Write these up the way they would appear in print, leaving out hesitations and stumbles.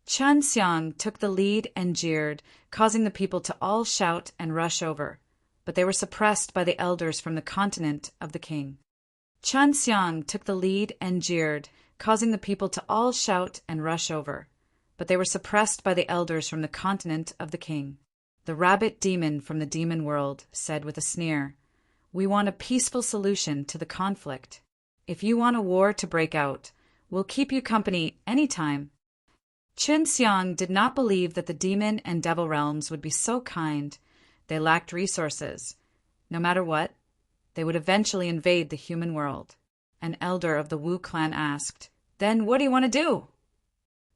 Chun Xiang took the lead and jeered, causing the people to all shout and rush over, but they were suppressed by the elders from the continent of the king. Chun Xiang took the lead and jeered, causing the people to all shout and rush over, but they were suppressed by the elders from the continent of the king. The rabbit demon from the demon world said with a sneer, "We want a peaceful solution to the conflict. If you want a war to break out, we'll keep you company anytime." Chun Xiang did not believe that the demon and devil realms would be so kind. They lacked resources. No matter what, they would eventually invade the human world. An elder of the Wu clan asked, "Then what do you want to do?"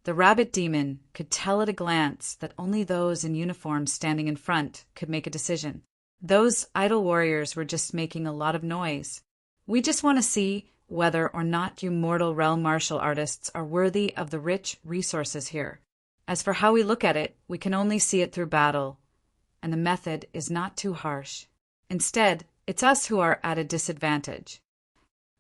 The rabbit demon could tell at a glance that only those in uniform standing in front could make a decision. Those idle warriors were just making a lot of noise. "We just want to see whether or not you mortal realm martial artists are worthy of the rich resources here. As for how we look at it, we can only see it through battle, and the method is not too harsh. Instead, it's us who are at a disadvantage."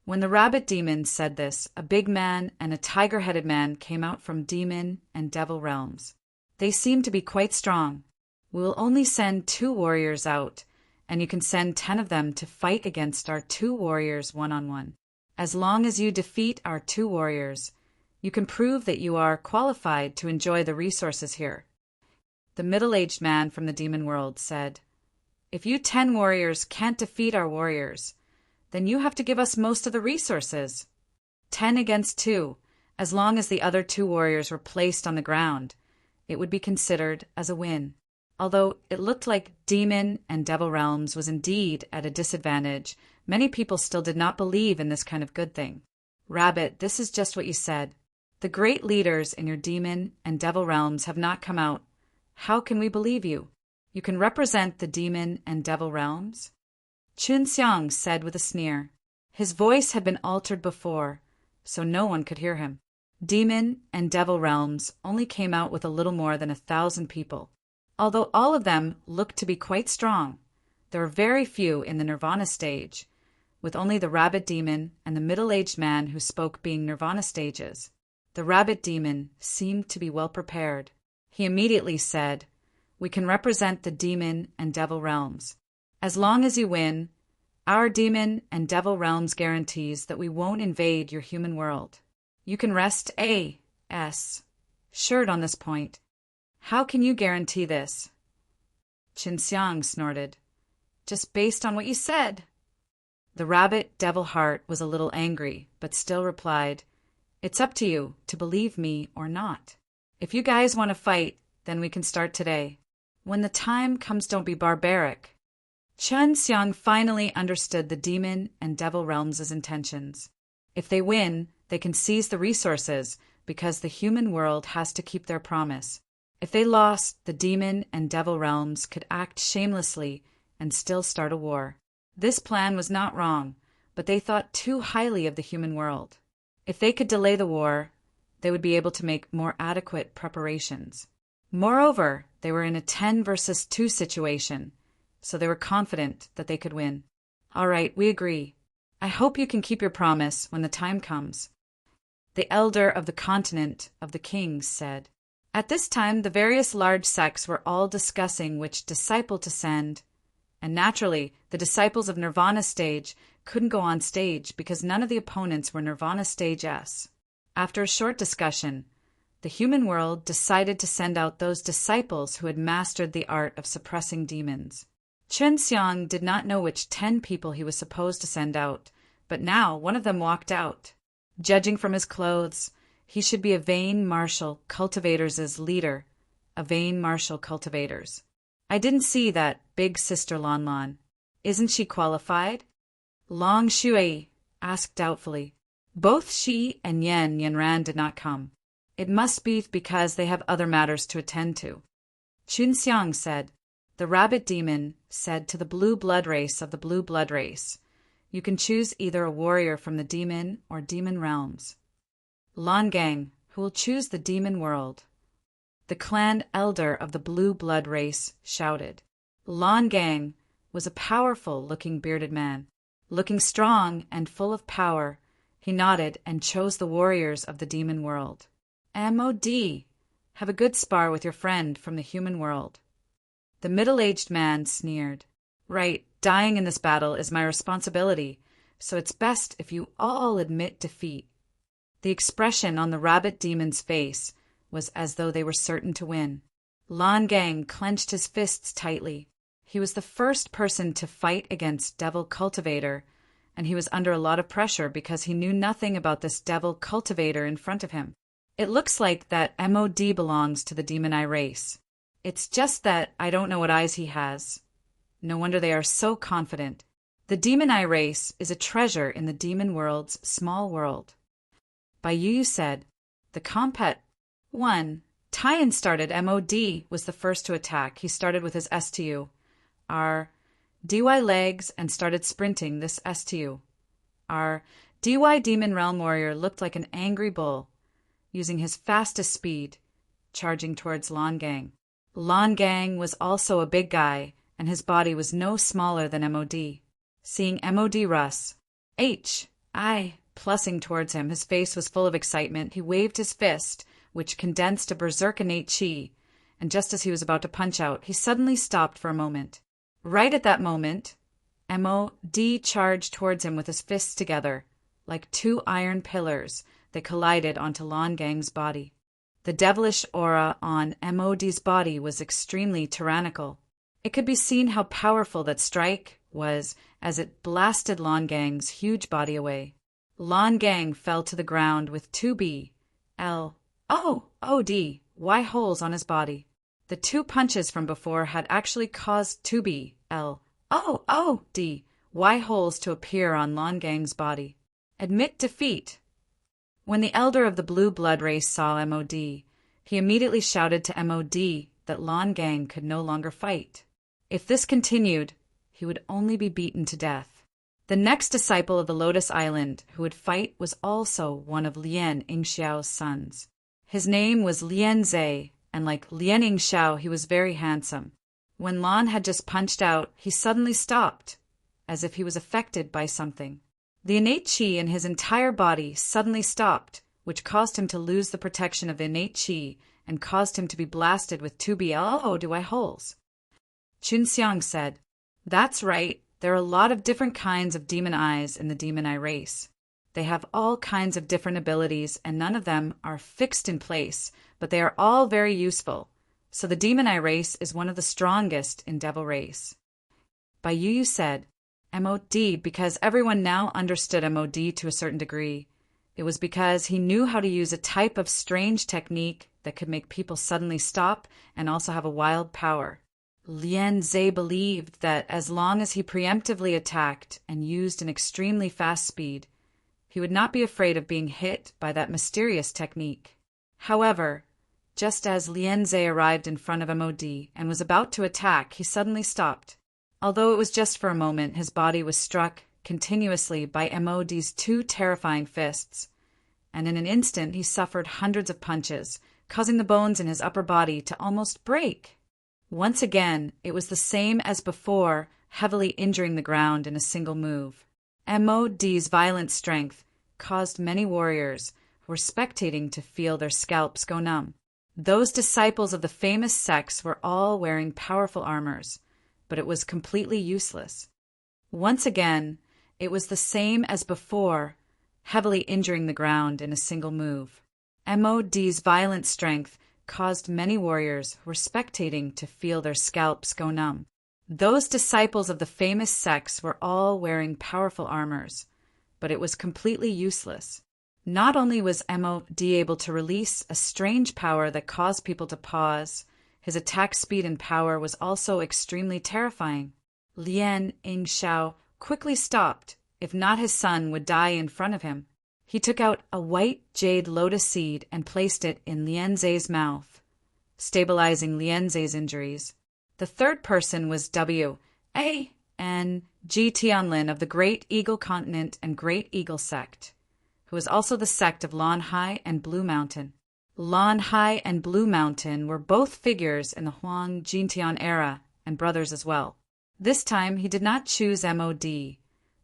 When the rabbit demon said this, a big man and a tiger-headed man came out from demon and devil realms. They seemed to be quite strong. "We will only send 2 warriors out, and you can send 10 of them to fight against our 2 warriors one-on-one. As long as you defeat our 2 warriors, you can prove that you are qualified to enjoy the resources here." The middle-aged man from the demon world said, "If you 10 warriors can't defeat our warriors, then you have to give us most of the resources." 10 against 2, as long as the other 2 warriors were placed on the ground, it would be considered as a win. Although it looked like demon and devil realms was indeed at a disadvantage, many people still did not believe in this kind of good thing. "Rabbit, this is just what you said. The great leaders in your demon and devil realms have not come out. How can we believe you? You can represent the demon and devil realms?" Chun Xiang said with a sneer. His voice had been altered before, so no one could hear him. Demon and devil realms only came out with a little more than 1,000 people. Although all of them looked to be quite strong, there were very few in the nirvana stage, with only the rabbit demon and the middle-aged man who spoke being nirvana stages. The rabbit demon seemed to be well prepared. He immediately said, "We can represent the demon and devil realms. As long as you win, our demon and devil realms guarantees that we won't invade your human world. You can rest assured on this point." "How can you guarantee this?" Chun Xiang snorted. "Just based on what you said." The rabbit devil heart was a little angry, but still replied, "It's up to you to believe me or not. If you guys want to fight, then we can start today. When the time comes, don't be barbaric." Chun Xiang finally understood the demon and devil realms' intentions. If they win, they can seize the resources because the human world has to keep their promise. If they lost, the demon and devil realms could act shamelessly and still start a war. This plan was not wrong, but they thought too highly of the human world. If they could delay the war, they would be able to make more adequate preparations. Moreover, they were in a 10 versus 2 situation, so they were confident that they could win. "All right, we agree. I hope you can keep your promise when the time comes." The elder of the continent of the kings said. At this time, the various large sects were all discussing which disciple to send, and naturally, the disciples of Nirvana stage couldn't go on stage because none of the opponents were Nirvana stage S. After a short discussion, the human world decided to send out those disciples who had mastered the art of suppressing demons. Chun Xiang did not know which 10 people he was supposed to send out, but now one of them walked out. Judging from his clothes, he should be a vain martial cultivators' leader, a vain martial cultivators. "I didn't see that big sister Lon Lon. Isn't she qualified?" Long Shui asked doubtfully. Both she and Yen Yanran did not come. "It must be because they have other matters to attend to." Chun Xiang said. The rabbit demon said to the blue blood race of the blue blood race, "You can choose either a warrior from the demon or demon realms." Lan Gang, who will choose the demon world? The clan elder of the blue blood race shouted. Lan Gang was a powerful-looking bearded man. Looking strong and full of power, he nodded and chose the warriors of the demon world. MOD. Have a good spar with your friend from the human world." The middle-aged man sneered. "Right, dying in this battle is my responsibility, so it's best if you all admit defeat." The expression on the rabbit demon's face was as though they were certain to win. Lan Gang clenched his fists tightly. He was the first person to fight against Devil Cultivator, and he was under a lot of pressure because he knew nothing about this Devil Cultivator in front of him. "It looks like that MOD belongs to the Demon Eye race. It's just that I don't know what eyes he has. No wonder they are so confident. The Demon Eye race is a treasure in the demon world's small world." Bai Yu said, "The compet 1. Taiyan started. MOD was the first to attack. He started with his STU. Our DY legs and started sprinting this STU. Our DY Demon Realm Warrior looked like an angry bull, using his fastest speed, charging towards Lan Gang. Lan Gang was also a big guy, and his body was no smaller than MOD. Seeing MOD Russ, I plussing towards him, his face was full of excitement. He waved his fist, which condensed to berserk innate chi, and just as he was about to punch out, he suddenly stopped for a moment. Right at that moment, MOD charged towards him with his fists together. Like two iron pillars, they collided onto Lan Gang's body. The devilish aura on MOD's body was extremely tyrannical. It could be seen how powerful that strike was as it blasted Lan Gang's huge body away. Lan Gang fell to the ground with two BLOODY holes on his body. The two punches from before had actually caused two BLOODY holes to appear on Lan Gang's body. Admit defeat. When the elder of the blue blood race saw MOD, he immediately shouted to MOD that Lan Gang could no longer fight. If this continued, he would only be beaten to death. The next disciple of the Lotus Island who would fight was also one of Lien Yingxiao's sons. His name was Lien Zhe, and like Lien Yingxiao, he was very handsome. When Lan had just punched out, he suddenly stopped, as if he was affected by something. The innate chi in his entire body suddenly stopped, which caused him to lose the protection of innate chi and caused him to be blasted with two BLOODY holes. Chunxiang said, "That's right. There are a lot of different kinds of demon eyes in the Demon Eye race. They have all kinds of different abilities, and none of them are fixed in place, but they are all very useful. So the Demon Eye race is one of the strongest in Devil race." Bai Yu said, "MOD," because everyone now understood MOD to a certain degree. It was because he knew how to use a type of strange technique that could make people suddenly stop and also have a wild power. Lien Zhe believed that as long as he preemptively attacked and used an extremely fast speed, he would not be afraid of being hit by that mysterious technique. However, just as Lien Zhe arrived in front of MOD and was about to attack, he suddenly stopped. Although it was just for a moment, his body was struck continuously by MOD's two terrifying fists, and in an instant he suffered hundreds of punches, causing the bones in his upper body to almost break. Once again, it was the same as before, heavily injuring the ground in a single move. MOD's violent strength caused many warriors who were spectating to feel their scalps go numb. Those disciples of the famous sects were all wearing powerful armors, but it was completely useless. Once again, it was the same as before, heavily injuring the ground in a single move. MOD's violent strength caused many warriors who were spectating to feel their scalps go numb. Those disciples of the famous sects were all wearing powerful armors, but it was completely useless. Not only was MOD able to release a strange power that caused people to pause, his attack speed and power was also extremely terrifying. Lien Yingxiao quickly stopped. If not, his son would die in front of him. He took out a white jade lotus seed and placed it in Lien Zhe's mouth, stabilizing Lien Zhe's injuries. The third person was W.A.N.G. Tianlin of the Great Eagle Continent and Great Eagle Sect, who was also the sect of Lan Hai and Blue Mountain. Lan Hai and Blue Mountain were both figures in the Huang Jintian era and brothers as well. This time he did not choose MOD,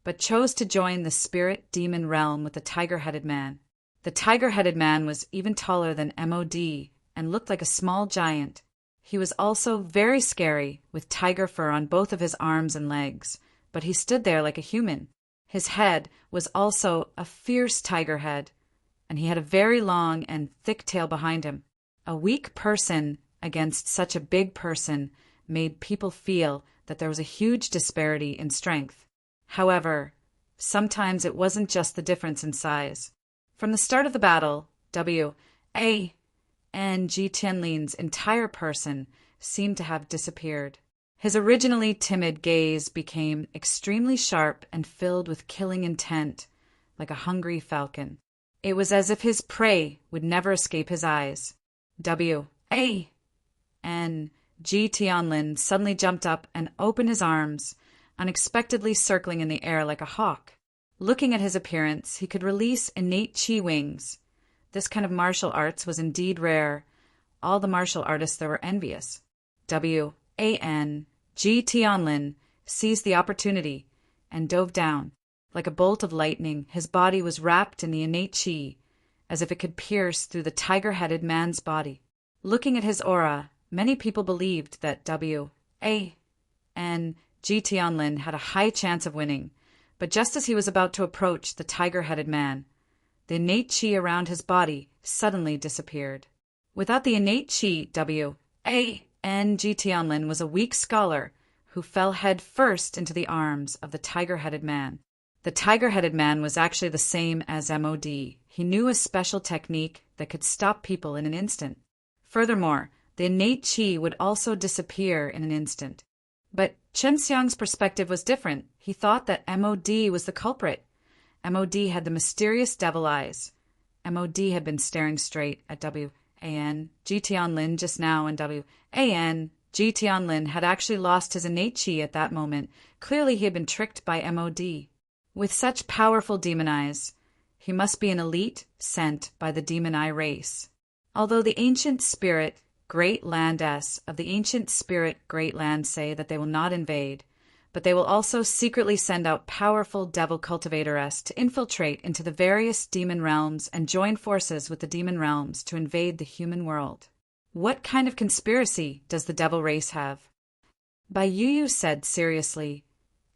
but chose to join the spirit demon realm with the tiger-headed man. The tiger-headed man was even taller than MOD and looked like a small giant. He was also very scary, with tiger fur on both of his arms and legs, but he stood there like a human. His head was also a fierce tiger head, and he had a very long and thick tail behind him. A weak person against such a big person made people feel that there was a huge disparity in strength. However, sometimes it wasn't just the difference in size. From the start of the battle, and Ji Tianlin's entire person seemed to have disappeared. His originally timid gaze became extremely sharp and filled with killing intent, like a hungry falcon. It was as if his prey would never escape his eyes. And Ji Tianlin suddenly jumped up and opened his arms, unexpectedly circling in the air like a hawk. Looking at his appearance, he could release innate chi wings. This kind of martial arts was indeed rare. All the martial artists there were envious. Ji Tianlin seized the opportunity and dove down. Like a bolt of lightning, his body was wrapped in the innate chi, as if it could pierce through the tiger-headed man's body. Looking at his aura, many people believed that Ji Tianlin had a high chance of winning, but just as he was about to approach the tiger-headed man, the innate chi around his body suddenly disappeared. Without the innate chi, Ji Tianlin was a weak scholar who fell head first into the arms of the tiger-headed man. The tiger-headed man was actually the same as MOD. He knew a special technique that could stop people in an instant. Furthermore, the innate chi would also disappear in an instant. But Chen Xiang's perspective was different. He thought that MOD was the culprit. MOD had the mysterious devil eyes. MOD had been staring straight at Ji Tianlin just now, and Ji Tianlin had actually lost his innate chi at that moment. Clearly he had been tricked by MOD. With such powerful demon eyes, he must be an elite sent by the demon eye race. Although the ancient spirit Great Landess of the ancient spirit Great Land say that they will not invade, but they will also secretly send out powerful devil cultivatoress to infiltrate into the various demon realms and join forces with the demon realms to invade the human world. What kind of conspiracy does the devil race have? Bai Yu said seriously,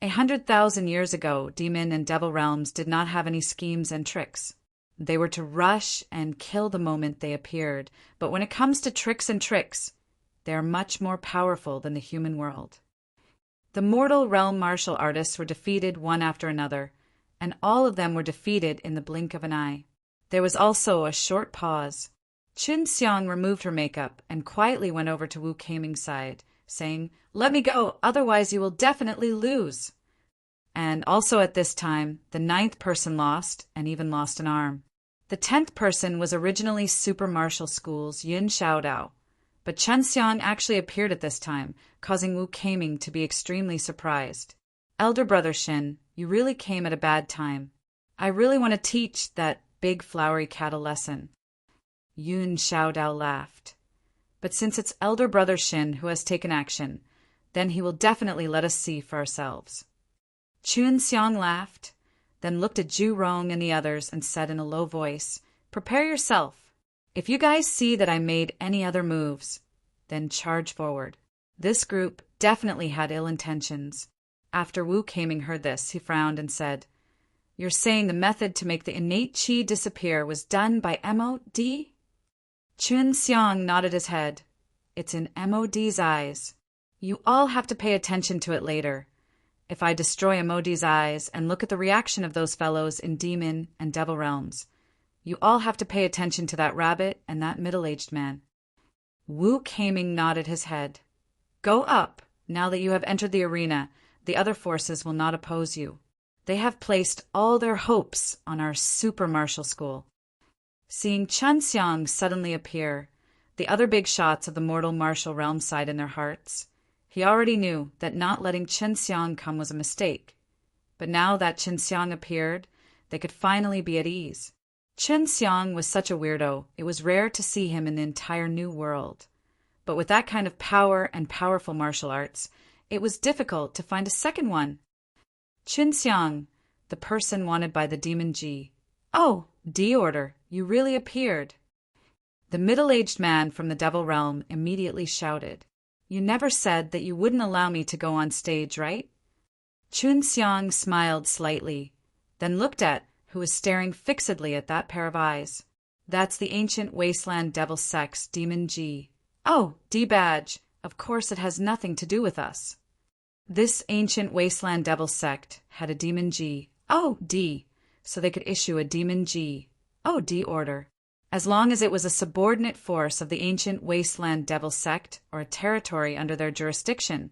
100,000 years ago, demon and devil realms did not have any schemes and tricks. They were to rush and kill the moment they appeared, but when it comes to tricks, they are much more powerful than the human world. The mortal realm martial artists were defeated one after another, and all of them were defeated in the blink of an eye. There was also a short pause. Chun Xiang removed her makeup and quietly went over to Wu Keiming's side, saying, "Let me go, otherwise you will definitely lose." And also at this time, the 9th person lost, and even lost an arm. The 10th person was originally Super Martial School's Yun Xiaodao, but Chen Xiang actually appeared at this time, causing Wu Keiming to be extremely surprised. "Elder brother Shin, you really came at a bad time. I really want to teach that big flowery cat a lesson." Yun Xiaodao laughed. "But since it's elder brother Shin who has taken action, then he will definitely let us see for ourselves." Chun Xiang laughed, then looked at Zhu Rong and the others and said in a low voice, "Prepare yourself. If you guys see that I made any other moves, then charge forward." This group definitely had ill intentions. After Wu Keiming heard this, he frowned and said, "You're saying the method to make the innate chi disappear was done by MOD?" Chun Xiang nodded his head. "It's in MOD's eyes. You all have to pay attention to it later. If I destroy MOD's eyes and look at the reaction of those fellows in demon and devil realms, you all have to pay attention to that rabbit and that middle-aged man." Wu Keiming nodded his head. "Go up. Now that you have entered the arena, the other forces will not oppose you. They have placed all their hopes on our super martial school." Seeing Chun Xiang suddenly appear, the other big shots of the mortal martial realm sighed in their hearts. He already knew that not letting Chen Xiang come was a mistake. But now that Chen Xiang appeared, they could finally be at ease. Chen Xiang was such a weirdo, it was rare to see him in the entire new world. But with that kind of power and powerful martial arts, it was difficult to find a second one. Chen Xiang, the person wanted by the demon Ji. "Oh, D Order, you really appeared." The middle-aged man from the devil realm immediately shouted, "You never said that you wouldn't allow me to go on stage, right?" Chun Xiang smiled slightly, then looked at who was staring fixedly at that pair of eyes. "That's the ancient wasteland devil sect's Demon G." "Oh, D-Badge, of course it has nothing to do with us." This ancient wasteland devil sect had a Demon G, D, so they could issue a Demon G, D order. As long as it was a subordinate force of the ancient wasteland devil sect or a territory under their jurisdiction,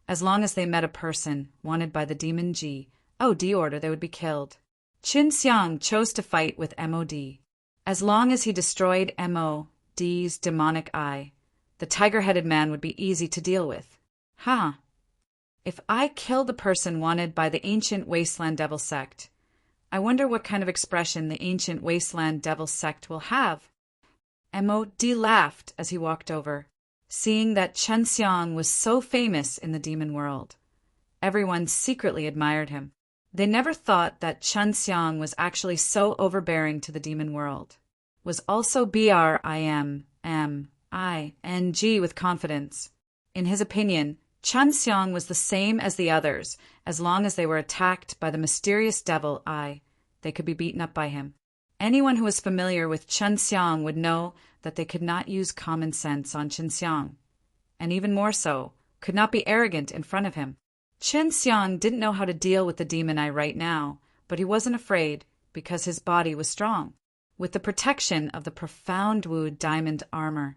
as long as they met a person wanted by the Demon G, D order, they would be killed. Chun Xiang chose to fight with MOD. As long as he destroyed MOD's demonic eye, the tiger-headed man would be easy to deal with. If I kill the person wanted by the ancient wasteland devil sect, I wonder what kind of expression the ancient wasteland devil sect will have. MOD laughed as he walked over, seeing that Chun Xiang was so famous in the demon world. Everyone secretly admired him. They never thought that Chun Xiang was actually so overbearing to the demon world. Was also BRIMMING with confidence. In his opinion, Chun Xiang was the same as the others. As long as they were attacked by the mysterious devil eye, they could be beaten up by him. Anyone who was familiar with Chun Xiang would know that they could not use common sense on Chun Xiang, and even more so, could not be arrogant in front of him. Chun Xiang didn't know how to deal with the demon eye right now, but he wasn't afraid because his body was strong, with the protection of the profound wood diamond armor.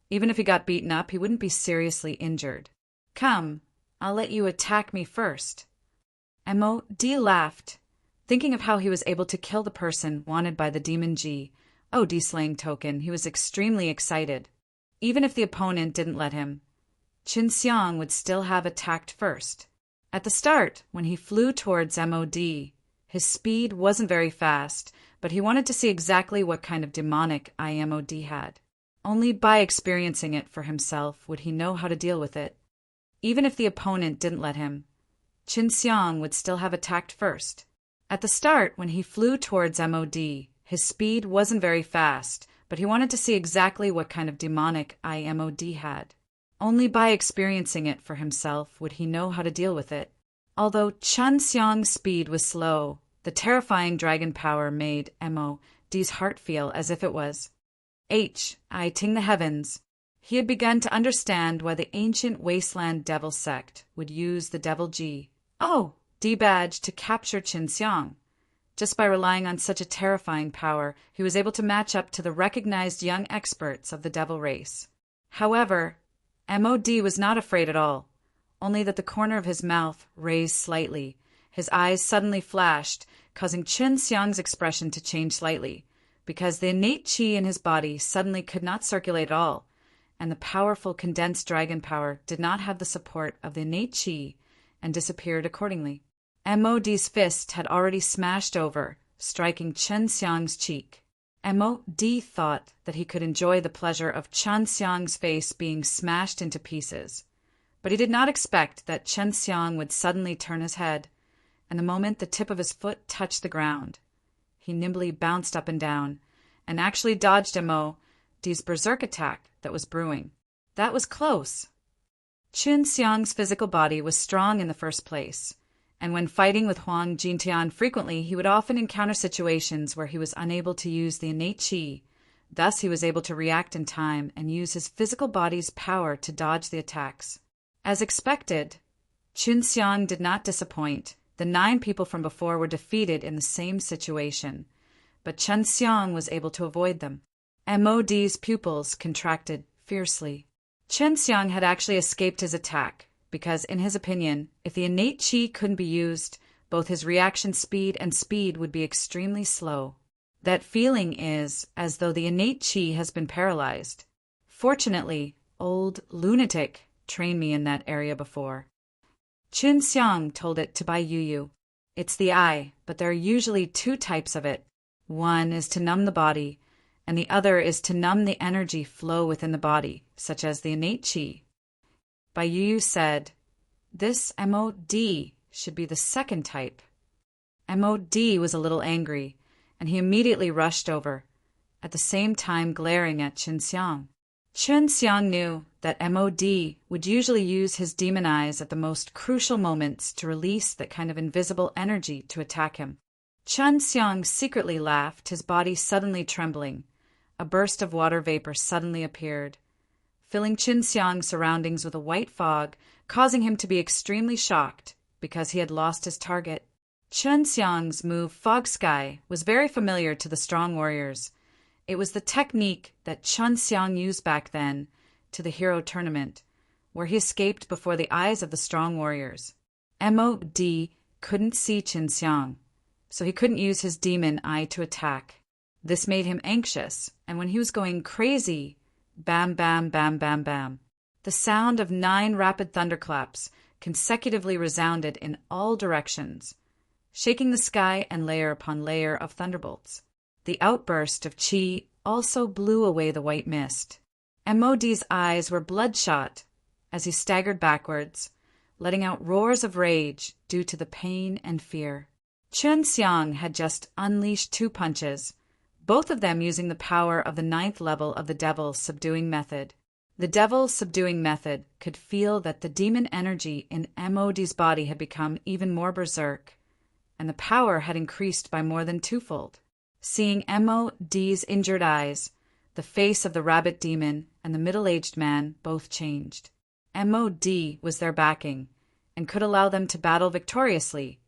Even if he got beaten up, he wouldn't be seriously injured. "Come, I'll let you attack me first." MOD laughed, thinking of how he was able to kill the person wanted by the Demon G, slaying token. He was extremely excited. Even if the opponent didn't let him, Chun Xiang would still have attacked first. At the start, when he flew towards MOD, his speed wasn't very fast, but he wanted to see exactly what kind of demonic eye MOD had. Only by experiencing it for himself would he know how to deal with it. Even if the opponent didn't let him, Chun Xiang would still have attacked first. At the start, when he flew towards MOD, his speed wasn't very fast, but he wanted to see exactly what kind of demonic eye MOD had. Only by experiencing it for himself would he know how to deal with it. Although Chun Xiang's speed was slow, the terrifying dragon power made MOD's heart feel as if it was ting the heavens. He had begun to understand why the ancient wasteland devil sect would use the devil G, D-Badge to capture Chun Xiang. Just by relying on such a terrifying power, he was able to match up to the recognized young experts of the devil race. However, MOD was not afraid at all, only that the corner of his mouth raised slightly. His eyes suddenly flashed, causing Chun Xiang's expression to change slightly, because the innate chi in his body suddenly could not circulate at all, and the powerful condensed dragon power did not have the support of the innate chi and disappeared accordingly. MOD's fist had already smashed over, striking Chun Xiang's cheek. MOD thought that he could enjoy the pleasure of Chun Xiang's face being smashed into pieces, but he did not expect that Chun Xiang would suddenly turn his head, and the moment the tip of his foot touched the ground, he nimbly bounced up and down, and actually dodged MOD's berserk attack that was brewing. That was close. Chun Xiang's physical body was strong in the first place, and when fighting with Huang Jintian frequently, he would often encounter situations where he was unable to use the innate chi. Thus, he was able to react in time and use his physical body's power to dodge the attacks. As expected, Chun Xiang did not disappoint. The 9 people from before were defeated in the same situation, but Chun Xiang was able to avoid them. MOD's pupils contracted fiercely. Chun Xiang had actually escaped his attack, because, in his opinion, if the innate chi couldn't be used, both his reaction speed and speed would be extremely slow. That feeling is as though the innate chi has been paralyzed. Fortunately, old lunatic trained me in that area before. Chun Xiang told it to Bai Yu. It's the eye, but there are usually 2 types of it. One is to numb the body, and the other is to numb the energy flow within the body, such as the innate chi. Bai Yu said, "This MOD should be the second type." MOD was a little angry, and he immediately rushed over, at the same time glaring at Qin Xiang. Qin Xiang knew that MOD would usually use his demon eyes at the most crucial moments to release that kind of invisible energy to attack him. Qin Xiang secretly laughed, his body suddenly trembling. A burst of water vapor suddenly appeared, filling Qin Xiang's surroundings with a white fog, causing him to be extremely shocked because he had lost his target. Qin Xiang's move, Fog Sky, was very familiar to the strong warriors. It was the technique that Qin Xiang used back then to the hero tournament, where he escaped before the eyes of the strong warriors. MOD couldn't see Qin Xiang, so he couldn't use his demon eye to attack. This made him anxious, and when he was going crazy, bam, bam, bam, bam, bam, the sound of 9 rapid thunderclaps consecutively resounded in all directions, shaking the sky and layer upon layer of thunderbolts. The outburst of chi also blew away the white mist. MOD's eyes were bloodshot as he staggered backwards, letting out roars of rage due to the pain and fear. Qin Xiang had just unleashed 2 punches, both of them using the power of the 9th level of the Devil Subduing Method. The Devil Subduing Method could feel that the demon energy in MOD's body had become even more berserk, and the power had increased by more than 2-fold. Seeing MOD's injured eyes, the face of the rabbit demon and the middle-aged man both changed. MOD was their backing and could allow them to battle victoriously,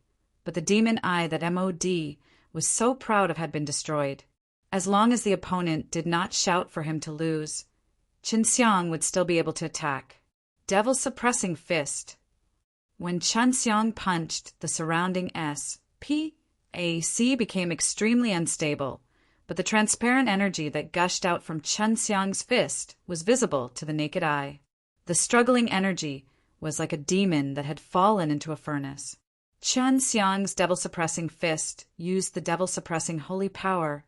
but the demon eye that MOD was so proud of had been destroyed. As long as the opponent did not shout for him to lose, Qin Xiang would still be able to attack. Devil Suppressing Fist. When Qin Xiang punched, the surrounding SPAC became extremely unstable, but the transparent energy that gushed out from Qin Xiang's fist was visible to the naked eye. The struggling energy was like a demon that had fallen into a furnace. Qin Xiang's devil-suppressing fist used the devil-suppressing holy power.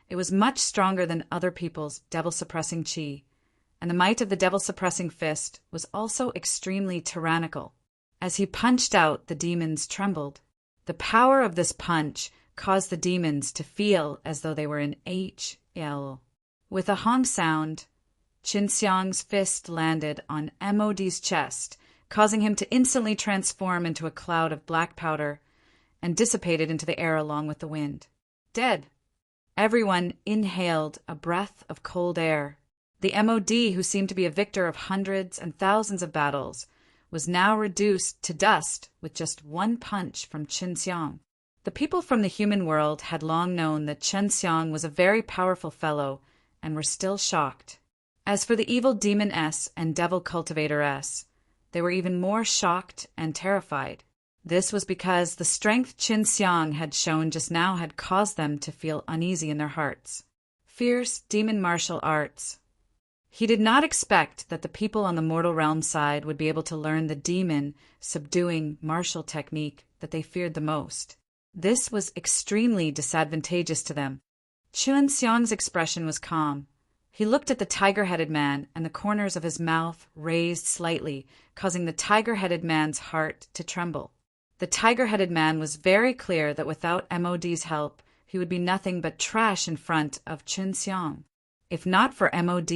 It was much stronger than other people's devil-suppressing chi, and the might of the devil-suppressing fist was also extremely tyrannical. As he punched out, the demons trembled. The power of this punch caused the demons to feel as though they were in HL. With a honk sound, Qin Xiang's fist landed on MOD's chest, causing him to instantly transform into a cloud of black powder and dissipated into the air along with the wind. Dead. Everyone inhaled a breath of cold air. The MOD, who seemed to be a victor of hundreds and thousands of battles, was now reduced to dust with just 1 punch from Qin Xiang. The people from the human world had long known that Qin Xiang was a very powerful fellow and were still shocked. As for the evil Demon S and Devil Cultivator S, they were even more shocked and terrified. This was because the strength Qin Xiang had shown just now had caused them to feel uneasy in their hearts. Fierce demon martial arts. He did not expect that the people on the mortal realm side would be able to learn the demon subduing martial technique that they feared the most. This was extremely disadvantageous to them. Qin Xiang's expression was calm. He looked at the tiger-headed man, and the corners of his mouth raised slightly, causing the tiger-headed man's heart to tremble. The tiger-headed man was very clear that without MOD's help, he would be nothing but trash in front of Qin Xiang. If not for MOD,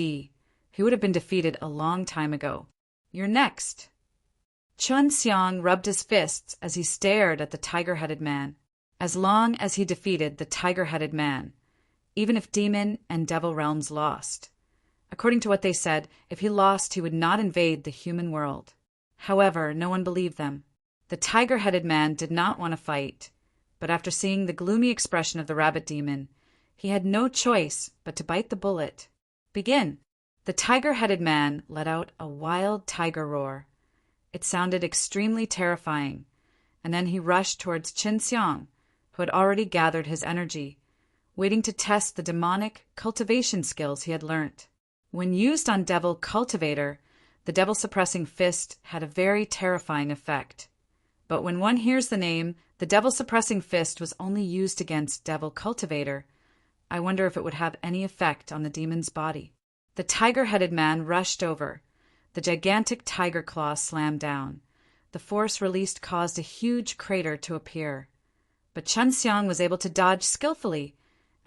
he would have been defeated a long time ago. You're next. Qin Xiang rubbed his fists as he stared at the tiger-headed man. As long as he defeated the tiger-headed man, even if demon and devil realms lost. According to what they said, if he lost, he would not invade the human world. However, no one believed them. The tiger-headed man did not want to fight, but after seeing the gloomy expression of the rabbit demon, he had no choice but to bite the bullet. Begin. The tiger-headed man let out a wild tiger roar. It sounded extremely terrifying, and then he rushed towards Qin Xiang, who had already gathered his energy, waiting to test the demonic cultivation skills he had learnt. When used on Devil Cultivator, the devil-suppressing fist had a very terrifying effect. But when one hears the name, the devil-suppressing fist was only used against Devil Cultivator. I wonder if it would have any effect on the demon's body. The tiger-headed man rushed over. The gigantic tiger claw slammed down. The force released caused a huge crater to appear. But Qin Xiang was able to dodge skillfully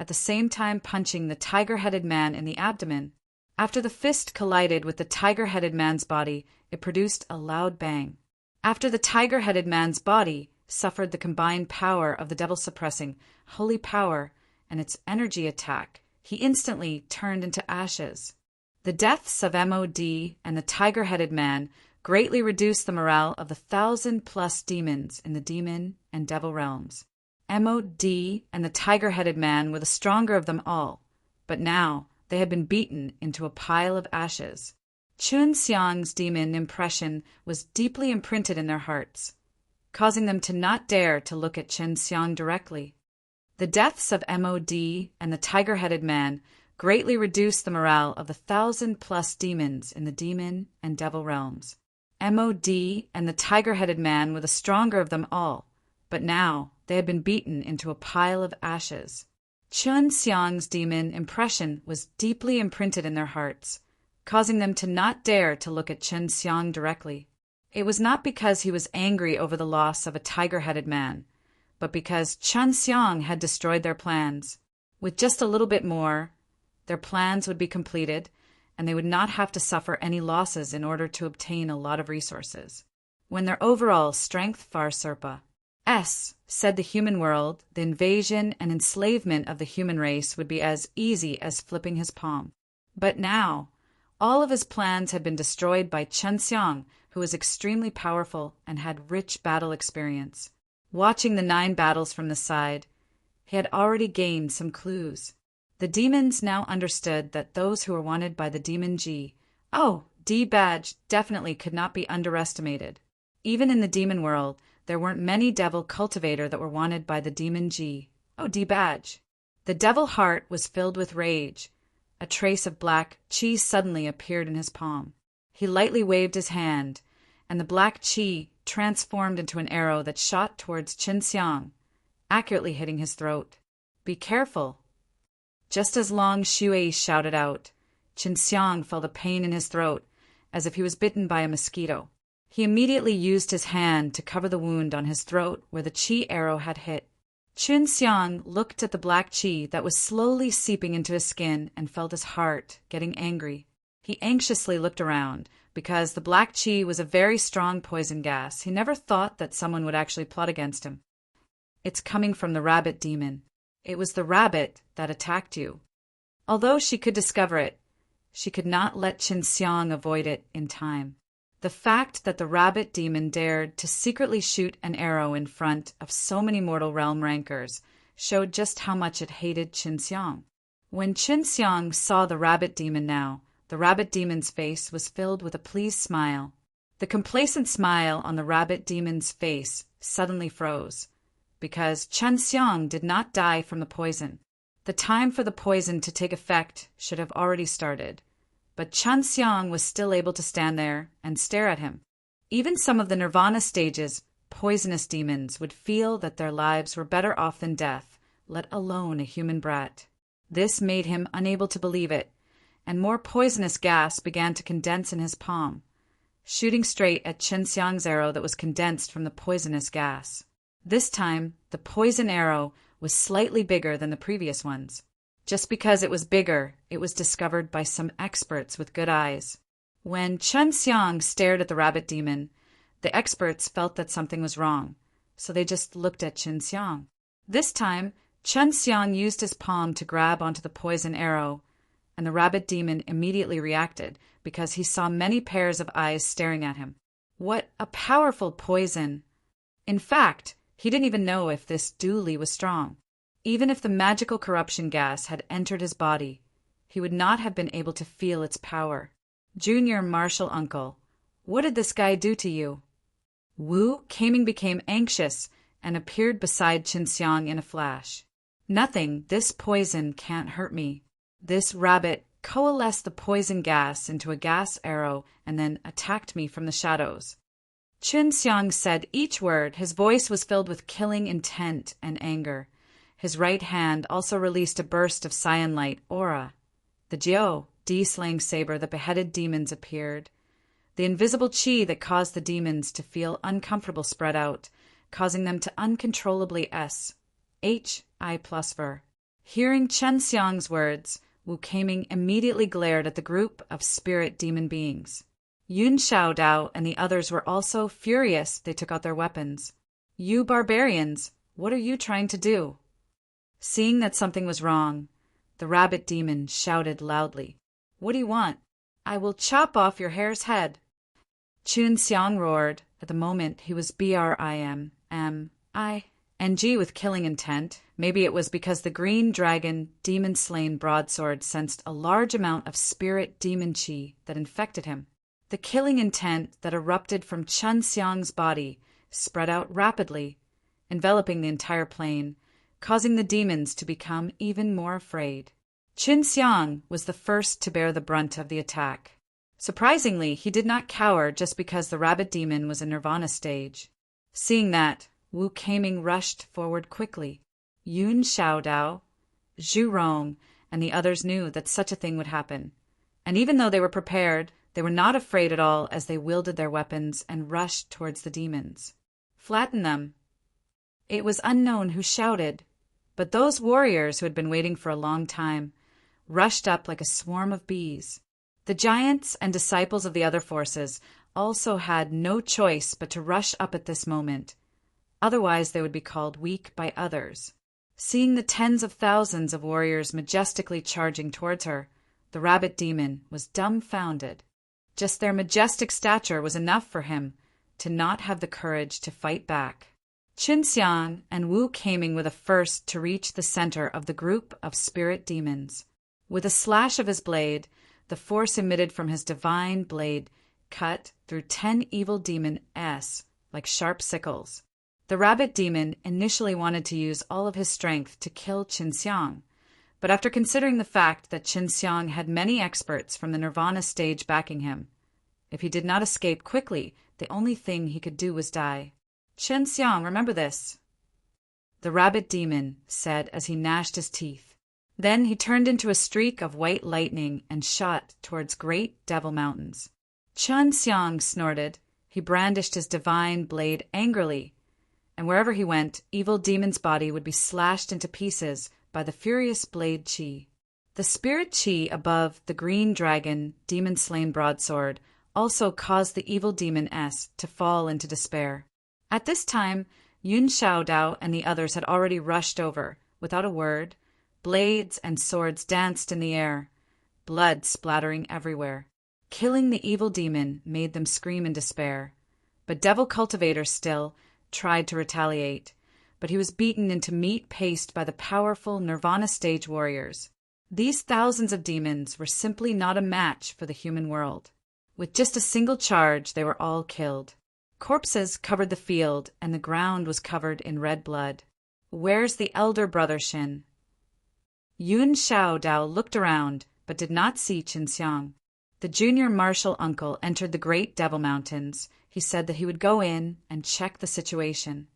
at the same time punching the tiger-headed man in the abdomen. After the fist collided with the tiger-headed man's body, it produced a loud bang. After the tiger-headed man's body suffered the combined power of the devil-suppressing holy power and its energy attack, he instantly turned into ashes. The deaths of MOD and the tiger-headed man greatly reduced the morale of the 1,000+ demons in the demon and devil realms. MOD and the tiger-headed man were the stronger of them all, but now they had been beaten into a pile of ashes. Chun Xiang's demon impression was deeply imprinted in their hearts, causing them to not dare to look at Chun Xiang directly. The deaths of MOD and the tiger-headed man greatly reduced the morale of the 1,000+ demons in the demon and devil realms. MOD and the tiger-headed man were the stronger of them all, but now they had been beaten into a pile of ashes. Chun Xiang's demon impression was deeply imprinted in their hearts, causing them to not dare to look at Chun Xiang directly. It was not because he was angry over the loss of a tiger-headed man, but because Chun Xiang had destroyed their plans. With just a little bit more, their plans would be completed, and they would not have to suffer any losses in order to obtain a lot of resources. When their overall strength far said the human world, the invasion and enslavement of the human race would be as easy as flipping his palm. But now, all of his plans had been destroyed by Chun Xiang, who was extremely powerful and had rich battle experience. Watching the 9 battles from the side, he had already gained some clues. The demons now understood that those who were wanted by the demon D badge definitely could not be underestimated. Even in the demon world, there weren't many devil cultivator that were wanted by the demon D badge. The devil heart was filled with rage. A trace of black chi suddenly appeared in his palm. He lightly waved his hand, and the black chi transformed into an arrow that shot towards Chun Xiang, accurately hitting his throat. "Be careful." Just as Long Shui shouted out, Chun Xiang felt a pain in his throat, as if he was bitten by a mosquito. He immediately used his hand to cover the wound on his throat where the chi arrow had hit. Chun Xiang looked at the black chi that was slowly seeping into his skin and felt his heart getting angry. He anxiously looked around. Because the black chi was a very strong poison gas, he never thought that someone would actually plot against him. "It's coming from the rabbit demon. It was the rabbit that attacked you." Although she could discover it, she could not let Chun Xiang avoid it in time. The fact that the rabbit demon dared to secretly shoot an arrow in front of so many mortal realm rankers showed just how much it hated Chun Xiang. When Chun Xiang saw the rabbit demon now, the rabbit demon's face was filled with a pleased smile. The complacent smile on the rabbit demon's face suddenly froze, because Chun Xiang did not die from the poison. The time for the poison to take effect should have already started, but Chun Xiang was still able to stand there and stare at him. Even some of the nirvana stage's poisonous demons would feel that their lives were better off than death, let alone a human brat. This made him unable to believe it, and more poisonous gas began to condense in his palm, shooting straight at Chun Xiang's arrow that was condensed from the poisonous gas. This time, the poison arrow was slightly bigger than the previous ones. Just because it was bigger, it was discovered by some experts with good eyes. When Chun Xiang stared at the rabbit demon, the experts felt that something was wrong, so they just looked at Chun Xiang. This time, Chun Xiang used his palm to grab onto the poison arrow, and the rabbit demon immediately reacted because he saw many pairs of eyes staring at him. What a powerful poison! In fact, he didn't even know if this dually was strong. Even if the magical corruption gas had entered his body, he would not have been able to feel its power. "Junior Marshal Uncle, what did this guy do to you?" Wu Kaming became anxious and appeared beside Chun Xiang in a flash. "Nothing, this poison can't hurt me." This rabbit coalesced the poison gas into a gas arrow and then attacked me from the shadows. Chun Xiang said each word. His voice was filled with killing intent and anger. His right hand also released a burst of cyan light aura. The Jiao, D-slaying saber that beheaded demons appeared. The invisible chi that caused the demons to feel uncomfortable spread out, causing them to uncontrollably I+ver. Hearing Chen Xiang's words, Wu Keiming immediately glared at the group of spirit demon beings. Yun Xiaodao and the others were also furious. They took out their weapons. "You barbarians, what are you trying to do?" Seeing that something was wrong, the rabbit demon shouted loudly, "What do you want? I will chop off your hare's head." Chun Xiang roared. At the moment, he was BRIMMING with killing intent. Maybe it was because the green dragon demon-slain broadsword sensed a large amount of spirit demon chi that infected him. The killing intent that erupted from Chun Xiang's body spread out rapidly, enveloping the entire plane, causing the demons to become even more afraid. Chun Xiang was the first to bear the brunt of the attack. Surprisingly, he did not cower just because the rabbit demon was in nirvana stage. Seeing that, Wu Keiming rushed forward quickly. Yun Xiaodao, Zhu Rong, and the others knew that such a thing would happen. And even though they were prepared, they were not afraid at all as they wielded their weapons and rushed towards the demons. "Flatten them." It was unknown who shouted, but those warriors who had been waiting for a long time rushed up like a swarm of bees. The giants and disciples of the other forces also had no choice but to rush up at this moment. Otherwise they would be called weak by others. Seeing the tens of thousands of warriors majestically charging towards her, the rabbit demon was dumbfounded. Just their majestic stature was enough for him to not have the courage to fight back. Chun Xiang and Wu Keiming were the first to reach the center of the group of spirit demons. With a slash of his blade, the force emitted from his divine blade cut through 10 evil demons like sharp sickles. The rabbit demon initially wanted to use all of his strength to kill Chun Xiang, but after considering the fact that Chun Xiang had many experts from the nirvana stage backing him, if he did not escape quickly, the only thing he could do was die. "Chun Xiang, remember this," the rabbit demon said as he gnashed his teeth. Then he turned into a streak of white lightning and shot towards great devil mountains. Chun Xiang snorted. He brandished his divine blade angrily, and wherever he went, evil demon's body would be slashed into pieces by the furious blade chi. The spirit chi above the green dragon demon-slain broadsword also caused the evil demon to fall into despair. At this time, Yun Xiaodao and the others had already rushed over. Without a word, blades and swords danced in the air, blood splattering everywhere. Killing the evil demon made them scream in despair. But Devil Cultivator still tried to retaliate, but he was beaten into meat paste by the powerful Nirvana stage warriors. These thousands of demons were simply not a match for the human world. With just a single charge, they were all killed. Corpses covered the field, and the ground was covered in red blood. "Where's the elder brother Shin?" Yun Xiaodao looked around, but did not see Chun Xiang. The junior martial uncle entered the Great Devil Mountains. He said that he would go in and check the situation.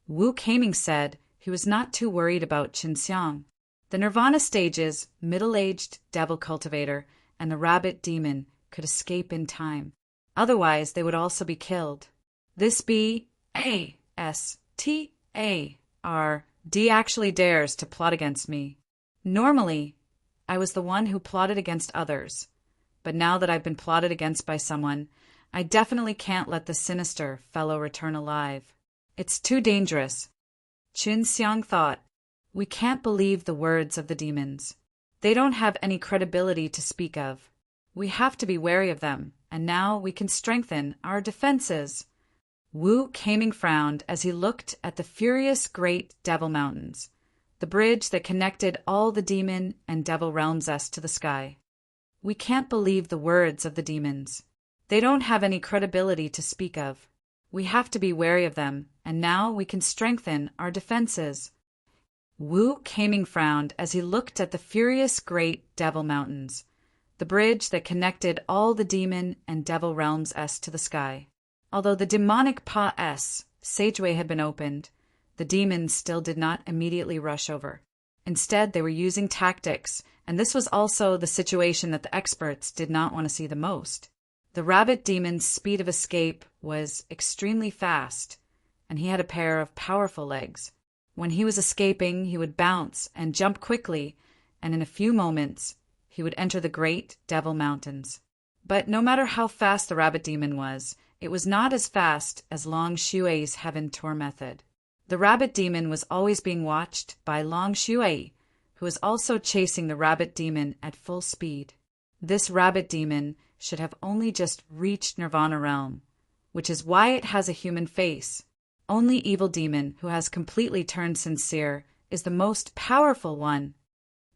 Wu Keiming said he was not too worried about Chun Xiang. The Nirvana stage's middle-aged Devil Cultivator and the Rabbit Demon could escape in time. Otherwise, they would also be killed. This BASTARD actually dares to plot against me. Normally, I was the one who plotted against others. But now that I've been plotted against by someone, I definitely can't let the sinister fellow return alive. It's too dangerous. Chun Xiang thought, we can't believe the words of the demons. They don't have any credibility to speak of. We have to be wary of them, and now we can strengthen our defenses. Wu Keiming frowned as he looked at the furious Great Devil Mountains, the bridge that connected all the demon and devil realms to the sky. We can't believe the words of the demons. They don't have any credibility to speak of. We have to be wary of them, and now we can strengthen our defenses. Wu Keiming frowned as he looked at the furious Great Devil Mountains, the bridge that connected all the demon and devil realms to the sky. Although the demonic sageway had been opened, the demons still did not immediately rush over. Instead, they were using tactics, and this was also the situation that the experts did not want to see the most. The rabbit demon's speed of escape was extremely fast, and he had a pair of powerful legs. When he was escaping, he would bounce and jump quickly, and in a few moments, he would enter the great Devil Mountains. But no matter how fast the rabbit demon was, it was not as fast as Long Shui's heaven tour method. The rabbit demon was always being watched by Long Shui, who was also chasing the rabbit demon at full speed. This rabbit demon should have only just reached Nirvana realm, which is why it has a human face. Only evil demon who has completely turned sincere is the most powerful one.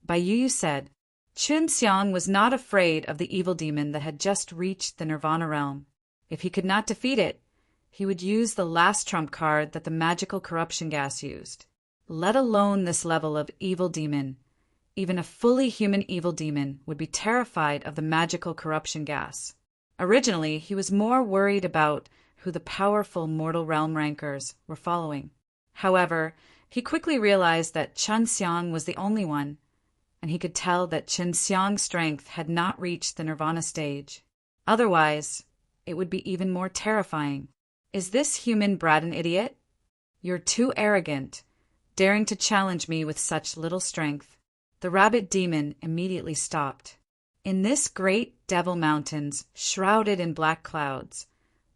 Bai Yu said, Chun Xiang was not afraid of the evil demon that had just reached the Nirvana realm. If he could not defeat it, he would use the last trump card that the magical corruption gas used. Let alone this level of evil demon, even a fully human evil demon would be terrified of the magical corruption gas. Originally, he was more worried about who the powerful mortal realm rankers were following. However, he quickly realized that Chun Xiang was the only one, and he could tell that Chun Xiang's strength had not reached the Nirvana stage. Otherwise, it would be even more terrifying. Is this human brat an idiot? You're too arrogant, daring to challenge me with such little strength. The rabbit demon immediately stopped. In this great Devil Mountains, shrouded in black clouds,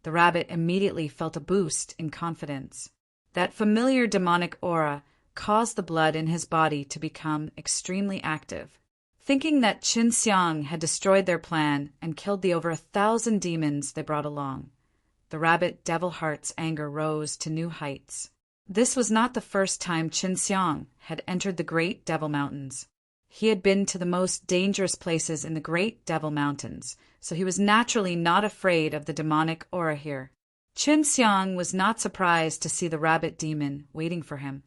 the rabbit immediately felt a boost in confidence. That familiar demonic aura caused the blood in his body to become extremely active. Thinking that Chun Xiang had destroyed their plan and killed the over 1,000 demons they brought along, the rabbit devil heart's anger rose to new heights. This was not the first time Chun Xiang had entered the Great Devil Mountains. He had been to the most dangerous places in the Great Devil Mountains, so he was naturally not afraid of the demonic aura here. Chun Xiang was not surprised to see the rabbit demon waiting for him.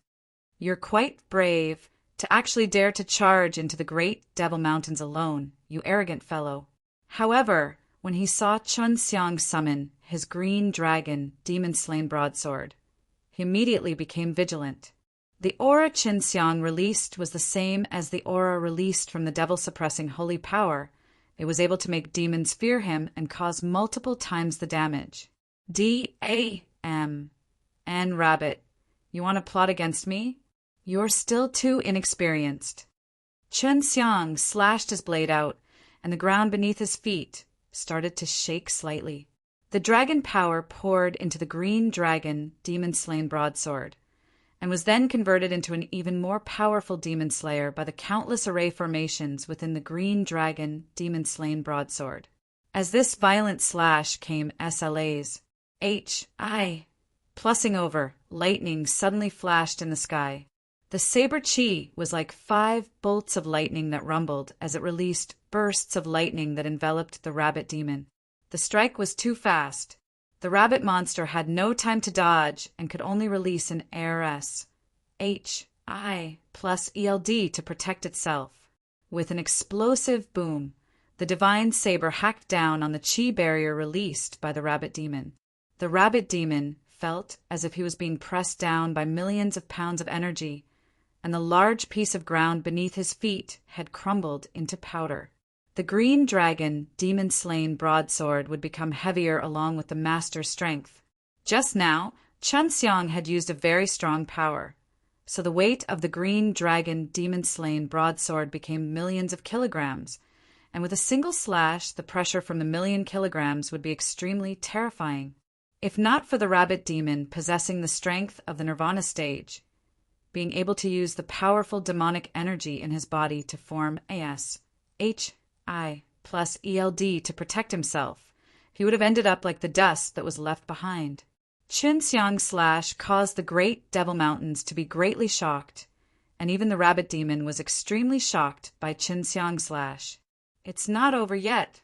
You're quite brave to actually dare to charge into the Great Devil Mountains alone, you arrogant fellow. However, when he saw Chun Xiang summon his green dragon demon-slain broadsword, he immediately became vigilant. The aura Chun Xiang released was the same as the aura released from the devil-suppressing holy power. It was able to make demons fear him and cause multiple times the damage. D-A-M. N rabbit, you want to plot against me? You're still too inexperienced. Chun Xiang slashed his blade out, and the ground beneath his feet started to shake slightly. The dragon power poured into the green dragon demon-slain broadsword, and was then converted into an even more powerful demon slayer by the countless array formations within the green dragon demon-slain broadsword. As this violent slash came SLAs, H-I, plussing over, lightning suddenly flashed in the sky. The saber chi was like 5 bolts of lightning that rumbled as it released bursts of lightning that enveloped the rabbit demon. The strike was too fast. The rabbit monster had no time to dodge and could only release an ARS, H-I plus ELD to protect itself. With an explosive boom, the divine saber hacked down on the chi barrier released by the rabbit demon. The rabbit demon felt as if he was being pressed down by millions of pounds of energy, and the large piece of ground beneath his feet had crumbled into powder. The green dragon, demon-slain broadsword would become heavier along with the master's strength. Just now, Chun Xiang had used a very strong power, so the weight of the green dragon, demon-slain broadsword became millions of kilograms, and with a single slash, the pressure from the million kilograms would be extremely terrifying. If not for the rabbit demon possessing the strength of the Nirvana stage, being able to use the powerful demonic energy in his body to form AS, H-I plus ELD to protect himself, he would have ended up like the dust that was left behind. Chun Xiang's slash caused the Great Devil Mountains to be greatly shocked, and even the rabbit demon was extremely shocked by Chun Xiang's slash. It's not over yet.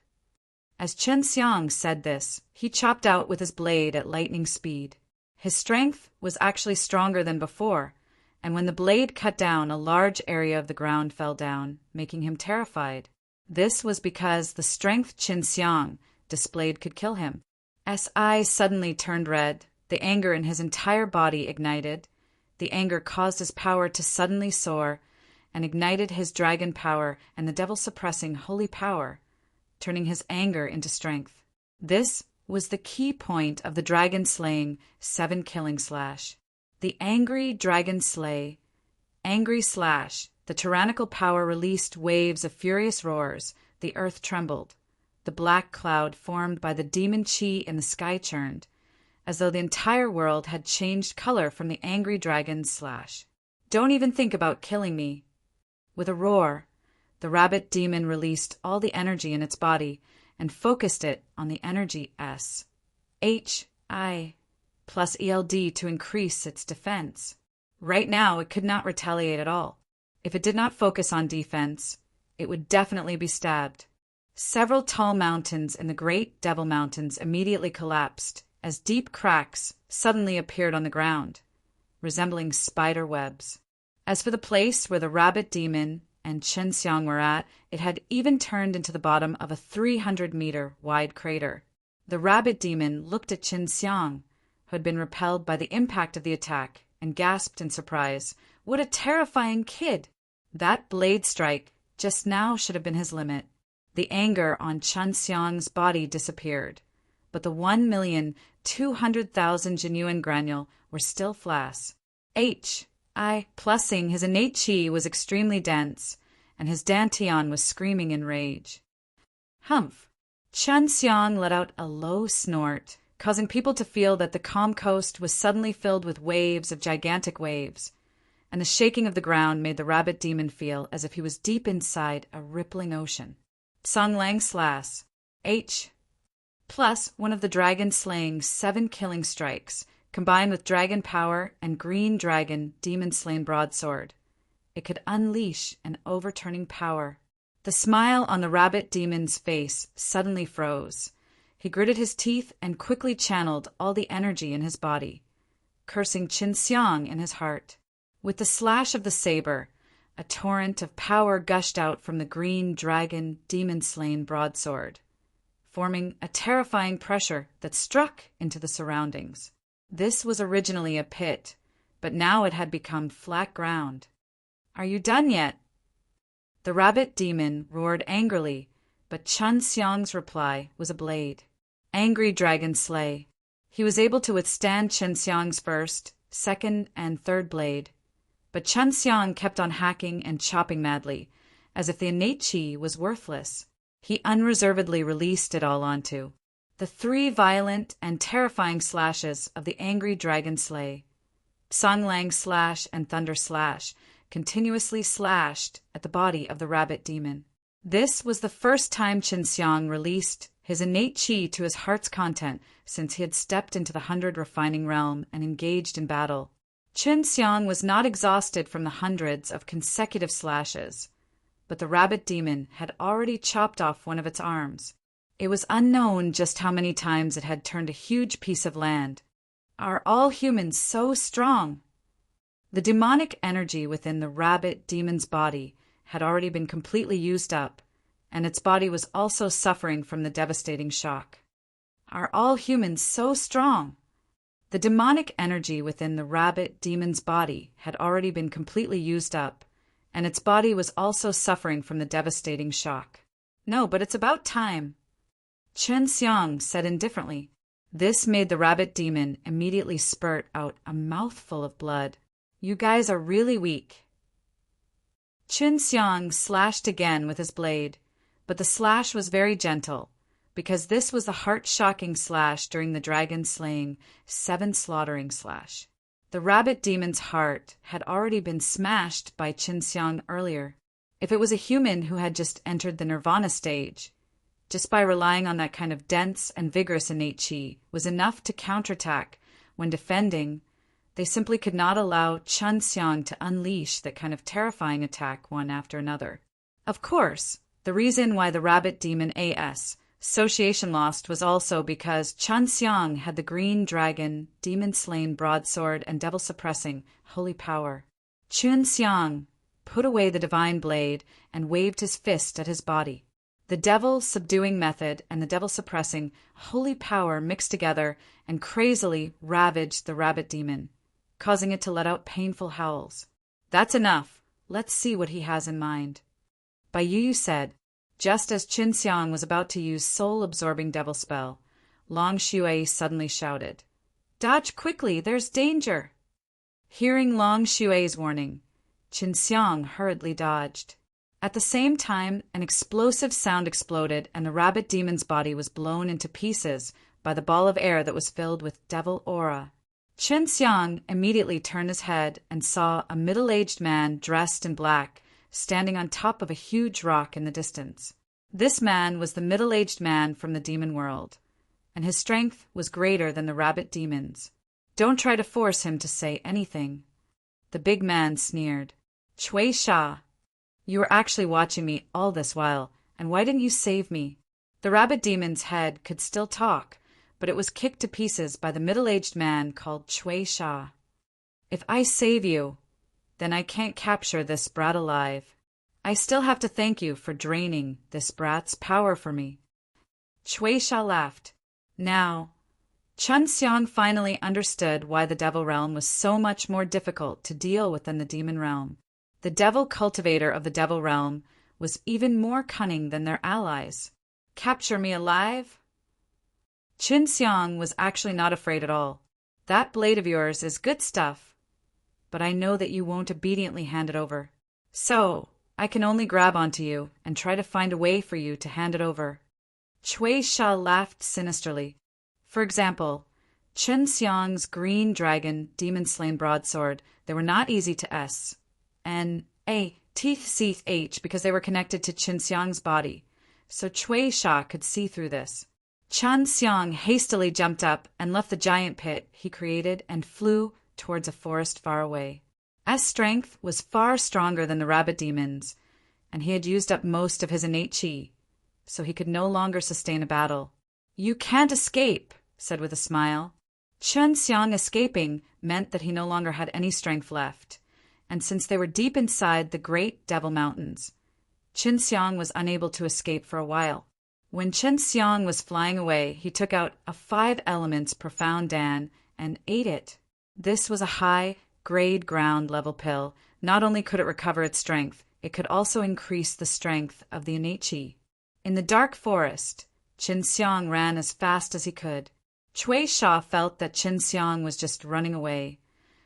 As Chun Xiang said this, he chopped out with his blade at lightning speed. His strength was actually stronger than before, and when the blade cut down, a large area of the ground fell down, making him terrified. This was because the strength Chun Xiang displayed could kill him. As eyes suddenly turned red, the anger in his entire body ignited. The anger caused his power to suddenly soar, and ignited his dragon power and the devil-suppressing holy power, turning his anger into strength. This was the key point of the dragon-slaying 7 killing slash. The angry dragon slay. Angry slash. The tyrannical power released waves of furious roars. The earth trembled. The black cloud formed by the demon chi in the sky churned, as though the entire world had changed color from the angry dragon's slash. Don't even think about killing me. With a roar, the rabbit demon released all the energy in its body and focused it on the energy S. H-I plus ELD to increase its defense. Right now, it could not retaliate at all. If it did not focus on defense, it would definitely be stabbed. Several tall mountains in the Great Devil Mountains immediately collapsed as deep cracks suddenly appeared on the ground, resembling spider webs. As for the place where the rabbit demon and Chen Xiang were at, it had even turned into the bottom of a 300-meter wide crater. The rabbit demon looked at Chen Xiang, who had been repelled by the impact of the attack, and gasped in surprise. What a terrifying kid! That blade strike just now should have been his limit. The anger on Chen Xiang's body disappeared, but the 1,200,000 genuine granule were still flas. Plussing his innate chi was extremely dense, and his dantian was screaming in rage. Humph! Chen Xiang let out a low snort, causing people to feel that the calm coast was suddenly filled with waves of gigantic waves, and the shaking of the ground made the rabbit demon feel as if he was deep inside a rippling ocean. Song Lang Slash. H. Plus one of the dragon-slaying 7 killing strikes, combined with dragon power and green dragon demon-slain broadsword. It could unleash an overturning power. The smile on the rabbit demon's face suddenly froze. He gritted his teeth and quickly channeled all the energy in his body, cursing Chen Xiang in his heart. With the slash of the saber, a torrent of power gushed out from the green dragon demon-slain broadsword, forming a terrifying pressure that struck into the surroundings. This was originally a pit, but now it had become flat ground. Are you done yet? The rabbit demon roared angrily, but Chen Xiang's reply was a blade. Angry dragon slay. He was able to withstand Chen Xiang's first, second, and third blade, but Chen Xiang kept on hacking and chopping madly, as if the innate chi was worthless. He unreservedly released it all onto the 3 violent and terrifying slashes of the angry dragon slay. Song Lang Slash and Thunder Slash continuously slashed at the body of the rabbit demon. This was the first time Chen Xiang released his innate chi to his heart's content since he had stepped into the 100 refining realm and engaged in battle. Chen Xiang was not exhausted from the hundreds of consecutive slashes, but the rabbit demon had already chopped off one of its arms. It was unknown just how many times it had turned a huge piece of land. Are all humans so strong? The demonic energy within the rabbit demon's body had already been completely used up, and its body was also suffering from the devastating shock. Are all humans so strong? The demonic energy within the rabbit demon's body had already been completely used up, and its body was also suffering from the devastating shock. No, but it's about time. Chen Xiang said indifferently. This made the rabbit demon immediately spurt out a mouthful of blood. You guys are really weak. Chen Xiang slashed again with his blade, but the slash was very gentle, because this was the heart-shocking slash during the dragon-slaying 7 slaughtering slash. The rabbit demon's heart had already been smashed by Chen Xiang earlier. If it was a human who had just entered the nirvana stage, just by relying on that kind of dense and vigorous innate chi was enough to counterattack when defending. They simply could not allow Chen Xiang to unleash that kind of terrifying attack one after another. Of course, the reason why the rabbit demon A.S. association lost was also because Chen Xiang had the green dragon, demon-slain broadsword, and devil-suppressing holy power. Chen Xiang put away the divine blade and waved his fist at his body. The devil-subduing method and the devil-suppressing holy power mixed together and crazily ravaged the rabbit demon, causing it to let out painful howls. That's enough. Let's see what he has in mind. Bai Yu said, just as Chen Xiang was about to use soul-absorbing devil spell, Long Shui suddenly shouted, Dodge quickly, there's danger! Hearing Long Xue's warning, Qin Xiang hurriedly dodged. At the same time, an explosive sound exploded and the rabbit demon's body was blown into pieces by the ball of air that was filled with devil aura. Qin Xiang immediately turned his head and saw a middle-aged man dressed in black standing on top of a huge rock in the distance. This man was the middle-aged man from the demon world, and his strength was greater than the rabbit demon's. Don't try to force him to say anything. The big man sneered. Cui Sha, you were actually watching me all this while, and why didn't you save me? The rabbit demon's head could still talk, but it was kicked to pieces by the middle-aged man called Cui Sha. If I save you, then I can't capture this brat alive. I still have to thank you for draining this brat's power for me. Cui Sha laughed. Now, Qin Xiang finally understood why the devil realm was so much more difficult to deal with than the demon realm. The devil cultivator of the devil realm was even more cunning than their allies. Capture me alive? Qin Xiang was actually not afraid at all. That blade of yours is good stuff, but I know that you won't obediently hand it over. So, I can only grab onto you and try to find a way for you to hand it over. Cui Sha laughed sinisterly. For example, Qin Xiang's green dragon demon-slain broadsword, they were not easy to teeth because they were connected to Qin Xiang's body, so Cui Sha could see through this. Qin Xiang hastily jumped up and left the giant pit he created and flew towards a forest far away. S strength was far stronger than the rabbit demon's, and he had used up most of his innate qi, so he could no longer sustain a battle. You can't escape, said with a smile. Qin Xiang escaping meant that he no longer had any strength left, and since they were deep inside the great devil mountains, Qin Xiang was unable to escape for a while. When Qin Xiang was flying away, he took out a 5 elements profound Dan and ate it. This was a high-grade ground-level pill. Not only could it recover its strength, it could also increase the strength of the innate qi. In the dark forest, Qin Xiang ran as fast as he could. Cui Sha felt that Qin Xiang was just running away,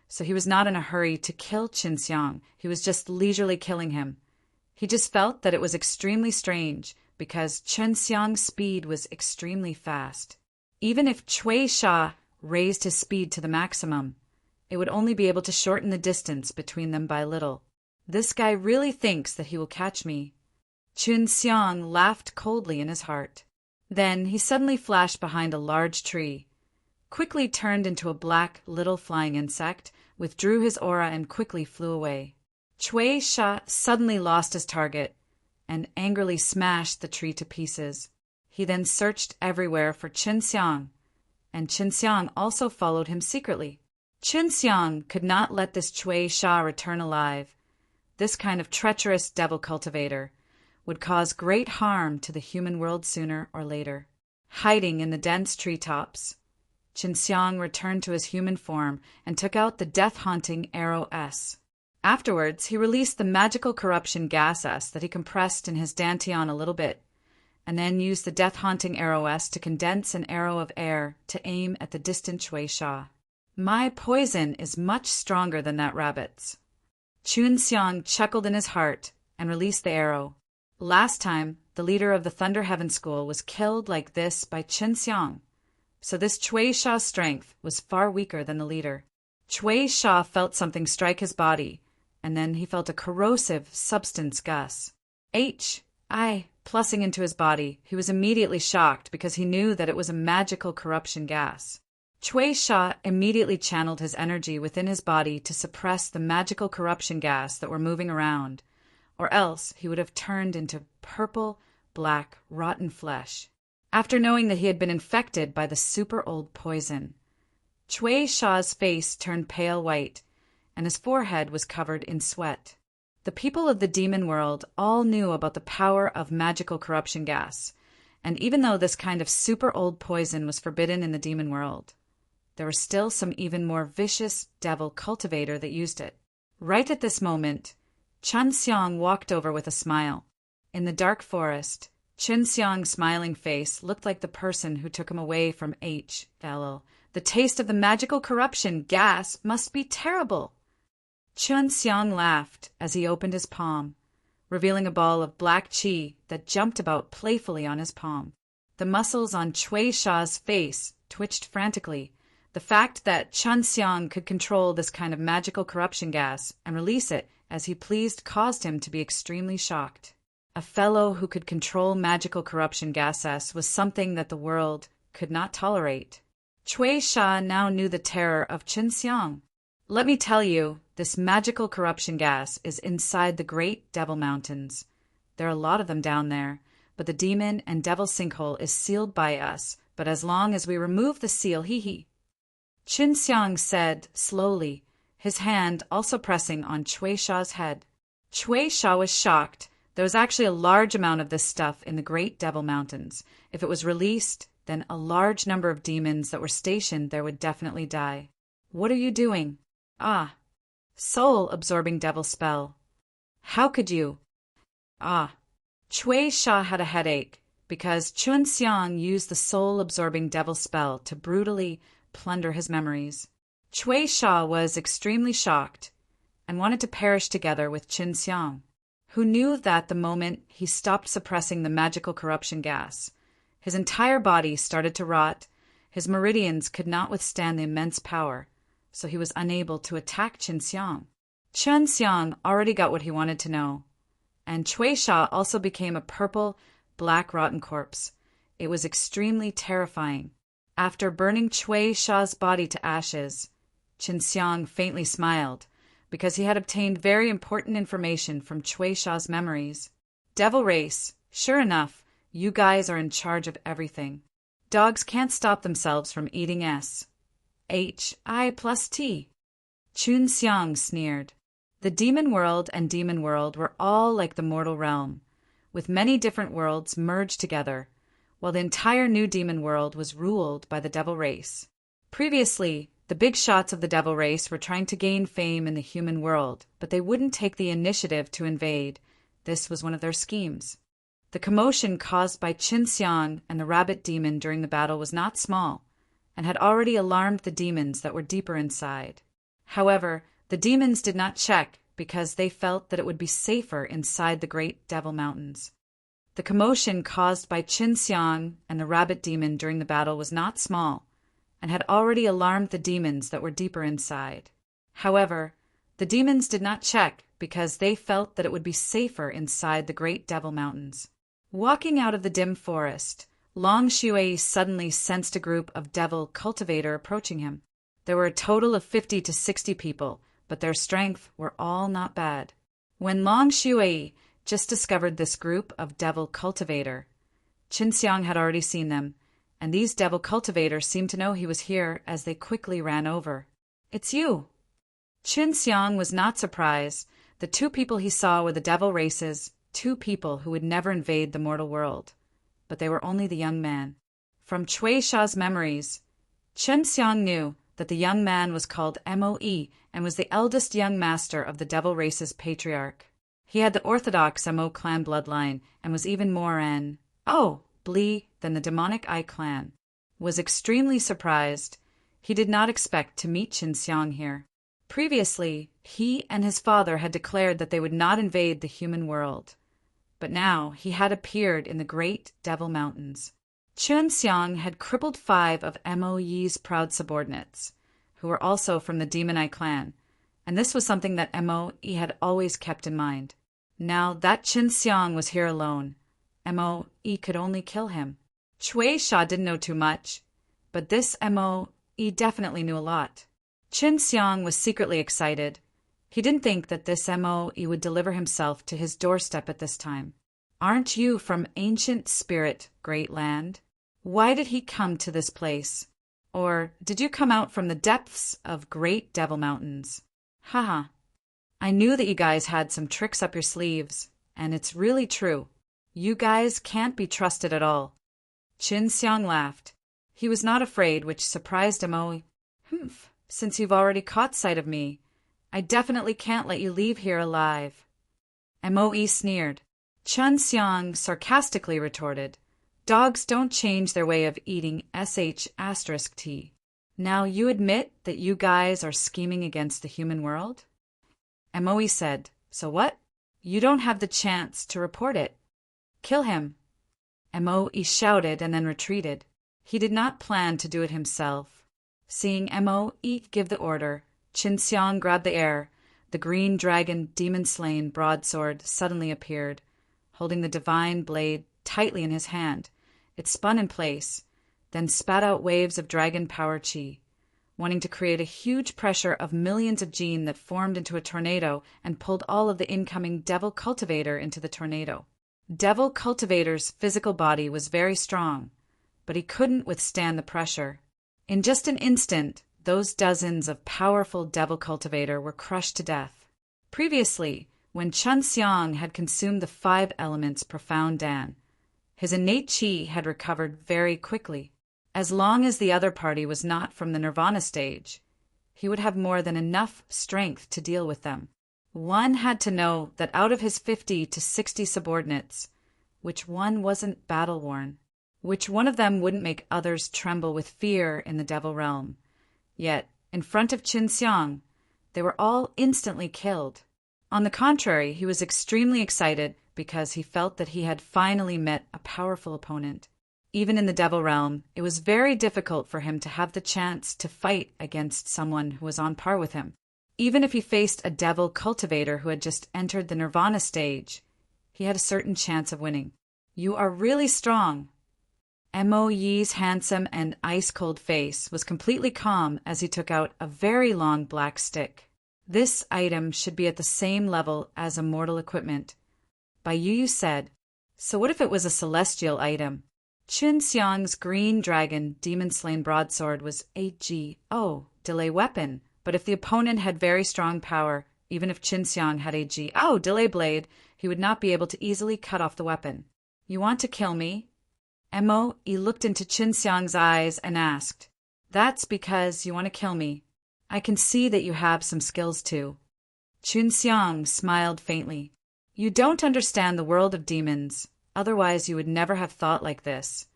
so he was not in a hurry to kill Qin Xiang. He was just leisurely killing him. He just felt that it was extremely strange because Qin Xiang's speed was extremely fast. Even if Cui Sha raised his speed to the maximum, it would only be able to shorten the distance between them by little. This guy really thinks that he will catch me. Qin Xiang laughed coldly in his heart. Then he suddenly flashed behind a large tree, quickly turned into a black little flying insect, withdrew his aura and quickly flew away. Cui Sha suddenly lost his target and angrily smashed the tree to pieces. He then searched everywhere for Qin Xiang, and Qin Xiang also followed him secretly. Qin Xiang could not let this Cui Sha return alive. This kind of treacherous devil cultivator would cause great harm to the human world sooner or later. Hiding in the dense treetops, Qin Xiang returned to his human form and took out the death-haunting arrow S. Afterwards, he released the magical corruption gas S that he compressed in his dantian a little bit, and then used the death-haunting arrow S to condense an arrow of air to aim at the distant Cui Sha. My poison is much stronger than that rabbit's. Qin Xiang chuckled in his heart and released the arrow. Last time, the leader of the Thunder Heaven School was killed like this by Qin Xiang, so this Cui Sha's strength was far weaker than the leader. Cui Sha felt something strike his body, and then he felt a corrosive substance gus. Plussing into his body. He was immediately shocked because he knew that it was a magical corruption gas. Cui Sha immediately channeled his energy within his body to suppress the magical corruption gas that were moving around, or else he would have turned into purple, black, rotten flesh. After knowing that he had been infected by the super old poison, Cui Sha's face turned pale white, and his forehead was covered in sweat. The people of the demon world all knew about the power of magical corruption gas, and even though this kind of super old poison was forbidden in the demon world, there was still some even more vicious devil cultivator that used it. Right at this moment, Qin Xiang walked over with a smile. In the dark forest, Qin Xiang's smiling face looked like the person who took him away from HL. The taste of the magical corruption gas must be terrible. Qin Xiang laughed as he opened his palm, revealing a ball of black qi that jumped about playfully on his palm. The muscles on Cui Sha's face twitched frantically. The fact that Qin Xiang could control this kind of magical corruption gas and release it as he pleased caused him to be extremely shocked. A fellow who could control magical corruption gases was something that the world could not tolerate. Cui Sha now knew the terror of Qin Xiang. Let me tell you, this magical corruption gas is inside the Great Devil Mountains. There are a lot of them down there, but the demon and devil sinkhole is sealed by us, but as long as we remove the seal, Qin Xiang said slowly, his hand also pressing on Cui Sha's head. Cui Sha was shocked. There was actually a large amount of this stuff in the Great Devil Mountains. If it was released, then a large number of demons that were stationed there would definitely die. What are you doing? Ah. Soul-absorbing devil spell. How could you? Ah. Cui Sha had a headache because Qin Xiang used the soul-absorbing devil spell to brutally plunder his memories. Cui Sha was extremely shocked and wanted to perish together with Qin Xiang, who knew that the moment he stopped suppressing the magical corruption gas, his entire body started to rot, his meridians could not withstand the immense power, so he was unable to attack Qin Xiang. Qin Xiang already got what he wanted to know, and Cui Sha also became a purple, black rotten corpse. It was extremely terrifying. After burning Cui Sha's body to ashes, Qin Xiang faintly smiled, because he had obtained very important information from Cui Sha's memories. Devil race, sure enough, you guys are in charge of everything. Dogs can't stop themselves from eating HI plus T. Qin Xiang sneered. The demon world and demon world were all like the mortal realm, with many different worlds merged together, while the entire new demon world was ruled by the devil race. Previously, the big shots of the devil race were trying to gain fame in the human world, but they wouldn't take the initiative to invade. This was one of their schemes. The commotion caused by Qin Xiang and the rabbit demon during the battle was not small, and had already alarmed the demons that were deeper inside. However, the demons did not check because they felt that it would be safer inside the Great Devil Mountains. The commotion caused by Qin Xiang and the rabbit demon during the battle was not small, and had already alarmed the demons that were deeper inside. However, the demons did not check because they felt that it would be safer inside the Great Devil Mountains. Walking out of the dim forest, Long Shui suddenly sensed a group of devil cultivator approaching him. There were a total of 50 to 60 people, but their strength were all not bad. When Long Shui just discovered this group of devil cultivator, Qin Xiang had already seen them, and these devil cultivators seemed to know he was here as they quickly ran over. It's you! Qin Xiang was not surprised. The two people he saw were the devil races, two people who would never invade the mortal world. But they were only the young man. From Cui Sha's memories, Qin Xiang knew that the young man was called Moe and was the eldest young master of the devil race's patriarch. He had the orthodox Mo clan bloodline and was even more Blee than the demonic I clan. Was extremely surprised. He did not expect to meet Qin Xiang here. Previously, he and his father had declared that they would not invade the human world. But now he had appeared in the Great Devil Mountains. Qin Xiang had crippled 5 of Mo Yi's proud subordinates, who were also from the Demon Eye clan, and this was something that Mo Yi had always kept in mind. Now that Qin Xiang was here alone, Mo Yi could only kill him. Cui Sha didn't know too much, but this Mo Yi definitely knew a lot. Qin Xiang was secretly excited. He didn't think that this Mo Yi would deliver himself to his doorstep at this time. Aren't you from ancient spirit, great land? Why did he come to this place? Or did you come out from the depths of Great Devil Mountains? Haha. I knew that you guys had some tricks up your sleeves, and it's really true. You guys can't be trusted at all. Qin Xiang laughed. He was not afraid, which surprised Mo. Since you've already caught sight of me, I definitely can't let you leave here alive. Mo sneered. Chun Xiang sarcastically retorted, "Dogs don't change their way of eating sh*t. Now you admit that you guys are scheming against the human world?" Moe said, "So what? You don't have the chance to report it. Kill him." Moe shouted and then retreated. He did not plan to do it himself. Seeing Moe give the order, Qin Xiang grabbed the air. The green dragon demon-slain broadsword suddenly appeared, holding the divine blade tightly in his hand. It spun in place, then spat out waves of dragon power chi, wanting to create a huge pressure of millions of Jin that formed into a tornado and pulled all of the incoming Devil Cultivator into the tornado. Devil Cultivator's physical body was very strong, but he couldn't withstand the pressure. In just an instant, those dozens of powerful Devil Cultivator were crushed to death. Previously, when Chun Xiang had consumed the 5 elements Profound Dan, his innate chi had recovered very quickly. As long as the other party was not from the Nirvana stage, he would have more than enough strength to deal with them. One had to know that out of his 50 to 60 subordinates, which one wasn't battle-worn, which one of them wouldn't make others tremble with fear in the Devil Realm. Yet, in front of Qin Xiang, they were all instantly killed. On the contrary, he was extremely excited because he felt that he had finally met a powerful opponent. Even in the Devil Realm, it was very difficult for him to have the chance to fight against someone who was on par with him. Even if he faced a Devil Cultivator who had just entered the Nirvana stage, he had a certain chance of winning. "You are really strong." Mo Yi's handsome and ice-cold face was completely calm as he took out a very long black stick. This item should be at the same level as immortal equipment. Bai Yu said, "So what if it was a celestial item?" Qin Xiang's green dragon demon-slain broadsword was a delay weapon, but if the opponent had very strong power, even if Qin Xiang had a delay blade, he would not be able to easily cut off the weapon. "You want to kill me?" Mo looked into Qin Xiang's eyes and asked, "That's because you want to kill me. I can see that you have some skills too." Qin Xiang smiled faintly. "You don't understand the world of demons. Otherwise you would never have thought like this.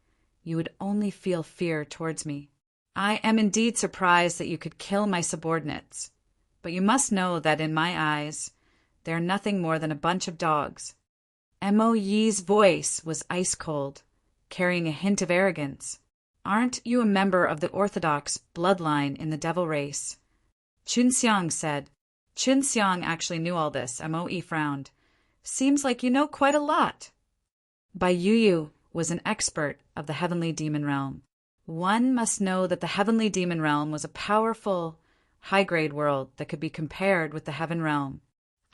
You would only feel fear towards me. I am indeed surprised that you could kill my subordinates, but you must know that in my eyes, they are nothing more than a bunch of dogs." Mo Yi's voice was ice-cold, carrying a hint of arrogance. "Aren't you a member of the orthodox bloodline in the devil race?" Qin Xiang said. Qin Xiang actually knew all this. Mo frowned. "Seems like you know quite a lot." Bai Yu was an expert of the heavenly demon realm. One must know that the heavenly demon realm was a powerful, high-grade world that could be compared with the heaven realm.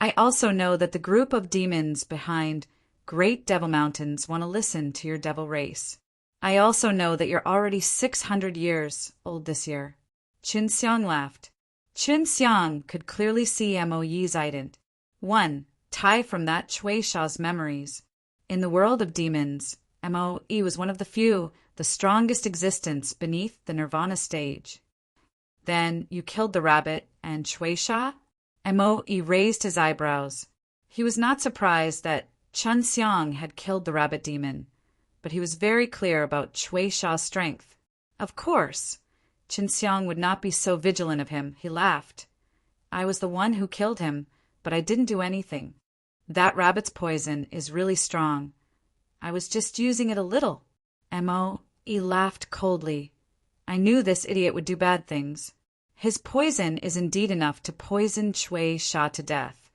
I also know that the group of demons behind Great Devil Mountains want to listen to your devil race. I also know that you're already 600 years old this year." Qin Xiang laughed. Qin Xiang could clearly see Mo Yi's ident. One, tie from that Chui Sha's memories. In the world of demons, Mo Yi was one of the few, the strongest existence beneath the Nirvana stage. "Then you killed the rabbit and Chui Sha?" Mo Yi raised his eyebrows. He was not surprised that Chun Xiang had killed the rabbit demon, but he was very clear about Chui Sha's strength. Of course, Qin Xiang would not be so vigilant of him. He laughed. "I was the one who killed him, but I didn't do anything. That rabbit's poison is really strong. I was just using it a little." Mo Yi laughed coldly. "I knew this idiot would do bad things. His poison is indeed enough to poison Chui Sha to death.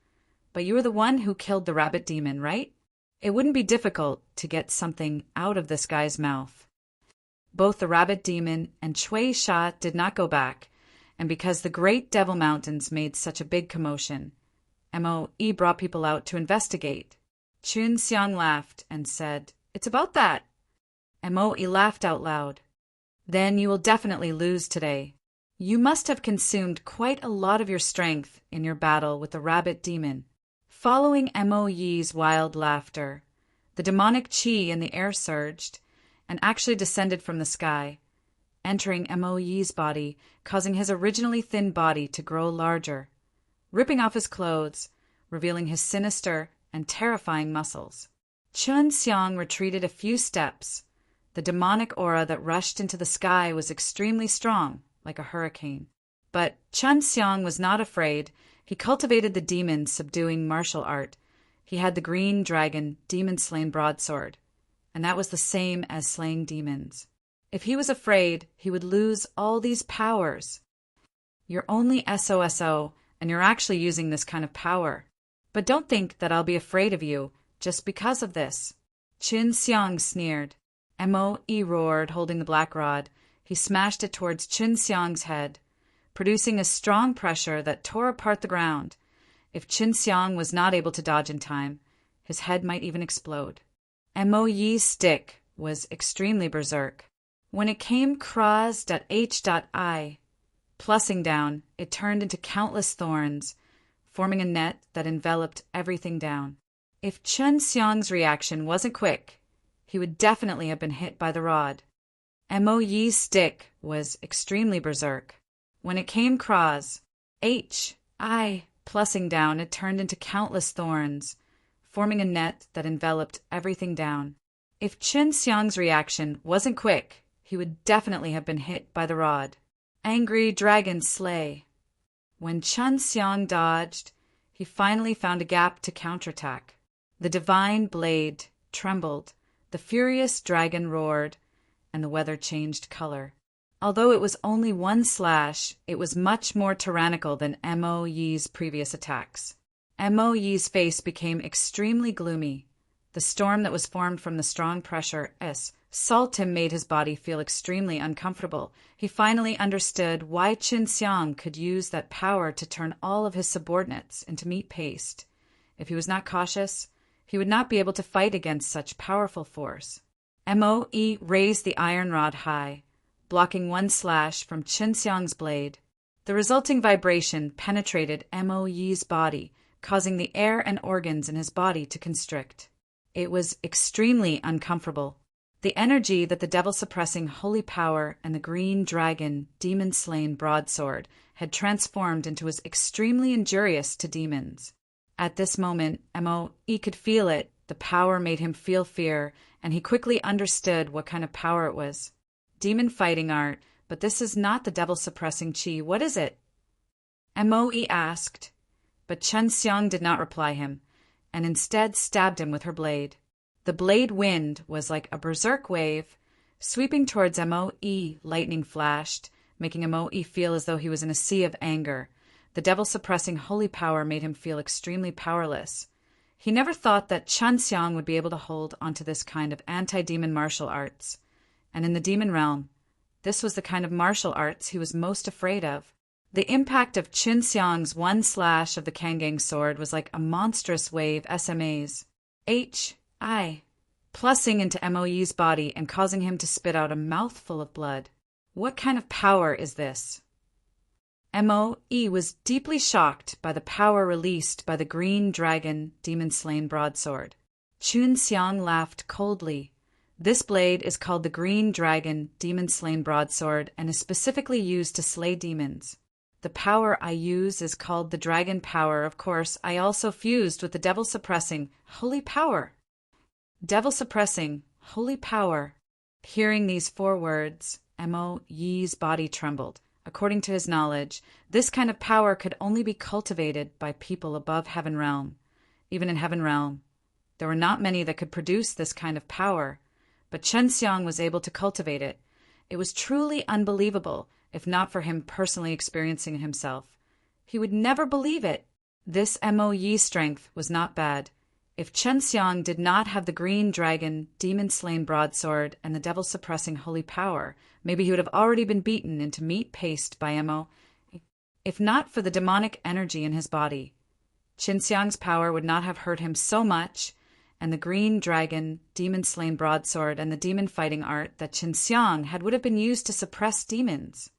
But you were the one who killed the rabbit demon, right? It wouldn't be difficult to get something out of this guy's mouth." Both the rabbit demon and Chui Sha did not go back, and because the Great Devil Mountains made such a big commotion, Mo Yi brought people out to investigate. Qin Xiang laughed and said, "It's about that." Mo Yi laughed out loud. "Then you will definitely lose today. You must have consumed quite a lot of your strength in your battle with the rabbit demon." Following Mo Yi's wild laughter, the demonic chi in the air surged and actually descended from the sky, entering Mo Yi's body, causing his originally thin body to grow larger, ripping off his clothes, revealing his sinister and terrifying muscles. Chun Xiang retreated a few steps. The demonic aura that rushed into the sky was extremely strong, like a hurricane. But Chun Xiang was not afraid. He cultivated the demon subduing martial art. He had the green dragon demon-slain broadsword, and that was the same as slaying demons. If he was afraid, he would lose all these powers. You're only SOSO, and you're actually using this kind of power. But don't think that I'll be afraid of you just because of this. Chun Xiang sneered. Mo roared, holding the black rod. He smashed it towards Chun Xiang's head, producing a strong pressure that tore apart the ground. If Chun Xiang was not able to dodge in time, his head might even explode. Mo Yi's stick was extremely berserk. When it came crossed at H.I, plussing down, it turned into countless thorns, forming a net that enveloped everything down. If Chun Xiang's reaction wasn't quick, he would definitely have been hit by the rod. Mo Yi's stick was extremely berserk. When it came cross, H.I, plussing down, it turned into countless thorns, forming a net that enveloped everything down. If Chun Xiang's reaction wasn't quick, he would definitely have been hit by the rod. Angry dragon slay. When Chun Xiang dodged, he finally found a gap to counterattack. The divine blade trembled, the furious dragon roared, and the weather changed color. Although it was only one slash, it was much more tyrannical than Mo Yi's previous attacks. Mo Yi's face became extremely gloomy. The storm that was formed from the strong pressure Saltim made his body feel extremely uncomfortable. He finally understood why Chun Xiang could use that power to turn all of his subordinates into meat paste. If he was not cautious, he would not be able to fight against such powerful force. Mo Yi raised the iron rod high, blocking one slash from Chun Xiang's blade. The resulting vibration penetrated Mo Yi's body, causing the air and organs in his body to constrict. It was extremely uncomfortable. The energy that the devil-suppressing holy power and the green dragon demon-slain broadsword had transformed into was extremely injurious to demons. At this moment, Mo Yi could feel it. The power made him feel fear, and he quickly understood what kind of power it was. Demon fighting art, but this is not the devil-suppressing chi. What is it? Mo Yi asked, but Chun Xiang did not reply him, and instead stabbed him with her blade. The blade wind was like a berserk wave, sweeping towards Mo Yi. Lightning flashed, making Mo Yi feel as though he was in a sea of anger. The devil-suppressing holy power made him feel extremely powerless. He never thought that Chun Xiang would be able to hold onto this kind of anti-demon martial arts. And in the demon realm, this was the kind of martial arts he was most afraid of. The impact of Chun Xiang's one slash of the Kangang sword was like a monstrous wave SMAs. H.I. plussing into Mo Yi's body and causing him to spit out a mouthful of blood. What kind of power is this? Mo Yi was deeply shocked by the power released by the green dragon demon-slain broadsword. Chun Xiang laughed coldly. This blade is called the green dragon demon-slain broadsword and is specifically used to slay demons. The power I use is called the dragon power. Of course, I also fused with the devil-suppressing holy power. Devil-suppressing holy power. Hearing these 4 words, Mo Yi's body trembled. According to his knowledge, this kind of power could only be cultivated by people above Heaven Realm. Even in Heaven Realm, there were not many that could produce this kind of power, but Chun Xiang was able to cultivate it. It was truly unbelievable, if not for him personally experiencing it himself. He would never believe it. This Mo Yi strength was not bad. If Chun Xiang did not have the green dragon, demon-slain broadsword, and the devil-suppressing holy power, maybe he would have already been beaten into meat paste by Mo. If not for the demonic energy in his body, Chun Xiang's power would not have hurt him so much, and the green dragon, demon-slain broadsword, and the demon-fighting art that Chun Xiang had would have been used to suppress demons.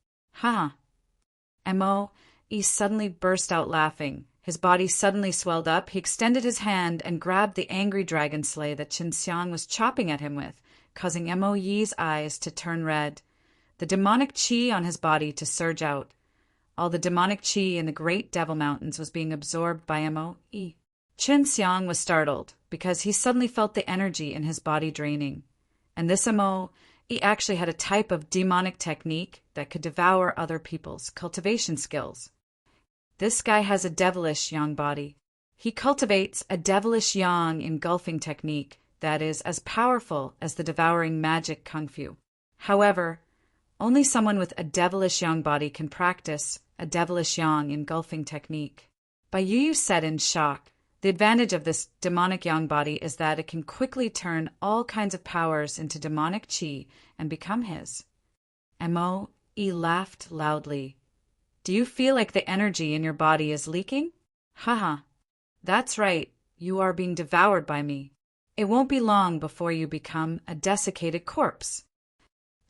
Mo Yi suddenly burst out laughing. His body suddenly swelled up. He extended his hand and grabbed the angry dragon slay that Chun Xiang was chopping at him with, causing Mo Yi's eyes to turn red, the demonic chi on his body to surge out. All the demonic chi in the great devil mountains was being absorbed by Mo Yi. Chun Xiang was startled. because he suddenly felt the energy in his body draining. And this Mo, he actually had a type of demonic technique that could devour other people's cultivation skills. This guy has a devilish yang body. He cultivates a devilish yang engulfing technique that is as powerful as the devouring magic kung fu. However, only someone with a devilish yang body can practice a devilish yang engulfing technique. Bai Yu said in shock, the advantage of this demonic yang body is that it can quickly turn all kinds of powers into demonic qi and become his. Mo laughed loudly. Do you feel like the energy in your body is leaking? Haha. That's right, you are being devoured by me. It won't be long before you become a desiccated corpse.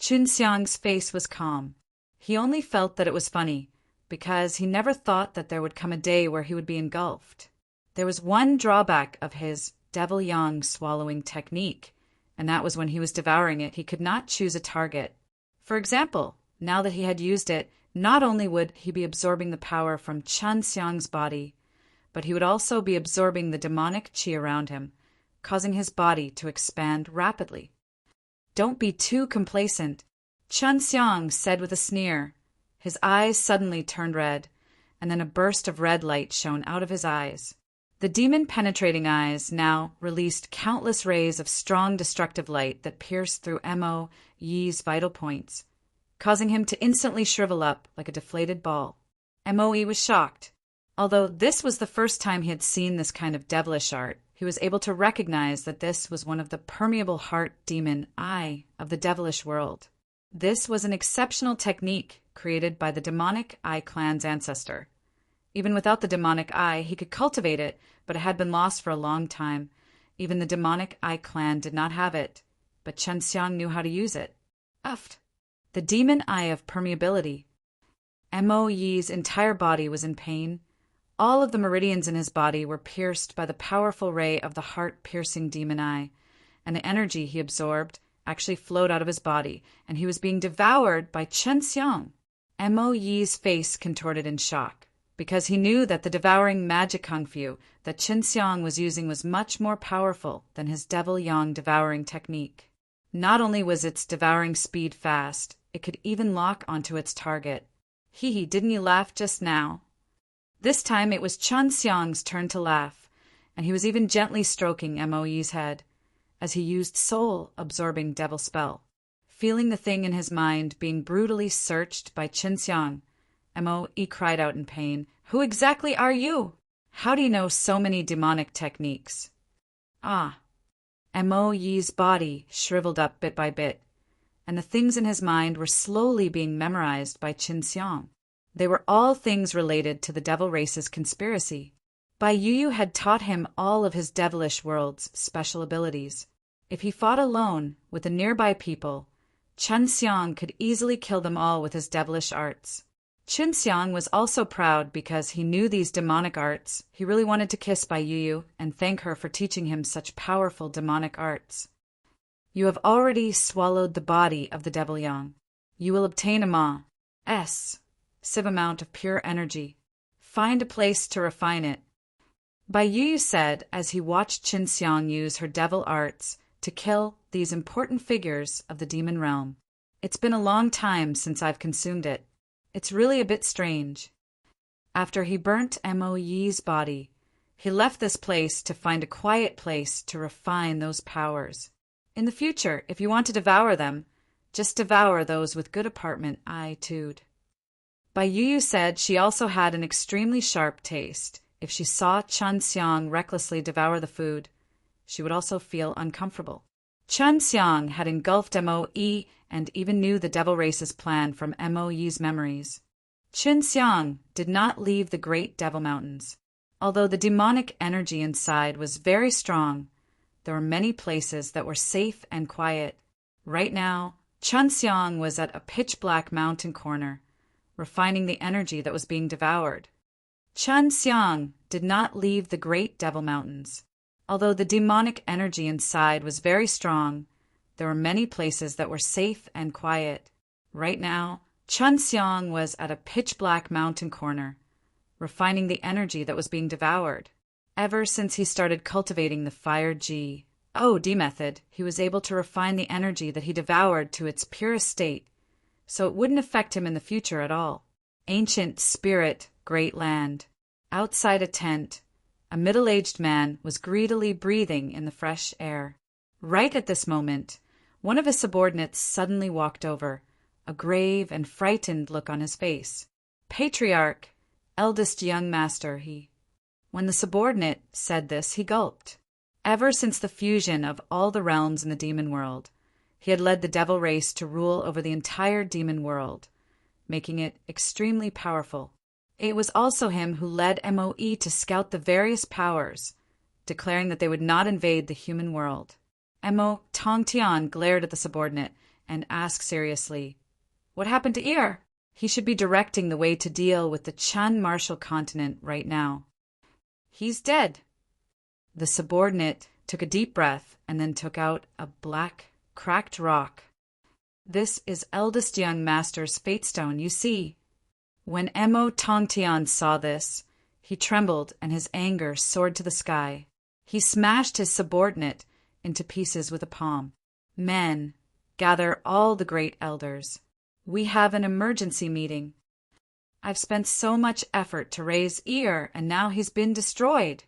Qin Xiang's face was calm. He only felt that it was funny, because he never thought that there would come a day where he would be engulfed. There was one drawback of his devil yang swallowing technique, and that was when he was devouring it, he could not choose a target. For example, now that he had used it, not only would he be absorbing the power from Qin Xiang's body, but he would also be absorbing the demonic qi around him, causing his body to expand rapidly. Don't be too complacent, Qin Xiang said with a sneer. His eyes suddenly turned red, and then a burst of red light shone out of his eyes. The demon-penetrating eyes now released countless rays of strong destructive light that pierced through Mo Yi's vital points, causing him to instantly shrivel up like a deflated ball. Mo Yi was shocked. Although this was the first time he had seen this kind of devilish art, he was able to recognize that this was one of the permeable heart demon eye of the devilish world. This was an exceptional technique created by the demonic Eye clan's ancestor. Even without the demonic eye, he could cultivate it, but it had been lost for a long time. Even the demonic Eye clan did not have it, but Qin Xiang knew how to use it. The demon eye of permeability. Mo Yi's entire body was in pain. All of the meridians in his body were pierced by the powerful ray of the heart-piercing demon eye, and the energy he absorbed actually flowed out of his body, and he was being devoured by Qin Xiang. Mo Yi's face contorted in shock, because he knew that the devouring magic kung fu that Qin Xiang was using was much more powerful than his devil yang devouring technique. Not only was its devouring speed fast, it could even lock onto its target. Hee, didn't you laugh just now? This time it was Qin Xiang's turn to laugh, and he was even gently stroking Mo Yi's head, as he used soul-absorbing devil spell. Feeling the thing in his mind being brutally searched by Qin Xiang, Mo Yi cried out in pain, "Who exactly are you? How do you know so many demonic techniques?" Mo Yi's body shriveled up bit by bit, and the things in his mind were slowly being memorized by Qin Xiang. They were all things related to the devil race's conspiracy. Bai Yu had taught him all of his devilish world's special abilities. If he fought alone with the nearby people, Qin Xiang could easily kill them all with his devilish arts. Qin Xiang was also proud because he knew these demonic arts. He really wanted to kiss Bai Yu and thank her for teaching him such powerful demonic arts. You have already swallowed the body of the devil yang. You will obtain a massive amount of pure energy. Find a place to refine it. Bai Yu said as he watched Qin Xiang use her devil arts to kill these important figures of the demon realm. It's been a long time since I've consumed it. It's really a bit strange. After he burnt Mo Yi's body, he left this place to find a quiet place to refine those powers. In the future, if you want to devour them, just devour those with good apartment eye-tude. Bai Yu said she also had an extremely sharp taste. If she saw Qin Xiang recklessly devour the food, she would also feel uncomfortable. Qin Xiang had engulfed Mo Yi and even knew the devil race's plan from Mo Yi's memories. Qin Xiang did not leave the great devil mountains. Although the demonic energy inside was very strong, there were many places that were safe and quiet. Right now, Qin Xiang was at a pitch-black mountain corner, refining the energy that was being devoured. Qin Xiang did not leave the great devil mountains. Although the demonic energy inside was very strong, there were many places that were safe and quiet. Right now, Qin Xiang was at a pitch-black mountain corner, refining the energy that was being devoured. Ever since he started cultivating the Fire G.O.D. method, he was able to refine the energy that he devoured to its purest state, so it wouldn't affect him in the future at all. Ancient spirit, great land. Outside a tent, a middle-aged man was greedily breathing in the fresh air. Right at this moment, one of his subordinates suddenly walked over, a grave and frightened look on his face. Patriarch, eldest young master, he. When the subordinate said this, he gulped. Ever since the fusion of all the realms in the demon world, he had led the devil race to rule over the entire demon world, making it extremely powerful. It was also him who led MOE to scout the various powers, declaring that they would not invade the human world. Mo Tongtian glared at the subordinate and asked seriously, "What happened to Ir? He should be directing the way to deal with the Chan Martial continent right now." "He's dead." The subordinate took a deep breath and then took out a black, cracked rock. "This is eldest young master's fate stone, you see." When Mo Tongtian saw this, he trembled and his anger soared to the sky. He smashed his subordinate into pieces with a palm. "Men, gather all the great elders. We have an emergency meeting. I've spent so much effort to raise Ir, and now he's been destroyed."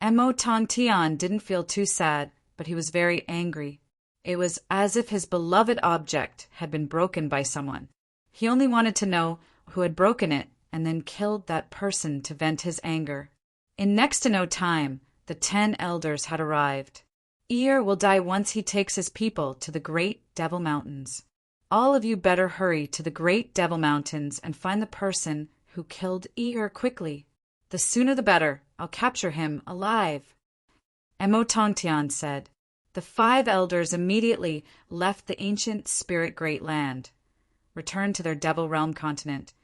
Mo Tongtian didn't feel too sad, but he was very angry. It was as if his beloved object had been broken by someone. He only wanted to know who had broken it and then killed that person to vent his anger. In next to no time, the 10 elders had arrived. Ir will die once he takes his people to the Great Devil Mountains. All of you better hurry to the Great Devil Mountains and find the person who killed Ir quickly. The sooner the better. I'll capture him alive. Mo Tongtian said. The 5 elders immediately left the ancient spirit great land, returned to their Devil Realm continent,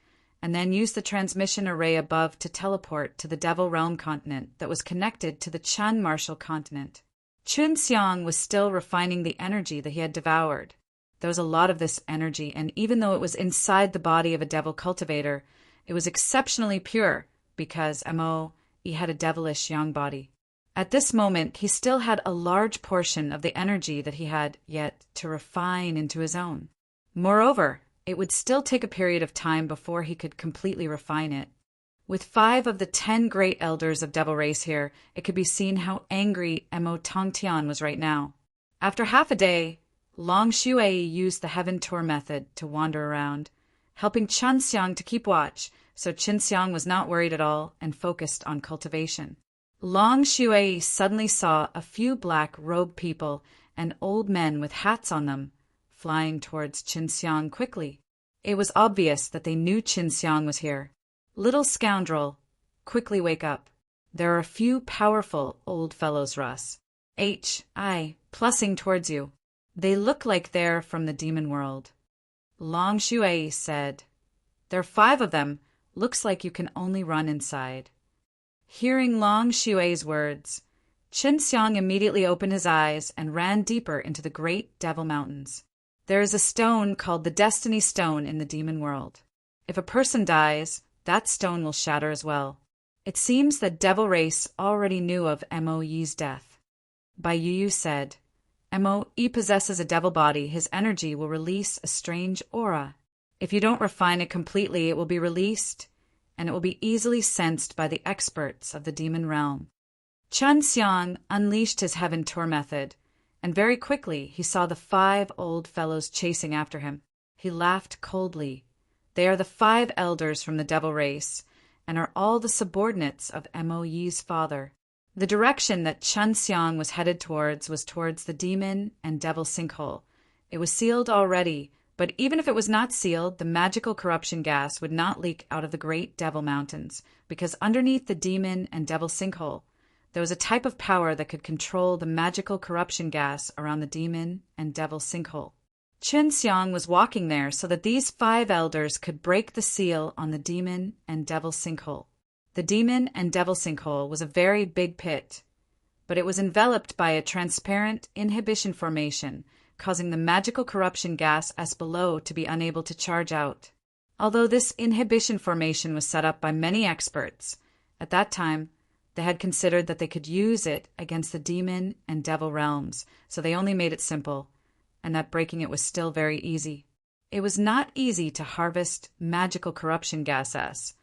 and then used the transmission array above to teleport to the Devil Realm continent that was connected to the Chan Martial continent. Chun Xiang was still refining the energy that he had devoured. There was a lot of this energy, and even though it was inside the body of a devil cultivator, it was exceptionally pure because he had a devilish yang body. At this moment, he still had a large portion of the energy that he had yet to refine into his own. Moreover, it would still take a period of time before he could completely refine it. With 5 of the 10 great elders of Devil Race here, it could be seen how angry Mo Tongtian was right now. After half a day, Long Shui used the Heaven Tour method to wander around, helping Chun Xiang to keep watch, so Chun Xiang was not worried at all and focused on cultivation. Long Shui suddenly saw a few black-robed people and old men with hats on them flying towards Chun Xiang quickly. It was obvious that they knew Chun Xiang was here. "Little scoundrel, quickly wake up. There are a few powerful old fellows, Russ. Plussing towards you. They look like they're from the demon world." Long Shui said, "There are 5 of them. Looks like you can only run inside." Hearing Long Shui's words, Chun Xiang immediately opened his eyes and ran deeper into the Great Devil Mountains. There is a stone called the Destiny Stone in the demon world. If a person dies, that stone will shatter as well. It seems that Devil Race already knew of Moe's death. Bai Yu said, Moe possesses a devil body. His energy will release a strange aura. If you don't refine it completely, it will be released, and it will be easily sensed by the experts of the demon realm. Chun Xiang unleashed his Heaven Tour method, and very quickly he saw the 5 old fellows chasing after him. He laughed coldly. They are the 5 elders from the Devil Race, and are all the subordinates of Moe's father. The direction that Chun Xiang was headed towards was towards the demon and devil sinkhole. It was sealed already, but even if it was not sealed, the magical corruption gas would not leak out of the Great Devil Mountains, because underneath the demon and devil sinkhole, there was a type of power that could control the magical corruption gas around the demon and devil sinkhole. Chun Xiang was walking there so that these 5 elders could break the seal on the demon and devil sinkhole. The demon and devil sinkhole was a very big pit, but it was enveloped by a transparent inhibition formation, causing the magical corruption gas as below to be unable to charge out. Although this inhibition formation was set up by many experts, at that time, They had considered that they could use it against the demon and devil realms, so they only made it simple, and that breaking it was still very easy. It was not easy to harvest magical corruption gases.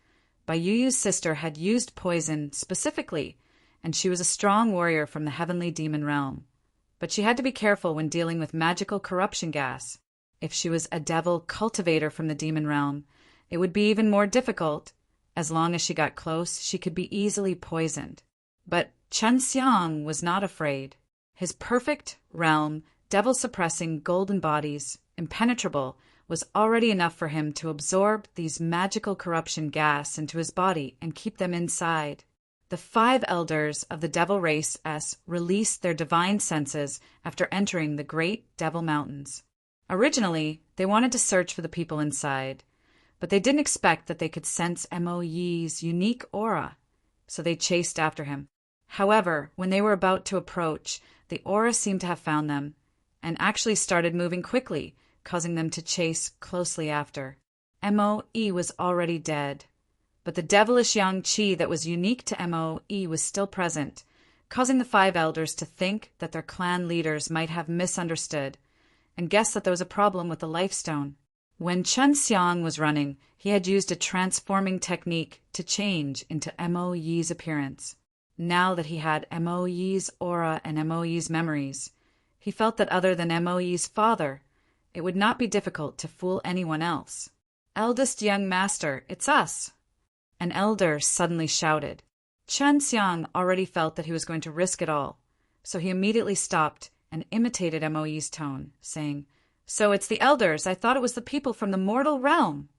Bayuyu's sister had used poison specifically, and she was a strong warrior from the heavenly demon realm. But she had to be careful when dealing with magical corruption gas. If she was a devil cultivator from the demon realm, it would be even more difficult. As long as she got close, she could be easily poisoned. But Chen Xiang was not afraid. His perfect realm, devil-suppressing golden bodies, impenetrable, was already enough for him to absorb these magical corruption gas into his body and keep them inside. The 5 elders of the devil race released their divine senses after entering the great devil mountains. Originally, they wanted to search for the people inside, but they didn't expect that they could sense Mo Yi's unique aura, so they chased after him. However, when they were about to approach, the aura seemed to have found them, and actually started moving quickly, causing them to chase closely after. Mo Yi was already dead, but the devilish yang qi that was unique to Mo Yi was still present, causing the 5 elders to think that their clan leaders might have misunderstood, and guessed that there was a problem with the life stone. When Chen Xiang was running, he had used a transforming technique to change into Mo Yi's appearance. Now that he had Mo Yi's aura and Mo Yi's memories, he felt that other than Mo Yi's father, it would not be difficult to fool anyone else. "Eldest young master, it's us!" An elder suddenly shouted. Chen Xiang already felt that he was going to risk it all, so he immediately stopped and imitated Mo Yi's tone, saying, "So it's the elders. I thought it was the people from the mortal realm."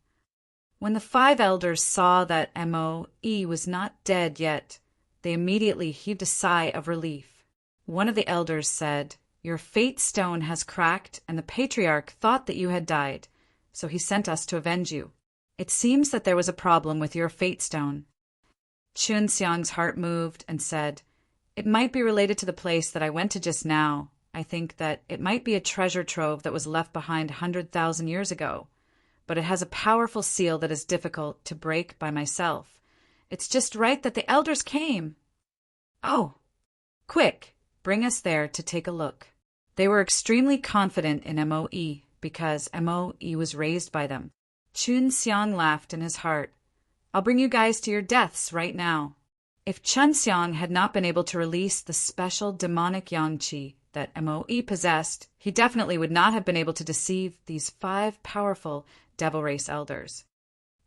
When the 5 elders saw that Mo Yi was not dead yet, they immediately heaved a sigh of relief. One of the elders said, "Your fate stone has cracked, and the patriarch thought that you had died, so he sent us to avenge you. It seems that there was a problem with your fate stone." Chun Xiang's heart moved and said, "It might be related to the place that I went to just now. I think that it might be a treasure trove that was left behind 100,000 years ago, but it has a powerful seal that is difficult to break by myself. It's just right that the elders came." "Oh, quick, bring us there to take a look." They were extremely confident in Mo Yi because Mo Yi was raised by them. Chun Xiang laughed in his heart. "I'll bring you guys to your deaths right now." If Chen Xiang had not been able to release the special demonic yang qi that Mo Yi possessed, he definitely would not have been able to deceive these 5 powerful devil race elders.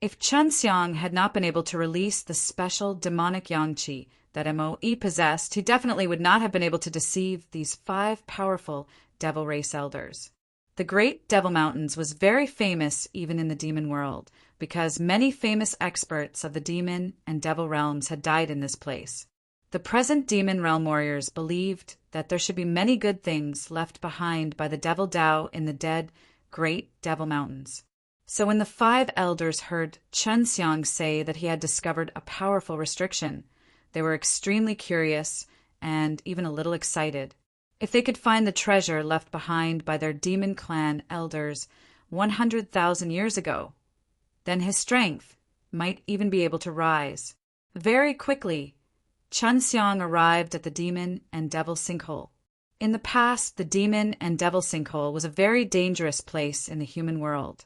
If Chen Xiang had not been able to release the special demonic yang qi that Mo Yi possessed, he definitely would not have been able to deceive these 5 powerful devil race elders. The Great Devil Mountains was very famous even in the demon world, because many famous experts of the demon and devil realms had died in this place. The present demon realm warriors believed that there should be many good things left behind by the devil Tao in the dead Great Devil Mountains. So when the 5 elders heard Chen Xiang say that he had discovered a powerful restriction, they were extremely curious and even a little excited. If they could find the treasure left behind by their demon clan elders 100,000 years ago, then his strength might even be able to rise. Very quickly, Chen Xiang arrived at the demon and devil sinkhole. In the past, the demon and devil sinkhole was a very dangerous place in the human world,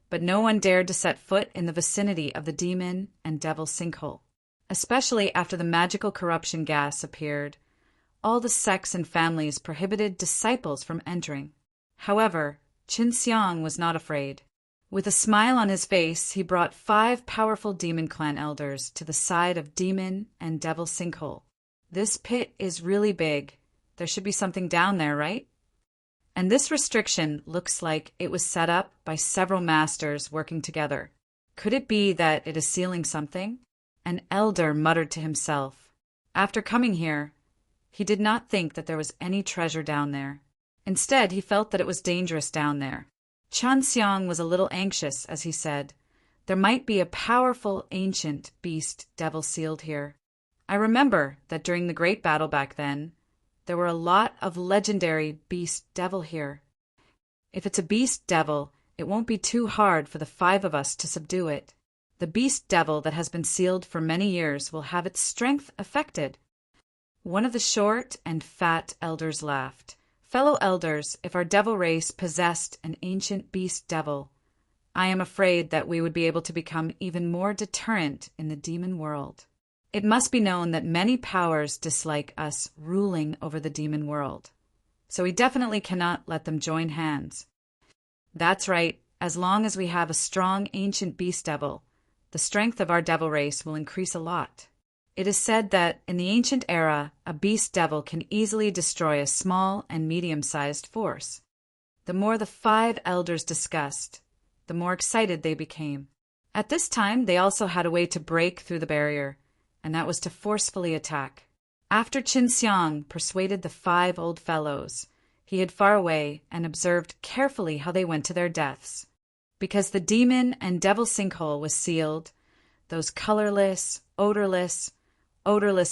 but no one dared to set foot in the vicinity of the demon and devil sinkhole. Especially after the magical corruption gas appeared, all the sects and families prohibited disciples from entering. However, Chen Xiang was not afraid. With a smile on his face, he brought 5 powerful demon clan elders to the side of demon and devil sinkhole. "This pit is really big. There should be something down there, right? And this restriction looks like it was set up by several masters working together. Could it be that it is sealing something?" An elder muttered to himself. After coming here, he did not think that there was any treasure down there. Instead, he felt that it was dangerous down there. Chen Xiang was a little anxious as he said, "There might be a powerful ancient beast devil sealed here. I remember that during the great battle back then, there were a lot of legendary beast devil here. If it's a beast devil, it won't be too hard for the 5 of us to subdue it." The beast devil that has been sealed for many years will have its strength affected. One of the short and fat elders laughed. Fellow elders, if our devil race possessed an ancient beast devil, I am afraid that we would be able to become even more deterrent in the demon world. It must be known that many powers dislike us ruling over the demon world, so we definitely cannot let them join hands. That's right, as long as we have a strong ancient beast devil, the strength of our devil race will increase a lot. It is said that in the ancient era, a beast devil can easily destroy a small and medium-sized force. The more the 5 elders discussed, the more excited they became. At this time, they also had a way to break through the barrier, and that was to forcefully attack. After Qin Xiang persuaded the 5 old fellows, he hid far away and observed carefully how they went to their deaths. Because the demon and devil sinkhole was sealed, those colorless, odorless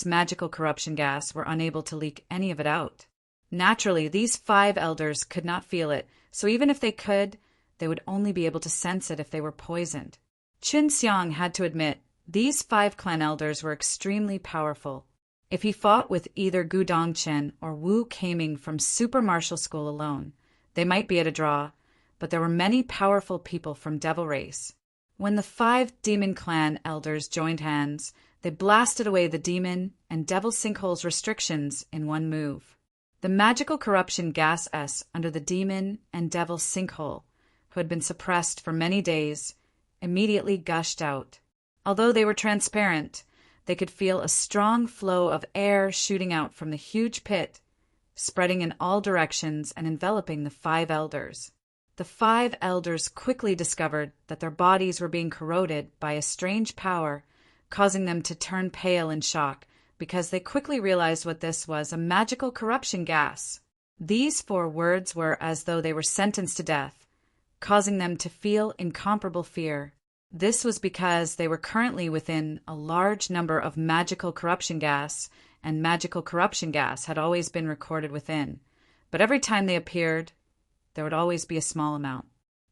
magical corruption gas were unable to leak any of it out. Naturally, these 5 elders could not feel it, so even if they could, they would only be able to sense it if they were poisoned. Qin Xiang had to admit these 5 clan elders were extremely powerful. If he fought with either Gu Dongchen or Wu Keiming from Super Martial School alone, they might be at a draw, but there were many powerful people from Devil Race. When the 5 demon clan elders joined hands, they blasted away the demon and devil sinkhole's restrictions in one move. The magical corruption gas S under the demon and devil sinkhole, who had been suppressed for many days, immediately gushed out. Although they were transparent, they could feel a strong flow of air shooting out from the huge pit, spreading in all directions and enveloping the 5 elders. The 5 elders quickly discovered that their bodies were being corroded by a strange power, causing them to turn pale in shock, because they quickly realized what this was, a magical corruption gas. These 4 words were as though they were sentenced to death, causing them to feel incomparable fear. This was because they were currently within a large number of magical corruption gas, and magical corruption gas had always been recorded within. But every time they appeared, there would always be a small amount.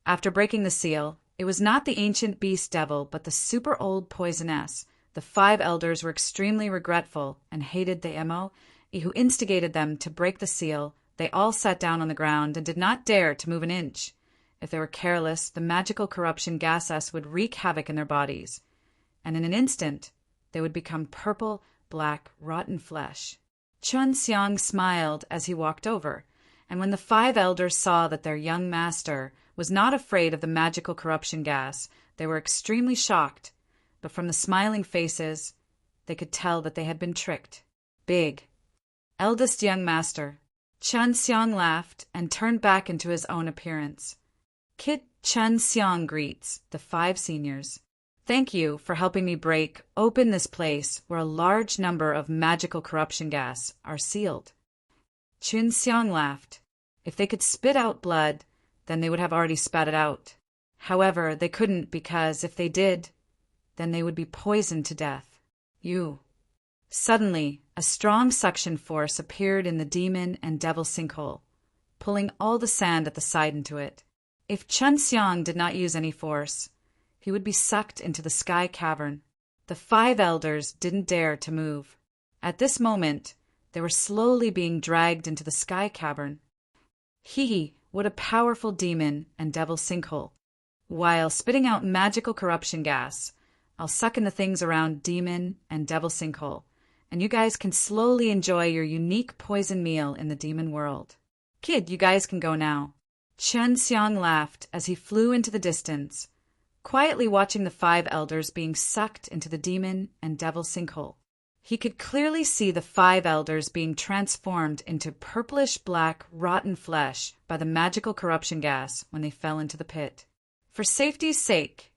After breaking the seal, it was not the ancient beast devil, but the super old poisoness. The 5 elders were extremely regretful and hated the MO who instigated them to break the seal. They all sat down on the ground and did not dare to move an inch. If they were careless, the magical corruption gas S would wreak havoc in their bodies, and in an instant, they would become purple, black, rotten flesh. Qin Xiang smiled as he walked over, and when the 5 elders saw that their young master was not afraid of the magical corruption gas, they were extremely shocked, but from the smiling faces, they could tell that they had been tricked. Big. Eldest young master. Qin Xiang laughed and turned back into his own appearance. Kid Qin Xiang greets the 5 seniors. Thank you for helping me break open this place where a large number of magical corruption gas are sealed. Qin Xiang laughed. If they could spit out blood, then they would have already spat it out. However, they couldn't, because if they did, then they would be poisoned to death. Suddenly, a strong suction force appeared in the demon and devil sinkhole, pulling all the sand at the side into it. If Qin Xiang did not use any force, he would be sucked into the sky cavern. The 5 elders didn't dare to move. At this moment, they were slowly being dragged into the sky cavern. What a powerful demon and devil sinkhole. While spitting out magical corruption gas, I'll suck in the things around demon and devil sinkhole, and you guys can slowly enjoy your unique poison meal in the demon world. Kid, you guys can go now. Qin Xiang laughed as he flew into the distance, quietly watching the 5 elders being sucked into the demon and devil sinkhole. He could clearly see the 5 elders being transformed into purplish-black, rotten flesh by the magical corruption gas when they fell into the pit. For safety's sake,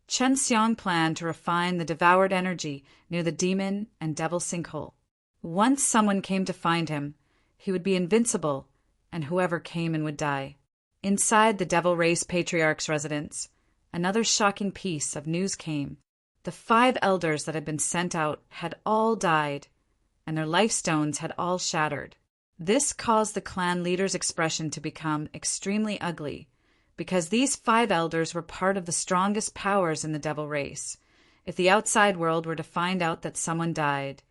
Qin Xiang planned to refine the devoured energy near the demon and devil sinkhole. Once someone came to find him, he would be invincible, and whoever came in would die. Inside the Devil Race Patriarch's residence, another shocking piece of news came. The 5 elders that had been sent out had all died, and their life stones had all shattered. This caused the clan leader's expression to become extremely ugly, because these 5 elders were part of the strongest powers in the devil race. If the outside world were to find out that someone died,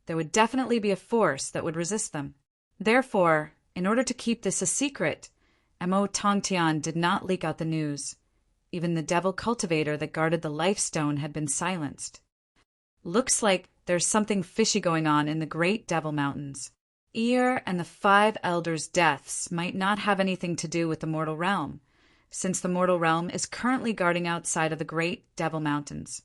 there would definitely be a force that would resist them. Therefore, in order to keep this a secret, Mo Tongtian did not leak out the news. Even the devil cultivator that guarded the life stone had been silenced. Looks like there's something fishy going on in the Great Devil Mountains. Ear and the 5 elders' deaths might not have anything to do with the mortal realm, since the mortal realm is currently guarding outside of the Great Devil Mountains.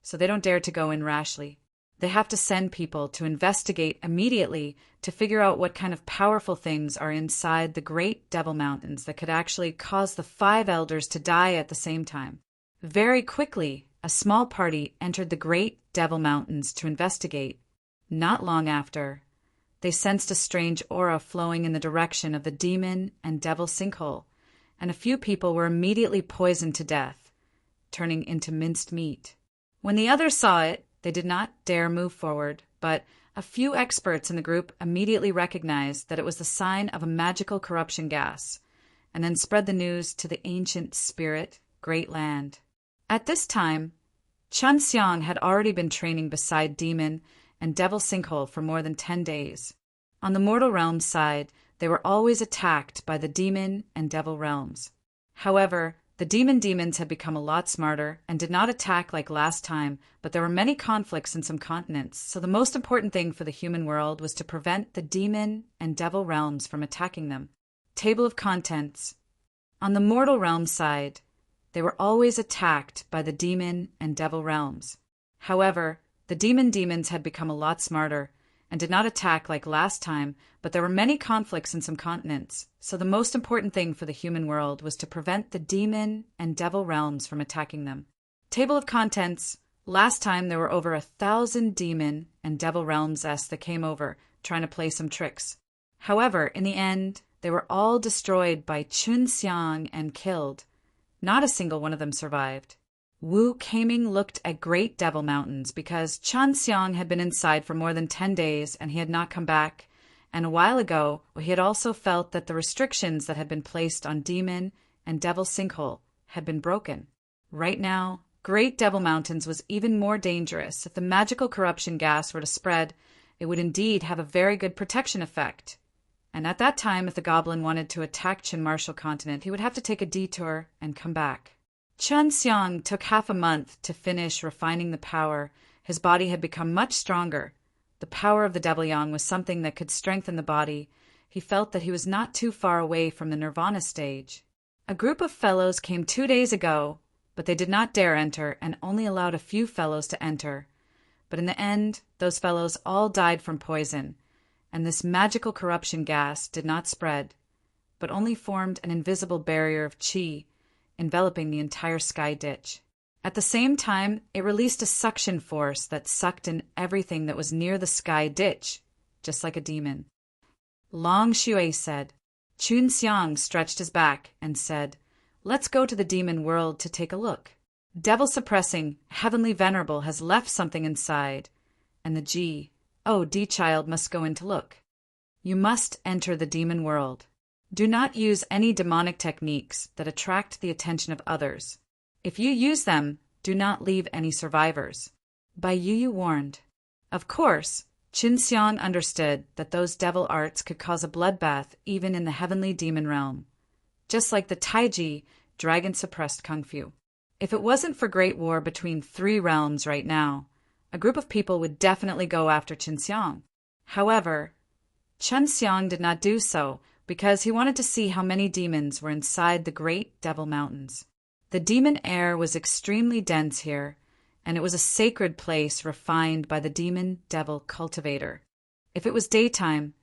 So they don't dare to go in rashly. They have to send people to investigate immediately to figure out what kind of powerful things are inside the Great Devil Mountains that could actually cause the 5 elders to die at the same time. Very quickly, a small party entered the Great Devil Mountains to investigate. Not long after, they sensed a strange aura flowing in the direction of the demon and devil sinkhole, and a few people were immediately poisoned to death, turning into minced meat. When the others saw it, they did not dare move forward, but a few experts in the group immediately recognized that it was the sign of a magical corruption gas, and then spread the news to the ancient spirit, Great Land. At this time, Chun Xiang had already been training beside demon and devil sinkhole for more than 10 days. On the mortal realm side, they were always attacked by the demon and devil realms. However, the demons had become a lot smarter and did not attack like last time, but there were many conflicts in some continents, so the most important thing for the human world was to prevent the demon and devil realms from attacking them. Table of contents. On the mortal realm side, they were always attacked by the demon and devil realms. However, the demons had become a lot smarter and did not attack like last time, but there were many conflicts in some continents, so the most important thing for the human world was to prevent the demon and devil realms from attacking them. Table of contents. Last time there were over 1,000 demon and devil realms that came over, trying to play some tricks. However, in the end, they were all destroyed by Chun Xiang and killed. Not a single one of them survived. Wu Keiming looked at Great Devil Mountains because Chun Xiang had been inside for more than 10 days and he had not come back, and a while ago he had also felt that the restrictions that had been placed on demon and devil sinkhole had been broken. Right now, Great Devil Mountains was even more dangerous. If the magical corruption gas were to spread, it would indeed have a very good protection effect. And at that time, if the goblin wanted to attack Qin Marshall Continent, he would have to take a detour and come back. Chun Xiang took half a month to finish refining the power. His body had become much stronger. The power of the Devil Yang was something that could strengthen the body. He felt that he was not too far away from the Nirvana stage. A group of fellows came 2 days ago, but they did not dare enter and only allowed a few fellows to enter. But in the end, those fellows all died from poison, and this magical corruption gas did not spread, but only formed an invisible barrier of qi, enveloping the entire sky ditch. At the same time, it released a suction force that sucked in everything that was near the sky ditch, just like a demon. Long Xue said. Chun Xiang stretched his back and said, "Let's go to the demon world to take a look. Devil-suppressing, heavenly venerable has left something inside, and the D child must go in to look. You must enter the demon world. Do not use any demonic techniques that attract the attention of others. If you use them, do not leave any survivors." By Yu warned. Of course, Chun Xiang understood that those devil arts could cause a bloodbath even in the heavenly demon realm, just like the Taiji, dragon-suppressed kung fu. If it wasn't for great war between 3 realms right now, a group of people would definitely go after Chun Xiang. However, Chun Xiang did not do so because he wanted to see how many demons were inside the Great Devil Mountains. The demon air was extremely dense here, and it was a sacred place refined by the demon-devil cultivator. If it was daytime,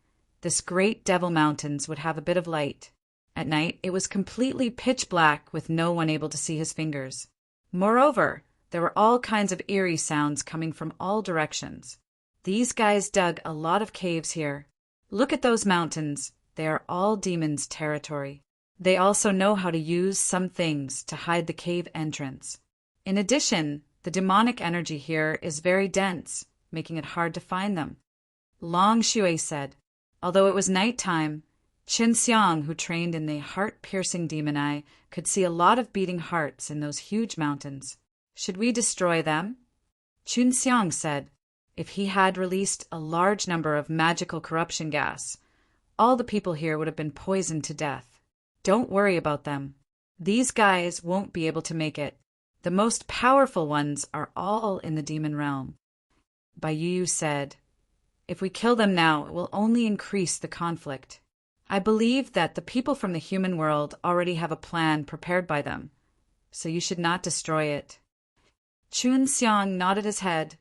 this Great Devil Mountains would have a bit of light. At night, it was completely pitch black with no one able to see his fingers. Moreover, there were all kinds of eerie sounds coming from all directions. These guys dug a lot of caves here. Look at those mountains. They are all demons' territory. They also know how to use some things to hide the cave entrance. In addition, the demonic energy here is very dense, making it hard to find them. Long Xue said. Although it was nighttime, Qin Xiang, who trained in the heart-piercing demon eye, could see a lot of beating hearts in those huge mountains. Should we destroy them? Qin Xiang said. If he had released a large number of magical corruption gas, all the people here would have been poisoned to death. Don't worry about them. These guys won't be able to make it. The most powerful ones are all in the demon realm. Bai Yu said, if we kill them now, it will only increase the conflict. I believe that the people from the human world already have a plan prepared by them, so you should not destroy it. Qin Xiang nodded his head,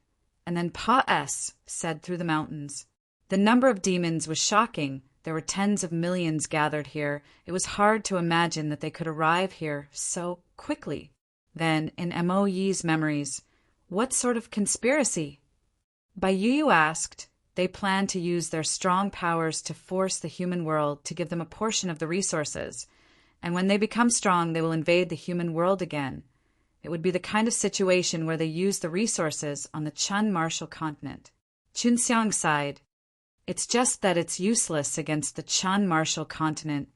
and then Pa S said through the mountains. The number of demons was shocking. There were tens of millions gathered here. It was hard to imagine that they could arrive here so quickly. Then, in Mo Yi's memories, what sort of conspiracy? Bai Yu asked. They plan to use their strong powers to force the human world to give them a portion of the resources, and when they become strong, they will invade the human world again. It would be the kind of situation where they use the resources on the Chun martial continent. Qin Xiang sighed. It's just that it's useless against the Chun martial continent.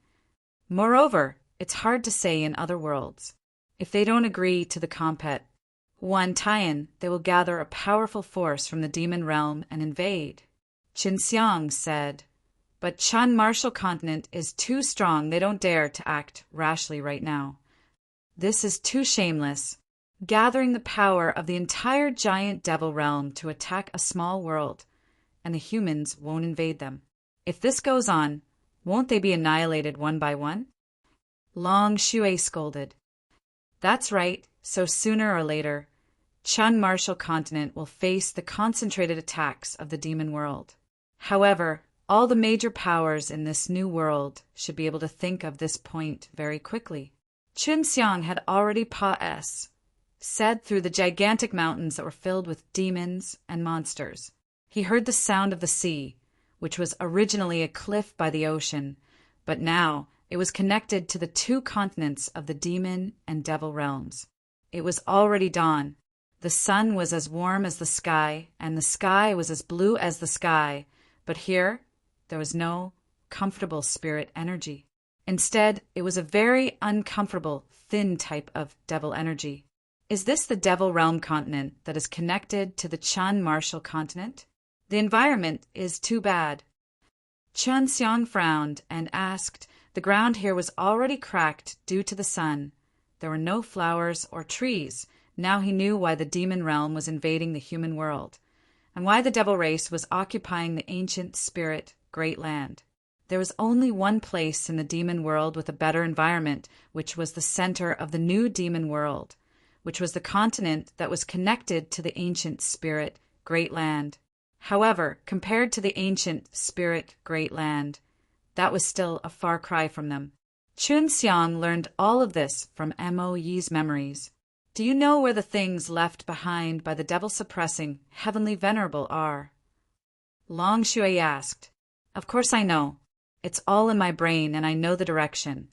Moreover, it's hard to say in other worlds. If they don't agree to the compet, Wan Tian, they will gather a powerful force from the demon realm and invade. Qin Xiang said, but Chun martial continent is too strong. They don't dare to act rashly right now. This is too shameless, gathering the power of the entire giant devil realm to attack a small world, and the humans won't invade them. If this goes on, won't they be annihilated one by one? Long Shui scolded. That's right, so sooner or later, Chun martial continent will face the concentrated attacks of the demon world. However, all the major powers in this new world should be able to think of this point very quickly. Qin Xiang had already said through the gigantic mountains that were filled with demons and monsters. He heard the sound of the sea, which was originally a cliff by the ocean, but now it was connected to the two continents of the demon and devil realms. It was already dawn. The sun was as warm as the sky, and the sky was as blue as the sky, but here there was no comfortable spirit energy. Instead, it was a very uncomfortable, thin type of devil energy. Is this the devil realm continent that is connected to the Chun martial continent? The environment is too bad. Qin Xiang frowned and asked. The ground here was already cracked due to the sun. There were no flowers or trees. Now he knew why the demon realm was invading the human world, and why the devil race was occupying the ancient spirit Great Land. There was only one place in the demon world with a better environment, which was the center of the new demon world, which was the continent that was connected to the ancient spirit Great Land. However, compared to the ancient spirit Great Land, that was still a far cry from them. Qin Xiang learned all of this from Mo Yi's memories. Do you know where the things left behind by the devil-suppressing heavenly venerable are? Long Shui asked. Of course I know. It's all in my brain and I know the direction.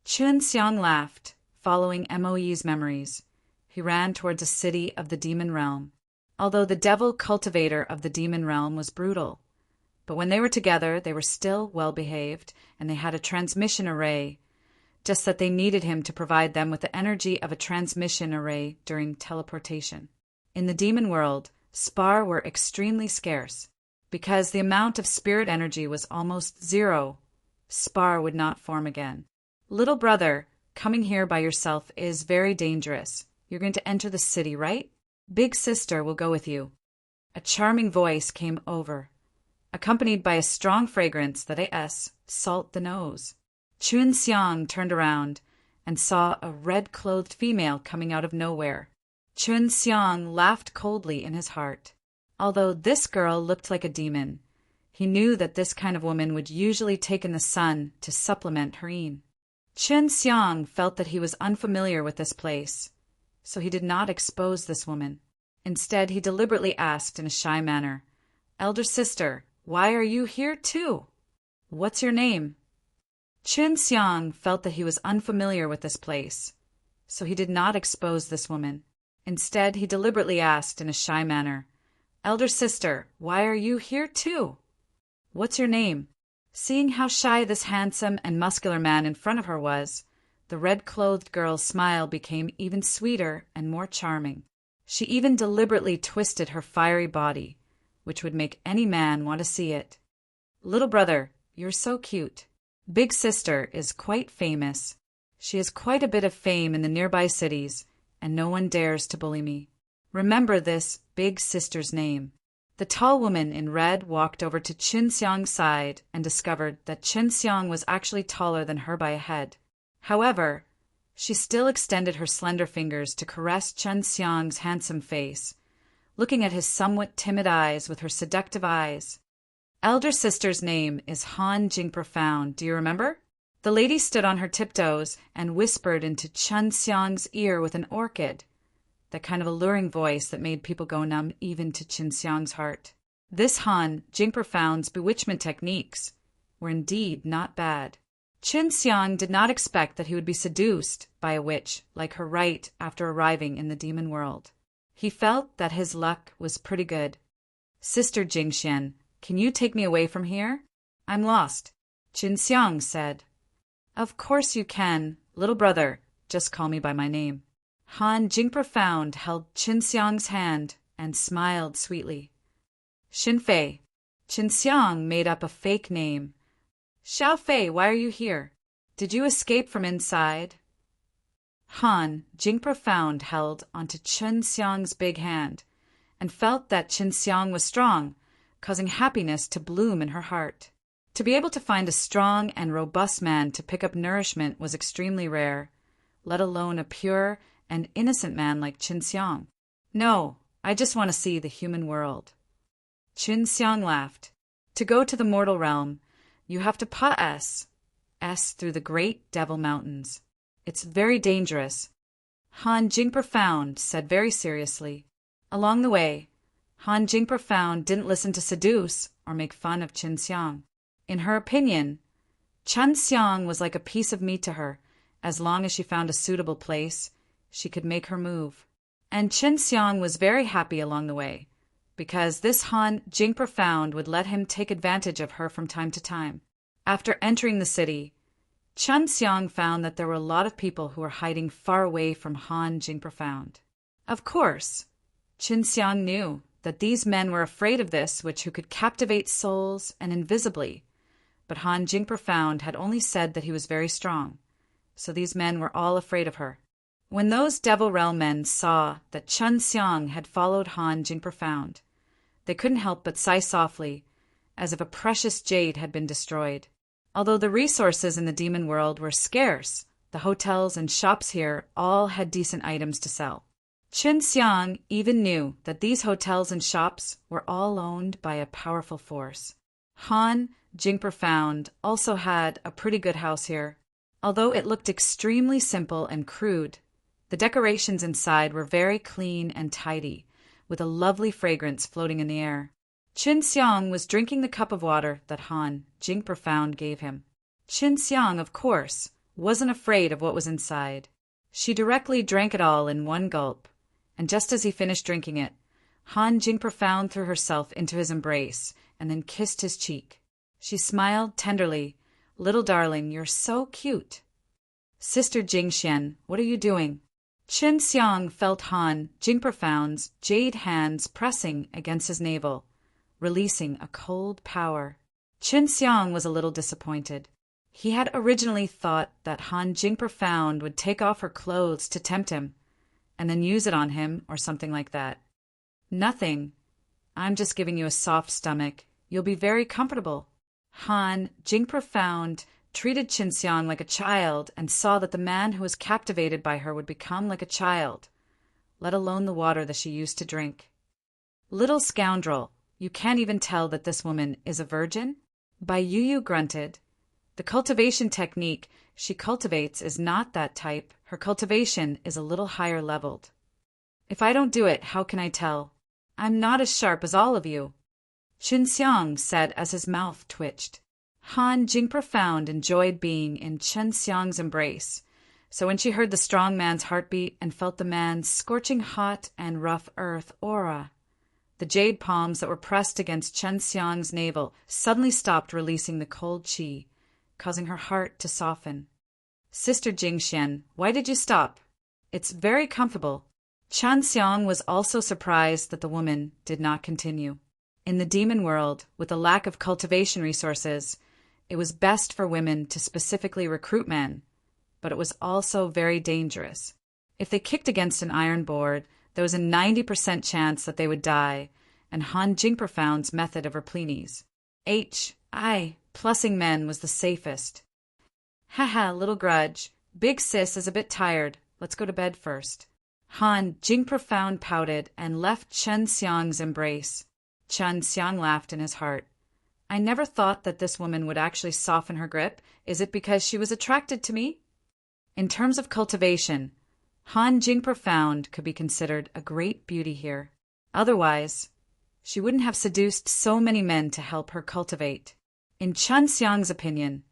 Qin Xiang laughed, following Mo Yi's memories. He ran towards a city of the demon realm. Although the devil cultivator of the demon realm was brutal, but when they were together they were still well-behaved, and they had a transmission array, just that they needed him to provide them with the energy of a transmission array during teleportation. In the demon world, spar were extremely scarce. Because the amount of spirit energy was almost zero, spar would not form again. Little brother, coming here by yourself is very dangerous. You're going to enter the city, right? Big sister will go with you. A charming voice came over, accompanied by a strong fragrance that salt the nose. Qin Xiang turned around and saw a red-clothed female coming out of nowhere. Qin Xiang laughed coldly in his heart. Although this girl looked like a demon, he knew that this kind of woman would usually take in the sun to supplement her yin. Qin Xiang felt that he was unfamiliar with this place, so he did not expose this woman. Instead, he deliberately asked in a shy manner, "Elder sister, why are you here too? What's your name?" Qin Xiang felt that he was unfamiliar with this place, so he did not expose this woman. Instead, he deliberately asked in a shy manner, "Elder sister, why are you here too? What's your name?" Seeing how shy this handsome and muscular man in front of her was, the red-clothed girl's smile became even sweeter and more charming. She even deliberately twisted her fiery body, which would make any man want to see it. "Little brother, you're so cute. Big sister is quite famous. She has quite a bit of fame in the nearby cities, and no one dares to bully me. Remember this big sister's name." The tall woman in red walked over to Qin Xiang's side and discovered that Qin Xiang was actually taller than her by a head. However, she still extended her slender fingers to caress Qin Xiang's handsome face, looking at his somewhat timid eyes with her seductive eyes. "Elder sister's name is Han Jing Profound, do you remember?" The lady stood on her tiptoes and whispered into Qin Xiang's ear with an orchid, that kind of alluring voice that made people go numb even to Qin Xiang's heart. This Han Jing Profound's bewitchment techniques were indeed not bad. Qin Xiang did not expect that he would be seduced by a witch like her right after arriving in the demon world. He felt that his luck was pretty good. "Sister Jingxian, can you take me away from here? I'm lost," Qin Xiang said. "Of course you can, little brother. Just call me by my name." Han Jing Profound held Qin Xiang's hand and smiled sweetly. "Xin Fei." Qin Xiang made up a fake name. "Xiao Fei, why are you here? Did you escape from inside?" Han Jing Profound held onto Qin Xiang's big hand and felt that Qin Xiang was strong, causing happiness to bloom in her heart. To be able to find a strong and robust man to pick up nourishment was extremely rare, let alone a pure and innocent man like Qin Xiang. "No, I just want to see the human world." Qin Xiang laughed. "To go to the mortal realm, you have to pass through the great devil mountains. It's very dangerous," Han Jing Profound said very seriously. Along the way, Han Jing Profound didn't listen to seduce or make fun of Qin Xiang. In her opinion, Qin Xiang was like a piece of meat to her. As long as she found a suitable place, she could make her move. And Qin Xiang was very happy along the way, because this Han Jing Profound would let him take advantage of her from time to time. After entering the city, Qin Xiang found that there were a lot of people who were hiding far away from Han Jing Profound. Of course, Qin Xiang knew that these men were afraid of this witch who could captivate souls and invisibly, but Han Jing Profound had only said that he was very strong, so these men were all afraid of her. When those Devil Realm men saw that Qin Xiang had followed Han Jing Profound, they couldn't help but sigh softly, as if a precious jade had been destroyed. Although the resources in the demon world were scarce, the hotels and shops here all had decent items to sell. Qin Xiang even knew that these hotels and shops were all owned by a powerful force. Han Jing Profound also had a pretty good house here. Although it looked extremely simple and crude, the decorations inside were very clean and tidy, with a lovely fragrance floating in the air. Qin Xiang was drinking the cup of water that Han Jing Profound gave him. Qin Xiang, of course, wasn't afraid of what was inside. She directly drank it all in one gulp, and just as he finished drinking it, Han Jing Profound threw herself into his embrace and then kissed his cheek. She smiled tenderly. "Little darling, you're so cute." "Sister Jingxian, what are you doing?" Qin Xiang felt Han Jing Profound's jade hands pressing against his navel, releasing a cold power. Qin Xiang was a little disappointed. He had originally thought that Han Jing Profound would take off her clothes to tempt him, and then use it on him or something like that. "Nothing. I'm just giving you a soft stomach. You'll be very comfortable." Han Jing Profound treated Qin Xiang like a child and saw that the man who was captivated by her would become like a child, let alone the water that she used to drink. "Little scoundrel, you can't even tell that this woman is a virgin?" Bai Yu grunted. "The cultivation technique she cultivates is not that type. Her cultivation is a little higher leveled." "If I don't do it, how can I tell? I'm not as sharp as all of you," Qin Xiang said as his mouth twitched. Han Jing Profound enjoyed being in Qin Xiang's embrace, so when she heard the strong man's heartbeat and felt the man's scorching hot and rough earth aura, The jade palms that were pressed against Chen Xiang's navel suddenly stopped releasing the cold qi, causing her heart to soften. Sister Jingxian, why did you stop? It's very comfortable. Chen Xiang was also surprised that the woman did not continue. In the demon world, with a lack of cultivation resources, it was best for women to specifically recruit men, but it was also very dangerous. If they kicked against an iron board, there was a 90% chance that they would die, and Han Jingprofound's method of Replines, plussing men was the safest. Haha, little grudge. Big sis is a bit tired. Let's go to bed first. Han Jingprofound pouted and left Chen Xiang's embrace. Chen Xiang laughed in his heart. I never thought that this woman would actually soften her grip. Is it because she was attracted to me? In terms of cultivation, Han Jingprofound could be considered a great beauty here. Otherwise, she wouldn't have seduced so many men to help her cultivate. In Chen Xiang's opinion,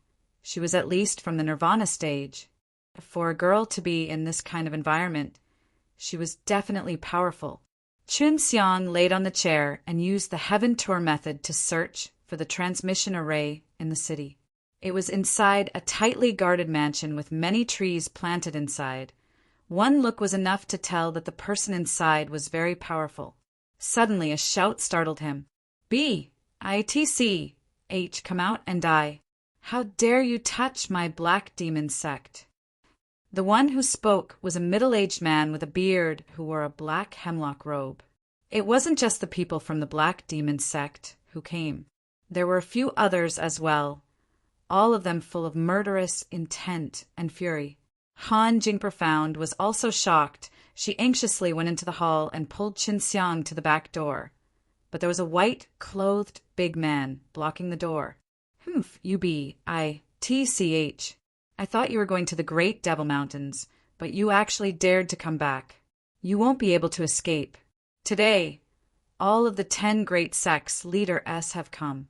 she was at least from the nirvana stage. For a girl to be in this kind of environment, she was definitely powerful. Chun Xiang laid on the chair and used the Heaven Tour method to search for the transmission array in the city. It was inside a tightly guarded mansion with many trees planted inside. One look was enough to tell that the person inside was very powerful. Suddenly a shout startled him. B-I-T-C-H, come out and die. How dare you touch my black demon sect? The one who spoke was a middle-aged man with a beard who wore a black hemlock robe. It wasn't just the people from the black demon sect who came. There were a few others as well, all of them full of murderous intent and fury. Han Jingprofound was also shocked. She anxiously went into the hall and pulled Qin Xiang to the back door. But there was a white-clothed big man blocking the door. U-B-I-T-C-H. I thought you were going to the Great Devil Mountains, but you actually dared to come back. You won't be able to escape. Today, all of the 10 great sects leader S have come.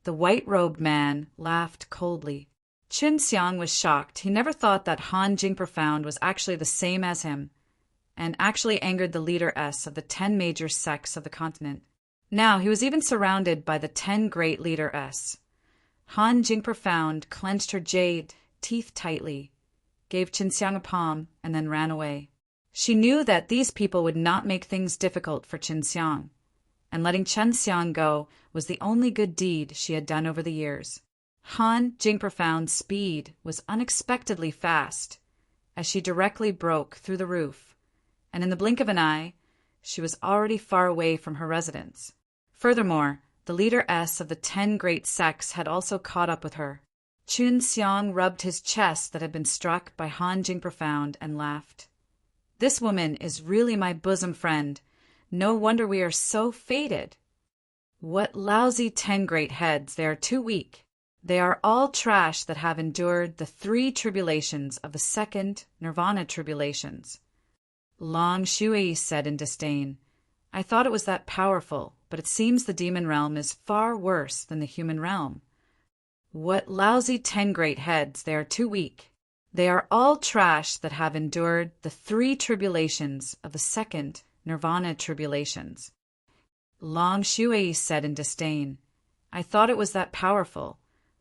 The white-robed man laughed coldly. Qin Xiang was shocked. He never thought that Han Jingprofound was actually the same as him, and actually angered the leader S of the 10 major sects of the continent. Now he was even surrounded by the 10 great leader S. Han Jingprofound clenched her jade teeth tightly, gave Qin Xiang a palm, and then ran away. She knew that these people would not make things difficult for Qin Xiang, and letting Qin Xiang go was the only good deed she had done over the years. Han Jingprofound's speed was unexpectedly fast, as she directly broke through the roof, and in the blink of an eye, she was already far away from her residence. Furthermore, the leader S of the 10 great sects had also caught up with her. Qin Xiang rubbed his chest that had been struck by Han Jingprofound and laughed. This woman is really my bosom friend. No wonder we are so fated. What lousy 10 great heads, they are too weak. They are all trash that have endured the 3 tribulations of the 2nd nirvana tribulations. Long Shui said in disdain, I thought it was that powerful, but it seems the demon realm is far worse than the human realm. What lousy 10 great heads, they are too weak. They are all trash that have endured the 3 tribulations of the 2nd nirvana tribulations. Long Shui said in disdain, I thought it was that powerful,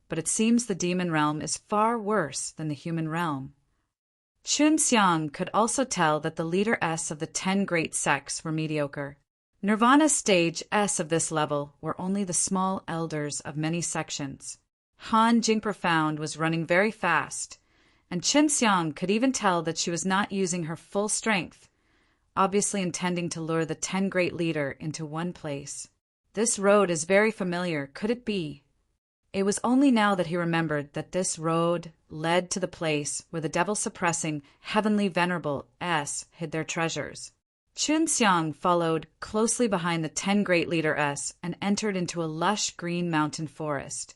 but it seems the demon realm is far worse than the human realm. Qin Xiang could also tell that the leader S of the 10 great sects were mediocre. Nirvana stage S of this level were only the small elders of many sections. Han Jingprofound was running very fast, and Qin Xiang could even tell that she was not using her full strength, obviously intending to lure the 10 great leader into one place. This road is very familiar, could it be? It was only now that he remembered that this road led to the place where the devil-suppressing, heavenly venerable S hid their treasures. Qin Xiang followed closely behind the 10 great leader S and entered into a lush green mountain forest,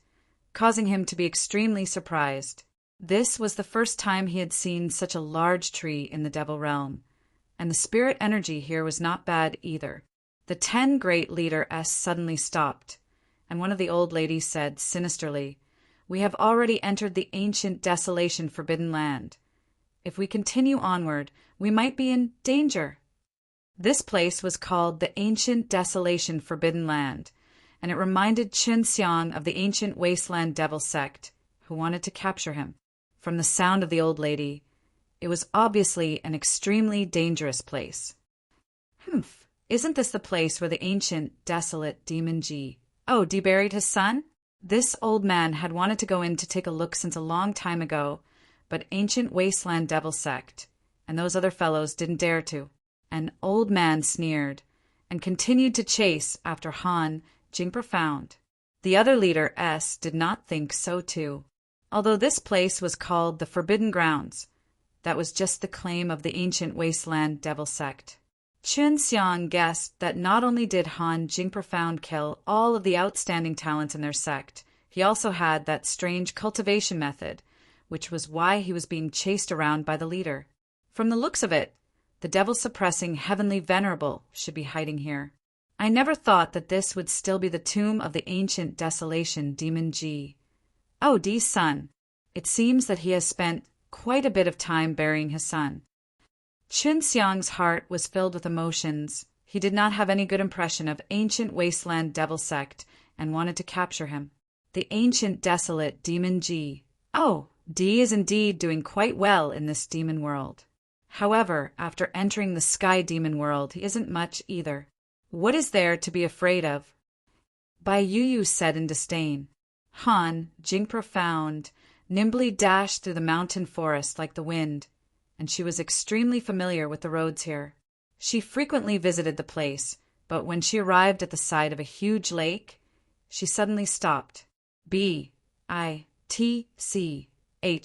causing him to be extremely surprised. This was the first time he had seen such a large tree in the devil realm, and the spirit energy here was not bad either. The 10 great leader S suddenly stopped, and one of the old ladies said sinisterly, We have already entered the ancient desolation forbidden land. If we continue onward, we might be in danger. This place was called the Ancient Desolation Forbidden Land, and it reminded Qin Xiang of the ancient wasteland devil sect, who wanted to capture him. From the sound of the old lady, it was obviously an extremely dangerous place. Humph, isn't this the place where the ancient, desolate demon Ji deburied his son? This old man had wanted to go in to take a look since a long time ago, but ancient wasteland devil sect, and those other fellows didn't dare to. An old man sneered, and continued to chase after Han Jing Profound. The other leader, S, did not think so too. Although this place was called the Forbidden Grounds, that was just the claim of the ancient wasteland devil sect. Qin Xiang guessed that not only did Han Jing Profound kill all of the outstanding talents in their sect, he also had that strange cultivation method, which was why he was being chased around by the leader. From the looks of it, the devil-suppressing heavenly venerable should be hiding here. I never thought that this would still be the tomb of the ancient desolation demon Ji. Oh, Di's son. It seems that he has spent quite a bit of time burying his son. Qin Xiang's heart was filled with emotions. He did not have any good impression of ancient wasteland devil sect and wanted to capture him. The ancient desolate demon Ji. Oh, Di is indeed doing quite well in this demon world. However, after entering the sky demon world, he isn't much either. What is there to be afraid of? Bai Yu said in disdain. Han Jing Profound nimbly dashed through the mountain forest like the wind, and she was extremely familiar with the roads here. She frequently visited the place, but when she arrived at the side of a huge lake, she suddenly stopped. B-I-T-C-H,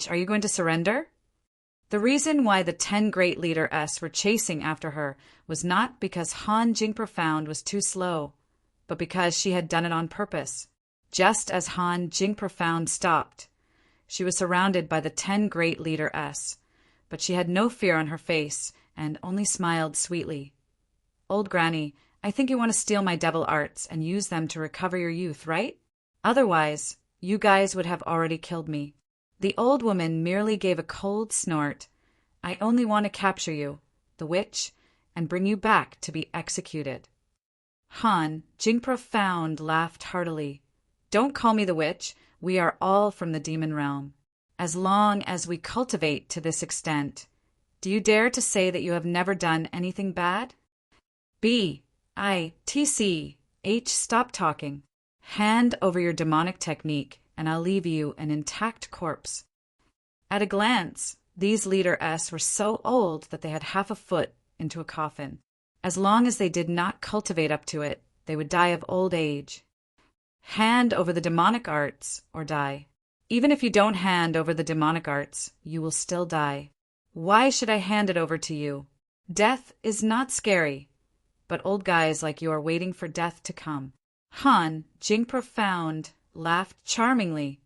are you going to surrender? The reason why the 10 Great Leader S were chasing after her was not because Han Jing Profound was too slow, but because she had done it on purpose. Just as Han Jing Profound stopped, she was surrounded by the 10 Great Leader S, but she had no fear on her face and only smiled sweetly. Old Granny, I think you want to steal my devil arts and use them to recover your youth, right? Otherwise, you guys would have already killed me. The old woman merely gave a cold snort. I only want to capture you, the witch, and bring you back to be executed. Han Jing Profound laughed heartily. Don't call me the witch. We are all from the demon realm. As long as we cultivate to this extent, do you dare to say that you have never done anything bad? B-I-T-C-H, stop talking. Hand over your demonic technique, and I'll leave you an intact corpse. At a glance, these Leader S were so old that they had half a foot into a coffin. As long as they did not cultivate up to it, they would die of old age. Hand over the demonic arts, or die. Even if you don't hand over the demonic arts, you will still die. Why should I hand it over to you? Death is not scary, but old guys like you are waiting for death to come. Han Jing Profound laughed charmingly,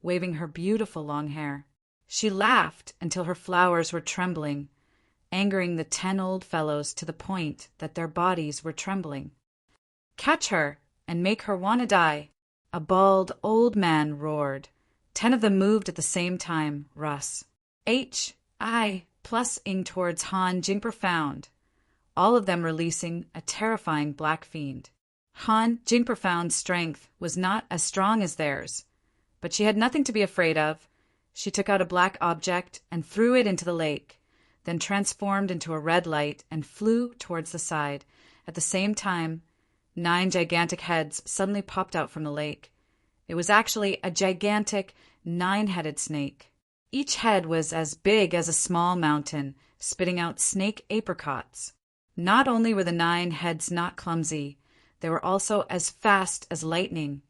waving her beautiful long hair. She laughed until her flowers were trembling, angering the 10 old fellows to the point that their bodies were trembling. Catch her and make her want to die, a bald old man roared. 10 of them moved at the same time, Russ. H-I plus-ing towards Han Jing Profound, all of them releasing a terrifying black fiend. Han Jing Profound's strength was not as strong as theirs, but she had nothing to be afraid of. She took out a black object and threw it into the lake, then transformed into a red light and flew towards the side. At the same time, 9 gigantic heads suddenly popped out from the lake. It was actually a gigantic 9-headed snake. Each head was as big as a small mountain, spitting out snake apricots. Not only were the 9 heads not clumsy, they were also as fast as lightning,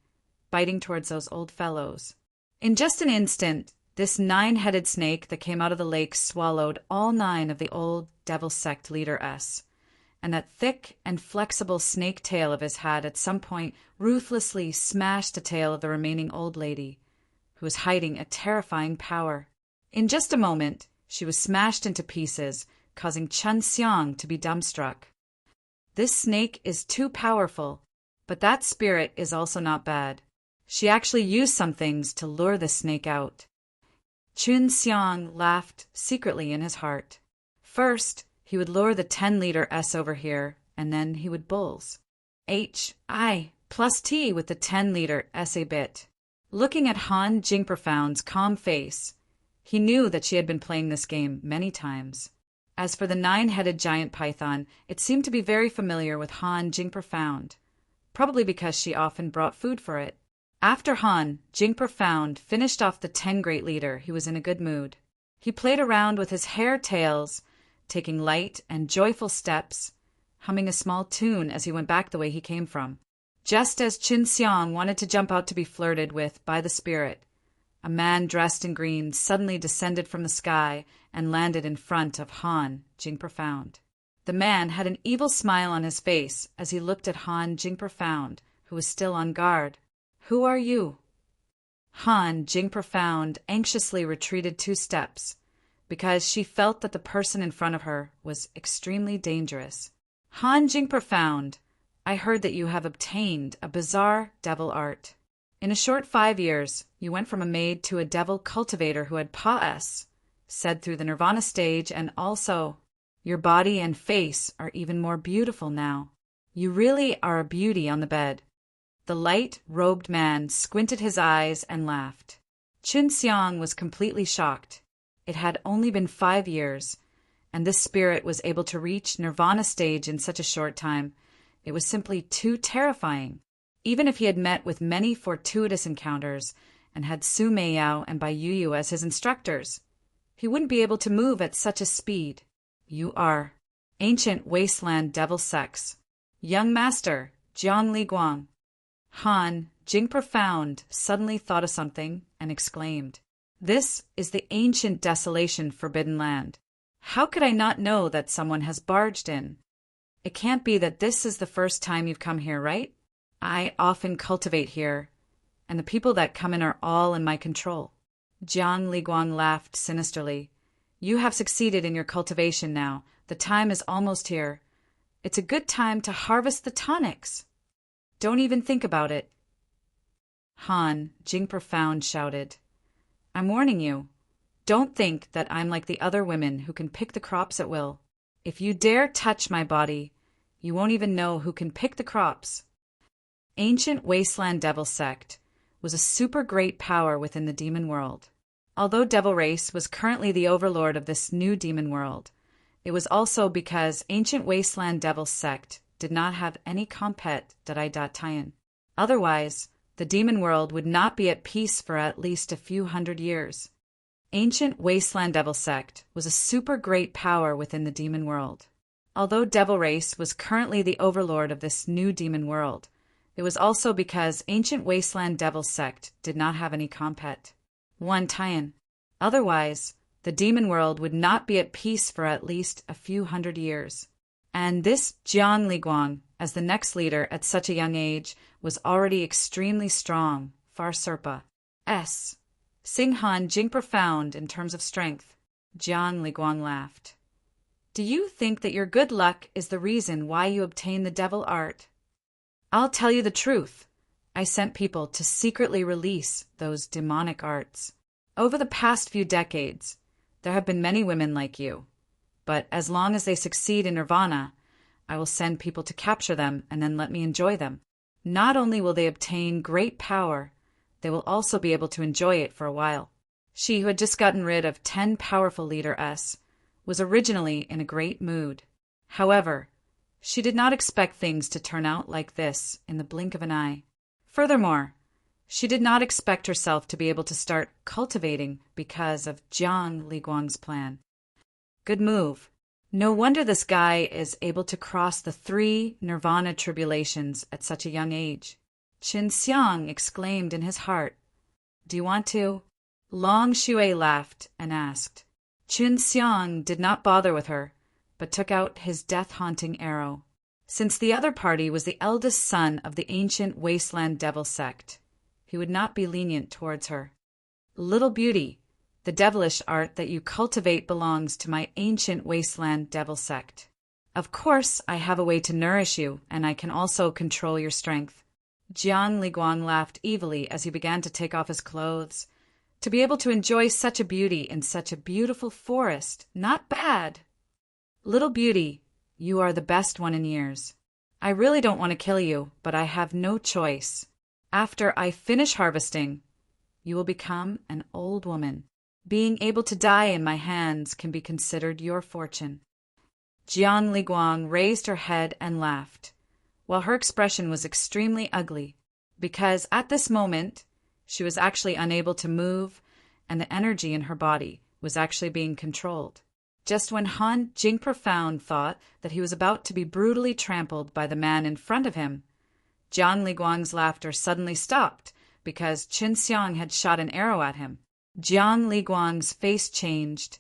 biting towards those old fellows. In just an instant, this 9-headed snake that came out of the lake swallowed all 9 of the old devil sect Leader S, and that thick and flexible snake tail of his had at some point ruthlessly smashed the tail of the remaining old lady, who was hiding a terrifying power. In just a moment, she was smashed into pieces, causing Qin Xiang to be dumbstruck. This snake is too powerful, but that spirit is also not bad. She actually used some things to lure the snake out. Qin Xiang laughed secretly in his heart. First, He would lure the 10-liter S over here, and then he would bulls. HI plus T with the 10-liter S a bit. Looking at Han Jingprofound's calm face, he knew that she had been playing this game many times. As for the 9-headed giant python, it seemed to be very familiar with Han Jingprofound, probably because she often brought food for it. After Han Jingprofound finished off the 10 great leader, he was in a good mood. He played around with his hair tails, taking light and joyful steps, humming a small tune as he went back the way he came from. Just as Qin Xiang wanted to jump out to be flirted with by the spirit, a man dressed in green suddenly descended from the sky and landed in front of Han Jingprofound. The man had an evil smile on his face as he looked at Han Jingprofound, who was still on guard. "Who are you?" Han Jingprofound anxiously retreated 2 steps, because she felt that the person in front of her was extremely dangerous. "Han Jingprofound, I heard that you have obtained a bizarre devil art. In a short 5 years, you went from a maid to a devil cultivator who had pa-s, said through the nirvana stage, and also, your body and face are even more beautiful now. You really are a beauty on the bed." The light-robed man squinted his eyes and laughed. Qin Xiang was completely shocked. It had only been 5 years, and this spirit was able to reach nirvana stage in such a short time. It was simply too terrifying. Even if he had met with many fortuitous encounters and had Su Meiyao and Bai Yuyu as his instructors, he wouldn't be able to move at such a speed. "You are ancient wasteland devil sex. Young master, Jiang Liguang." Han Jingprofound suddenly thought of something and exclaimed, "This is the ancient desolation forbidden land. How could I not know that someone has barged in? It can't be that this is the first time you've come here, right? I often cultivate here, and the people that come in are all in my control." Jiang Liguang laughed sinisterly. "You have succeeded in your cultivation now. The time is almost here. It's a good time to harvest the tonics. Don't even think about it." Han Jingprofound shouted, "I'm warning you. Don't think that I'm like the other women who can pick the crops at will. If you dare touch my body, you won't even know who can pick the crops." Ancient Wasteland Devil Sect was a super great power within the demon world. Although Devil Race was currently the overlord of this new demon world, it was also because Ancient Wasteland Devil Sect did not have any compet Dai. Otherwise, the demon world would not be at peace for at least a few hundred years. Ancient Wasteland Devil Sect was a super great power within the demon world. Although Devil Race was currently the overlord of this new demon world, it was also because Ancient Wasteland Devil Sect did not have any compet. One Tian. Otherwise, the demon world would not be at peace for at least a few hundred years. And this Jiang Liguang, as the next leader at such a young age, was already extremely strong, far surpa S. Sing Han Jingprofound in terms of strength. Jiang Liguang laughed. "Do you think that your good luck is the reason why you obtained the devil art? I'll tell you the truth. I sent people to secretly release those demonic arts. Over the past few decades, there have been many women like you. But as long as they succeed in nirvana, I will send people to capture them and then let me enjoy them. Not only will they obtain great power, they will also be able to enjoy it for a while." She, who had just gotten rid of 10 powerful leader S, was originally in a great mood. However, she did not expect things to turn out like this in the blink of an eye. Furthermore, she did not expect herself to be able to start cultivating because of Jiang Liguang's plan. Good move. No wonder this guy is able to cross the 3 nirvana tribulations at such a young age. Qin Xiang exclaimed in his heart. "Do you want to?" Long Shui laughed and asked. Qin Xiang did not bother with her, but took out his death-haunting arrow. Since the other party was the eldest son of the ancient Wasteland Devil Sect, he would not be lenient towards her. "Little beauty, the devilish art that you cultivate belongs to my ancient Wasteland Devil Sect. Of course, I have a way to nourish you, and I can also control your strength." Jiang Liguang laughed evilly as he began to take off his clothes. To be able to enjoy such a beauty in such a beautiful forest, not bad. Little beauty, you are the best one in years. I really don't want to kill you, but I have no choice. After I finish harvesting, you will become an old woman. Being able to die in my hands can be considered your fortune. Jiang Liguang raised her head and laughed, while her expression was extremely ugly, because at this moment she was actually unable to move and the energy in her body was actually being controlled. Just when Han Jingprofound thought that he was about to be brutally trampled by the man in front of him, Jiang Liguang's laughter suddenly stopped because Qin Xiang had shot an arrow at him. Jiang Liguang's face changed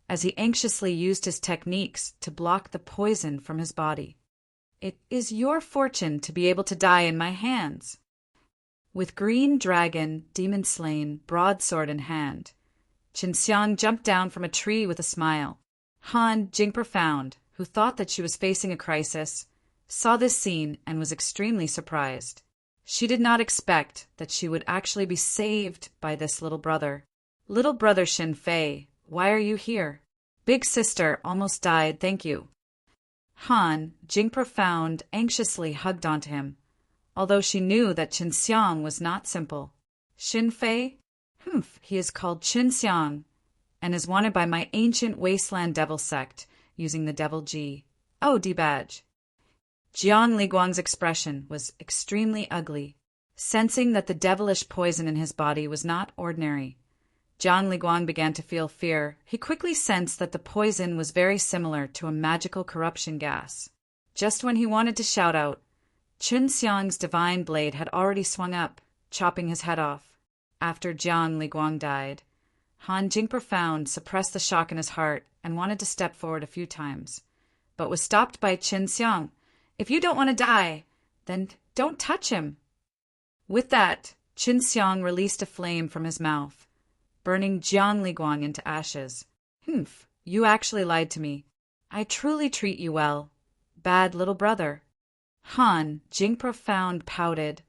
as he anxiously used his techniques to block the poison from his body. It is your fortune to be able to die in my hands. With green dragon, demon slain, broadsword in hand, Qin Xiang jumped down from a tree with a smile. Han Jingprofound, who thought that she was facing a crisis, saw this scene and was extremely surprised. She did not expect that she would actually be saved by this little brother. Little brother Xin Fei, why are you here? Big sister almost died, thank you. Han Jingprofound anxiously hugged onto him, although she knew that Qin Xiang was not simple. Xin Fei? He is called Qin Xiang, and is wanted by my ancient wasteland devil sect, using the devil G. Oh, D-badge. Jiang Liguang's expression was extremely ugly. Sensing that the devilish poison in his body was not ordinary, Jiang Liguang began to feel fear. He quickly sensed that the poison was very similar to a magical corruption gas. Just when he wanted to shout out, Qin Xiang's divine blade had already swung up, chopping his head off. After Jiang Liguang died, Han Jingprofound suppressed the shock in his heart and wanted to step forward a few times, but was stopped by Qin Xiang. If you don't want to die, then don't touch him. With that, Qin Xiang released a flame from his mouth, burning Jiang Liguang into ashes. You actually lied to me. I truly treat you well. Bad little brother. Han Jingprofound pouted,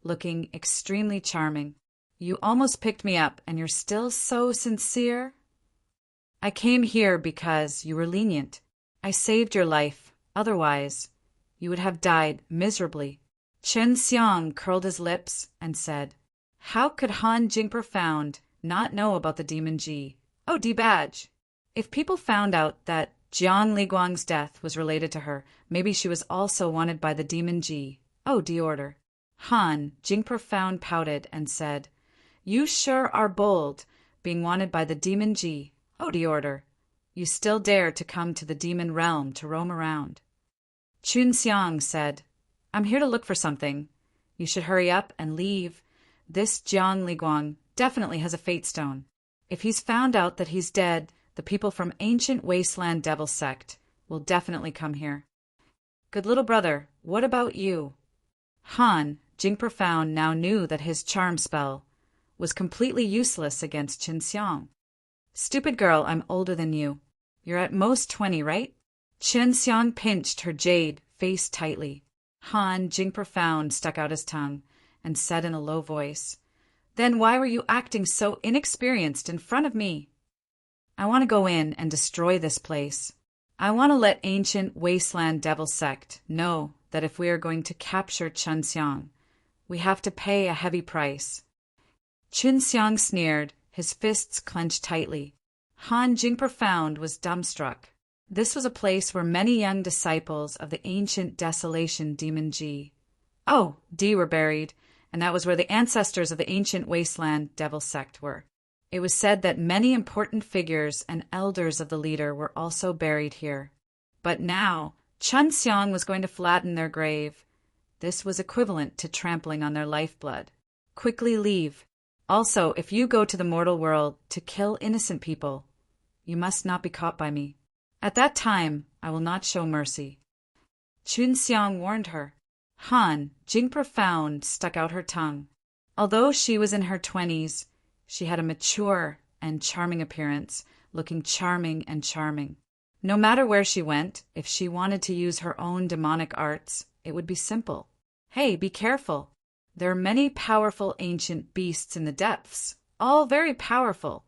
looking extremely charming. You almost picked me up, and you're still so sincere? I came here because you were lenient. I saved your life. Otherwise, you would have died miserably. Qin Xiang curled his lips and said, how could Han Jingprofound not know about the Demon G? Oh, D-badge. If people found out that Jiang Liguang's death was related to her, maybe she was also wanted by the Demon G. Oh, D-order. Han Jingprofound pouted and said, you sure are bold, being wanted by the Demon G. Oh, D-order. You still dare to come to the demon realm to roam around. Qin Xiang said, I'm here to look for something. You should hurry up and leave. This Jiang Liguang definitely has a fate stone. If he's found out that he's dead, the people from ancient wasteland devil sect will definitely come here. Good little brother, what about you? Han Jingprofound now knew that his charm spell was completely useless against Qin Xiang. Stupid girl, I'm older than you. You're at most 20, right? Qin Xiang pinched her jade face tightly. Han Jingprofound stuck out his tongue and said in a low voice, then why were you acting so inexperienced in front of me? I want to go in and destroy this place. I want to let ancient wasteland devil sect know that if we are going to capture Qin Xiang, we have to pay a heavy price. Qin Xiang sneered, his fists clenched tightly. Han Jingprofound was dumbstruck. This was a place where many young disciples of the ancient desolation demon G. Oh, D were buried, and that was where the ancestors of the ancient wasteland devil sect were. It was said that many important figures and elders of the leader were also buried here. But now, Qin Xiang was going to flatten their grave. This was equivalent to trampling on their lifeblood. Quickly leave. Also, if you go to the mortal world to kill innocent people, you must not be caught by me. At that time, I will not show mercy. Qin Xiang warned her. Han Jingprofound stuck out her tongue. Although she was in her 20s, she had a mature and charming appearance, looking charming and charming. No matter where she went, if she wanted to use her own demonic arts, it would be simple. Hey, be careful. There are many powerful ancient beasts in the depths, all very powerful.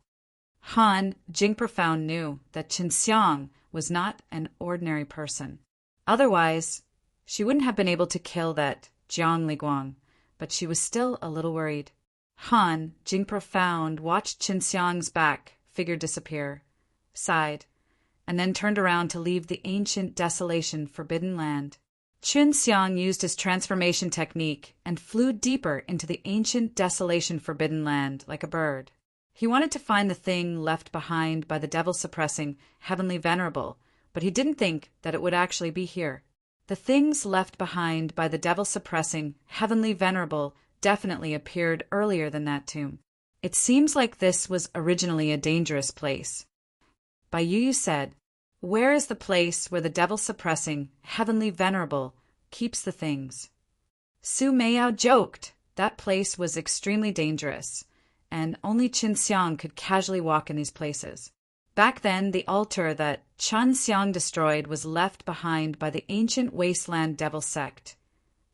Han Jingprofound knew that Qin Xiang was not an ordinary person. Otherwise, she wouldn't have been able to kill that Jiang Liguang, but she was still a little worried. Han, Jing Profound, watched Qinxiang's back figure disappear, sighed, and then turned around to leave the ancient desolation forbidden land. Qinxiang used his transformation technique and flew deeper into the ancient desolation forbidden land like a bird. He wanted to find the thing left behind by the devil-suppressing heavenly venerable, but he didn't think that it would actually be here. The things left behind by the devil-suppressing heavenly venerable definitely appeared earlier than that tomb. It seems like this was originally a dangerous place. Bai Yu said, "Where is the place where the devil-suppressing heavenly venerable keeps the things?" Su Meiyao joked that place was extremely dangerous, and only Qinxiang could casually walk in these places. Back then, the altar that Qinxiang destroyed was left behind by the ancient wasteland devil sect,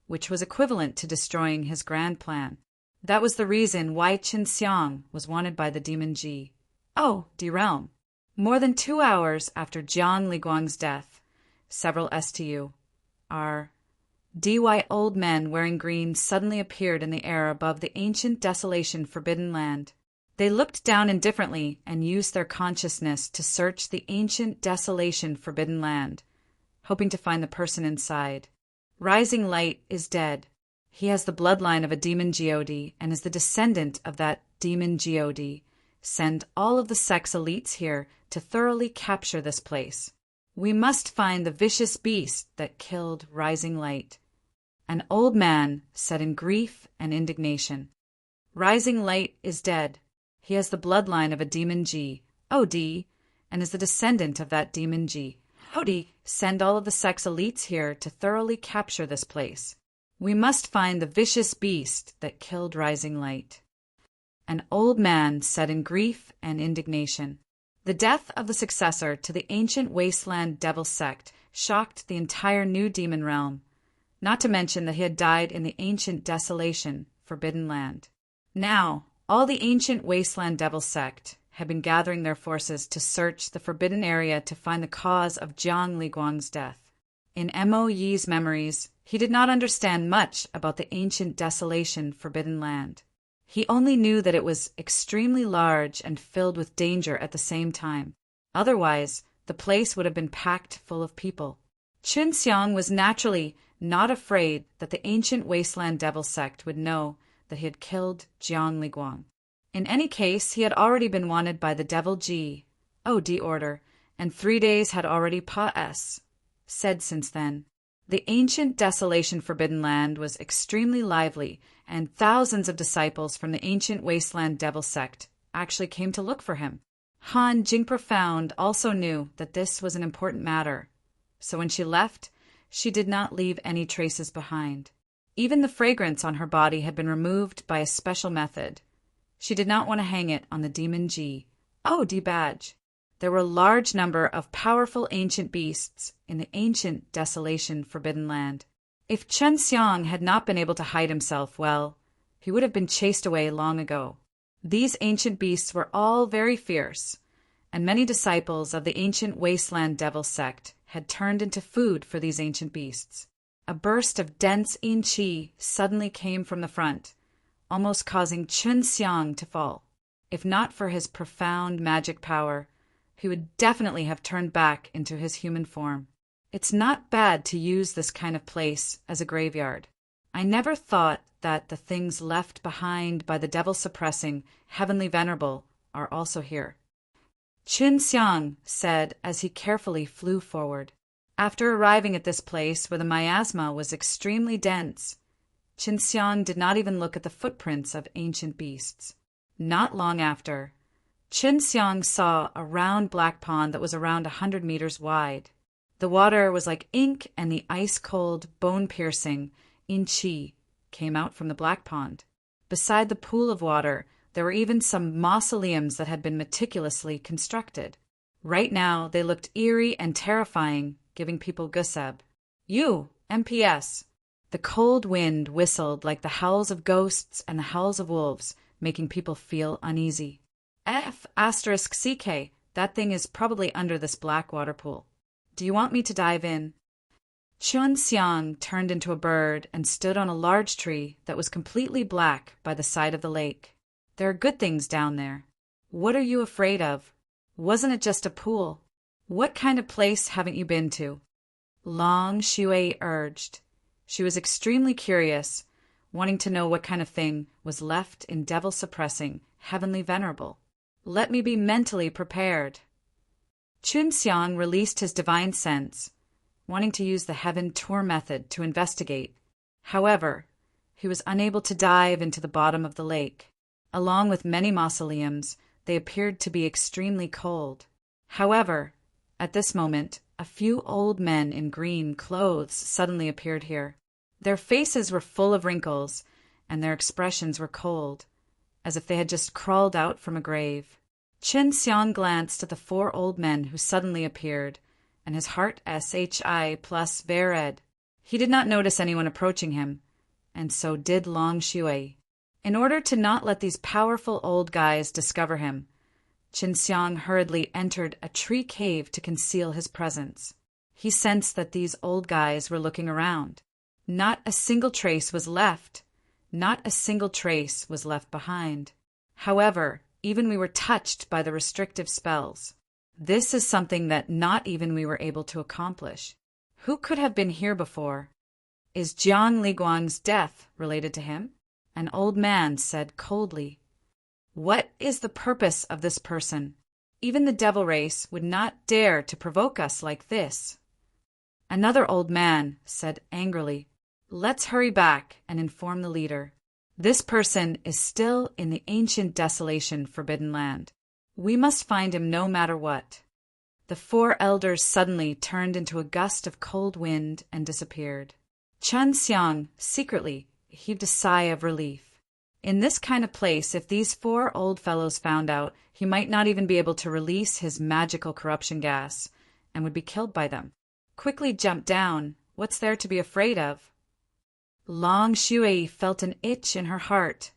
which was equivalent to destroying his grand plan. That was the reason why Qinxiang was wanted by the demon Ji. Oh, D-Realm. More than 2 hours after Jiang Liguang's death, several STU, DY old men wearing green suddenly appeared in the air above the ancient desolation forbidden land. They looked down indifferently and used their consciousness to search the ancient desolation forbidden land, hoping to find the person inside. Rising Light is dead. He has the bloodline of a demon God and is the descendant of that demon God. Send all of the sex elites here to thoroughly capture this place. We must find the vicious beast that killed Rising Light. An old man said in grief and indignation. Rising Light is dead. He has the bloodline of a demon God and is the descendant of that demon God. Send all of the sex elites here to thoroughly capture this place. We must find the vicious beast that killed Rising Light. An old man said in grief and indignation. The death of the successor to the ancient wasteland devil sect shocked the entire new demon realm, not to mention that he had died in the ancient desolation, forbidden land. Now, all the ancient wasteland devil sect had been gathering their forces to search the forbidden area to find the cause of Jiang Liguang's death. In Mo Yi's memories, he did not understand much about the ancient desolation forbidden land. He only knew that it was extremely large and filled with danger at the same time. Otherwise, the place would have been packed full of people. Qinxiang was naturally not afraid that the ancient wasteland devil sect would know that he had killed Jiang Liguang. In any case, he had already been wanted by the devil God order, and 3 days had already said since then. The ancient desolation forbidden land was extremely lively, and thousands of disciples from the ancient wasteland devil sect actually came to look for him. Han Jing Profound also knew that this was an important matter, so when she left, she did not leave any traces behind. Even the fragrance on her body had been removed by a special method. She did not want to hang it on the demon God badge. There were a large number of powerful ancient beasts in the ancient desolation forbidden land. If Qinxiang had not been able to hide himself, well, he would have been chased away long ago. These ancient beasts were all very fierce, and many disciples of the ancient wasteland devil sect had turned into food for these ancient beasts. A burst of dense yin qi suddenly came from the front, almost causing Qinxiang to fall. If not for his profound magic power, he would definitely have turned back into his human form. It's not bad to use this kind of place as a graveyard. I never thought that the things left behind by the devil-suppressing heavenly venerable are also here. Qinxiang said as he carefully flew forward. After arriving at this place where the miasma was extremely dense, Qinxiang did not even look at the footprints of ancient beasts. Not long after, Qinxiang saw a round black pond that was around 100 meters wide. The water was like ink, and the ice-cold, bone-piercing yin qi came out from the black pond. Beside the pool of water, there were even some mausoleums that had been meticulously constructed. Right now, they looked eerie and terrifying, giving people goosebumps. You, MPS. The cold wind whistled like the howls of ghosts and the howls of wolves, making people feel uneasy. F***CK, That thing is probably under this black water pool. Do you want me to dive in? Chun Xiang turned into a bird and stood on a large tree that was completely black by the side of the lake. There are good things down there. What are you afraid of? Wasn't it just a pool? What kind of place haven't you been to? Long Shui urged. She was extremely curious, wanting to know what kind of thing was left in devil-suppressing, heavenly venerable. Let me be mentally prepared. Chun Xiang released his divine sense, wanting to use the heaven tour method to investigate. However, he was unable to dive into the bottom of the lake. Along with many mausoleums, they appeared to be extremely cold. However, at this moment, a few old men in green clothes suddenly appeared here. Their faces were full of wrinkles, and their expressions were cold, as if they had just crawled out from a grave. Chun Xiang glanced at the 4 old men who suddenly appeared, and his heart shi plus vered. He did not notice anyone approaching him, and so did Long Shui. In order to not let these powerful old guys discover him, Chun Xiang hurriedly entered a tree cave to conceal his presence. He sensed that these old guys were looking around. Not a single trace was left. Not a single trace was left behind. However, even we were touched by the restrictive spells. This is something that not even we were able to accomplish. Who could have been here before? Is Jiang Liguang's death related to him? An old man said coldly. What is the purpose of this person? Even the devil race would not dare to provoke us like this. Another old man said angrily, Let's hurry back and inform the leader. This person is still in the ancient desolation forbidden land. We must find him no matter what. The 4 elders suddenly turned into a gust of cold wind and disappeared. Chun Xiang, secretly, heaved a sigh of relief. In this kind of place, if these 4 old fellows found out, he might not even be able to release his magical corruption gas, and would be killed by them. Quickly jump down. What's there to be afraid of? Long Shui felt an itch in her heart,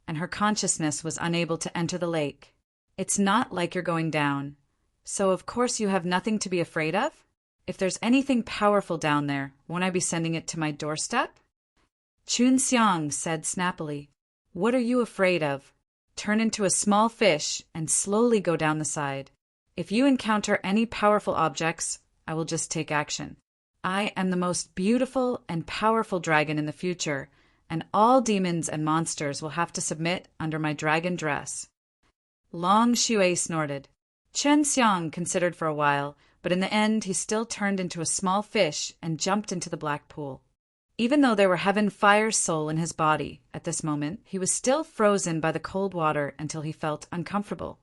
and her consciousness was unable to enter the lake. It's not like you're going down, so of course you have nothing to be afraid of? If there's anything powerful down there, won't I be sending it to my doorstep? Chun Xiang said snappily, What are you afraid of? Turn into a small fish and slowly go down the side. If you encounter any powerful objects, I will just take action. I am the most beautiful and powerful dragon in the future, and all demons and monsters will have to submit under my dragon dress. Long Shui snorted. Chun Xiang considered for a while, but in the end he still turned into a small fish and jumped into the black pool. Even though there were heaven fire soul in his body at this moment, he was still frozen by the cold water until he felt uncomfortable,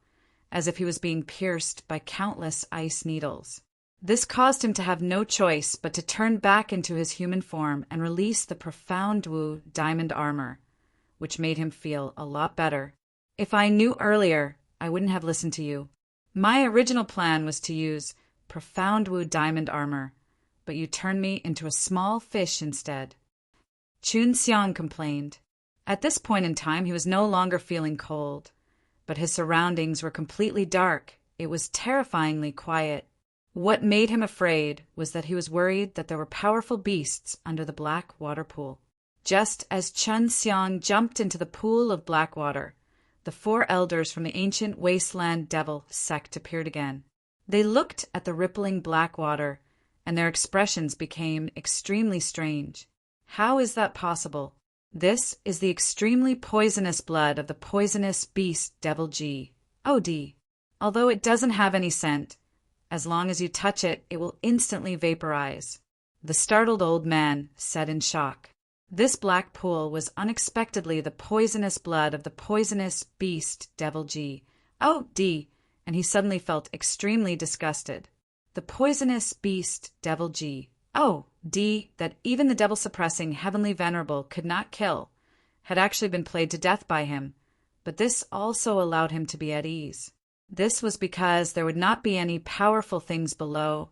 as if he was being pierced by countless ice needles. This caused him to have no choice but to turn back into his human form and release the profound Wu diamond armor, which made him feel a lot better. If I knew earlier, I wouldn't have listened to you. My original plan was to use profound Wu diamond armor, but you turned me into a small fish instead. Chun Xiang complained. At this point in time, he was no longer feeling cold, but his surroundings were completely dark. It was terrifyingly quiet. What made him afraid was that he was worried that there were powerful beasts under the black water pool. Just as Chun Xiang jumped into the pool of black water, the 4 elders from the ancient wasteland devil sect appeared again. They looked at the rippling black water, and their expressions became extremely strange. How is that possible? This is the extremely poisonous blood of the poisonous beast Devil G. OD. Although it doesn't have any scent, as long as you touch it, it will instantly vaporize. The startled old man said in shock. This black pool was unexpectedly the poisonous blood of the poisonous beast Devil G. OD, and he suddenly felt extremely disgusted. The poisonous beast Devil G. OD that even the devil-suppressing heavenly venerable could not kill had actually been played to death by him, but this also allowed him to be at ease. This was because there would not be any powerful things below,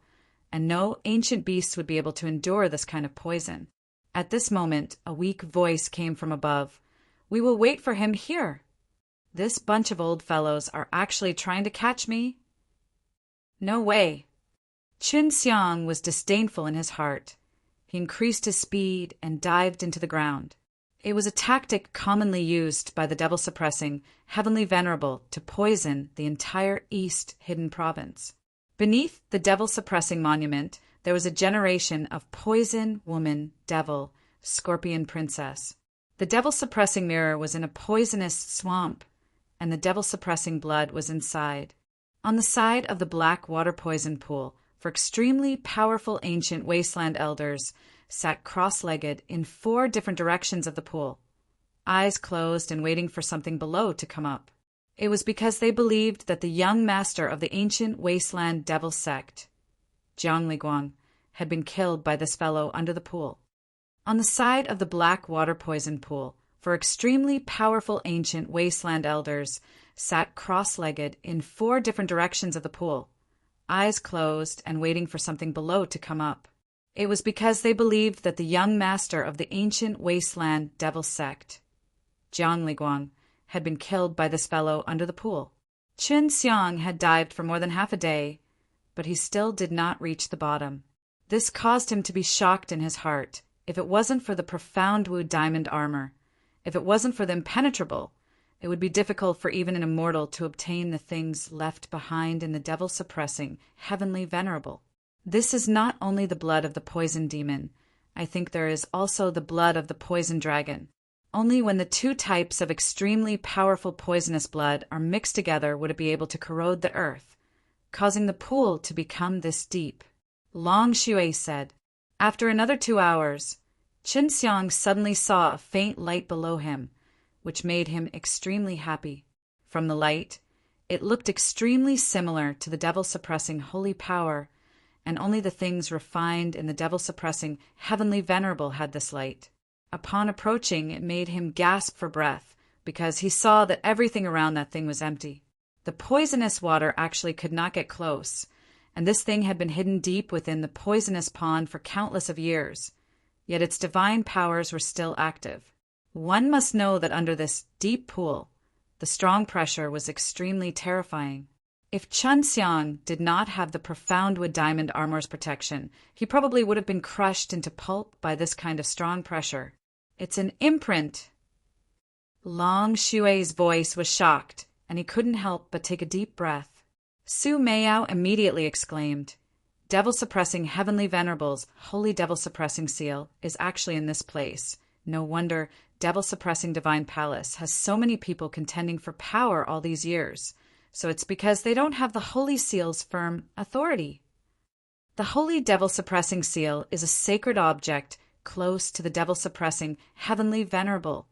and no ancient beasts would be able to endure this kind of poison. At this moment, a weak voice came from above. We will wait for him here. This bunch of old fellows are actually trying to catch me. No way. Chun Xiang was disdainful in his heart. He increased his speed and dived into the ground. It was a tactic commonly used by the devil-suppressing Heavenly Venerable to poison the entire East Hidden Province. Beneath the devil-suppressing monument, there was a generation of poison, woman, devil, scorpion princess. The devil-suppressing mirror was in a poisonous swamp, and the devil-suppressing blood was inside. On the side of the black water poison pool, for extremely powerful ancient wasteland elders sat cross-legged in 4 different directions of the pool, eyes closed and waiting for something below to come up. It was because they believed that the young master of the ancient wasteland devil sect, Jiang Liguang, had been killed by this fellow under the pool. On the side of the black water poison pool, for extremely powerful ancient wasteland elders sat cross-legged in 4 different directions of the pool, eyes closed and waiting for something below to come up. It was because they believed that the young master of the ancient wasteland devil sect, Jiang Liguang, had been killed by this fellow under the pool. Chun Xiang had dived for more than half a day, but he still did not reach the bottom. This caused him to be shocked in his heart. If it wasn't for the profound Wu diamond armor, if it wasn't for the impenetrable, it would be difficult for even an immortal to obtain the things left behind in the devil-suppressing Heavenly Venerable. This is not only the blood of the poison demon. I think there is also the blood of the poison dragon. Only when the 2 types of extremely powerful poisonous blood are mixed together would it be able to corrode the earth, causing the pool to become this deep. Long Shui said. After another 2 hours, Chun Xiang suddenly saw a faint light below him, which made him extremely happy. From the light, it looked extremely similar to the devil-suppressing holy power, and only the things refined in the devil-suppressing Heavenly Venerable had this light. Upon approaching, it made him gasp for breath, because he saw that everything around that thing was empty. The poisonous water actually could not get close, and this thing had been hidden deep within the poisonous pond for countless of years, yet its divine powers were still active. One must know that under this deep pool, the strong pressure was extremely terrifying. If Chun Xiang did not have the profound wood diamond armor's protection, he probably would have been crushed into pulp by this kind of strong pressure. It's an imprint. Long Shui's voice was shocked, and he couldn't help but take a deep breath. Su Meiyao immediately exclaimed, "Devil-suppressing Heavenly Venerable's holy devil-suppressing seal is actually in this place. No wonder devil-suppressing Divine Palace has so many people contending for power all these years. So it's because they don't have the Holy Seal's firm authority." The Holy Devil-Suppressing Seal is a sacred object close to the Devil-Suppressing Heavenly Venerable,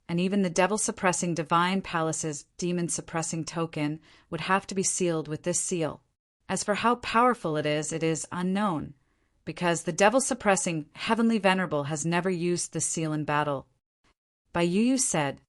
and even the Devil-Suppressing Divine Palace's Demon-Suppressing token would have to be sealed with this seal. As for how powerful it is unknown, because the Devil-Suppressing Heavenly Venerable has never used this seal in battle. Bai Yu said,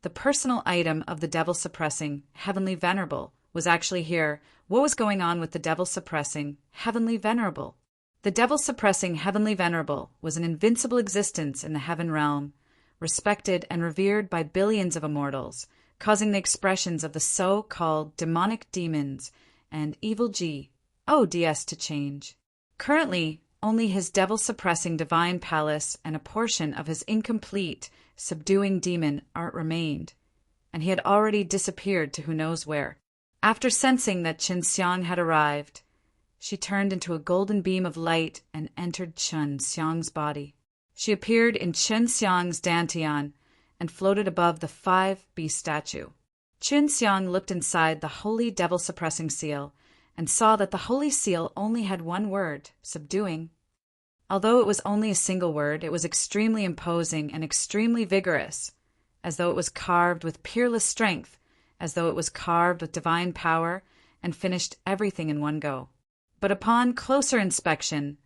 "The personal item of the devil-suppressing Heavenly Venerable was actually here. What was going on with the devil-suppressing Heavenly Venerable?" The devil-suppressing Heavenly Venerable was an invincible existence in the heaven realm, respected and revered by billions of immortals, causing the expressions of the so-called demonic demons and evil ODS to change. Currently, only his devil-suppressing divine palace and a portion of his incomplete subduing demon art remained, and he had already disappeared to who knows where. After sensing that Chun Xiang had arrived, she turned into a golden beam of light and entered Chun Xiang's body. She appeared in Chun Xiang's dantian and floated above the 5-beast statue. Chun Xiang looked inside the holy devil-suppressing seal and saw that the holy seal only had one word, subduing. Although it was only a single word, it was extremely imposing and extremely vigorous, as though it was carved with peerless strength, as though it was carved with divine power and finished everything in one go. But upon closer inspection,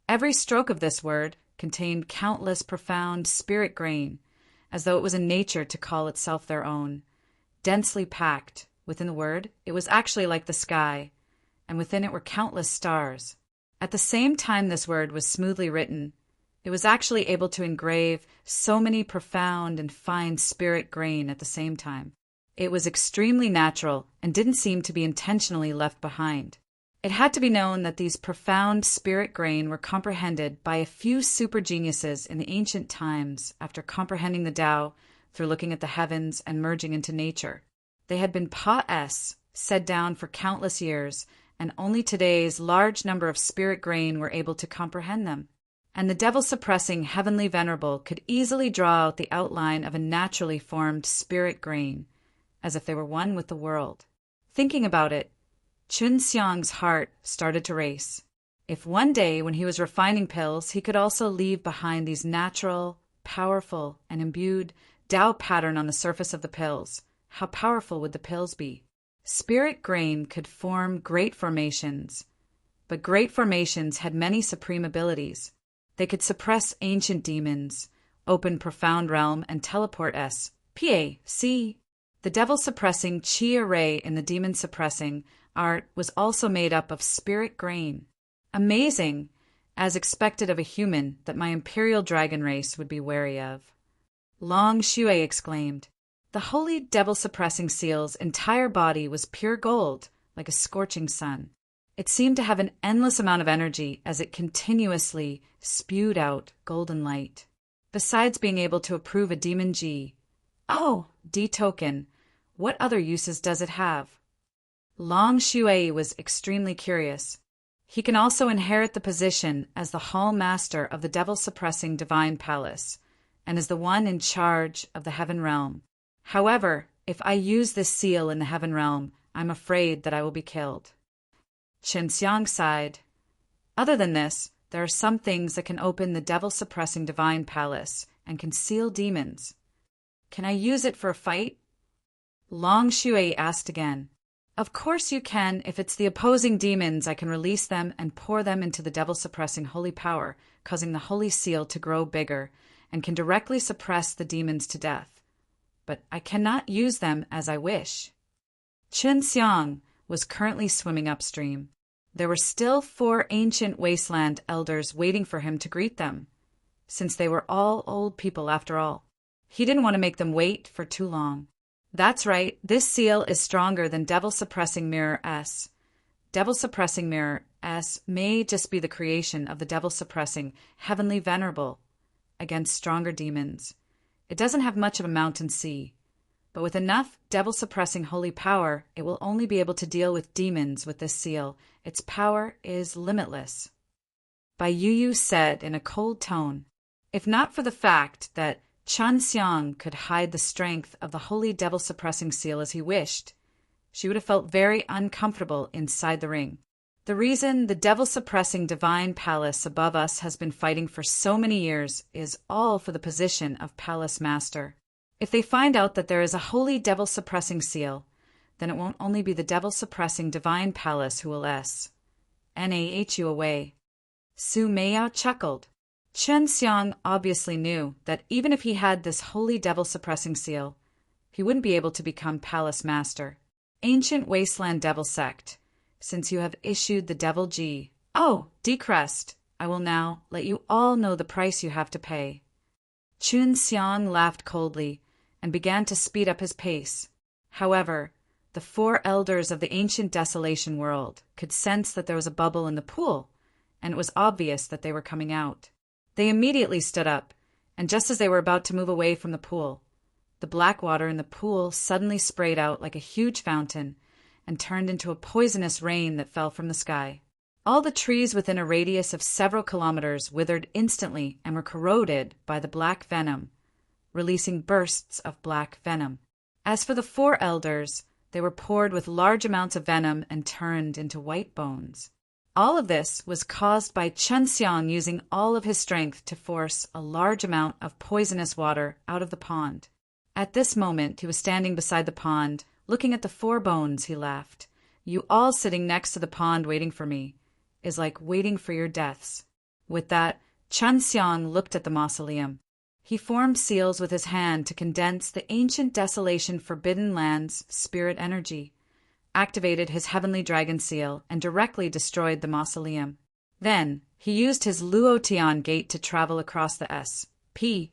every stroke of this word contained countless profound spirit grain, as though it was in nature to call itself their own. Densely packed within the word, it was actually like the sky, and within it were countless stars. At the same time this word was smoothly written, it was actually able to engrave so many profound and fine spirit grain at the same time. It was extremely natural and didn't seem to be intentionally left behind. It had to be known that these profound spirit grain were comprehended by a few super geniuses in the ancient times after comprehending the Tao through looking at the heavens and merging into nature. They had been pa-s, said down for countless years, and only today's large number of spirit grain were able to comprehend them. And the devil-suppressing heavenly venerable could easily draw out the outline of a naturally formed spirit grain, as if they were one with the world. Thinking about it, Chun Xiang's heart started to race. If one day when he was refining pills he could also leave behind these natural, powerful, and imbued Tao pattern on the surface of the pills, how powerful would the pills be? Spirit grain could form great formations, but great formations had many supreme abilities. They could suppress ancient demons, open profound realm, and teleport S.P.A.C. The devil-suppressing chi array in the demon-suppressing art was also made up of spirit grain. Amazing, as expected of a human that my imperial dragon race would be wary of. Long Shui exclaimed. The holy devil-suppressing seal's entire body was pure gold, like a scorching sun. It seemed to have an endless amount of energy as it continuously spewed out golden light. Besides being able to approve a demon G, D token, what other uses does it have? Long Shui was extremely curious. He can also inherit the position as the hall master of the devil-suppressing divine palace, and is the one in charge of the heaven realm. However, if I use this seal in the heaven realm, I'm afraid that I will be killed. Chun Xiang sighed. Other than this, there are some things that can open the devil-suppressing divine palace and conceal demons. Can I use it for a fight? Long Shui asked again. Of course you can. If it's the opposing demons, I can release them and pour them into the devil-suppressing holy power, causing the holy seal to grow bigger, and can directly suppress the demons to death. But I cannot use them as I wish. Chun Xiang was currently swimming upstream. There were still 4 ancient wasteland elders waiting for him to greet them, since they were all old people after all. He didn't want to make them wait for too long. That's right, this seal is stronger than Devil-Suppressing Mirror S. Devil-Suppressing Mirror S may just be the creation of the Devil-Suppressing Heavenly Venerable against stronger demons. It doesn't have much of a mountain sea, but with enough devil-suppressing holy power, it will only be able to deal with demons with this seal. Its power is limitless. Bai Yuyu said in a cold tone, if not for the fact that Chun Xiang could hide the strength of the holy devil-suppressing seal as he wished, she would have felt very uncomfortable inside the ring. The reason the devil-suppressing divine palace above us has been fighting for so many years is all for the position of palace master. If they find out that there is a holy devil-suppressing seal, then it won't only be the devil-suppressing divine palace who will nahu away. Su Meiyao chuckled. Chun Xiang obviously knew that even if he had this holy devil-suppressing seal, he wouldn't be able to become palace master. Ancient wasteland devil sect, since you have issued the devil G. Decrest, I will now let you all know the price you have to pay. Chun Xiang laughed coldly and began to speed up his pace. However, the 4 elders of the ancient desolation world could sense that there was a bubble in the pool, and it was obvious that they were coming out. They immediately stood up, and just as they were about to move away from the pool, the black water in the pool suddenly sprayed out like a huge fountain and turned into a poisonous rain that fell from the sky. All the trees within a radius of several kilometers withered instantly and were corroded by the black venom, releasing bursts of black venom. As for the 4 elders, they were poured with large amounts of venom and turned into white bones. All of this was caused by Chun Xiang using all of his strength to force a large amount of poisonous water out of the pond. At this moment, he was standing beside the pond, looking at the 4 bones. He laughed. You all sitting next to the pond waiting for me is like waiting for your deaths. With that, Chun Xiang looked at the mausoleum. He formed seals with his hand to condense the ancient desolation forbidden land's spirit energy, activated his heavenly dragon seal, and directly destroyed the mausoleum. Then, he used his Luotian gate to travel across the S.P.A.C.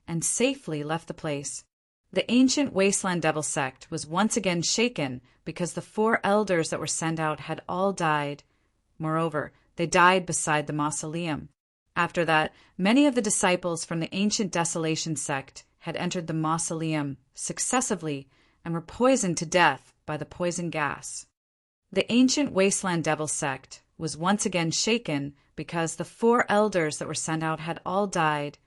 and safely left the place. The ancient Wasteland Devil sect was once again shaken because the 4 elders that were sent out had all died. Moreover, they died beside the mausoleum. After that, many of the disciples from the ancient Desolation sect had entered the mausoleum successively and were poisoned to death by the poison gas. The ancient Wasteland Devil sect was once again shaken because the 4 elders that were sent out had all died.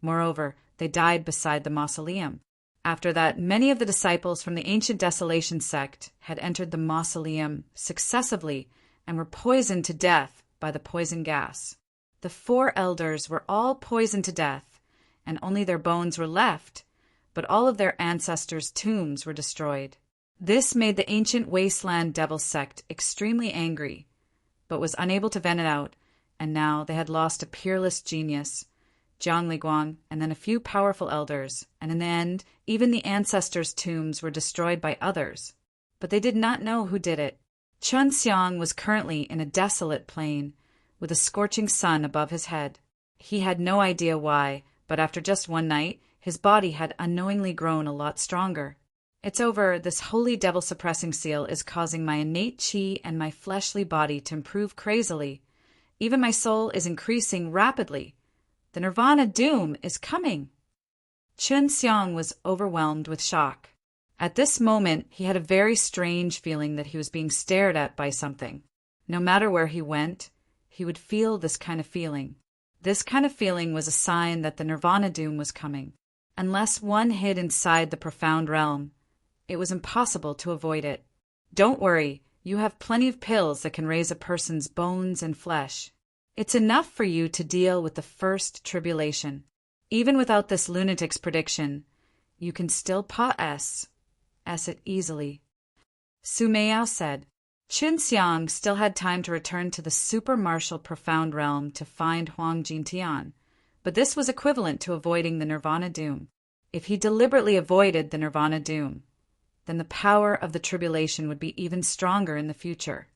Moreover, they died beside the mausoleum. After that, many of the disciples from the ancient Desolation sect had entered the mausoleum successively and were poisoned to death by the poison gas. The 4 elders were all poisoned to death, and only their bones were left, but all of their ancestors' tombs were destroyed. This made the ancient Wasteland Devil sect extremely angry, but was unable to vent it out, and now they had lost a peerless genius, Jiang Liguang, and then a few powerful elders, and in the end, even the ancestors' tombs were destroyed by others. But they did not know who did it. Chun Xiang was currently in a desolate plain, with a scorching sun above his head. He had no idea why, but after just one night, his body had unknowingly grown a lot stronger. It's over, this holy devil-suppressing seal is causing my innate chi and my fleshly body to improve crazily. Even my soul is increasing rapidly. The Nirvana doom is coming. Chun Xiang was overwhelmed with shock. At this moment, he had a very strange feeling that he was being stared at by something. No matter where he went, he would feel this kind of feeling. This kind of feeling was a sign that the Nirvana doom was coming. Unless one hid inside the profound realm, it was impossible to avoid it. Don't worry, you have plenty of pills that can raise a person's bones and flesh. It's enough for you to deal with the first tribulation. Even without this lunatic's prediction, you can still S it easily. Su Meiyao said. Chun Xiang still had time to return to the super-martial profound realm to find Huang Jintian, but this was equivalent to avoiding the Nirvana doom. If he deliberately avoided the Nirvana doom, then the power of the tribulation would be even stronger in the future.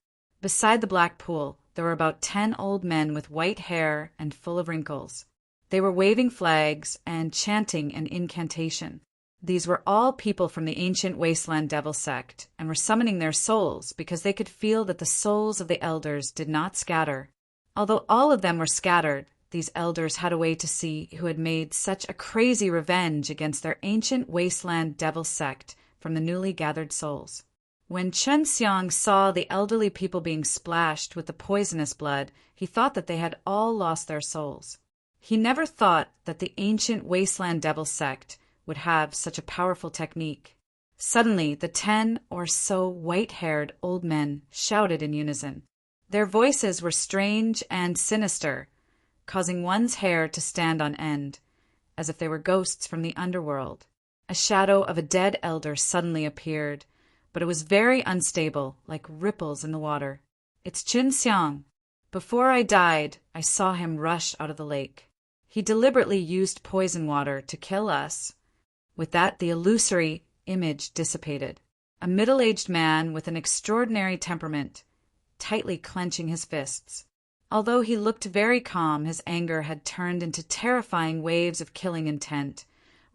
Beside the black pool, there were about 10 old men with white hair and full of wrinkles. They were waving flags and chanting an incantation. These were all people from the ancient Wasteland Devil sect and were summoning their souls because they could feel that the souls of the elders did not scatter. Although all of them were scattered, these elders had a way to see who had made such a crazy revenge against their ancient Wasteland Devil sect from the newly gathered souls. When Chun Xiang saw the elderly people being splashed with the poisonous blood, he thought that they had all lost their souls. He never thought that the ancient Wasteland Devil sect would have such a powerful technique. Suddenly, the 10 or so white-haired old men shouted in unison. Their voices were strange and sinister, causing one's hair to stand on end, as if they were ghosts from the underworld. A shadow of a dead elder suddenly appeared, but it was very unstable, like ripples in the water. It's Chun Xiang. Before I died, I saw him rush out of the lake. He deliberately used poison water to kill us. With that, the illusory image dissipated. A middle-aged man with an extraordinary temperament, tightly clenching his fists. Although he looked very calm, his anger had turned into terrifying waves of killing intent,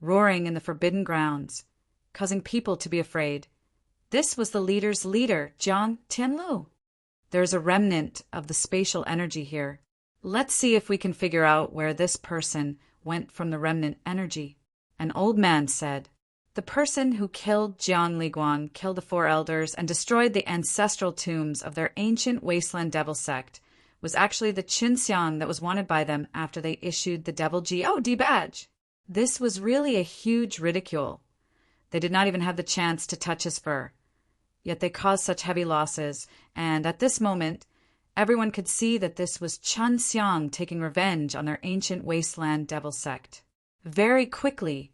roaring in the forbidden grounds, causing people to be afraid. This was the leader's leader, Jiang Tianlu. There's a remnant of the spatial energy here. Let's see if we can figure out where this person went from the remnant energy. An old man said, the person who killed Jiang Liguang killed the 4 elders and destroyed the ancestral tombs of their ancient Wasteland Devil sect was actually the Chun Xiang that was wanted by them after they issued the Devil God badge. This was really a huge ridicule. They did not even have the chance to touch his fur. Yet they caused such heavy losses, and at this moment, everyone could see that this was Chun Xiang taking revenge on their ancient Wasteland Devil sect. Very quickly,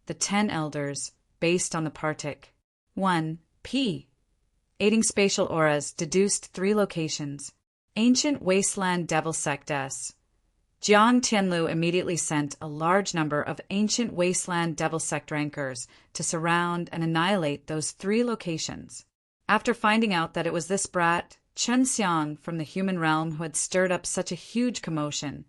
the 10 elders, based on the partic 1, P, aiding spatial auras, deduced 3 locations. Ancient Wasteland Devil Sect S. Jiang Tianlu immediately sent a large number of ancient Wasteland Devil Sect rankers to surround and annihilate those 3 locations. After finding out that it was this brat, Chun Xiang, from the human realm who had stirred up such a huge commotion,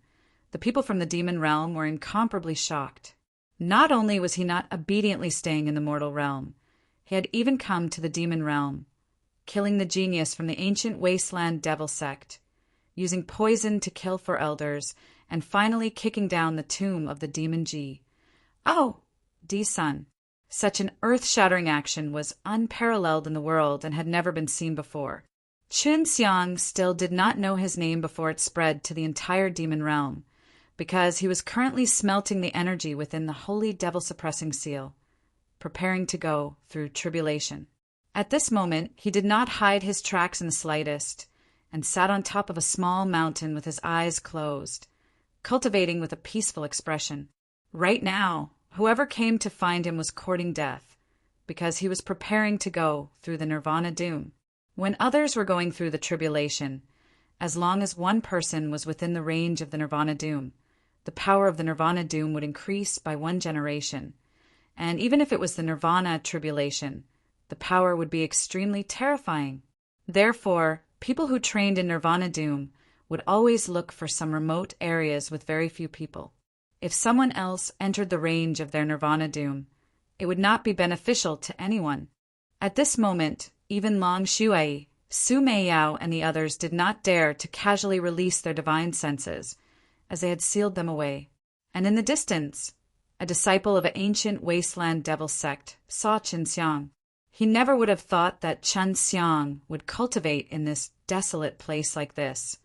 the people from the demon realm were incomparably shocked. Not only was he not obediently staying in the mortal realm, he had even come to the demon realm, killing the genius from the ancient wasteland devil sect, using poison to kill for elders, and finally kicking down the tomb of the demon Ji. Oh, Di's son. Such an earth-shattering action was unparalleled in the world and had never been seen before. Chun Xiang still did not know his name before it spread to the entire demon realm, because he was currently smelting the energy within the holy devil-suppressing seal, preparing to go through tribulation. At this moment, he did not hide his tracks in the slightest, and sat on top of a small mountain with his eyes closed, cultivating with a peaceful expression. Right now, whoever came to find him was courting death, because he was preparing to go through the nirvana doom. When others were going through the tribulation, as long as one person was within the range of the nirvana doom, the power of the nirvana doom would increase by 1 generation, and even if it was the nirvana tribulation, the power would be extremely terrifying. Therefore, people who trained in nirvana doom would always look for some remote areas with very few people. If someone else entered the range of their nirvana doom, it would not be beneficial to anyone. At this moment, even Long Shuai, Su Meiyao, and the others did not dare to casually release their divine senses, as they had sealed them away. And in the distance, a disciple of an ancient wasteland devil sect saw Chun Xiang. He never would have thought that Chun Xiang would cultivate in this desolate place like this,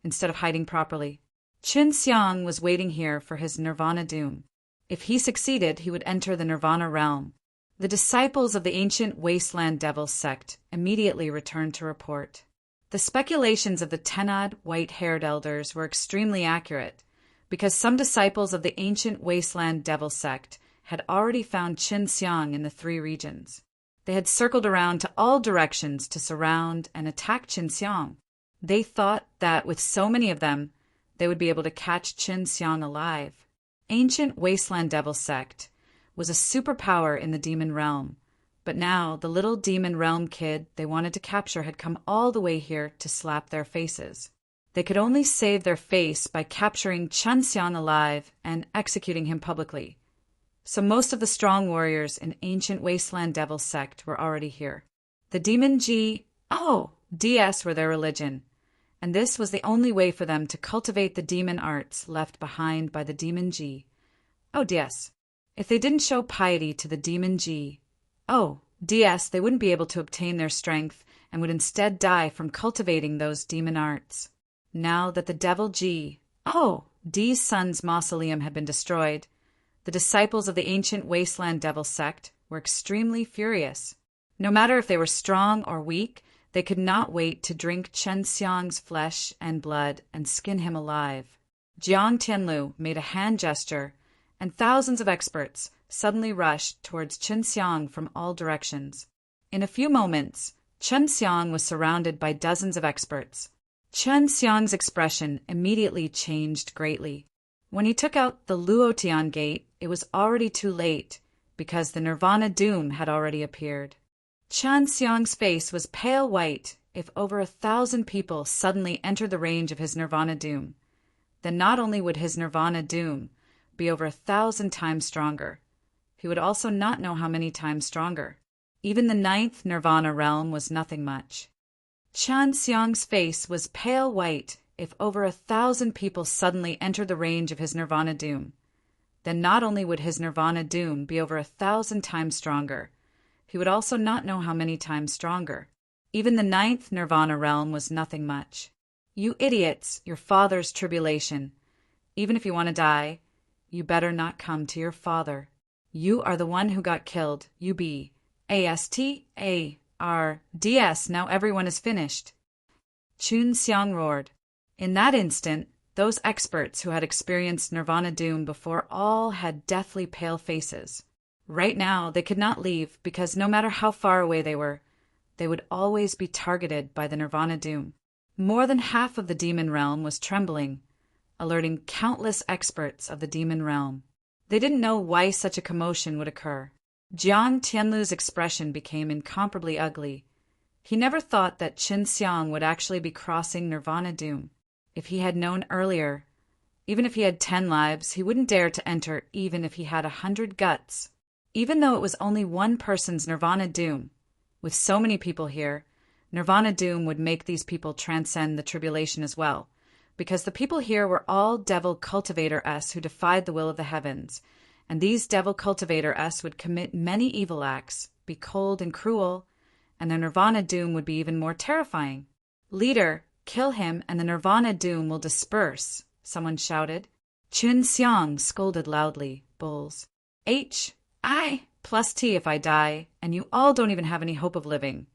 instead of hiding properly. Chun Xiang was waiting here for his nirvana doom. If he succeeded, he would enter the nirvana realm. The disciples of the ancient wasteland devil sect immediately returned to report. The speculations of the Tenad white-haired elders were extremely accurate, because some disciples of the ancient wasteland devil sect had already found Chun Xiang in the 3 regions. They had circled around to all directions to surround and attack Chun Xiang. They thought that with so many of them, they would be able to catch Chun Xiang alive. Ancient wasteland devil sect was a superpower in the demon realm, but now the little demon realm kid they wanted to capture had come all the way here to slap their faces. They could only save their face by capturing Chun Xiang alive and executing him publicly. So most of the strong warriors in ancient wasteland devil sect were already here. The demon DS were their religion, and this was the only way for them to cultivate the demon arts left behind by the demon DS. If they didn't show piety to the demon DS, they wouldn't be able to obtain their strength and would instead die from cultivating those demon arts. Now that the devil D's son's mausoleum had been destroyed, the disciples of the ancient wasteland devil sect were extremely furious. No matter if they were strong or weak, they could not wait to drink Chun Xiang's flesh and blood and skin him alive. Jiang Tianlu made a hand gesture, and thousands of experts suddenly rushed towards Chun Xiang from all directions. In a few moments, Chun Xiang was surrounded by dozens of experts. Chun Xiang's expression immediately changed greatly. When he took out the Luotian gate, it was already too late, because the Nirvana Doom had already appeared. Chun Xiang's face was pale white. If over 1,000 people suddenly entered the range of his Nirvana Doom, then not only would his Nirvana Doom be over 1,000 times stronger, he would also not know how many times stronger. Even the 9th Nirvana realm was nothing much. Chun Xiang's face was pale white. If over 1,000 people suddenly entered the range of his Nirvana Doom, then not only would his Nirvana Doom be over 1,000 times stronger, he would also not know how many times stronger. Even the 9th Nirvana realm was nothing much. You idiots, your father's tribulation. Even if you want to die, you better not come to your father. You are the one who got killed. You be ASTARDS. Now everyone is finished. Chun Xiang roared. In that instant, those experts who had experienced Nirvana Doom before all had deathly pale faces. Right now, they could not leave because no matter how far away they were, they would always be targeted by the Nirvana Doom. More than half of the demon realm was trembling, alerting countless experts of the demon realm. They didn't know why such a commotion would occur. Jiang Tianlu's expression became incomparably ugly. He never thought that Chun Xiang would actually be crossing Nirvana Doom. If he had known earlier, Even if he had 10 lives, he wouldn't dare to enter even if he had 100 guts. Even though it was only one person's Nirvana doom, with so many people here, Nirvana doom would make these people transcend the tribulation as well, because the people here were all devil cultivator-s who defied the will of the heavens, and these devil cultivator-s would commit many evil acts, be cold and cruel, and their Nirvana doom would be even more terrifying. "Leader, kill him and the Nirvana doom will disperse," someone shouted. Chun Xiang scolded loudly, bulls. I plus T if I die, and you all don't even have any hope of living.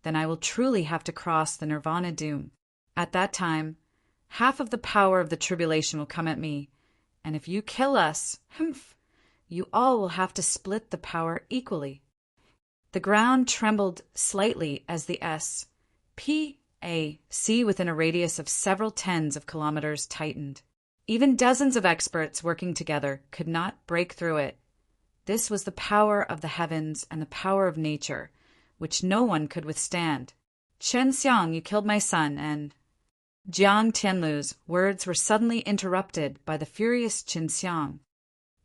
Then I will truly have to cross the Nirvana doom. At that time, half of the power of the tribulation will come at me, and if you kill us, you all will have to split the power equally. The ground trembled slightly as the SPAC within a radius of several tens of kilometers tightened. Even dozens of experts working together could not break through it. This was the power of the heavens and the power of nature, which no one could withstand. "Chen Xiang, you killed my son, and—" Jiang Tianlu's words were suddenly interrupted by the furious Qin Xiang.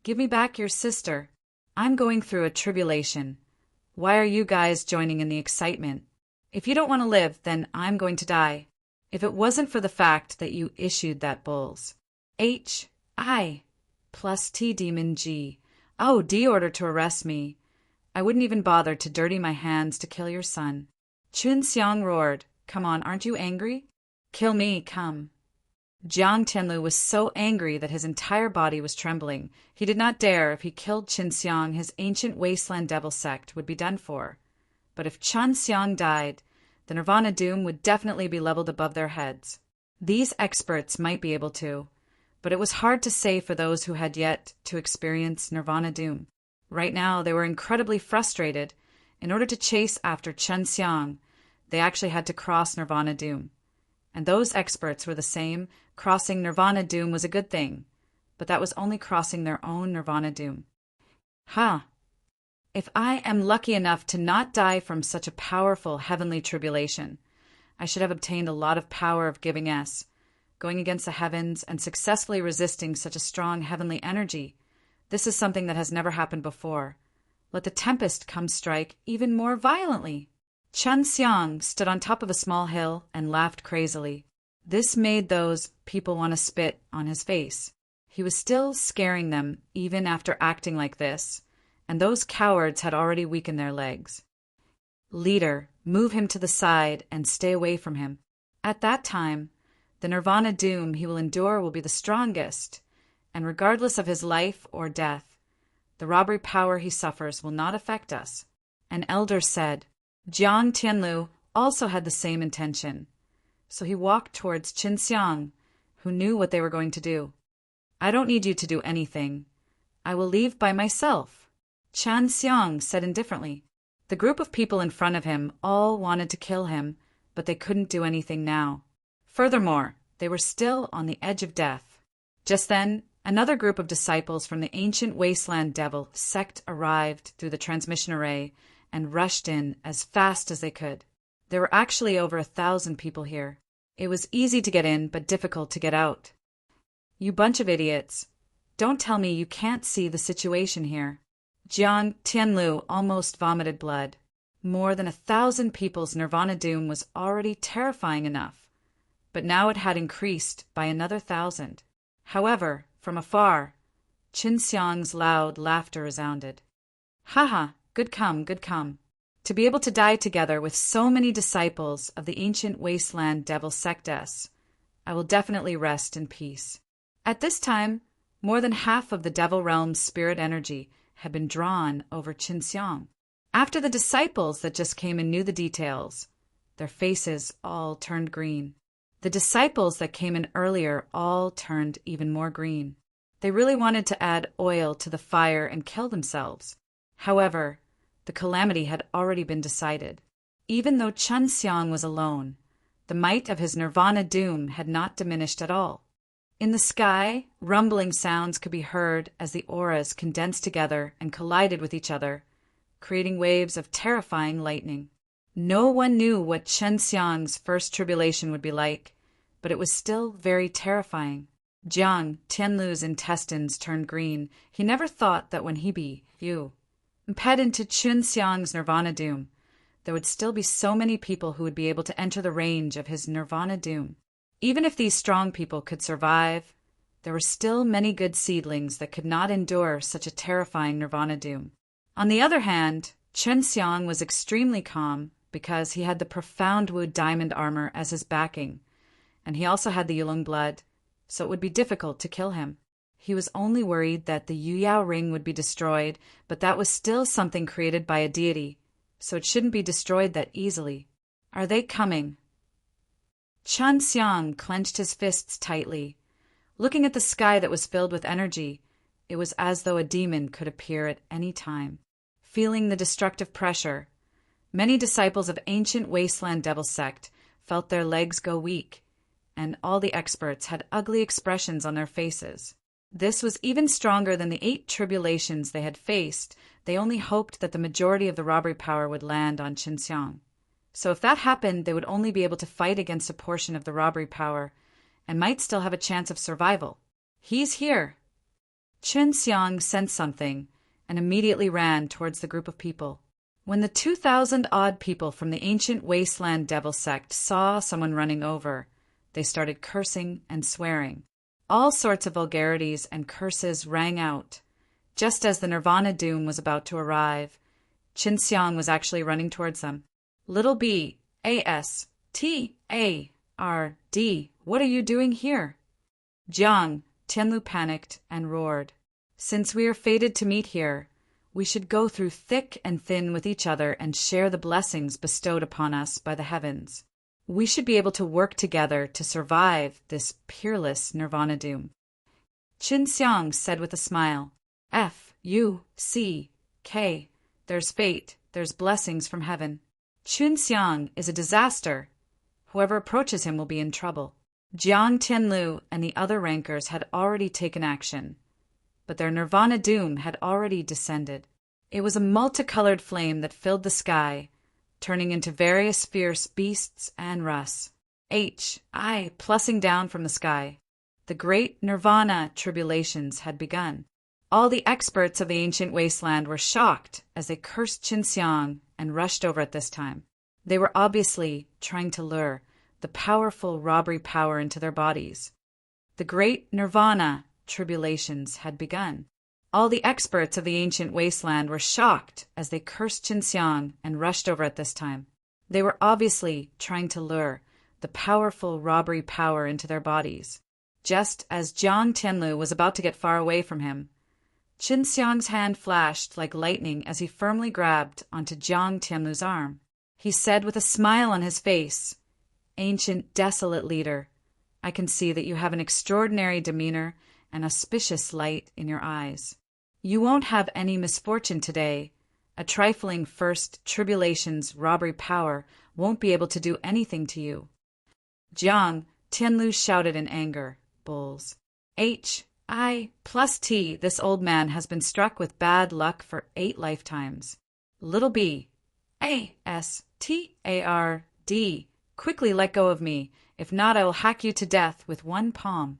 "Give me back your sister. I'm going through a tribulation. Why are you guys joining in the excitement? If you don't want to live, then I'm going to die. If it wasn't for the fact that you issued that bulls. I plus T demon G. Oh, D order to arrest me. I wouldn't even bother to dirty my hands to kill your son." Chun Xiang roared, "Come on, aren't you angry? Kill me, come." Jiang Tianlu was so angry that his entire body was trembling. He did not dare. If he killed Qin Xiang, his ancient wasteland devil sect would be done for. But if Chun Xiang died, the Nirvana doom would definitely be leveled above their heads. These experts might be able to, but it was hard to say for those who had yet to experience Nirvana doom. Right now, they were incredibly frustrated. In order to chase after Chun Xiang, they actually had to cross Nirvana doom. And those experts were the same. Crossing Nirvana doom was a good thing, but that was only crossing their own Nirvana doom. If I am lucky enough to not die from such a powerful heavenly tribulation, I should have obtained a lot of power of giving going against the heavens and successfully resisting such a strong heavenly energy. This is something that has never happened before. Let the tempest come strike even more violently. Chun Xiang stood on top of a small hill and laughed crazily. This made those people want to spit on his face. He was still scaring them even after acting like this, and those cowards had already weakened their legs. "Leader, move him to the side and stay away from him. At that time, the Nirvana doom he will endure will be the strongest, and regardless of his life or death, the robbery power he suffers will not affect us." An elder said. Jiang Tianlu also had the same intention, so he walked towards Qin Xiang, who knew what they were going to do. "I don't need you to do anything. I will leave by myself," Chan Xiang said indifferently. The group of people in front of him all wanted to kill him, but they couldn't do anything now. Furthermore, they were still on the edge of death. Just then, another group of disciples from the ancient wasteland devil sect arrived through the transmission array and rushed in as fast as they could. There were actually over 1,000 people here. It was easy to get in, but difficult to get out. "You bunch of idiots. Don't tell me you can't see the situation here." Jiang Tianlu almost vomited blood. More than 1,000 people's Nirvana doom was already terrifying enough, but now it had increased by another 1,000. However, from afar, Qin Xiang's loud laughter resounded. "Ha! Good come, good come. To be able to die together with so many disciples of the ancient wasteland devil sects, I will definitely rest in peace." At this time, more than half of the devil realm's spirit energy had been drawn over Qin Xiang. After the disciples that just came and knew the details, their faces all turned green. The disciples that came in earlier all turned even more green. They really wanted to add oil to the fire and kill themselves. However, the calamity had already been decided. Even though Chun Xiang was alone, the might of his Nirvana doom had not diminished at all. In the sky, rumbling sounds could be heard as the auras condensed together and collided with each other, creating waves of terrifying lightning. No one knew what Chun Xiang's first tribulation would be like, but it was still very terrifying. Jiang Tianlu's intestines turned green. He never thought that when he be you imped into Qinxiang's nirvana doom, there would still be so many people who would be able to enter the range of his nirvana doom. Even if these strong people could survive, there were still many good seedlings that could not endure such a terrifying nirvana doom. On the other hand, Qinxiang was extremely calm because he had the profound Wu diamond armor as his backing, and he also had the Yulong blood, so it would be difficult to kill him. He was only worried that the Yuyao ring would be destroyed, but that was still something created by a deity, so it shouldn't be destroyed that easily. Are they coming? Qinxiang clenched his fists tightly. Looking at the sky that was filled with energy, it was as though a demon could appear at any time. Feeling the destructive pressure, many disciples of ancient wasteland devil sect felt their legs go weak, and all the experts had ugly expressions on their faces. This was even stronger than the 8 tribulations they had faced. They only hoped that the majority of the robbery power would land on Qinxiang. So if that happened, they would only be able to fight against a portion of the robbery power, and might still have a chance of survival. He's here! Qinxiang sensed something, and immediately ran towards the group of people. When the 2,000-odd people from the ancient wasteland devil sect saw someone running over, they started cursing and swearing. All sorts of vulgarities and curses rang out. Just as the Nirvana doom was about to arrive, Qinxiang was actually running towards them. Little B, A-S-T-A-R-D, what are you doing here? Jiang Tianlu panicked and roared. Since we are fated to meet here, we should go through thick and thin with each other and share the blessings bestowed upon us by the heavens. We should be able to work together to survive this peerless Nirvana doom. Qinxiang said with a smile, F-U-C-K, there's fate, there's blessings from heaven. Qinxiang is a disaster. Whoever approaches him will be in trouble. Jiang Tianlu and the other rankers had already taken action, but their Nirvana doom had already descended. It was a multicolored flame that filled the sky, turning into various fierce beasts and Rus. H-I plussing down from the sky. The great Nirvana tribulations had begun. All the experts of the ancient wasteland were shocked as they cursed Qinxiang and rushed over at this time. They were obviously trying to lure the powerful robbery power into their bodies. The great Nirvana tribulations had begun. All the experts of the ancient wasteland were shocked as they cursed Qinxiang and rushed over at this time. They were obviously trying to lure the powerful robbery power into their bodies. Just as Jiang Tianlu was about to get far away from him, Qinxiang's hand flashed like lightning as he firmly grabbed onto Jiang Tianlu's arm. He said with a smile on his face, Ancient desolate leader, I can see that you have an extraordinary demeanor and auspicious light in your eyes. You won't have any misfortune today. A trifling first tribulation's robbery power won't be able to do anything to you. Jiang Tianlu shouted in anger, Bulls. H-I plus T, this old man has been struck with bad luck for 8 lifetimes. Little B, A-S-T-A-R-D, quickly let go of me. If not, I will hack you to death with one palm.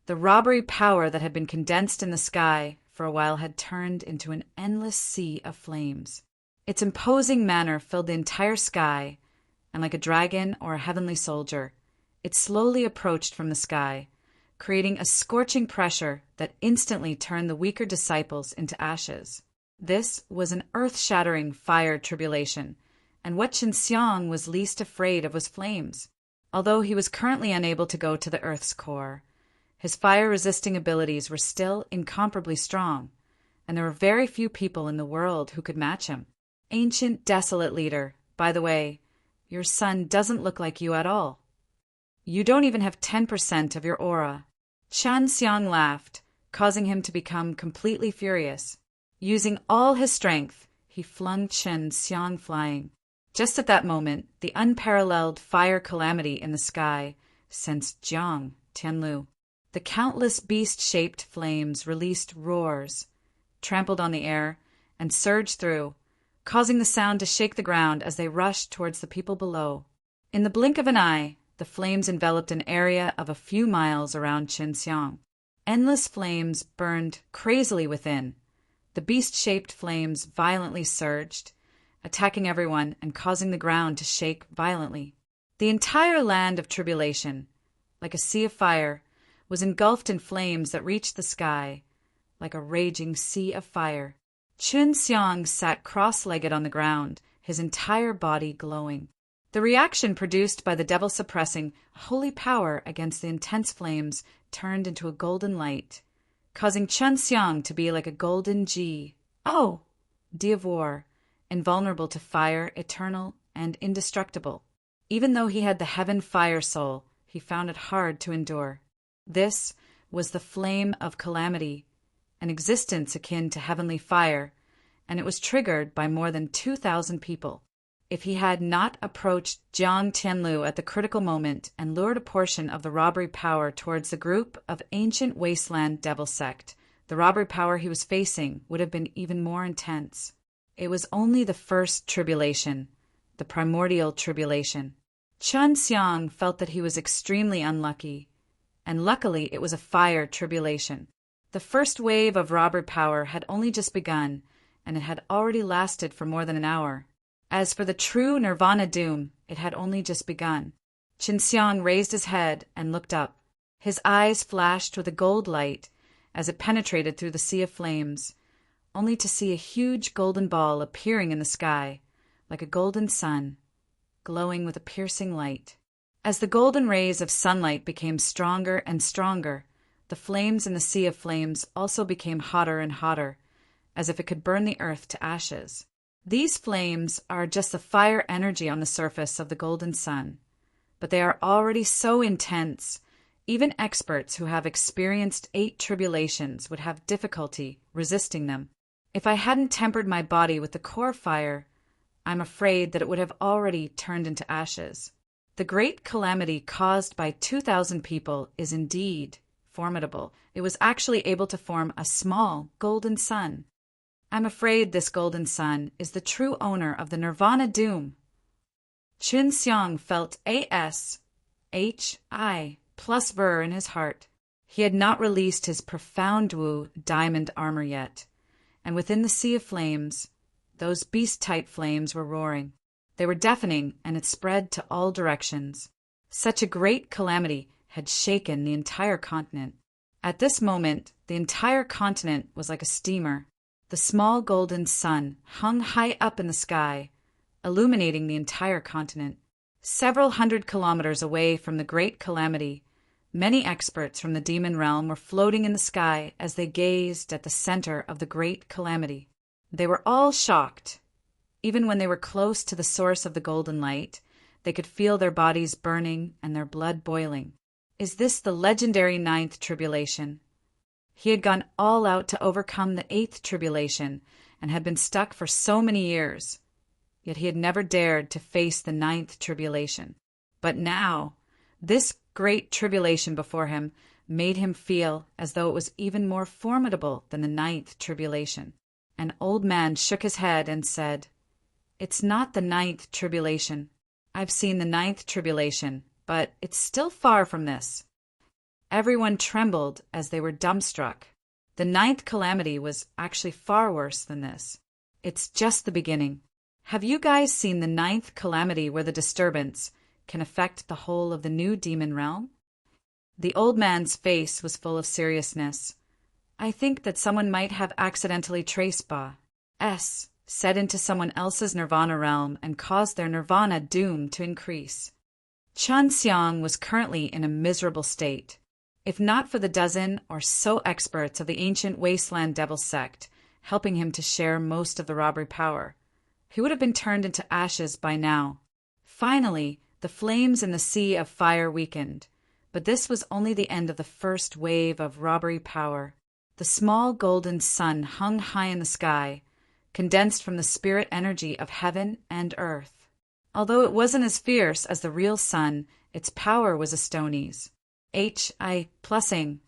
The robbery power that had been condensed in the sky for a while had turned into an endless sea of flames. Its imposing manner filled the entire sky, and like a dragon or a heavenly soldier, it slowly approached from the sky, creating a scorching pressure that instantly turned the weaker disciples into ashes. This was an earth-shattering fire tribulation, and what Qinxiang was least afraid of was flames. Although he was currently unable to go to the earth's core, his fire-resisting abilities were still incomparably strong, and there were very few people in the world who could match him. Ancient desolate leader, by the way, your son doesn't look like you at all. You don't even have 10% of your aura. Qinxiang laughed, causing him to become completely furious. Using all his strength, he flung Qinxiang flying. Just at that moment, the unparalleled fire calamity in the sky sensed Jiang Tianlu. The countless beast-shaped flames released roars, trampled on the air, and surged through, causing the sound to shake the ground as they rushed towards the people below. In the blink of an eye, the flames enveloped an area of a few miles around Qinxiang. Endless flames burned crazily within. The beast-shaped flames violently surged, attacking everyone and causing the ground to shake violently. The entire land of tribulation, like a sea of fire, was engulfed in flames that reached the sky, like a raging sea of fire. Qinxiang sat cross-legged on the ground, his entire body glowing. The reaction produced by the devil suppressing holy power against the intense flames turned into a golden light, causing Qinxiang to be like a golden G. Oh! D of war, invulnerable to fire, eternal and indestructible. Even though he had the heaven fire soul, he found it hard to endure. This was the flame of calamity, an existence akin to heavenly fire, and it was triggered by more than 2,000 people. If he had not approached Jiang Tianlu at the critical moment and lured a portion of the robbery power towards the group of ancient wasteland devil sect, the robbery power he was facing would have been even more intense. It was only the first tribulation, the primordial tribulation. Qinxiang felt that he was extremely unlucky, and luckily it was a fire tribulation. The first wave of robber power had only just begun, and it had already lasted for more than an hour. As for the true nirvana doom, it had only just begun. Qinxiang raised his head and looked up. His eyes flashed with a gold light as it penetrated through the sea of flames, only to see a huge golden ball appearing in the sky, like a golden sun, glowing with a piercing light. As the golden rays of sunlight became stronger and stronger, the flames in the sea of flames also became hotter and hotter, as if it could burn the earth to ashes. These flames are just the fire energy on the surface of the golden sun, but they are already so intense, even experts who have experienced 8 tribulations would have difficulty resisting them. If I hadn't tempered my body with the core fire, I'm afraid that it would have already turned into ashes. The great calamity caused by 2,000 people is indeed formidable. It was actually able to form a small golden sun. I'm afraid this golden sun is the true owner of the nirvana doom. Qinxiang felt ASHI plus Ver in his heart. He had not released his profound Wu diamond armor yet, and within the sea of flames, those beast-type flames were roaring. They were deafening, and it spread to all directions. Such a great calamity had shaken the entire continent. At this moment, the entire continent was like a steamer. The small golden sun hung high up in the sky, illuminating the entire continent. Several hundred kilometers away from the great calamity, many experts from the demon realm were floating in the sky as they gazed at the center of the great calamity. They were all shocked. Even when they were close to the source of the golden light, they could feel their bodies burning and their blood boiling. Is this the legendary 9th tribulation? He had gone all out to overcome the 8th tribulation and had been stuck for so many years, yet he had never dared to face the 9th tribulation. But now, this great tribulation before him made him feel as though it was even more formidable than the 9th tribulation. An old man shook his head and said, "It's not the 9th tribulation. I've seen the 9th tribulation, but it's still far from this." Everyone trembled as they were dumbstruck. The 9th calamity was actually far worse than this. It's just the beginning. Have you guys seen the 9th calamity where the disturbance can affect the whole of the new demon realm? The old man's face was full of seriousness. I think that someone might have accidentally traced Ba-S set into someone else's nirvana realm and caused their nirvana doom to increase. Qinxiang was currently in a miserable state. If not for the dozen or so experts of the ancient wasteland devil sect helping him to share most of the robbery power, he would have been turned into ashes by now. Finally, the flames in the sea of fire weakened, but this was only the end of the first wave of robbery power. The small golden sun hung high in the sky, condensed from the spirit energy of heaven and earth. Although it wasn't as fierce as the real sun, its power was Estoni's. HI plusing.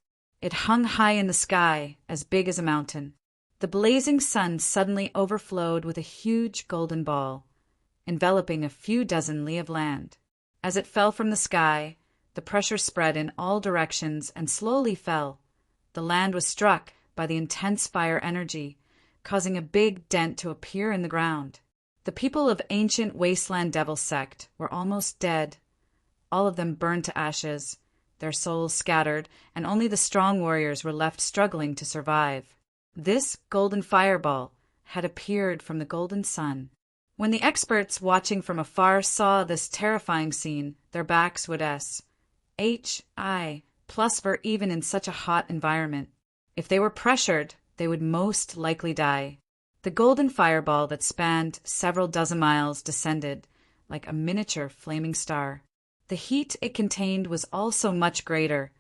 It hung high in the sky, as big as a mountain. The blazing sun suddenly overflowed with a huge golden ball, enveloping a few dozen li of land. As it fell from the sky, the pressure spread in all directions and slowly fell. The land was struck by the intense fire energy, causing a big dent to appear in the ground. The people of ancient wasteland devil sect were almost dead. All of them burned to ashes, their souls scattered, and only the strong warriors were left struggling to survive. This golden fireball had appeared from the golden sun. When the experts watching from afar saw this terrifying scene, their backs would plus for even in such a hot environment. If they were pressured, they would most likely die. The golden fireball that spanned several dozen miles descended like a miniature flaming star. The heat it contained was also much greater,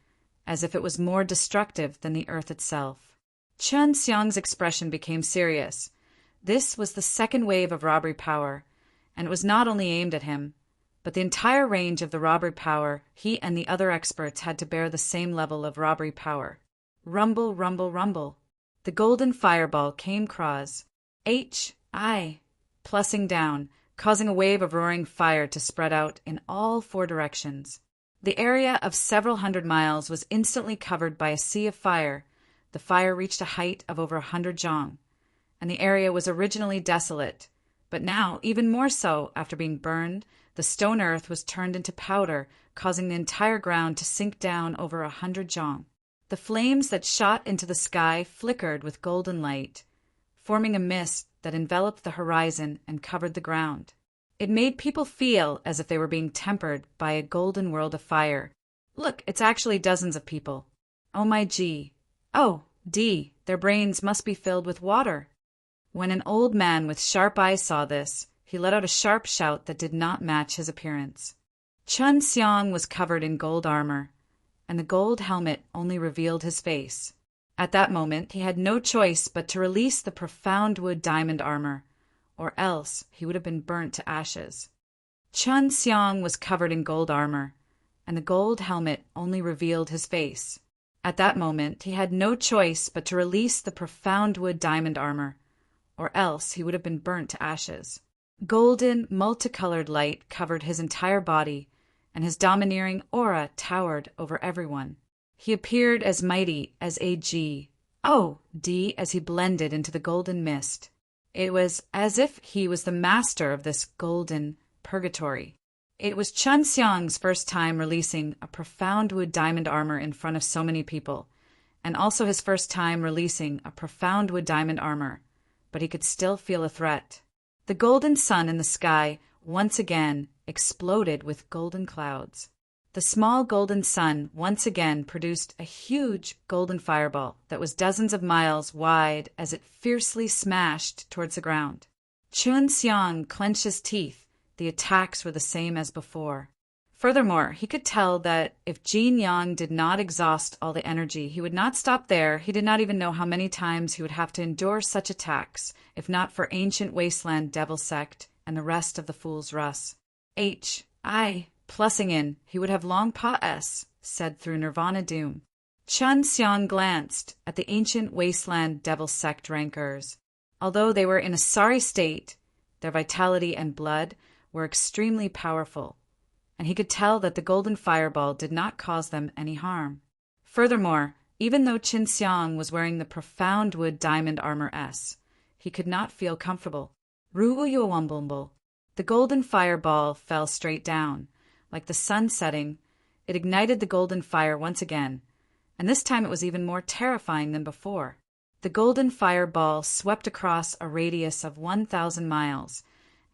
as if it was more destructive than the earth itself. Chun Xiang's expression became serious. This was the second wave of robbery power, and it was not only aimed at him, but the entire range of the robbery power. He and the other experts had to bear the same level of robbery power. Rumble, rumble, rumble. The golden fireball came across, plussing down, causing a wave of roaring fire to spread out in all four directions. The area of several hundred miles was instantly covered by a sea of fire. The fire reached a height of over 100 zhang, and the area was originally desolate, but now, even more so after being burned, the stone earth was turned into powder, causing the entire ground to sink down over 100 zhang. The flames that shot into the sky flickered with golden light, forming a mist that enveloped the horizon and covered the ground. It made people feel as if they were being tempered by a golden world of fire. Look, it's actually dozens of people. Oh my G. Oh, D, their brains must be filled with water. When an old man with sharp eyes saw this, he let out a sharp shout that did not match his appearance. Chun Xiang was covered in gold armor, and the gold helmet only revealed his face. At that moment, he had no choice but to release the profound wood diamond armor, or else he would have been burnt to ashes. Chun Xiang was covered in gold armor, and the gold helmet only revealed his face. At that moment, he had no choice but to release the profound wood diamond armor, or else he would have been burnt to ashes. Golden, multicolored light covered his entire body, and his domineering aura towered over everyone. He appeared as mighty as a D as he blended into the golden mist. It was as if he was the master of this golden purgatory. It was Chun Xiang's first time releasing a profound wood diamond armor in front of so many people, and also his first time releasing a profound wood diamond armor, but he could still feel a threat. The golden sun in the sky once again exploded with golden clouds. The small golden sun once again produced a huge golden fireball that was dozens of miles wide as it fiercely smashed towards the ground. Chun Xiang clenched his teeth. The attacks were the same as before. Furthermore, he could tell that if Jin Yang did not exhaust all the energy, he would not stop there. He did not even know how many times he would have to endure such attacks, if not for ancient wasteland devil sect and the rest of the Fool's Rus. Plussing in, he would have long said through Nirvana doom. Chun Xiang glanced at the ancient wasteland devil sect rankers. Although they were in a sorry state, their vitality and blood were extremely powerful, and he could tell that the golden fireball did not cause them any harm. Furthermore, even though Chun Xiang was wearing the profound wood diamond armor he could not feel comfortable. The golden fireball fell straight down. Like the sun setting, it ignited the golden fire once again, and this time it was even more terrifying than before. The golden fireball swept across a radius of 1,000 miles,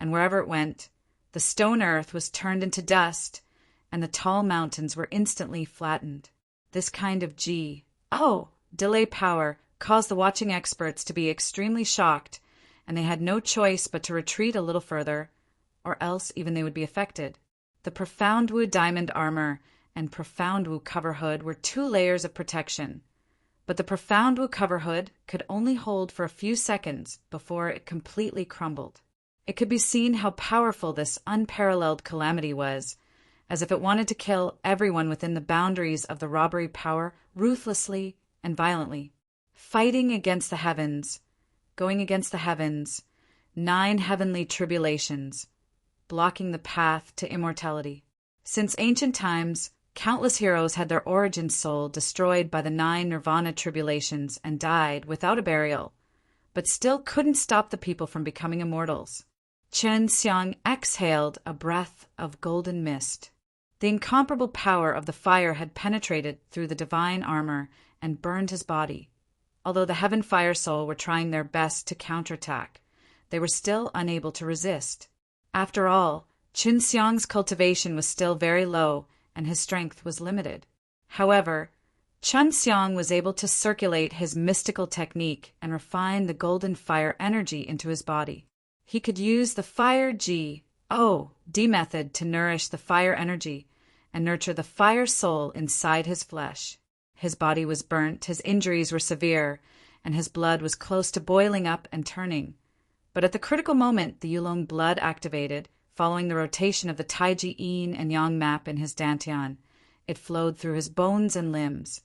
and wherever it went, the stone earth was turned into dust, and the tall mountains were instantly flattened. This kind of delay power caused the watching experts to be extremely shocked, and they had no choice but to retreat a little further, or else even they would be affected. The Profound Wu diamond armor and Profound Wu cover hood were 2 layers of protection, but the Profound Wu cover hood could only hold for a few seconds before it completely crumbled. It could be seen how powerful this unparalleled calamity was, as if it wanted to kill everyone within the boundaries of the robbery power ruthlessly and violently. Fighting against the heavens, going against the heavens, 9 heavenly tribulations, blocking the path to immortality. Since ancient times, countless heroes had their origin soul destroyed by the 9 nirvana tribulations and died without a burial, but still couldn't stop the people from becoming immortals. Chen Xiang exhaled a breath of golden mist. The incomparable power of the fire had penetrated through the divine armor and burned his body. Although the Heaven Fire Soul were trying their best to counterattack, they were still unable to resist. After all, Qin Xiang's cultivation was still very low and his strength was limited. However, Chen Xiang was able to circulate his mystical technique and refine the golden fire energy into his body. He could use the Fire G-O-D method to nourish the fire energy and nurture the fire soul inside his flesh. His body was burnt, his injuries were severe, and his blood was close to boiling up and turning. But at the critical moment, the Yulong blood activated, following the rotation of the Taiji Yin and Yang map in his dantian. It flowed through his bones and limbs,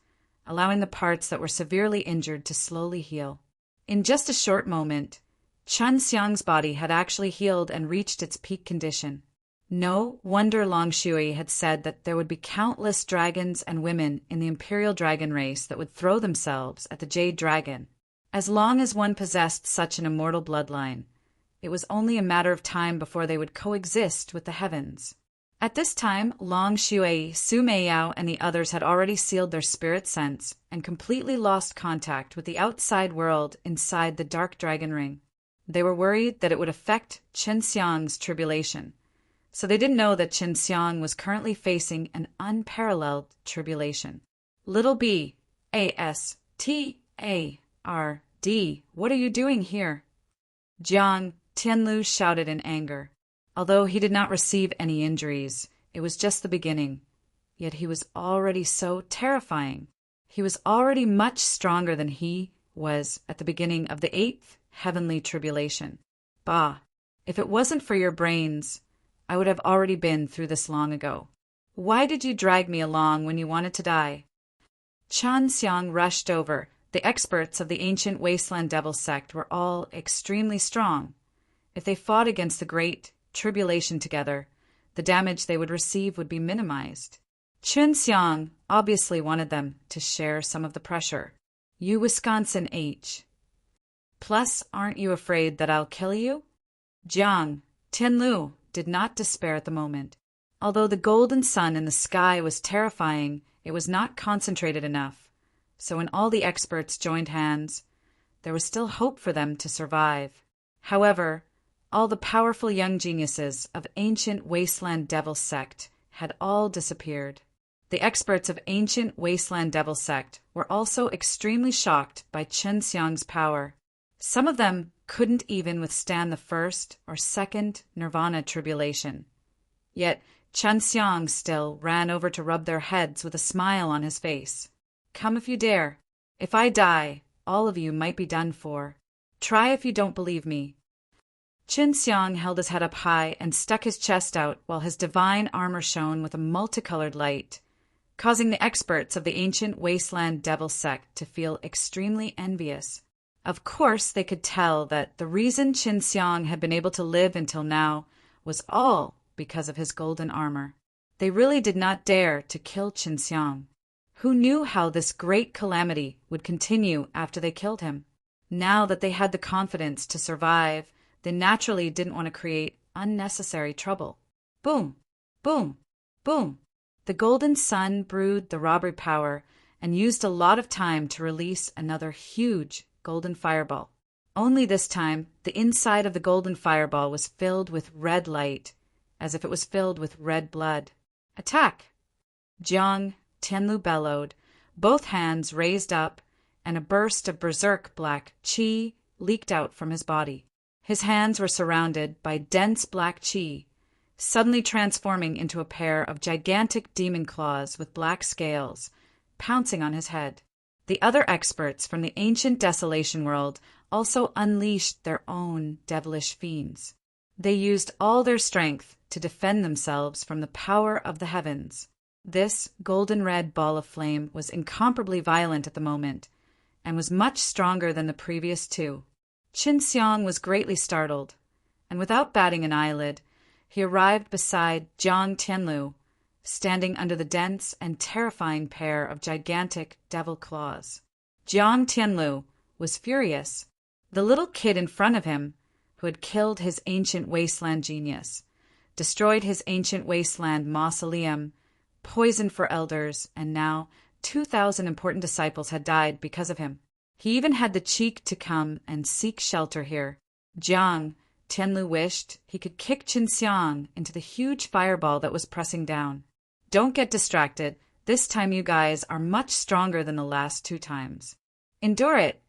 allowing the parts that were severely injured to slowly heal. In just a short moment, Chen Xiang's body had actually healed and reached its peak condition. No wonder Long Shui had said that there would be countless dragons and women in the imperial dragon race that would throw themselves at the Jade Dragon. As long as one possessed such an immortal bloodline, it was only a matter of time before they would coexist with the heavens. At this time, Long Shui, Su Meiyao, and the others had already sealed their spirit sense and completely lost contact with the outside world inside the Dark Dragon Ring. They were worried that it would affect Chen Xiang's tribulation, so they didn't know that Chen Xiang was currently facing an unparalleled tribulation. Little B, A-S-T-A-R-D, what are you doing here? Jiang Tianlu shouted in anger. Although he did not receive any injuries, it was just the beginning. Yet he was already so terrifying. He was already much stronger than he was at the beginning of the 8th heavenly tribulation. Bah, if it wasn't for your brains, I would have already been through this long ago. Why did you drag me along when you wanted to die? Chen Xiang rushed over. The experts of the ancient Wasteland Devil sect were all extremely strong. If they fought against the great tribulation together, the damage they would receive would be minimized. Chen Xiang obviously wanted them to share some of the pressure. You Wisconsin H. Plus, aren't you afraid that I'll kill you? Jiang Tianlu did not despair at the moment. Although the golden sun in the sky was terrifying, it was not concentrated enough. So when all the experts joined hands, there was still hope for them to survive. However, all the powerful young geniuses of ancient Wasteland Devil sect had all disappeared. The experts of ancient Wasteland Devil sect were also extremely shocked by Chen Xiang's power. Some of them couldn't even withstand the 1st or 2nd Nirvana tribulation. Yet Chen Xiang still ran over to rub their heads with a smile on his face. Come if you dare. If I die, all of you might be done for. Try if you don't believe me. Chen Xiang held his head up high and stuck his chest out while his divine armor shone with a multicolored light, causing the experts of the ancient Wasteland Devil sect to feel extremely envious. Of course, they could tell that the reason Chen Xiang had been able to live until now was all because of his golden armor. They really did not dare to kill Chen Xiang. Who knew how this great calamity would continue after they killed him? Now that they had the confidence to survive, they naturally didn't want to create unnecessary trouble. Boom, boom, boom. The golden sun brewed the robbery power and used a lot of time to release another huge golden fireball. Only this time, the inside of the golden fireball was filled with red light, as if it was filled with red blood. Attack! Jiang Tianlu bellowed, both hands raised up, and a burst of berserk black qi leaked out from his body. His hands were surrounded by dense black qi, suddenly transforming into a pair of gigantic demon claws with black scales, pouncing on his head. The other experts from the ancient desolation world also unleashed their own devilish fiends. They used all their strength to defend themselves from the power of the heavens. This golden-red ball of flame was incomparably violent at the moment, and was much stronger than the previous 2. Chen Xiang was greatly startled, and without batting an eyelid, he arrived beside Jiang Tianlu standing under the dense and terrifying pair of gigantic devil claws. Jiang Tianlu was furious. The little kid in front of him, who had killed his ancient wasteland genius, destroyed his ancient wasteland mausoleum, poisoned for elders, and now 2,000 important disciples had died because of him. He even had the cheek to come and seek shelter here. Jiang Tianlu wished he could kick Qinxiang into the huge fireball that was pressing down. Don't get distracted. This time you guys are much stronger than the last 2 times. Endure it.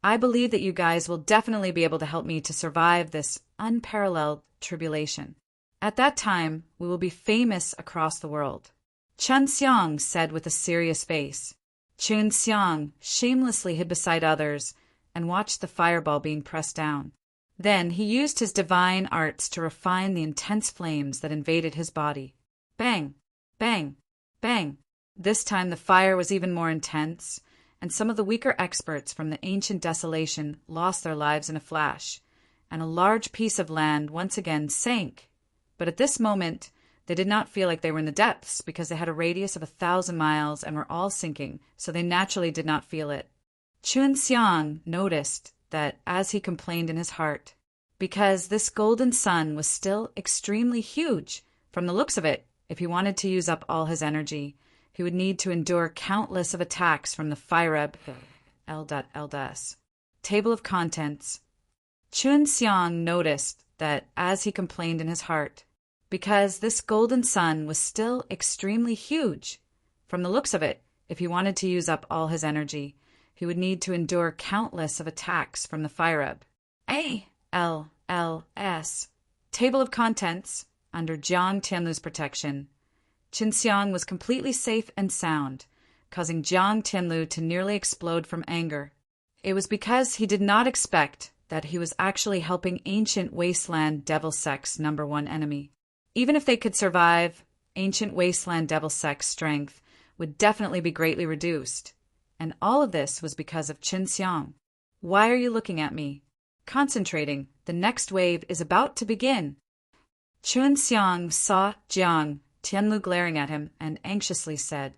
I believe that you guys will definitely be able to help me to survive this unparalleled tribulation. At that time, we will be famous across the world. Qinxiang said with a serious face. Qinxiang shamelessly hid beside others and watched the fireball being pressed down. Then he used his divine arts to refine the intense flames that invaded his body. Bang! Bang! Bang! This time the fire was even more intense, and some of the weaker experts from the ancient desolation lost their lives in a flash, and a large piece of land once again sank. But at this moment, they did not feel like they were in the depths because they had a radius of 1,000 miles and were all sinking, so they naturally did not feel it. Qinxiang noticed that as he complained in his heart, because this golden sun was still extremely huge. From the looks of it, if he wanted to use up all his energy, he would need to endure countless of attacks from the Fireb L.S. Table of Contents. Qinxiang noticed that as he complained in his heart, because this golden sun was still extremely huge. From the looks of it, if he wanted to use up all his energy, he would need to endure countless of attacks from the Fireb A.L.S. Table of Contents. Under Jiang Tianlu's protection, Qinxiang was completely safe and sound, causing Jiang Tianlu to nearly explode from anger. It was because he did not expect that he was actually helping ancient wasteland devil sect's #1 enemy. Even if they could survive, ancient wasteland devil sect's strength would definitely be greatly reduced. And all of this was because of Qinxiang. Why are you looking at me? Concentrating. The next wave is about to begin. Qinxiang saw Jiang Tianlu glaring at him and anxiously said,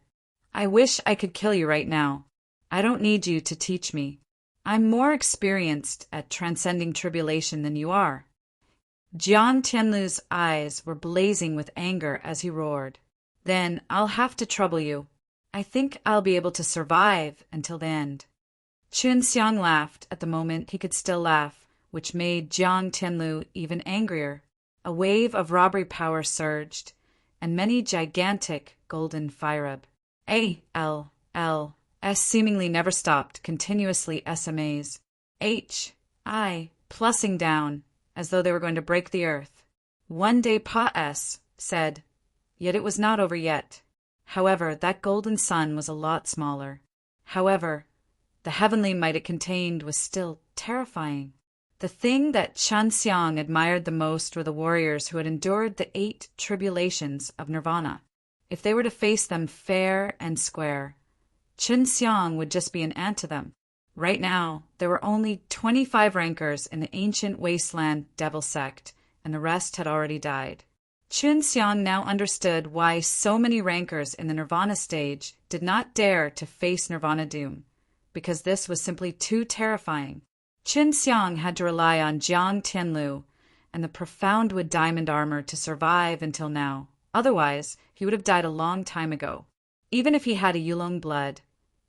I wish I could kill you right now. I don't need you to teach me. I'm more experienced at transcending tribulation than you are. Jiang Tianlu's eyes were blazing with anger as he roared. Then I'll have to trouble you. I think I'll be able to survive until the end. Qinxiang laughed at the moment he could still laugh, which made Jiang Tianlu even angrier. A wave of robbery power surged, and many gigantic golden Fireb A.L.S. seemingly never stopped, continuously SMAs. H.I. plussing down, as though they were going to break the earth. One day Pa-S said, yet it was not over yet. However, that golden sun was a lot smaller. However, the heavenly might it contained was still terrifying. The thing that Qinxiang admired the most were the warriors who had endured the 8 tribulations of nirvana. If they were to face them fair and square, Qinxiang would just be an ant to them. Right now, there were only 25 rankers in the ancient wasteland devil sect, and the rest had already died. Qinxiang now understood why so many rankers in the nirvana stage did not dare to face nirvana doom, because this was simply too terrifying. Qinxiang had to rely on Jiang Tianlu and the profound wood diamond armor to survive until now. Otherwise, he would have died a long time ago. Even if he had a Yulong blood,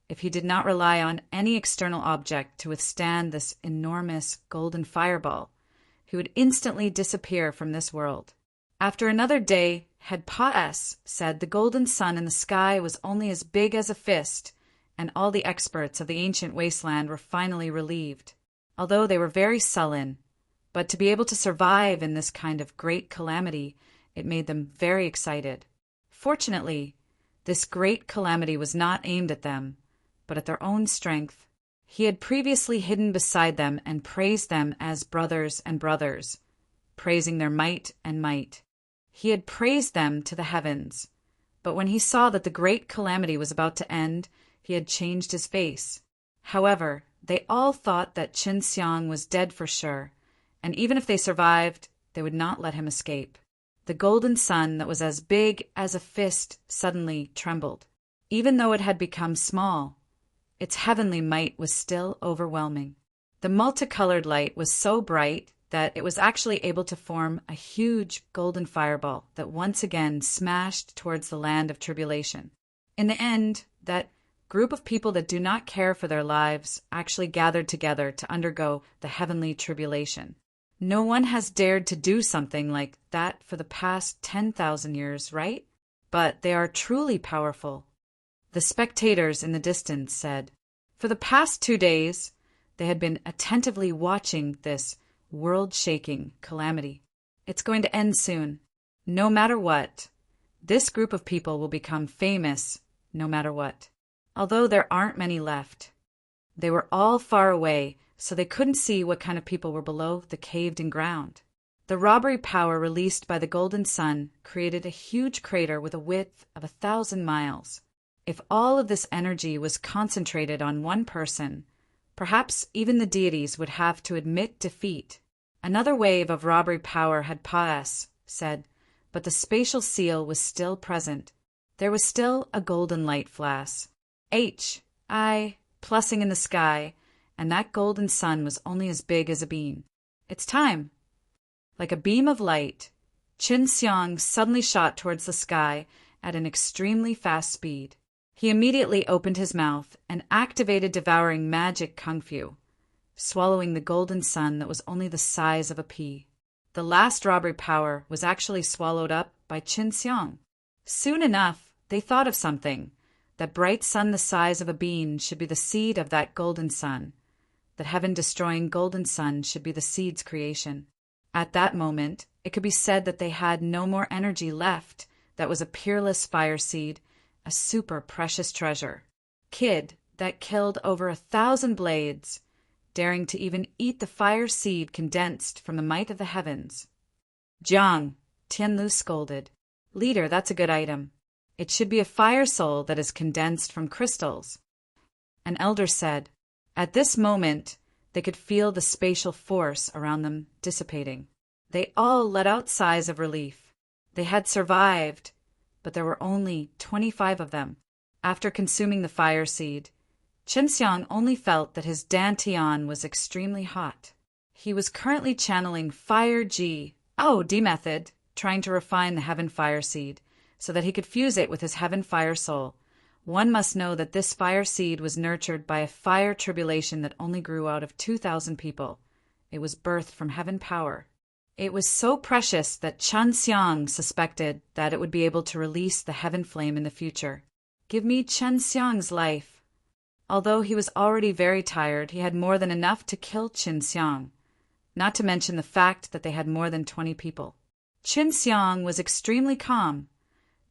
if he did not rely on any external object to withstand this enormous golden fireball, he would instantly disappear from this world. After another day, had Pa-S said the golden sun in the sky was only as big as a fist, and all the experts of the ancient wasteland were finally relieved. Although they were very sullen, but to be able to survive in this kind of great calamity, it made them very excited. Fortunately, this great calamity was not aimed at them, but at their own strength. He had previously hidden beside them and praised them as brothers and brothers, praising their might and might. He had praised them to the heavens, but when he saw that the great calamity was about to end, he had changed his face. However, they all thought that Qinxiang was dead for sure, and even if they survived, they would not let him escape. The golden sun that was as big as a fist suddenly trembled. Even though it had become small, its heavenly might was still overwhelming. The multicolored light was so bright that it was actually able to form a huge golden fireball that once again smashed towards the land of tribulation. In the end, that group of people that do not care for their lives actually gathered together to undergo the heavenly tribulation. No one has dared to do something like that for the past 10,000 years, right? But they are truly powerful. The spectators in the distance said. For the past 2 days, they had been attentively watching this world-shaking calamity. It's going to end soon. No matter what, this group of people will become famous no matter what. Although there aren't many left. They were all far away, so they couldn't see what kind of people were below the caved-in ground. The robbery power released by the golden sun created a huge crater with a width of 1,000 miles. If all of this energy was concentrated on one person, perhaps even the deities would have to admit defeat. Another wave of robbery power had said, but the spatial seal was still present. There was still a golden light flash. Plusing in the sky, and that golden sun was only as big as a bean. It's time. Like a beam of light, Qin Xiang suddenly shot towards the sky at an extremely fast speed. He immediately opened his mouth and activated devouring magic kung fu, swallowing the golden sun that was only the size of a pea. The last robbery power was actually swallowed up by Qin Xiang. Soon enough, they thought of something. That bright sun the size of a bean should be the seed of that golden sun. That heaven-destroying golden sun should be the seed's creation. At that moment, it could be said that they had no more energy left. That was a peerless fire seed, a super precious treasure. Kid that killed over 1,000 blades, daring to even eat the fire seed condensed from the might of the heavens. Jiang, Tianlu scolded. Leader, that's a good item. It should be a fire soul that is condensed from crystals. An elder said. At this moment, they could feel the spatial force around them dissipating. They all let out sighs of relief. They had survived, but there were only 25 of them. After consuming the fire seed, Qin Xiang only felt that his dantian was extremely hot. He was currently channeling Fire D method, trying to refine the heaven fire seed, so that he could fuse it with his heaven fire soul. One must know that this fire seed was nurtured by a fire tribulation that only grew out of 2,000 people. It was birthed from heaven power. It was so precious that Qin Xiang suspected that it would be able to release the heaven flame in the future. Give me Qin Xiang's life. Although he was already very tired, he had more than enough to kill Qin Xiang, not to mention the fact that they had more than 20 people. Qin Xiang was extremely calm.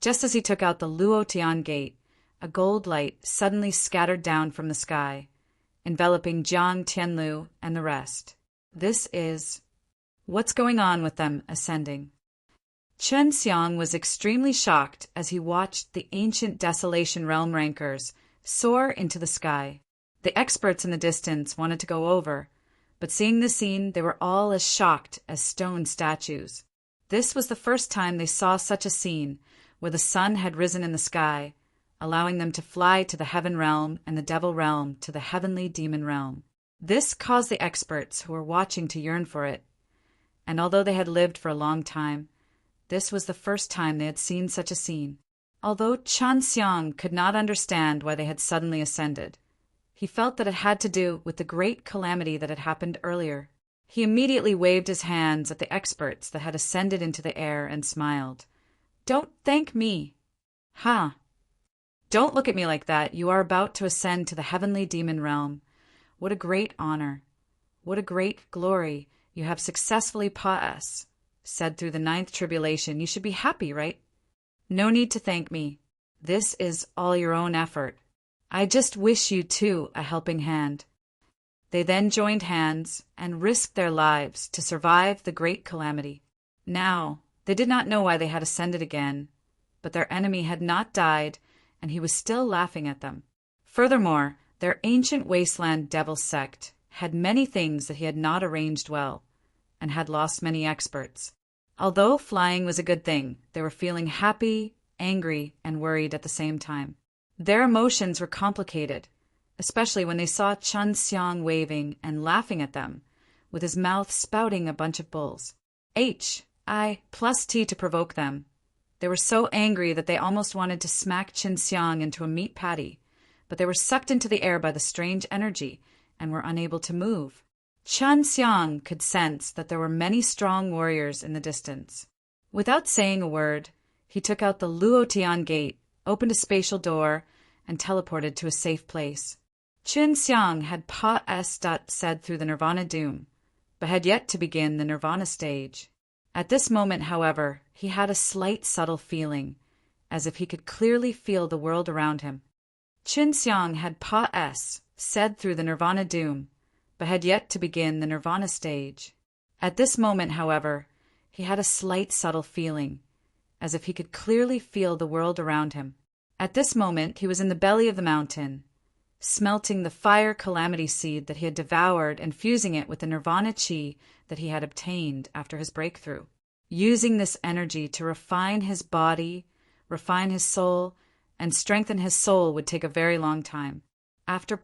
Just as he took out the Luotian gate, a gold light suddenly scattered down from the sky, enveloping Jiang Tianlu and the rest. This is what's going on with them ascending. Qin Xiang was extremely shocked as he watched the ancient Desolation Realm rankers soar into the sky. The experts in the distance wanted to go over, but seeing the scene, they were all as shocked as stone statues. This was the first time they saw such a scene, where the sun had risen in the sky, allowing them to fly to the heaven realm and the devil realm to the heavenly demon realm. This caused the experts who were watching to yearn for it, and although they had lived for a long time, this was the first time they had seen such a scene. Although Qin Xiang could not understand why they had suddenly ascended, he felt that it had to do with the great calamity that had happened earlier. He immediately waved his hands at the experts that had ascended into the air and smiled. Don't thank me. Don't look at me like that. You are about to ascend to the heavenly demon realm. What a great honor. What a great glory. You have successfully said through the 9th tribulation. You should be happy, right? No need to thank me. This is all your own effort. I just wish you, too, a helping hand. They then joined hands and risked their lives to survive the great calamity. Now, they did not know why they had ascended again, but their enemy had not died, and he was still laughing at them. Furthermore, their ancient wasteland devil sect had many things that he had not arranged well, and had lost many experts. Although flying was a good thing, they were feeling happy, angry, and worried at the same time. Their emotions were complicated, especially when they saw Chun Xiang waving and laughing at them, with his mouth spouting a bunch of bulls. I plus T to provoke them. They were so angry that they almost wanted to smack Chun Xiang into a meat patty, but they were sucked into the air by the strange energy and were unable to move. Chun Xiang could sense that there were many strong warriors in the distance. Without saying a word, he took out the Luotian gate, opened a spatial door, and teleported to a safe place. Chun Xiang had said through the Nirvana Doom, but had yet to begin the Nirvana stage. At this moment, however, he had a slight subtle feeling, as if he could clearly feel the world around him. Chun Xiang had said through the Nirvana Doom, but had yet to begin the Nirvana stage. At this moment, however, he had a slight subtle feeling, as if he could clearly feel the world around him. At this moment, he was in the belly of the mountain, smelting the fire calamity seed that he had devoured and fusing it with the Nirvana chi that he had obtained after his breakthrough. Using this energy to refine his body, refine his soul, and strengthen his soul would take a very long time. After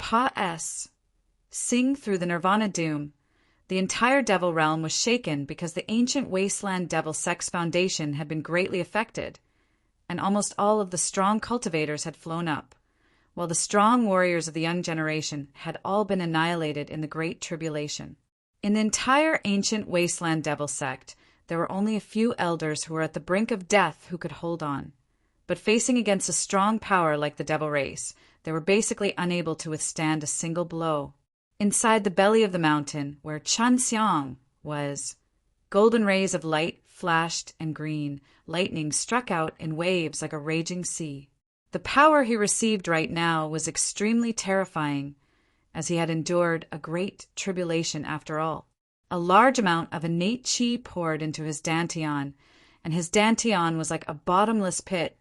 sing through the Nirvana Doom, the entire devil realm was shaken because the ancient wasteland devil sex foundation had been greatly affected, and almost all of the strong cultivators had flown up, while the strong warriors of the young generation had all been annihilated in the Great Tribulation. In the entire ancient wasteland devil sect, there were only a few elders who were at the brink of death who could hold on. But facing against a strong power like the devil race, they were basically unable to withstand a single blow. Inside the belly of the mountain, where Chun Xiang was, golden rays of light flashed and green lightning struck out in waves like a raging sea. The power he received right now was extremely terrifying, as he had endured a great tribulation after all. A large amount of innate chi poured into his dantian, and his dantian was like a bottomless pit,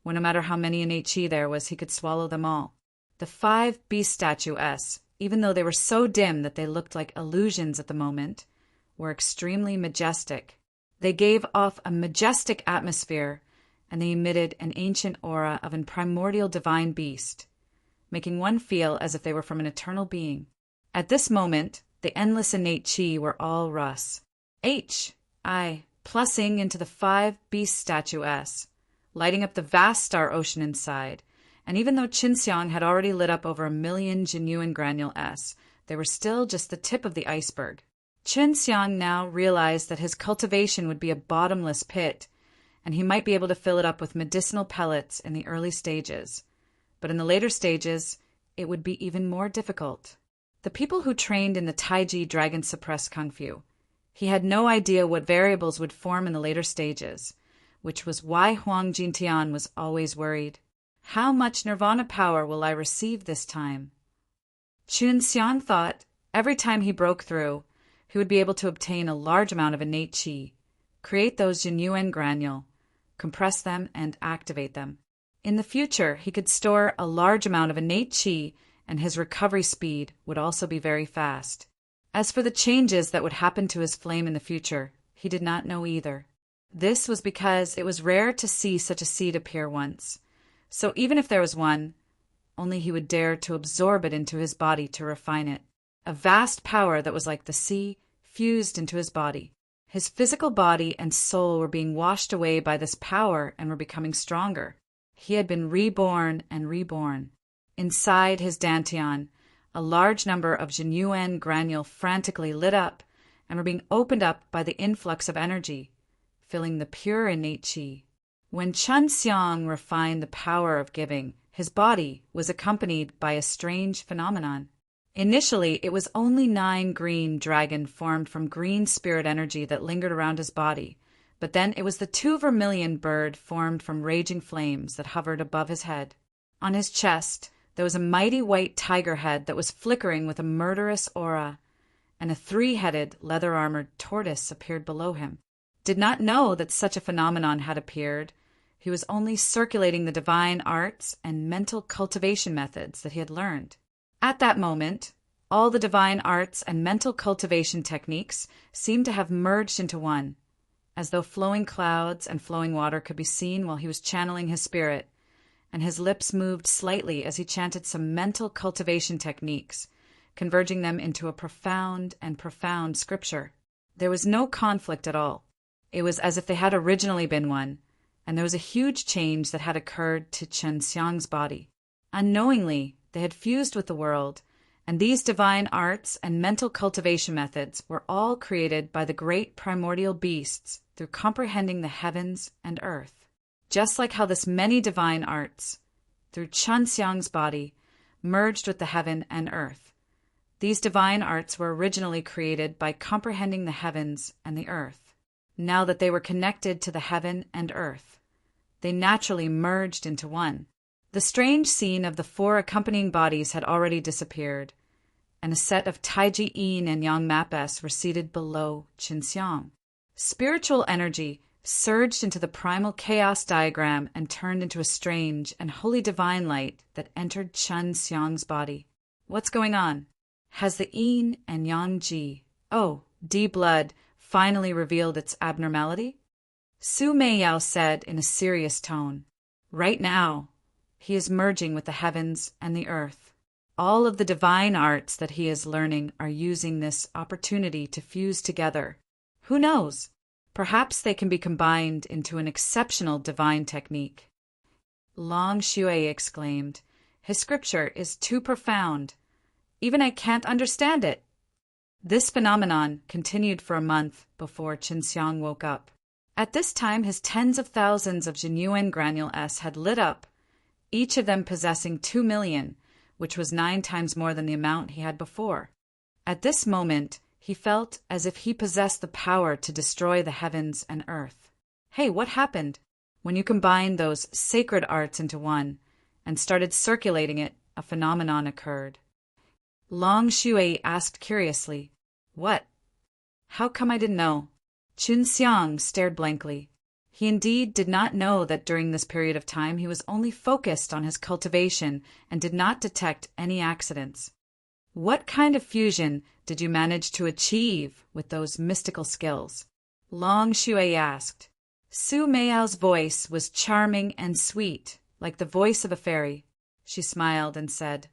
where no matter how many innate chi there was, he could swallow them all. The 5 beast statues, even though they were so dim that they looked like illusions at the moment, were extremely majestic. They gave off a majestic atmosphere, and they emitted an ancient aura of a primordial divine beast, making one feel as if they were from an eternal being. At this moment, the endless innate chi were all Rus. Plussing into the 5 beast statues, lighting up the vast star ocean inside, and even though Chun Xiang had already lit up over 1 million genuine granule S, they were still just the tip of the iceberg. Chun Xiang now realized that his cultivation would be a bottomless pit, and he might be able to fill it up with medicinal pellets in the early stages. But in the later stages, it would be even more difficult. The people who trained in the Taiji dragon-suppressed Kung Fu, he had no idea what variables would form in the later stages, which was why Huang Jintian was always worried. How much nirvana power will I receive this time? Chun Xiang thought every time he broke through, he would be able to obtain a large amount of innate chi, create those Jinyuan granule, compress them, and activate them. In the future, he could store a large amount of innate chi, and his recovery speed would also be very fast. As for the changes that would happen to his flame in the future, he did not know either. This was because it was rare to see such a seed appear once. So even if there was one, only he would dare to absorb it into his body to refine it. A vast power that was like the sea fused into his body. His physical body and soul were being washed away by this power and were becoming stronger. He had been reborn and reborn. Inside his dantian, a large number of Jinyuan granule frantically lit up and were being opened up by the influx of energy, filling the pure innate chi. When Chun Xiang refined the power of giving, his body was accompanied by a strange phenomenon. Initially, it was only 9 green dragon formed from green spirit energy that lingered around his body, but then it was the 2 vermilion bird formed from raging flames that hovered above his head. On his chest, there was a mighty white tiger head that was flickering with a murderous aura, and a 3-headed, leather-armored tortoise appeared below him. Did not know that such a phenomenon had appeared. He was only circulating the divine arts and mental cultivation methods that he had learned. At that moment, all the divine arts and mental cultivation techniques seemed to have merged into one, as though flowing clouds and flowing water could be seen while he was channeling his spirit, and his lips moved slightly as he chanted some mental cultivation techniques, converging them into a profound and profound scripture. There was no conflict at all. It was as if they had originally been one, and there was a huge change that had occurred to Chen Xiang's body. Unknowingly, they had fused with the world, and these divine arts and mental cultivation methods were all created by the great primordial beasts through comprehending the heavens and earth. Just like how this many divine arts, through Chen Xiang's body, merged with the heaven and earth. These divine arts were originally created by comprehending the heavens and the earth. Now that they were connected to the heaven and earth, they naturally merged into one. The strange scene of the 4 accompanying bodies had already disappeared, and a set of Taiji Yin and Yang Mapes were seated below Chen Xiang. Spiritual energy surged into the primal chaos diagram and turned into a strange and wholly divine light that entered Chen Xiang's body. What's going on? Has the Yin and Yang Ji, D blood, finally revealed its abnormality? Su Meiyao said in a serious tone, "Right now, he is merging with the heavens and the earth. All of the divine arts that he is learning are using this opportunity to fuse together. Who knows? Perhaps they can be combined into an exceptional divine technique." Long Shui exclaimed, "His scripture is too profound. Even I can't understand it." This phenomenon continued for a month before Chen Xiang woke up. At this time, his tens of thousands of Jinyuan Granule S had lit up, each of them possessing 2 million, which was 9 times more than the amount he had before. At this moment, he felt as if he possessed the power to destroy the heavens and earth. Hey, what happened? When you combined those sacred arts into one and started circulating it, a phenomenon occurred. Long Shui asked curiously, "What? How come I didn't know?" Chen Xiang stared blankly. He indeed did not know that during this period of time he was only focused on his cultivation and did not detect any accidents. "What kind of fusion did you manage to achieve with those mystical skills?" Long Shui asked. Su Meiao's voice was charming and sweet, like the voice of a fairy. She smiled and said,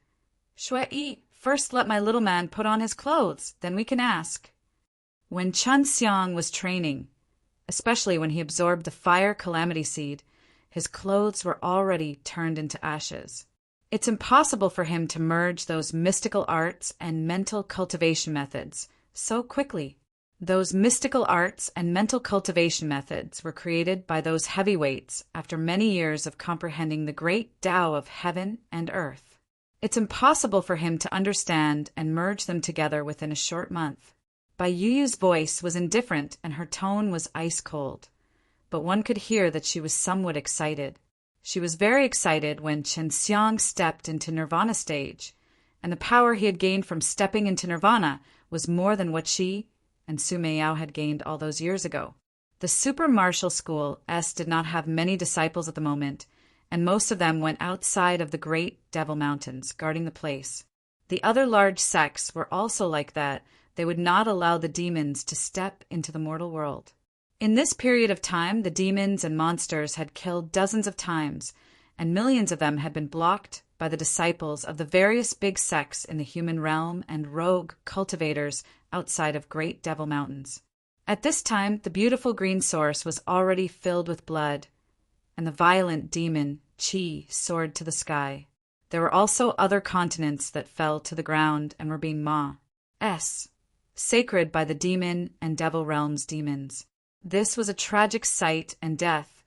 "Shui, first let my little man put on his clothes, then we can ask." When Chen Xiang was training, especially when he absorbed the fire calamity seed, his clothes were already turned into ashes. It's impossible for him to merge those mystical arts and mental cultivation methods so quickly. Those mystical arts and mental cultivation methods were created by those heavyweights after many years of comprehending the great Tao of heaven and earth. It's impossible for him to understand and merge them together within a short month. Bai Yuyu's voice was indifferent and her tone was ice-cold, but one could hear that she was somewhat excited. She was very excited when Chen Xiang stepped into Nirvana stage, and the power he had gained from stepping into Nirvana was more than what she and Su Meiyao had gained all those years ago. The Super Martial School S did not have many disciples at the moment, and most of them went outside of the Great Devil Mountains, guarding the place. The other large sects were also like that. They would not allow the demons to step into the mortal world. In this period of time, the demons and monsters had killed dozens of times, and millions of them had been blocked by the disciples of the various big sects in the human realm and rogue cultivators outside of Great Devil Mountains. At this time, the beautiful green source was already filled with blood, and the violent demon, Qi, soared to the sky. There were also other continents that fell to the ground and were being sacred by the demon and devil realm's demons. This was a tragic sight and death,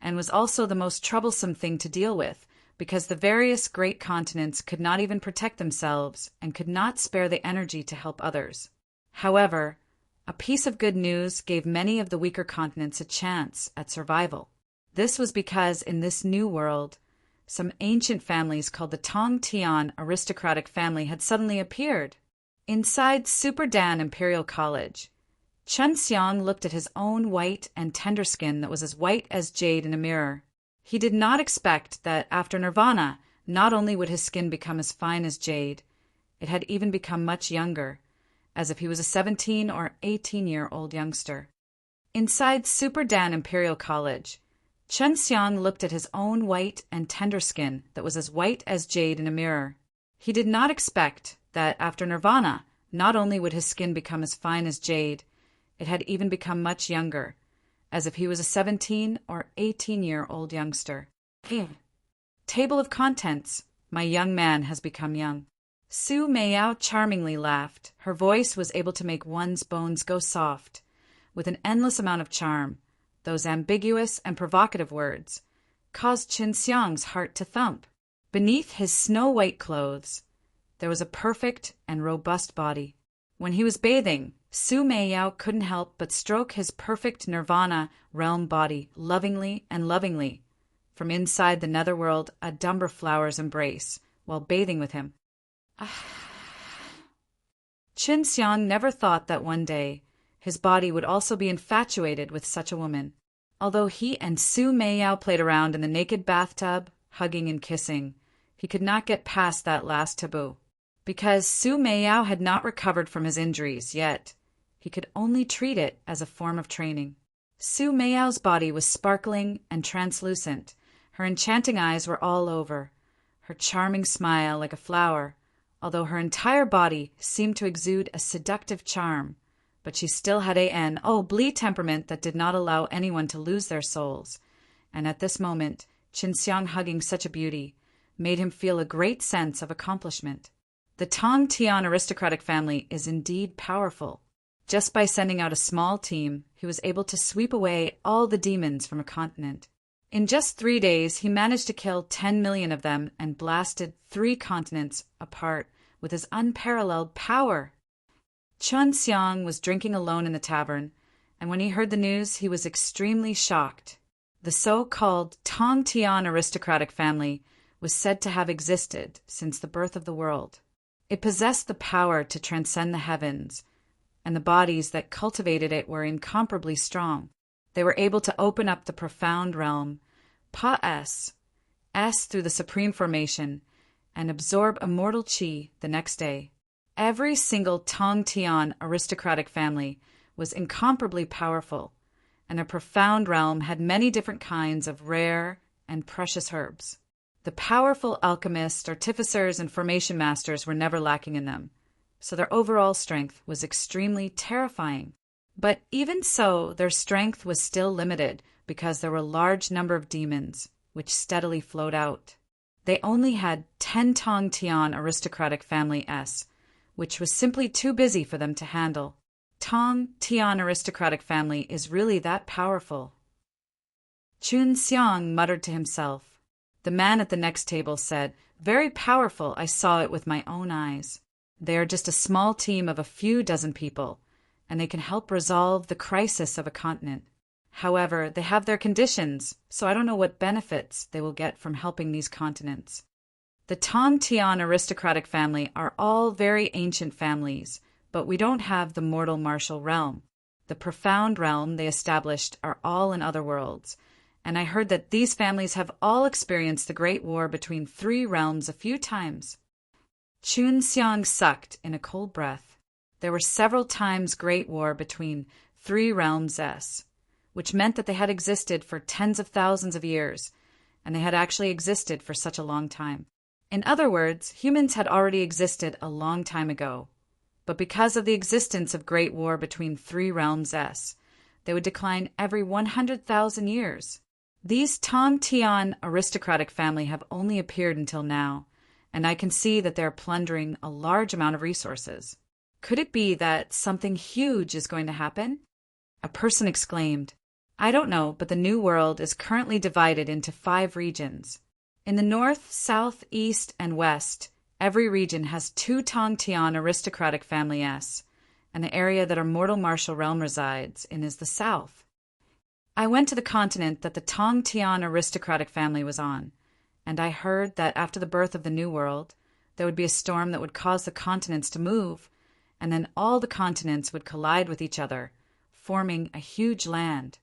and was also the most troublesome thing to deal with, because the various great continents could not even protect themselves and could not spare the energy to help others. However, a piece of good news gave many of the weaker continents a chance at survival. This was because in this new world, some ancient families called the Tong Tian aristocratic family had suddenly appeared. Inside Super Dan Imperial College, Chen Xiang looked at his own white and tender skin that was as white as jade in a mirror. He did not expect that after Nirvana, not only would his skin become as fine as jade, it had even become much younger, as if he was a 17 or 18-year-old youngster. Inside Super Dan Imperial College, Chen Xiang looked at his own white and tender skin that was as white as jade in a mirror. He did not expect that after nirvana, not only would his skin become as fine as jade, it had even become much younger, as if he was a 17 or 18-year-old youngster. Table of contents. My young man has become young. Su Meiyao charmingly laughed. Her voice was able to make one's bones go soft, with an endless amount of charm. Those ambiguous and provocative words caused Chen Xiang's heart to thump. Beneath his snow-white clothes, there was a perfect and robust body. When he was bathing, Su Meiyao couldn't help but stroke his perfect nirvana realm body lovingly and lovingly. From inside the netherworld, a dumber flower's embrace, while bathing with him. Chen Xiang never thought that one day his body would also be infatuated with such a woman. Although he and Su Meiyao played around in the naked bathtub, hugging and kissing, he could not get past that last taboo. Because Su Meiyao had not recovered from his injuries yet, he could only treat it as a form of training. Su Meiyao's body was sparkling and translucent. Her enchanting eyes were all over, her charming smile like a flower, although her entire body seemed to exude a seductive charm. But she still had Blee temperament that did not allow anyone to lose their souls. And at this moment, Chen Xiang hugging such a beauty made him feel a great sense of accomplishment. The Tong Tian aristocratic family is indeed powerful. Just by sending out a small team, he was able to sweep away all the demons from a continent. In just 3 days, he managed to kill 10 million of them and blasted 3 continents apart with his unparalleled power. Chen Xiang was drinking alone in the tavern, and when he heard the news, he was extremely shocked. The so-called Tong Tian aristocratic family was said to have existed since the birth of the world. It possessed the power to transcend the heavens, and the bodies that cultivated it were incomparably strong. They were able to open up the profound realm, Pa-S, S through the Supreme Formation, and absorb immortal Qi the next day. Every single Tong Tian aristocratic family was incomparably powerful, and a profound realm had many different kinds of rare and precious herbs. The powerful alchemists, artificers, and formation masters were never lacking in them, so their overall strength was extremely terrifying. But even so, their strength was still limited because there were a large number of demons, which steadily flowed out. They only had 10 Tong Tian aristocratic family S, which was simply too busy for them to handle. Tong Tian aristocratic family is really that powerful. Chen Xiang muttered to himself. The man at the next table said, "Very powerful, I saw it with my own eyes. They are just a small team of a few dozen people, and they can help resolve the crisis of a continent. However, they have their conditions, so I don't know what benefits they will get from helping these continents." The Tong Tian aristocratic family are all very ancient families, but we don't have the mortal martial realm. The profound realm they established are all in other worlds, and I heard that these families have all experienced the great war between 3 realms a few times. Chen Xiang sucked in a cold breath. There were several times great war between 3 realms S, which meant that they had existed for tens of thousands of years, and they had actually existed for such a long time. In other words, humans had already existed a long time ago, but because of the existence of great war between 3 realms S, they would decline every 100,000 years. These Tong Tian aristocratic family have only appeared until now, and I can see that they are plundering a large amount of resources. Could it be that something huge is going to happen? A person exclaimed, "I don't know, but the New World is currently divided into 5 regions. In the north, south, east, and west, every region has 2 Tong Tian aristocratic family S, and the area that our mortal martial realm resides in is the south. I went to the continent that the Tong Tian aristocratic family was on, and I heard that after the birth of the New World, there would be a storm that would cause the continents to move, and then all the continents would collide with each other, forming a huge land.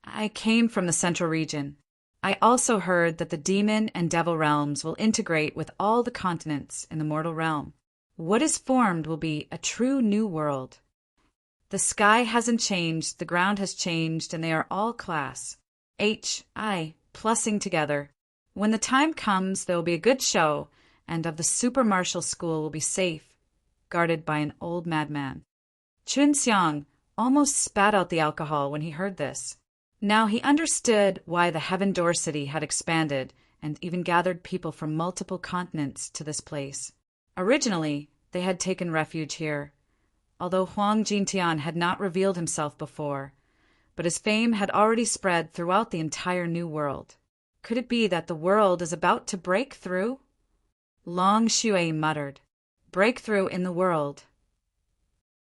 I came from the central region. I also heard that the demon and devil realms will integrate with all the continents in the mortal realm. What is formed will be a true new world." The sky hasn't changed, the ground has changed, and they are all class. H.I. plussing together. When the time comes, there will be a good show, and of the super-martial school will be safe, guarded by an old madman. Chun Xiang almost spat out the alcohol when he heard this. Now he understood why the Heaven Door City had expanded and even gathered people from multiple continents to this place. Originally, they had taken refuge here, although Huang Jintian had not revealed himself before, but his fame had already spread throughout the entire New World. Could it be that the world is about to break through? Long Xue muttered, "Breakthrough in the world."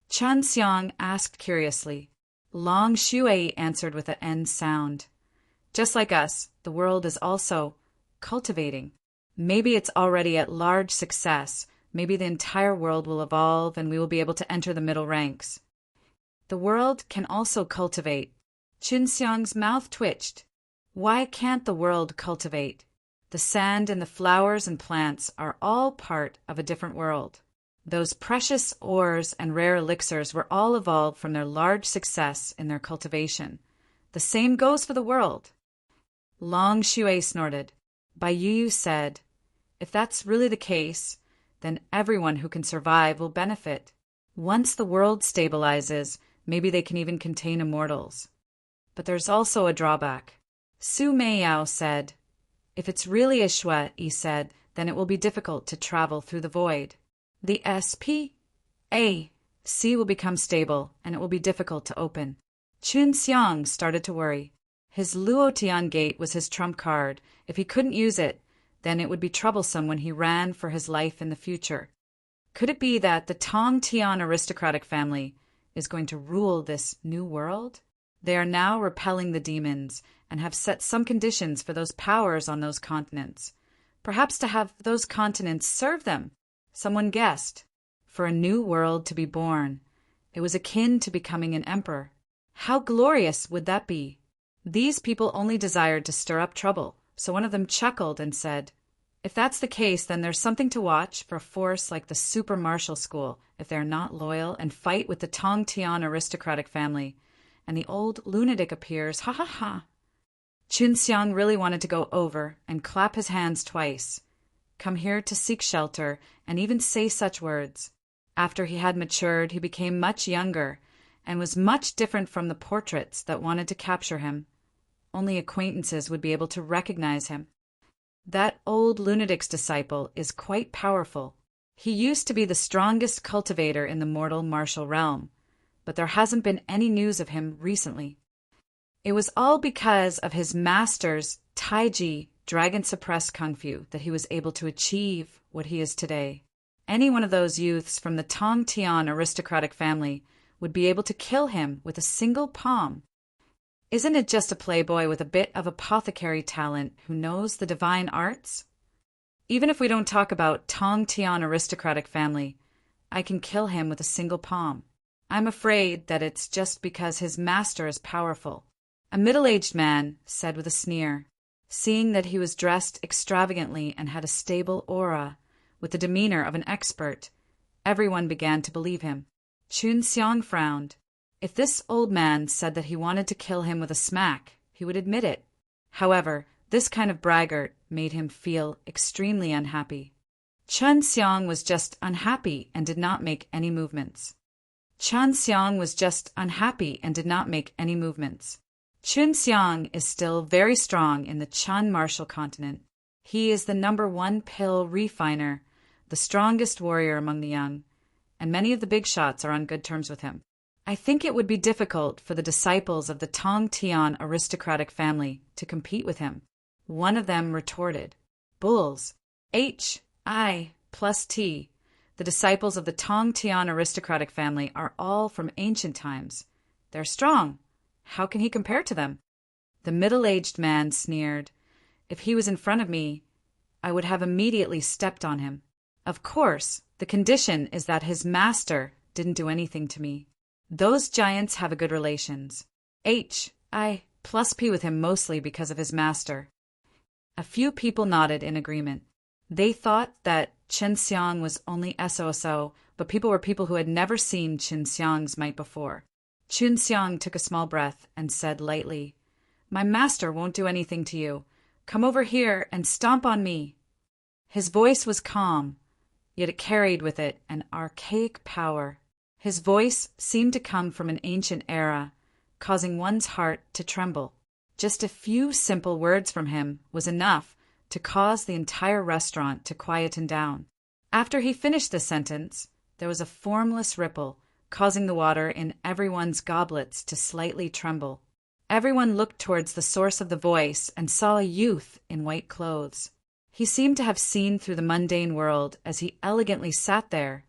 Chun Xiang asked curiously. Long Xue answered with an N sound. Just like us, the world is also cultivating. Maybe it's already at large success. Maybe the entire world will evolve and we will be able to enter the middle ranks. The world can also cultivate. Chun Xiang's mouth twitched. Why can't the world cultivate? The sand and the flowers and plants are all part of a different world. Those precious ores and rare elixirs were all evolved from their large success in their cultivation. The same goes for the world. Long Xue snorted. Bai Yu said, "If that's really the case, then everyone who can survive will benefit. Once the world stabilizes, maybe they can even contain immortals. But there's also a drawback." Su Meiyao said, "If it's really a Shui," said, "then it will be difficult to travel through the void. The SPAC will become stable, and it will be difficult to open." Chun Xiang started to worry. His Luotian gate was his trump card. If he couldn't use it, then it would be troublesome when he ran for his life in the future. Could it be that the Tong Tian aristocratic family is going to rule this new world? They are now repelling the demons and have set some conditions for those powers on those continents. Perhaps to have those continents serve them. Someone guessed. For a new world to be born. It was akin to becoming an emperor. How glorious would that be? These people only desired to stir up trouble, so one of them chuckled and said, "If that's the case, then there's something to watch for a force like the Super Martial School if they're not loyal and fight with the Tong Tian aristocratic family. And the old lunatic appears, ha ha ha." Chun Xiang really wanted to go over and clap his hands twice, come here to seek shelter, and even say such words. After he had matured, he became much younger and was much different from the portraits that wanted to capture him. Only acquaintances would be able to recognize him. That old lunatic's disciple is quite powerful. He used to be the strongest cultivator in the mortal martial realm, but there hasn't been any news of him recently. It was all because of his master's Taiji dragon-suppressed kung fu that he was able to achieve what he is today. Any one of those youths from the Tong Tian aristocratic family would be able to kill him with a single palm. Isn't it just a playboy with a bit of apothecary talent who knows the divine arts? Even if we don't talk about Tong Tian aristocratic family, I can kill him with a single palm. I'm afraid that it's just because his master is powerful. A middle-aged man said with a sneer, seeing that he was dressed extravagantly and had a stable aura, with the demeanor of an expert. Everyone began to believe him. Chun Xiang frowned. If this old man said that he wanted to kill him with a smack, he would admit it. However, this kind of braggart made him feel extremely unhappy. Chun Xiang was just unhappy and did not make any movements. Chun Xiang was just unhappy and did not make any movements. Chun Xiang is still very strong in the Chun martial continent. He is the #1 pill refiner, the strongest warrior among the young, and many of the big shots are on good terms with him. I think it would be difficult for the disciples of the Tong Tian aristocratic family to compete with him. One of them retorted, "Bulls, HI plus T. The disciples of the Tong Tian aristocratic family are all from ancient times. They're strong. How can he compare to them?" The middle-aged man sneered. "If he was in front of me, I would have immediately stepped on him. Of course, the condition is that his master didn't do anything to me. Those giants have a good relations. HI plus P with him mostly because of his master." A few people nodded in agreement. They thought that Chun Xiang was only SOSO, but people were people who had never seen Chun Xiang's might before. Chunxiang took a small breath and said lightly, "My master won't do anything to you. Come over here and stomp on me." His voice was calm, yet it carried with it an archaic power. His voice seemed to come from an ancient era, causing one's heart to tremble. Just a few simple words from him was enough to cause the entire restaurant to quieten down. After he finished the sentence, there was a formless ripple, causing the water in everyone's goblets to slightly tremble. Everyone looked towards the source of the voice and saw a youth in white clothes. He seemed to have seen through the mundane world as he elegantly sat there,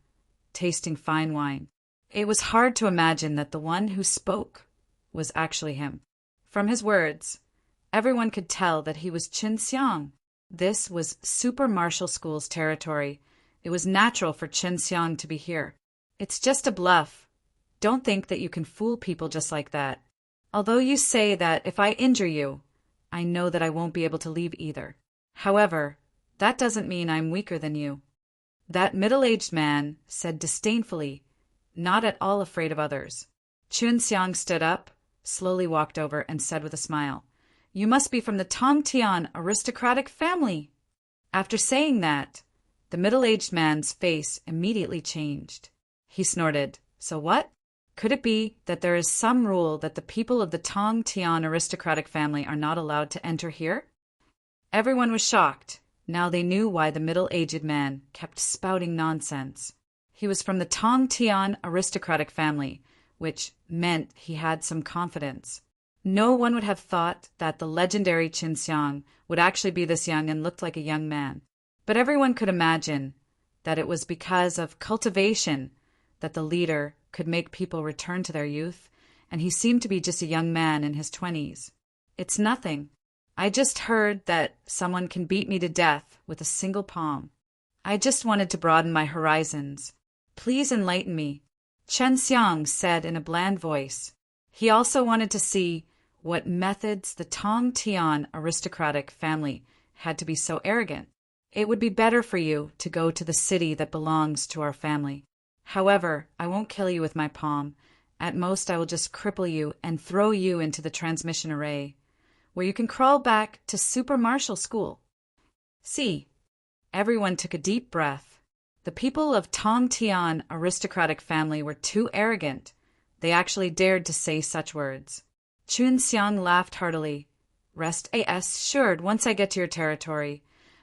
tasting fine wine. It was hard to imagine that the one who spoke was actually him. From his words, everyone could tell that he was Chunxiang. This was Super Martial School's territory. It was natural for Chunxiang to be here. It's just a bluff. Don't think that you can fool people just like that. Although you say that if I injure you, I know that I won't be able to leave either. However, that doesn't mean I'm weaker than you. That middle-aged man said disdainfully, not at all afraid of others. Chunxiang stood up, slowly walked over, and said with a smile, "You must be from the Tongtian aristocratic family." After saying that, the middle-aged man's face immediately changed. He snorted, "So what? Could it be that there is some rule that the people of the Tongtian aristocratic family are not allowed to enter here?" Everyone was shocked. Now they knew why the middle-aged man kept spouting nonsense. He was from the Tongtian aristocratic family, which meant he had some confidence. No one would have thought that the legendary Chunxiang would actually be this young and looked like a young man. But everyone could imagine that it was because of cultivation that the leader could make people return to their youth, and he seemed to be just a young man in his 20s. "It's nothing. I just heard that someone can beat me to death with a single palm. I just wanted to broaden my horizons. Please enlighten me," Chunxiang said in a bland voice. He also wanted to see what methods the Tongtian aristocratic family had to be so arrogant. "It would be better for you to go to the city that belongs to our family. However, I won't kill you with my palm. At most, I will just cripple you and throw you into the transmission array, where you can crawl back to Super Martial School." See, everyone took a deep breath. The people of Tongtian aristocratic family were too arrogant. They actually dared to say such words. Chunxiang laughed heartily. "Rest assured, once I get to your territory,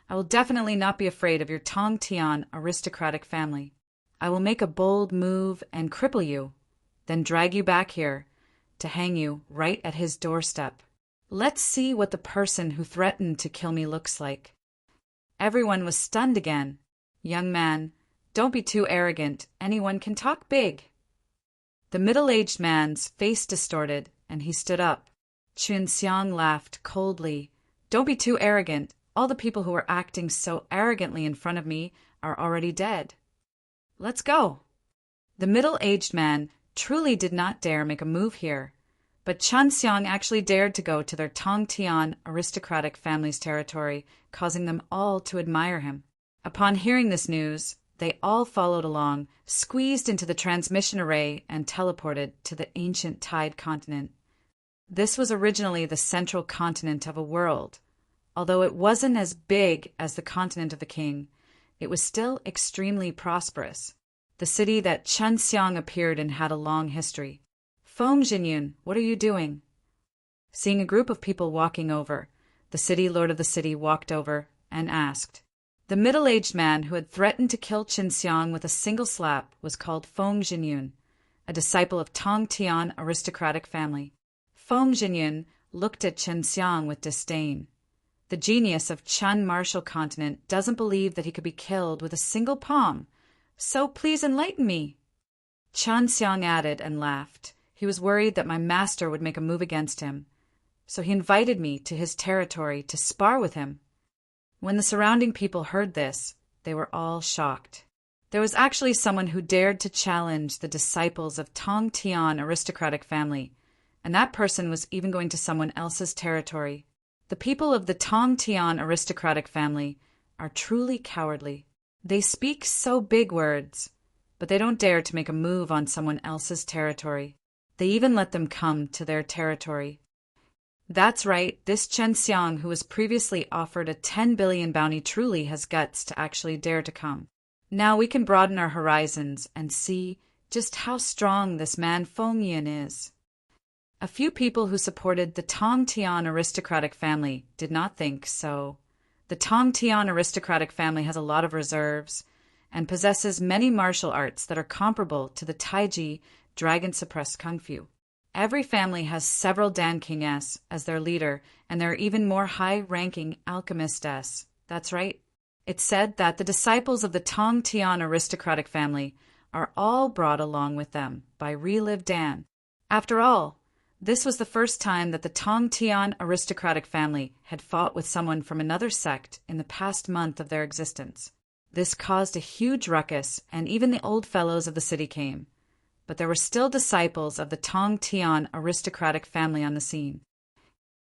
I will definitely not be afraid of your Tongtian aristocratic family. I will make a bold move and cripple you, then drag you back here to hang you right at his doorstep. Let's see what the person who threatened to kill me looks like." Everyone was stunned again. "Young man, don't be too arrogant. Anyone can talk big." The middle-aged man's face distorted, and he stood up. Chunxiang laughed coldly. "Don't be too arrogant. All the people who are acting so arrogantly in front of me are already dead. Let's go." The middle-aged man truly did not dare make a move here, but Chunxiang actually dared to go to their Tongtian aristocratic family's territory, causing them all to admire him. Upon hearing this news, they all followed along, squeezed into the transmission array, and teleported to the ancient Tide continent. This was originally the central continent of a world. Although it wasn't as big as the continent of the king, it was still extremely prosperous. The city that Chunxiang appeared in had a long history. "Feng Jinyun, what are you doing?" Seeing a group of people walking over, the city lord of the city walked over and asked. The middle-aged man who had threatened to kill Chunxiang with a single slap was called Feng Jinyun, a disciple of Tongtian aristocratic family. Feng Jinyun looked at Chunxiang with disdain. The genius of Chun Martial Continent doesn't believe that he could be killed with a single palm, so please enlighten me. Chunxiang added and laughed. He was worried that my master would make a move against him, so he invited me to his territory to spar with him. When the surrounding people heard this, they were all shocked. There was actually someone who dared to challenge the disciples of Tongtian aristocratic family, and that person was even going to someone else's territory. The people of the Tongtian aristocratic family are truly cowardly. They speak so big words, but they don't dare to make a move on someone else's territory. They even let them come to their territory. That's right, this Chen Xiang, who was previously offered a 10 billion bounty, truly has guts to actually dare to come. Now we can broaden our horizons and see just how strong this man Feng Yin is. A few people who supported the Tong Tian aristocratic family did not think so. The Tong Tian aristocratic family has a lot of reserves and possesses many martial arts that are comparable to the Taiji dragon-suppressed Kung Fu. Every family has several Dan King-s as their leader, and there are even more high-ranking alchemists. That's right. It's said that the disciples of the Tong Tian aristocratic family are all brought along with them by Relive Dan. After all, this was the first time that the Tong Tian aristocratic family had fought with someone from another sect in the past month of their existence. This caused a huge ruckus, and even the old fellows of the city came. But there were still disciples of the Tong Tian aristocratic family on the scene.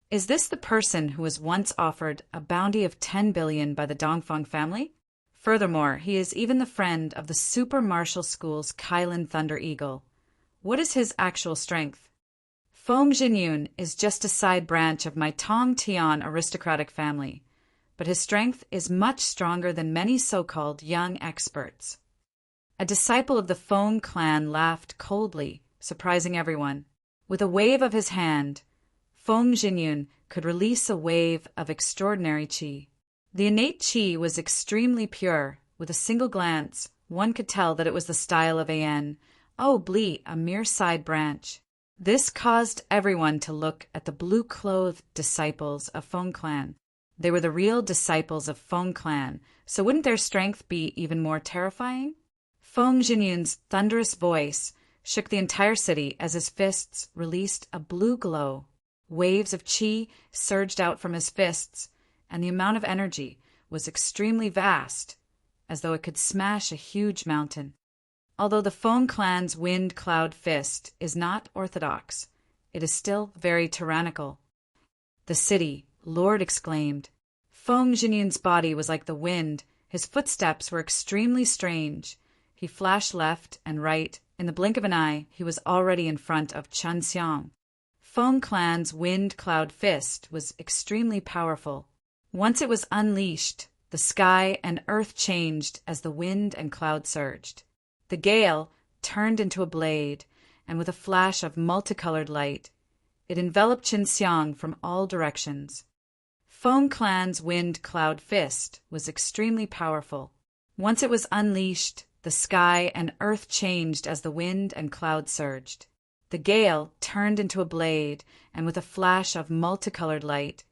Is this the person who was once offered a bounty of 10 billion by the Dongfang family? Furthermore, he is even the friend of the Super Martial School's Kylin Thunder Eagle. What is his actual strength? Feng Jinyun is just a side branch of my Tong Tian aristocratic family, but his strength is much stronger than many so-called young experts. A disciple of the Feng clan laughed coldly, surprising everyone. With a wave of his hand, Feng Jinyun could release a wave of extraordinary qi. The innate qi was extremely pure. With a single glance, one could tell that it was the style of An. Oh, Bli, a mere side branch. This caused everyone to look at the blue-clothed disciples of Feng clan. They were the real disciples of Feng clan, so wouldn't their strength be even more terrifying? Feng Jinyun's thunderous voice shook the entire city as his fists released a blue glow. Waves of qi surged out from his fists, and the amount of energy was extremely vast, as though it could smash a huge mountain. Although the Feng clan's wind cloud fist is not orthodox, it is still very tyrannical. The city, Lord exclaimed. Feng Jinyun's body was like the wind. His footsteps were extremely strange. He flashed left and right. In the blink of an eye, he was already in front of Chen Xiang. Feng clan's wind cloud fist was extremely powerful. Once it was unleashed, the sky and earth changed as the wind and cloud surged. The gale turned into a blade, and with a flash of multicolored light, it enveloped Chen Xiang from all directions. Feng clan's wind cloud fist was extremely powerful. Once it was unleashed, the sky and earth changed as the wind and cloud surged. The gale turned into a blade, and with a flash of multicolored light,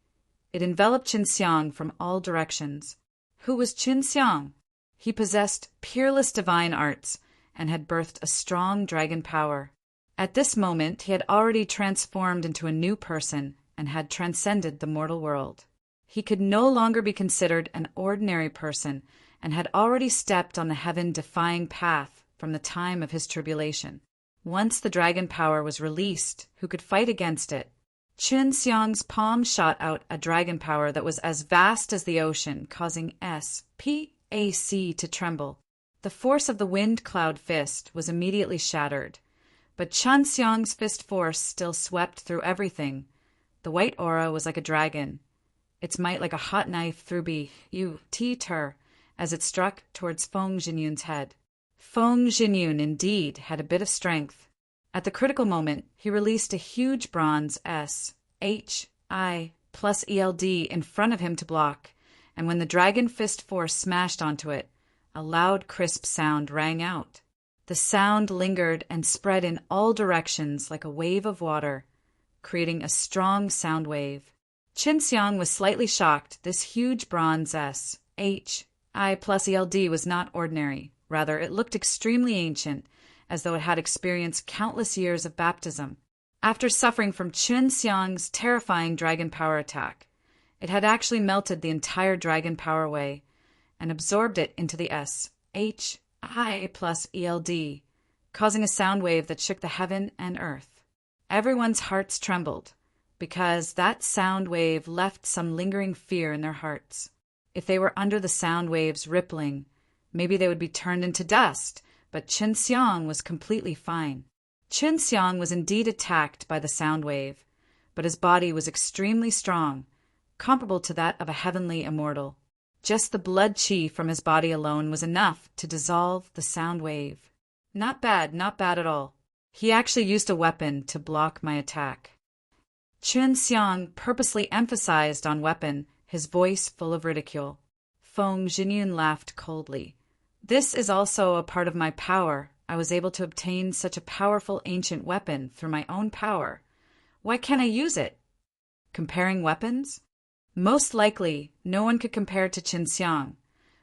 it enveloped Chen Xiang from all directions. Who was Chen Xiang? He possessed peerless divine arts and had birthed a strong dragon power. At this moment, he had already transformed into a new person and had transcended the mortal world. He could no longer be considered an ordinary person and had already stepped on the heaven-defying path from the time of his tribulation. Once the dragon power was released, who could fight against it? Chen Xiang's palm shot out a dragon power that was as vast as the ocean, causing SPAC to tremble. The force of the wind cloud fist was immediately shattered, but Chen Xiang's fist force still swept through everything. The white aura was like a dragon, its might like a hot knife through her as it struck towards Feng Jinyun's head. Feng Jinyun indeed had a bit of strength. At the critical moment, he released a huge bronze SHI plus ELD in front of him to block, and when the dragon fist force smashed onto it, a loud, crisp sound rang out. The sound lingered and spread in all directions like a wave of water, creating a strong sound wave. Chen Xiang was slightly shocked. This huge bronze SHI plus ELD was not ordinary. Rather, it looked extremely ancient, as though it had experienced countless years of baptism. After suffering from Chen Xiang's terrifying dragon power attack, it had actually melted the entire dragon power away and absorbed it into the SHI plus ELD, causing a sound wave that shook the heaven and earth. Everyone's hearts trembled, because that sound wave left some lingering fear in their hearts. If they were under the sound wave's rippling, maybe they would be turned into dust, but Chen Xiang was completely fine. Chun Xiang was indeed attacked by the sound wave, but his body was extremely strong, comparable to that of a heavenly immortal. Just the blood qi from his body alone was enough to dissolve the sound wave. Not bad at all. He actually used a weapon to block my attack. Chun Xiang purposely emphasized on weapon, his voice full of ridicule. Feng Jinyun laughed coldly. This is also a part of my power. I was able to obtain such a powerful ancient weapon through my own power. Why can't I use it? Comparing weapons? Most likely, no one could compare to Chun Xiang.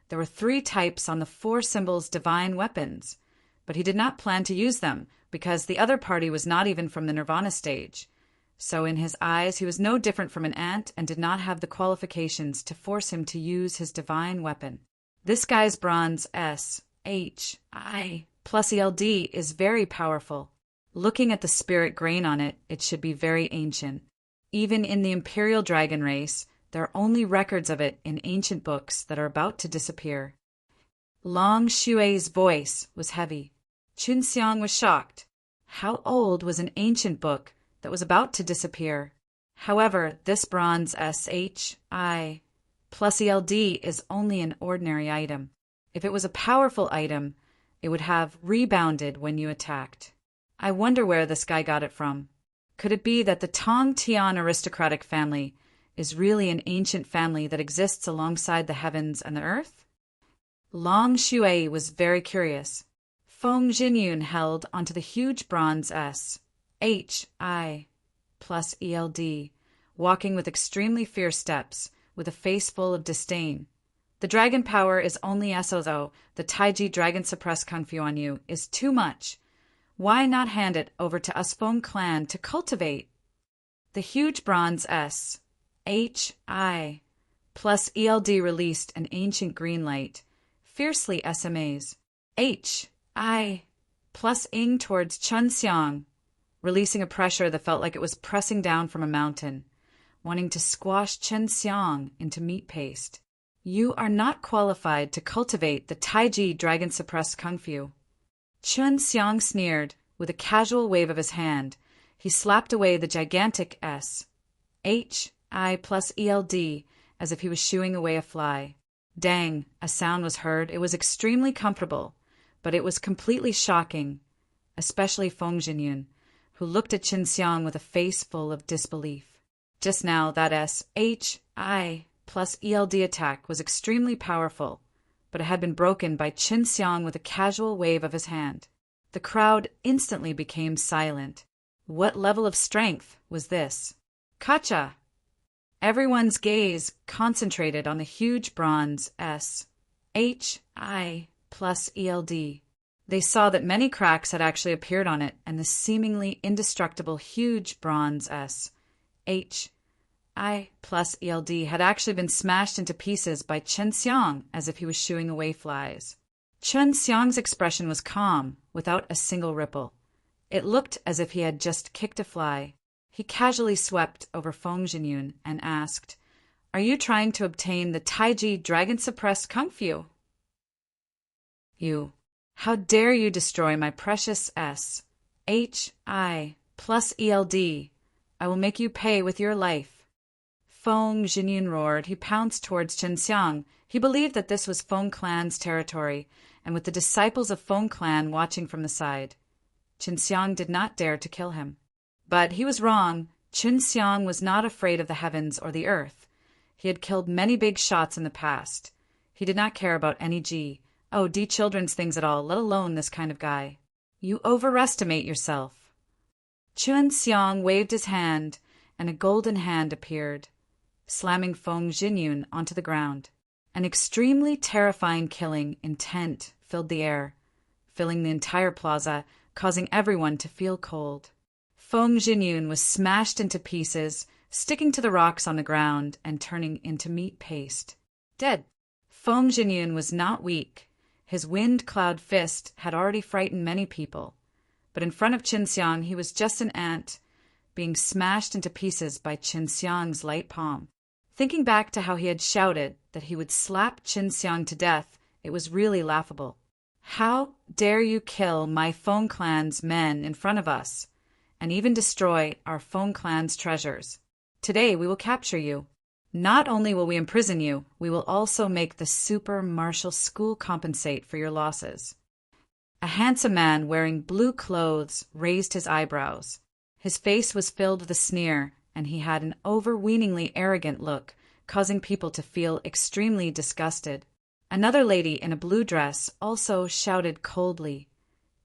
There were 3 types on the 4 symbols' divine weapons, but he did not plan to use them because the other party was not even from the nirvana stage. So in his eyes, he was no different from an ant and did not have the qualifications to force him to use his divine weapon. This guy's bronze S, H, I, plus ELD is very powerful. Looking at the spirit grain on it, it should be very ancient. Even in the Imperial Dragon race, there are only records of it in ancient books that are about to disappear. Long Xue's voice was heavy. Chun Xiang was shocked. How old was an ancient book that was about to disappear? However, this bronze SHI plus ELD is only an ordinary item. If it was a powerful item, it would have rebounded when you attacked. I wonder where this guy got it from. Could it be that the Tong Tian aristocratic family is really an ancient family that exists alongside the heavens and the earth? Long Xue was very curious. Feng Jinyun held onto the huge bronze S, H, I, plus ELD, walking with extremely fierce steps, with a face full of disdain. The dragon power is only SOZO, the Taiji dragon suppress Kung Fu on you is too much. Why not hand it over to us Feng clan to cultivate? The huge bronze S, H, I, plus ELD released an ancient green light, fiercely SMAs. H, I, plus ing towards Chun Xiang, releasing a pressure that felt like it was pressing down from a mountain, wanting to squash Chun Xiang into meat paste. You are not qualified to cultivate the Taiji dragon-suppressed Kung Fu. Chun Xiang sneered. With a casual wave of his hand, he slapped away the gigantic S, H, I plus ELD, as if he was shooing away a fly. Dang, a sound was heard. It was extremely comfortable, but it was completely shocking, especially Feng Jinyun, who looked at Chun Xiang with a face full of disbelief. Just now, that S, H, I plus ELD attack was extremely powerful, but it had been broken by Chun Xiang with a casual wave of his hand. The crowd instantly became silent. What level of strength was this? Kacha! Everyone's gaze concentrated on the huge bronze S, H, I plus ELD. They saw that many cracks had actually appeared on it, and the seemingly indestructible huge bronze S, H, I plus ELD had actually been smashed into pieces by Chun Xiang as if he was shooing away flies. Chun Xiang's expression was calm, without a single ripple. It looked as if he had just kicked a fly. He casually swept over Feng Jinyun and asked, "Are you trying to obtain the Taiji dragon-suppressed Kung Fu?" "You. How dare you destroy my precious S, H, I plus ELD. I will make you pay with your life." Feng Jinyun roared. He pounced towards Chun Xiang. He believed that this was Feng clan's territory, and with the disciples of Feng clan watching from the side, Chun Xiang did not dare to kill him. But he was wrong. Chun Xiang was not afraid of the heavens or the earth. He had killed many big shots in the past. He did not care about any D children's things at all, let alone this kind of guy. You overestimate yourself. Chun Xiang waved his hand, and a golden hand appeared, slamming Feng Jinyun onto the ground. An extremely terrifying killing intent filled the air, filling the entire plaza, causing everyone to feel cold. Feng Jinyun was smashed into pieces, sticking to the rocks on the ground and turning into meat paste. Dead. Feng Jinyun was not weak. His wind cloud fist had already frightened many people, but in front of Chun Xiang he was just an ant, being smashed into pieces by Chun Xiang's light palm. Thinking back to how he had shouted that he would slap Chun Xiang to death, it was really laughable. How dare you kill my Feng clan's men in front of us, and even destroy our Feng clan's treasures? Today we will capture you. Not only will we imprison you, we will also make the super martial school compensate for your losses. A handsome man wearing blue clothes raised his eyebrows. His face was filled with a sneer, and he had an overweeningly arrogant look, causing people to feel extremely disgusted. Another lady in a blue dress also shouted coldly,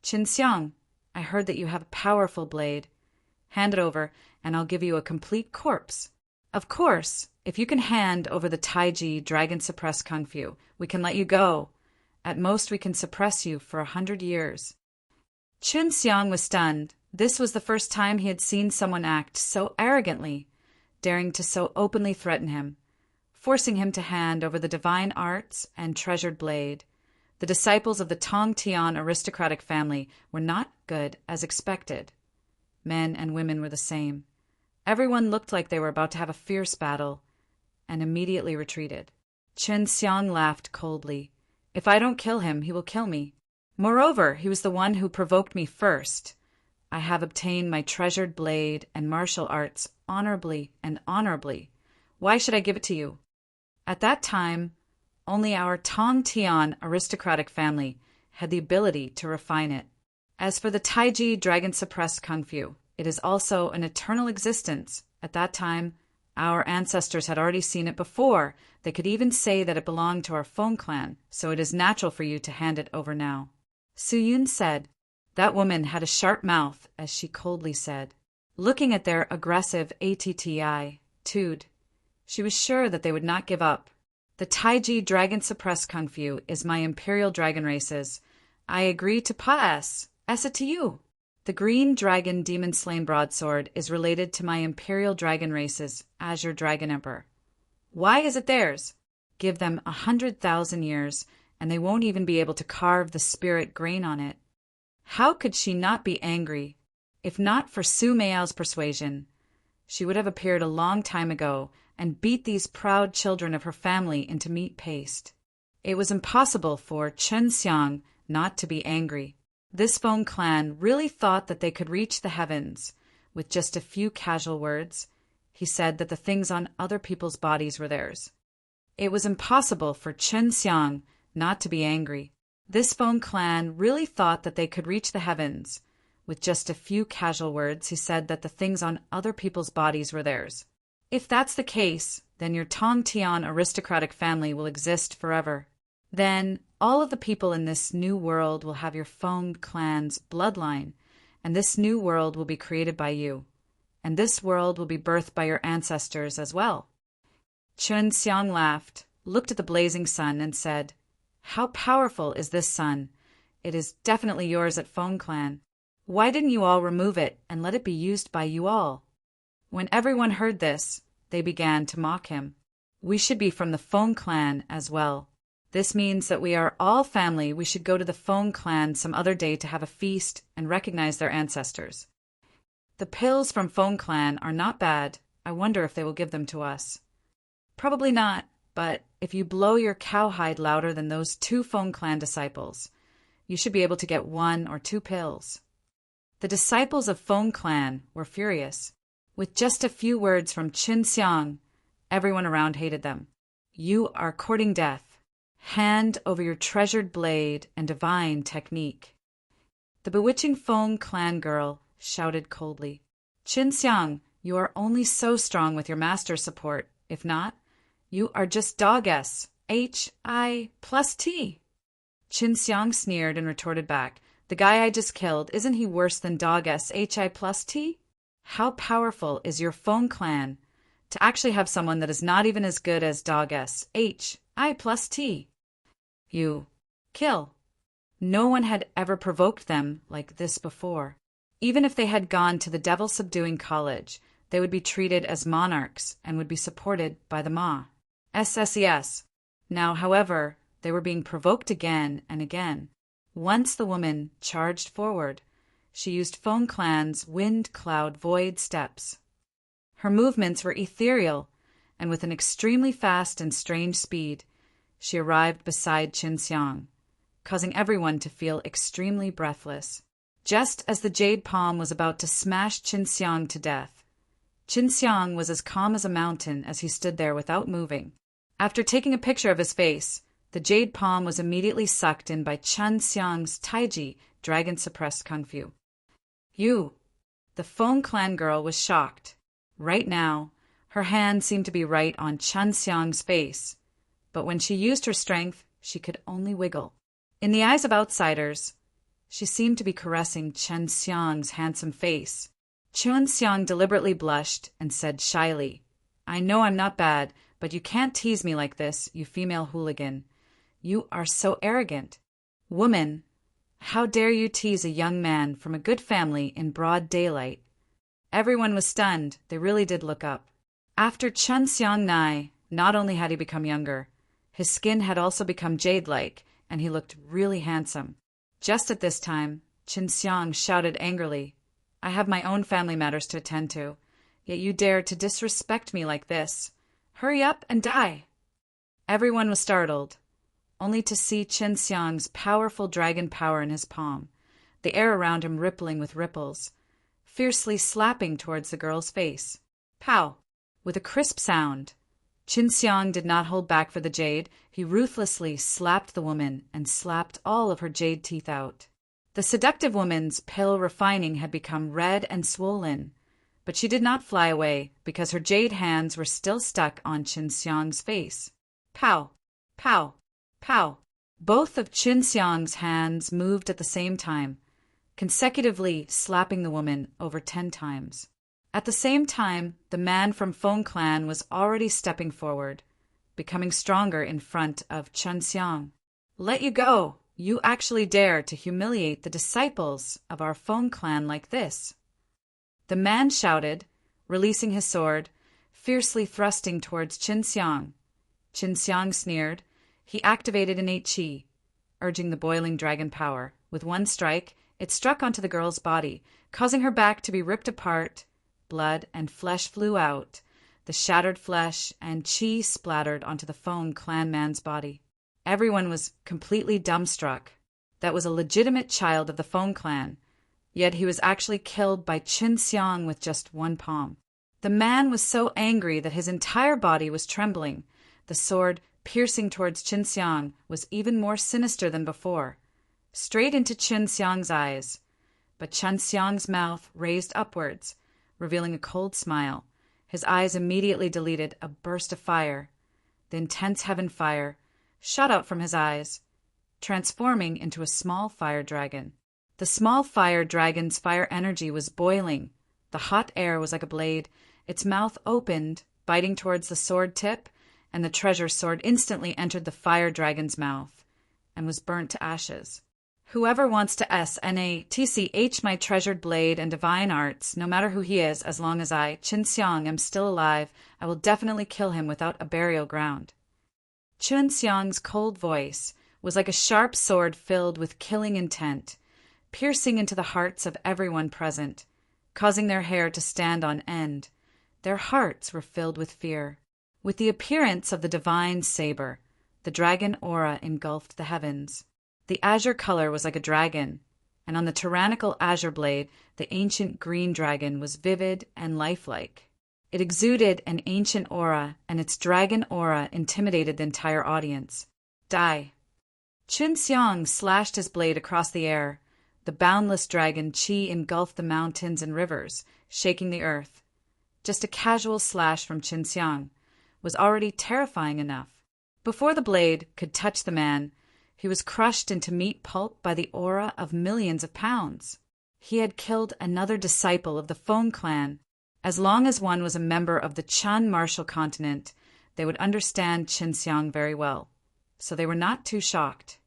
"Qin Xiang, I heard that you have a powerful blade. Hand it over, and I'll give you a complete corpse. Of course, if you can hand over the Taiji Dragon Suppress Kung Fu, we can let you go. At most, we can suppress you for 100 years. Qin Xiang was stunned. This was the first time he had seen someone act so arrogantly, daring to so openly threaten him, forcing him to hand over the divine arts and treasured blade. The disciples of the Tong Tian aristocratic family were not good as expected. Men and women were the same. Everyone looked like they were about to have a fierce battle, and immediately retreated. Qin Xiang laughed coldly. If I don't kill him, he will kill me. Moreover, he was the one who provoked me first. I have obtained my treasured blade and martial arts honorably and honorably. Why should I give it to you? At that time, only our Tong Tian aristocratic family had the ability to refine it. As for the Taiji Dragon Suppressed Kung Fu, it is also an eternal existence. At that time, our ancestors had already seen it before. They could even say that it belonged to our Feng clan, so it is natural for you to hand it over now. Su Yun said. That woman had a sharp mouth, as she coldly said, looking at their aggressive attitude. She was sure that they would not give up. The Taiji Dragon Suppressed Kung Fu is my imperial dragon race's. I agree to pass it to you. The green dragon demon slain broadsword is related to my imperial dragon race's Azure Dragon Emperor. Why is it theirs? Give them 100,000 years, and they won't even be able to carve the spirit grain on it. How could she not be angry? If not for Su Meiao's persuasion, she would have appeared a long time ago and beat these proud children of her family into meat paste. It was impossible for Qin Xiang not to be angry. This Feng clan really thought that they could reach the heavens. With just a few casual words, he said that the things on other people's bodies were theirs. It was impossible for Qin Xiang not to be angry. This Feng clan really thought that they could reach the heavens. With just a few casual words, he said that the things on other people's bodies were theirs. If that's the case, then your Tong Tian aristocratic family will exist forever. Then all of the people in this new world will have your Feng clan's bloodline, and this new world will be created by you. And this world will be birthed by your ancestors as well. Qin Xiang laughed, looked at the blazing sun, and said, How powerful is this sun? It is definitely yours at Feng clan. Why didn't you all remove it and let it be used by you all? When everyone heard this, they began to mock him. We should be from the Feng clan as well. This means that we are all family. We should go to the Feng clan some other day to have a feast and recognize their ancestors. The pills from Feng clan are not bad. I wonder if they will give them to us. Probably not, but if you blow your cowhide louder than those 2 Feng clan disciples, you should be able to get 1 or 2 pills. The disciples of Feng clan were furious. With just a few words from Qin Xiang, everyone around hated them. You are courting death. Hand over your treasured blade and divine technique. The bewitching Feng clan girl shouted coldly, Qin Xiang, you are only so strong with your master's support. If not, you are just dog S, H-I plus T. Qin Xiang sneered and retorted back, The guy I just killed, isn't he worse than dog S, H-I plus T? How powerful is your Feng clan to actually have someone that is not even as good as dog S, H-I plus T? You kill. No one had ever provoked them like this before. Even if they had gone to the devil-subduing college, they would be treated as monarchs and would be supported by the Ma. SSES. Now, however, they were being provoked again and again. Once the woman charged forward, she used Feng clan's wind cloud void steps. Her movements were ethereal, and with an extremely fast and strange speed, she arrived beside Qin Xiang. causing everyone to feel extremely breathless. Just as the jade palm was about to smash Qin Xiang to death, Qin Xiang was as calm as a mountain as he stood there without moving. After taking a picture of his face, the jade palm was immediately sucked in by Qin Xiang's Taiji, dragon-suppressed kung fu. You! The Feng clan girl was shocked. Right now, her hand seemed to be right on Qin Xiang's face, but when she used her strength, she could only wiggle. In the eyes of outsiders, she seemed to be caressing Qin Xiang's handsome face. Qin Xiang deliberately blushed and said shyly, "I know I'm not bad, but you can't tease me like this, you female hooligan. You are so arrogant. Woman, how dare you tease a young man from a good family in broad daylight?" Everyone was stunned. They really did look up. After Qin Xiang Nai, not only had he become younger, his skin had also become jade-like, and he looked really handsome. Just at this time, Qin Xiang shouted angrily, "I have my own family matters to attend to, yet you dare to disrespect me like this. Hurry up and die!" Everyone was startled, only to see Qin Xiang's powerful dragon power in his palm, the air around him rippling with ripples, fiercely slapping towards the girl's face. Pow! With a crisp sound, Qin Xiang did not hold back for the jade. He ruthlessly slapped the woman and slapped all of her jade teeth out. The seductive woman's pale refining had become red and swollen, but she did not fly away because her jade hands were still stuck on Qin Xiang's face. Pow! Pow! Pow! Both of Qin Xiang's hands moved at the same time, consecutively slapping the woman over 10 times. At the same time, the man from Feng clan was already stepping forward, becoming stronger in front of Qin Xiang. "Let you go! You actually dare to humiliate the disciples of our Feng clan like this!" The man shouted, releasing his sword, fiercely thrusting towards Qin Xiang. Qin Xiang sneered. He activated innate qi, urging the boiling dragon power. With one strike, it struck onto the girl's body, causing her back to be ripped apart. Blood and flesh flew out. The shattered flesh and qi splattered onto the Feng clan man's body. Everyone was completely dumbstruck. That was a legitimate child of the Feng clan, yet he was actually killed by Qin Xiang with just one palm. The man was so angry that his entire body was trembling. The sword, piercing towards Qin Xiang, was even more sinister than before, straight into Qin Xiang's eyes. But Qin Xiang's mouth raised upwards, revealing a cold smile. His eyes immediately deleted a burst of fire. The intense heaven fire shot out from his eyes, transforming into a small fire dragon. The small fire dragon's fire energy was boiling. The hot air was like a blade. Its mouth opened, biting towards the sword tip, and the treasure sword instantly entered the fire dragon's mouth and was burnt to ashes. "Whoever wants to SNATCH my treasured blade and divine arts, no matter who he is, as long as I, Qin Xiang, am still alive, I will definitely kill him without a burial ground." Qin Xiang's cold voice was like a sharp sword filled with killing intent, piercing into the hearts of everyone present, causing their hair to stand on end. Their hearts were filled with fear. With the appearance of the divine saber, the dragon aura engulfed the heavens. The azure color was like a dragon, and on the tyrannical azure blade, the ancient green dragon was vivid and lifelike. It exuded an ancient aura, and its dragon aura intimidated the entire audience. "Die!" Qin Xiang slashed his blade across the air. The boundless dragon qi engulfed the mountains and rivers, shaking the earth. Just a casual slash from Qin Xiang was already terrifying enough. Before the blade could touch the man, he was crushed into meat pulp by the aura of millions of pounds. He had killed another disciple of the Feng clan. As long as one was a member of the Chan martial continent, they would understand Qin Xiang very well, so they were not too shocked.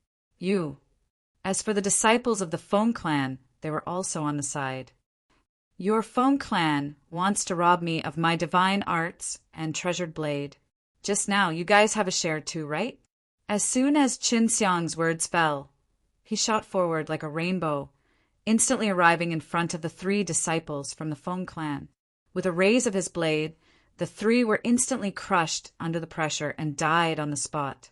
As for the disciples of the Feng clan, they were also on the side. "Your Feng clan wants to rob me of my divine arts and treasured blade. Just now, you guys have a share too, right?" As soon as Qin Xiang's words fell, he shot forward like a rainbow, instantly arriving in front of the 3 disciples from the Feng clan. With a raise of his blade, the 3 were instantly crushed under the pressure and died on the spot.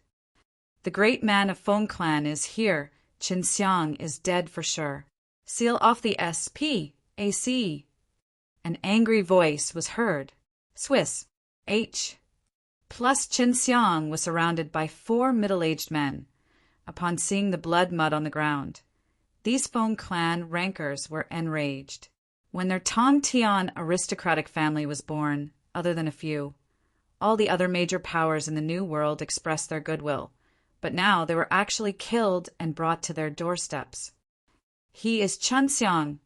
The great man of Feng Clan is here. Qin Xiang is dead for sure. Seal off the S.P.A.C. An angry voice was heard. Swiss. H. Plus Qin Xiang was surrounded by 4 middle-aged men. Upon seeing the blood mud on the ground, these Feng Clan rankers were enraged. When their Tong Tian aristocratic family was born, other than a few, all the other major powers in the New World expressed their goodwill, but now they were actually killed and brought to their doorsteps. He is Qin Xiang.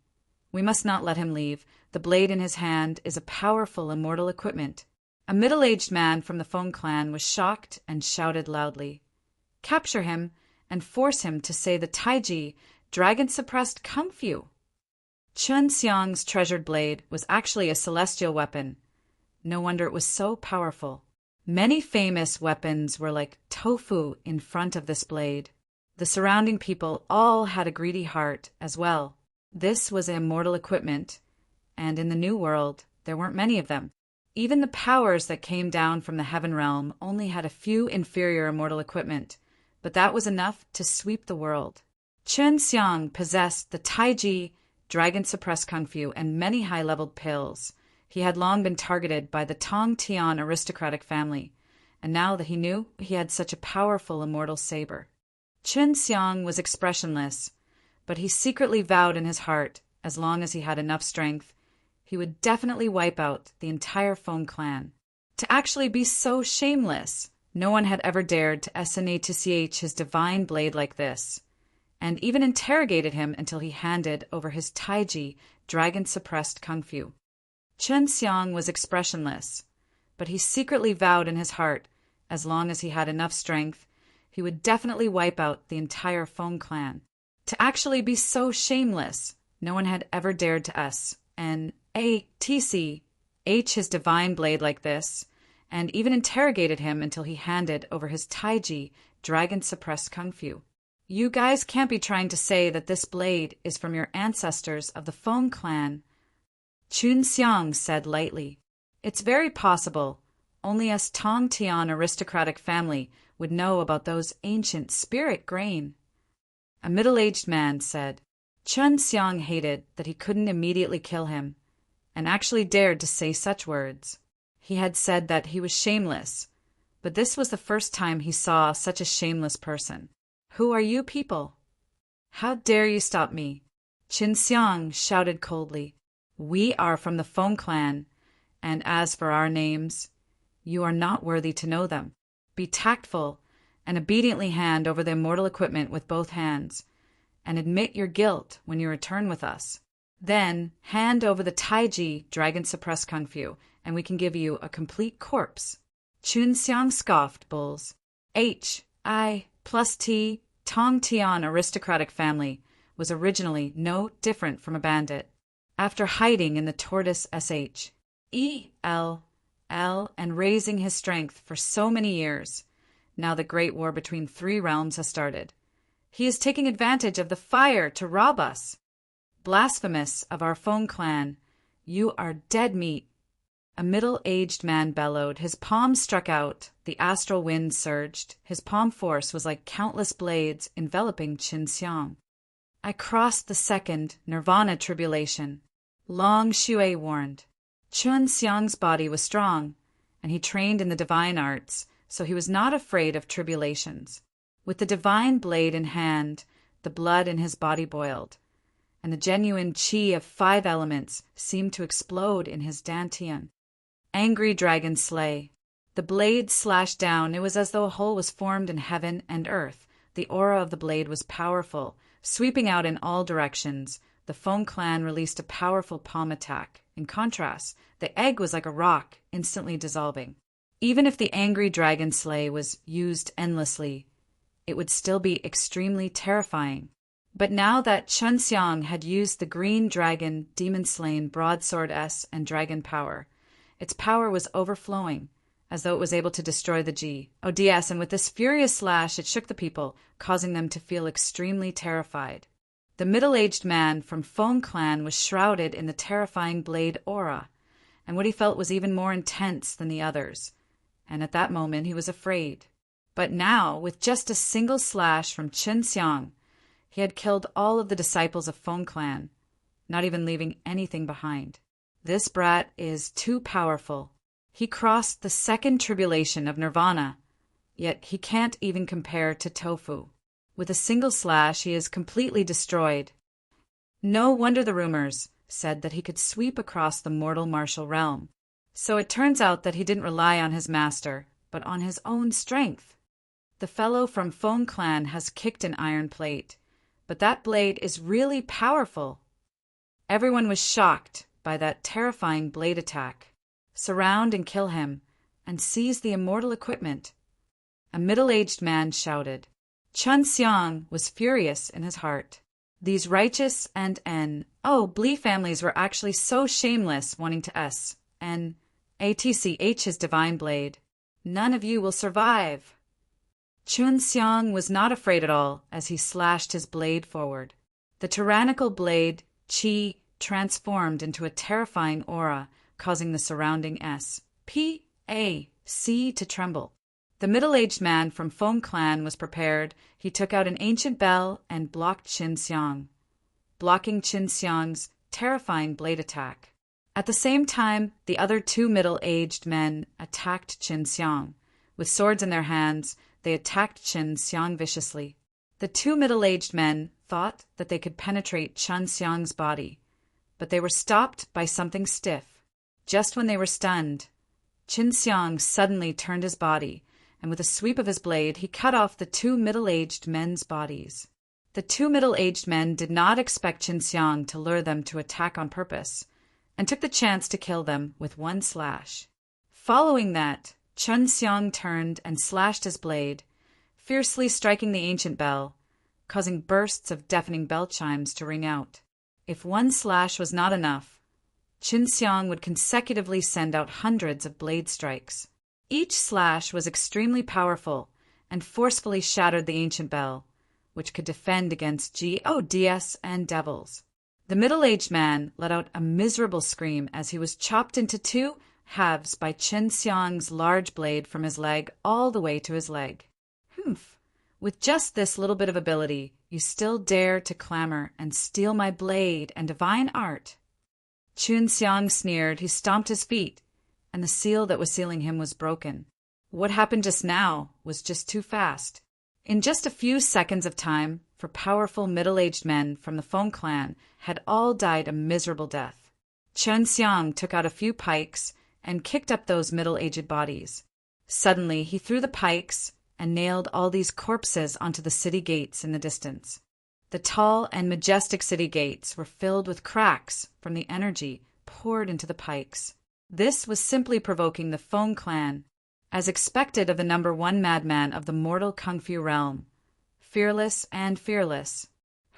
We must not let him leave. The blade in his hand is a powerful immortal equipment. A middle-aged man from the Feng Clan was shocked and shouted loudly. Capture him and force him to say the Taiji, dragon-suppressed Kung Fu. Qin Xiang's treasured blade was actually a celestial weapon. No wonder it was so powerful. Many famous weapons were like tofu in front of this blade. The surrounding people all had a greedy heart as well. This was immortal equipment, and in the New World, there weren't many of them. Even the powers that came down from the Heaven Realm only had a few inferior immortal equipment, but that was enough to sweep the world. Qin Xiang possessed the Taiji, dragon-suppressed Kung Fu, and many high-leveled pills. He had long been targeted by the Tong Tian aristocratic family, and now that he knew he had such a powerful immortal saber. Qin Xiang was expressionless, but he secretly vowed in his heart, as long as he had enough strength, he would definitely wipe out the entire Feng Clan. To actually be so shameless! No one had ever dared to snatch his divine blade like this, and even interrogated him until he handed over his Taiji, dragon-suppressed Kung Fu. Qin Xiang was expressionless, but he secretly vowed in his heart, as long as he had enough strength, he would definitely wipe out the entire Feng Clan. To actually be so shameless! No one had ever dared to snatch his divine blade like this, and even interrogated him until he handed over his Taiji, dragon-suppressed Kung Fu. You guys can't be trying to say that this blade is from your ancestors of the Feng Clan, Qin Xiang said lightly. It's very possible. Only us Tong Tian aristocratic family would know about those ancient spirit grain. A middle-aged man said. Qin Xiang hated that he couldn't immediately kill him, and actually dared to say such words. He had said that he was shameless, but this was the first time he saw such a shameless person. Who are you people? How dare you stop me? Qin Xiang shouted coldly. We are from the Feng Clan, and as for our names, you are not worthy to know them. Be tactful and obediently hand over the immortal equipment with both hands, and admit your guilt when you return with us. Then hand over the Taiji, dragon-suppressed Kung Fu, and we can give you a complete corpse. Qin Xiang scoffed, bulls. H.I. plus T. Tong Tian aristocratic family was originally no different from a bandit. After hiding in the tortoise S.H.E.L.L. and raising his strength for so many years, now the great war between 3 realms has started. He is taking advantage of the fire to rob us. Blasphemous of our Feng Clan, you are dead meat. A middle-aged man bellowed. His palms struck out. The astral wind surged. His palm force was like countless blades enveloping Qin Xiang. I crossed the second nirvana tribulation. Long Shui warned. Qin Xiang's body was strong, and he trained in the divine arts, so he was not afraid of tribulations. With the divine blade in hand, the blood in his body boiled, and the genuine qi of 5 elements seemed to explode in his dantian. Angry dragon slay. The blade slashed down. It was as though a hole was formed in heaven and earth. The aura of the blade was powerful, sweeping out in all directions. The Feng Clan released a powerful palm attack. In contrast, the egg was like a rock, instantly dissolving. Even if the angry dragon slay was used endlessly, it would still be extremely terrifying. But now that Qin Xiang had used the green dragon demon-slain broadsword S and dragon power, its power was overflowing, as though it was able to destroy the G.O.D.S., and with this furious slash it shook the people, causing them to feel extremely terrified. The middle-aged man from Feng Clan was shrouded in the terrifying blade aura, and what he felt was even more intense than the others, and at that moment he was afraid. But now, with just a single slash from Chen Xiang, he had killed all of the disciples of Feng Clan, not even leaving anything behind. This brat is too powerful. He crossed the second tribulation of nirvana, yet he can't even compare to Tofu. With a single slash, he is completely destroyed. No wonder the rumors said that he could sweep across the mortal martial realm. So it turns out that he didn't rely on his master, but on his own strength. The fellow from Feng Clan has kicked an iron plate, but that blade is really powerful. Everyone was shocked by that terrifying blade attack. Surround and kill him, and seize the immortal equipment. A middle-aged man shouted. Chen Xiang was furious in his heart. These righteous and Bli families were actually so shameless, wanting to atch his divine blade. None of you will survive. Chen Xiang was not afraid at all as he slashed his blade forward. The tyrannical blade, Qi, transformed into a terrifying aura, causing the surrounding SPAC to tremble. The middle-aged man from Feng Clan was prepared. He took out an ancient bell and blocked Chen Xiang, blocking Chen Xiang's terrifying blade attack. At the same time, the other two middle-aged men attacked Chen Xiang. With swords in their hands, they attacked Chen Xiang viciously. The two middle-aged men thought that they could penetrate Chen Xiang's body, but they were stopped by something stiff. Just when they were stunned, Chen Xiang suddenly turned his body, and with a sweep of his blade, he cut off the two middle-aged men's bodies. The two middle-aged men did not expect Chen Xiang to lure them to attack on purpose, and took the chance to kill them with one slash. Following that, Chen Xiang turned and slashed his blade, fiercely striking the ancient bell, causing bursts of deafening bell chimes to ring out. If one slash was not enough, Chen Xiang would consecutively send out hundreds of blade strikes. Each slash was extremely powerful and forcefully shattered the ancient bell, which could defend against gods and devils. The middle-aged man let out a miserable scream as he was chopped into two halves by Chen Xiang's large blade from his leg all the way to his leg. Humph! With just this little bit of ability, you still dare to clamor and steal my blade and divine art. Chen Xiang sneered. He stomped his feet, and the seal that was sealing him was broken. What happened just now was just too fast. In just a few seconds of time, for powerful middle-aged men from the Feng Clan had all died a miserable death. Chen Xiang took out a few pikes and kicked up those middle-aged bodies. Suddenly, he threw the pikes and nailed all these corpses onto the city gates in the distance. The tall and majestic city gates were filled with cracks from the energy poured into the pikes. This was simply provoking the Feng Clan, as expected of the number one madman of the mortal kung fu realm. Fearless and fearless.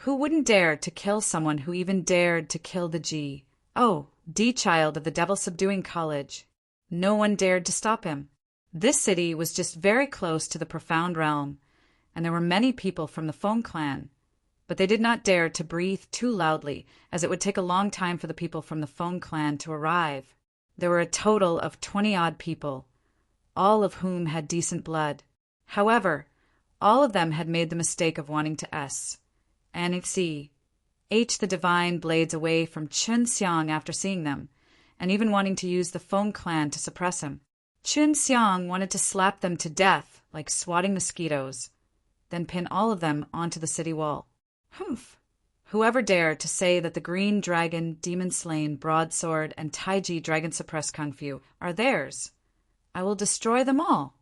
Who wouldn't dare to kill someone who even dared to kill the D child of the devil-subduing college? No one dared to stop him. This city was just very close to the profound realm, and there were many people from the Feng Clan, but they did not dare to breathe too loudly, as it would take a long time for the people from the Feng Clan to arrive. There were a total of 20-odd people, all of whom had decent blood. However, all of them had made the mistake of wanting to the divine blades away from Chen Xiang after seeing them, and even wanting to use the Feng Clan to suppress him. Chen Xiang wanted to slap them to death like swatting mosquitoes, then pin all of them onto the city wall. Humph! Whoever dared to say that the Green Dragon, Demon Slain, Broadsword, and Taiji Dragon Suppressed Kung Fu are theirs, I will destroy them all.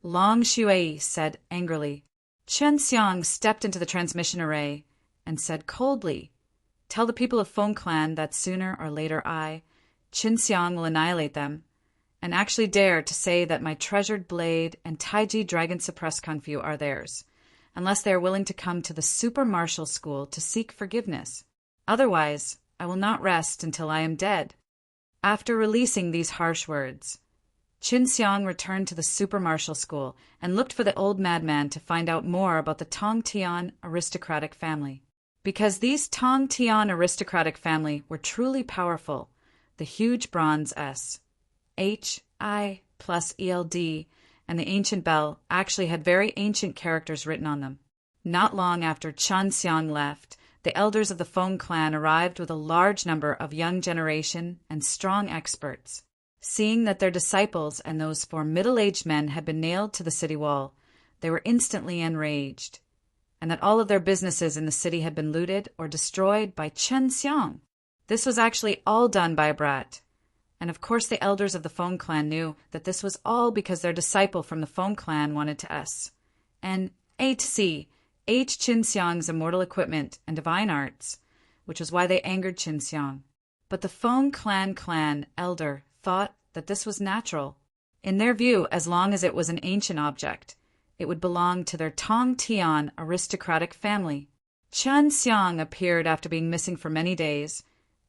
Long Shui said angrily. Chen Xiang stepped into the transmission array and said coldly, "Tell the people of Feng Clan that sooner or later Chen Xiang, will annihilate them, and actually dare to say that my treasured blade and Taiji Dragon Suppressed Kung Fu are theirs, unless they are willing to come to the Super Martial School to seek forgiveness. Otherwise, I will not rest until I am dead." After releasing these harsh words, Chen Xiang returned to the Super Martial School and looked for the old madman to find out more about the Tong Tian aristocratic family. Because these Tong Tian aristocratic family were truly powerful, the huge bronze S, H, I plus ELD, and the ancient bell actually had very ancient characters written on them. Not long after Chen Xiang left, the elders of the Feng clan arrived with a large number of young generation and strong experts. Seeing that their disciples and those four middle-aged men had been nailed to the city wall, they were instantly enraged, and that all of their businesses in the city had been looted or destroyed by Chen Xiang. This was actually all done by a brat. And of course the elders of the Feng clan knew that this was all because their disciple from the Feng clan wanted to and A to C, H Qin Xiang's immortal equipment and divine arts, which was why they angered Qin Xiang. But the Feng clan elder thought that this was natural. In their view, as long as it was an ancient object, it would belong to their Tong Tian aristocratic family. Chen Xiang appeared after being missing for many days,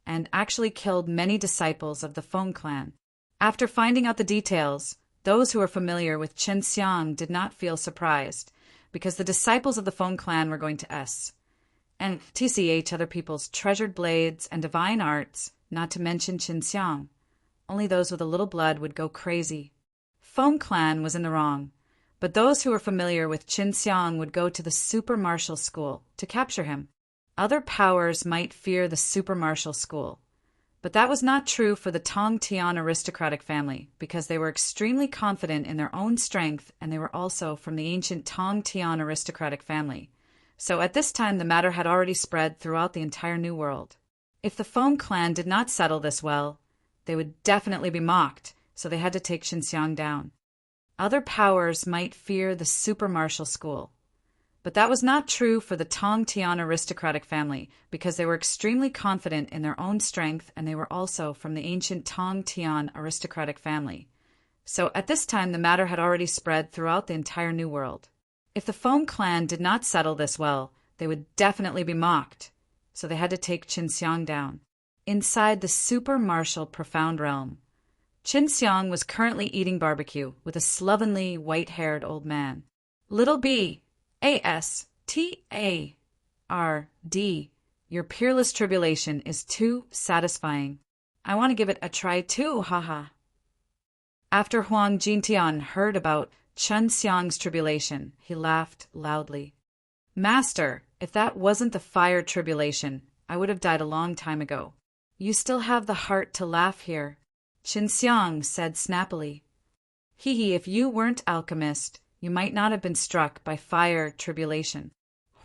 and actually killed many disciples of the Feng clan. After finding out the details, those who were familiar with Chen Xiang did not feel surprised, because the disciples of the Feng clan were going to and TCH other people's treasured blades and divine arts, not to mention Chen Xiang. Only those with a little blood would go crazy. Feng clan was in the wrong, but those who were familiar with Chen Xiang would go to the super martial school to capture him. Other powers might fear the super martial school, but that was not true for the Tong Tian aristocratic family, because they were extremely confident in their own strength, and they were also from the ancient Tong Tian aristocratic family. So at this time the matter had already spread throughout the entire New World. If the Feng clan did not settle this well, they would definitely be mocked, so they had to take Xinxiang down. Other powers might fear the super martial school, but that was not true for the Tong Tian aristocratic family, because they were extremely confident in their own strength, and they were also from the ancient Tong Tian aristocratic family. So at this time the matter had already spread throughout the entire New World. If the Feng clan did not settle this well, they would definitely be mocked, so they had to take Xinxiang down. Inside the super martial profound realm, Xinxiang was currently eating barbecue with a slovenly, white-haired old man. Little B, A-S-T-A-R-D, your peerless tribulation is too satisfying. I want to give it a try too, haha. After Huang Jintian heard about Chen Xiang's tribulation, he laughed loudly. Master, if that wasn't the fire tribulation, I would have died a long time ago. You still have the heart to laugh here, Chen Xiang said snappily. Hee, if you weren't alchemist, you might not have been struck by fire tribulation.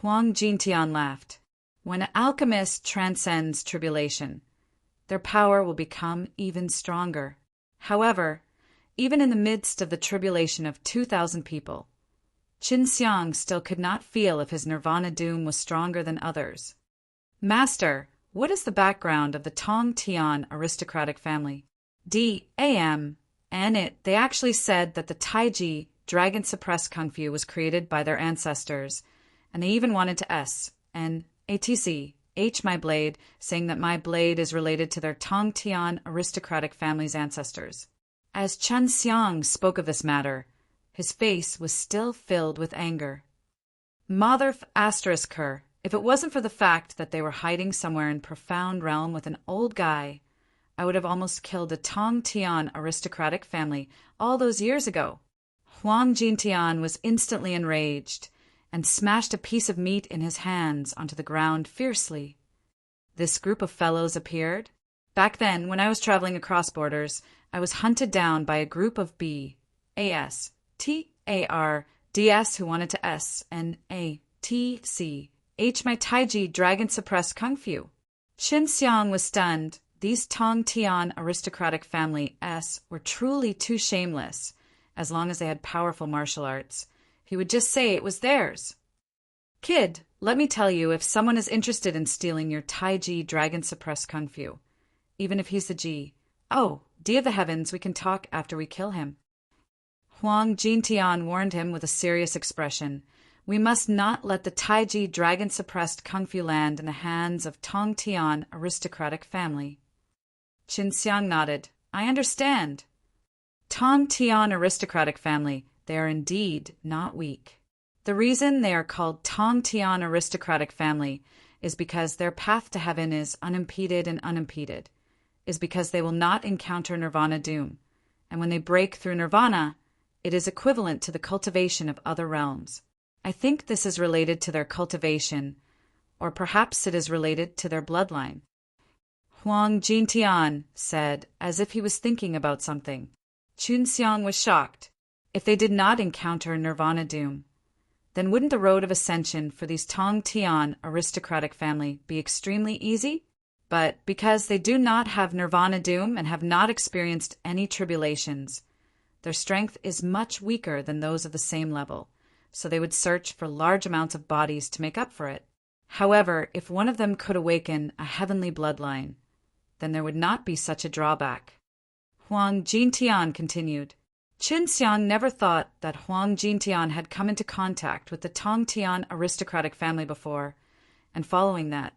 Huang Jintian laughed. When an alchemist transcends tribulation, their power will become even stronger. However, even in the midst of the tribulation of 2,000 people, Qin Xiang still could not feel if his nirvana doom was stronger than others. Master, what is the background of the Tong Tian aristocratic family? D.A.M. And they actually said that the Taiji dragon-suppressed Kung Fu was created by their ancestors, and they even wanted to and ATC, H my blade, saying that my blade is related to their Tong Tian aristocratic family's ancestors. As Chen Xiang spoke of this matter, his face was still filled with anger. Motherf asterisk her, if it wasn't for the fact that they were hiding somewhere in profound realm with an old guy, I would have almost killed a Tong Tian aristocratic family all those years ago. Huang Jintian was instantly enraged and smashed a piece of meat in his hands onto the ground fiercely. This group of fellows appeared. Back then, when I was traveling across borders, I was hunted down by a group of B.A.S.T.A.R.D.S. who wanted to and A.T.C.H. my Taiji dragon-suppressed Kung Fu. Qin Xiang was stunned. These Tong Tian aristocratic family were truly too shameless. As long as they had powerful martial arts, he would just say it was theirs. Kid, let me tell you, if someone is interested in stealing your Taiji dragon-suppressed Kung Fu, even if he's the G, D of the heavens, we can talk after we kill him. Huang Jintian warned him with a serious expression. We must not let the Taiji dragon-suppressed Kung Fu land in the hands of Tong Tian aristocratic family. Qin Xiang nodded. I understand. Tong Tian aristocratic family, they are indeed not weak. The reason they are called Tong Tian aristocratic family is because their path to heaven is unimpeded and unimpeded, is because they will not encounter nirvana doom, and when they break through nirvana, it is equivalent to the cultivation of other realms. I think this is related to their cultivation, or perhaps it is related to their bloodline. Huang Jintian said, as if he was thinking about something. Chunxiang was shocked. If they did not encounter Nirvana doom, then wouldn't the road of ascension for these Tong Tian aristocratic family be extremely easy? But because they do not have Nirvana doom and have not experienced any tribulations, their strength is much weaker than those of the same level, so they would search for large amounts of bodies to make up for it. However, if one of them could awaken a heavenly bloodline, then there would not be such a drawback. Huang Jintian continued. Chunxiang never thought that Huang Jintian had come into contact with the Tongtian aristocratic family before, and following that,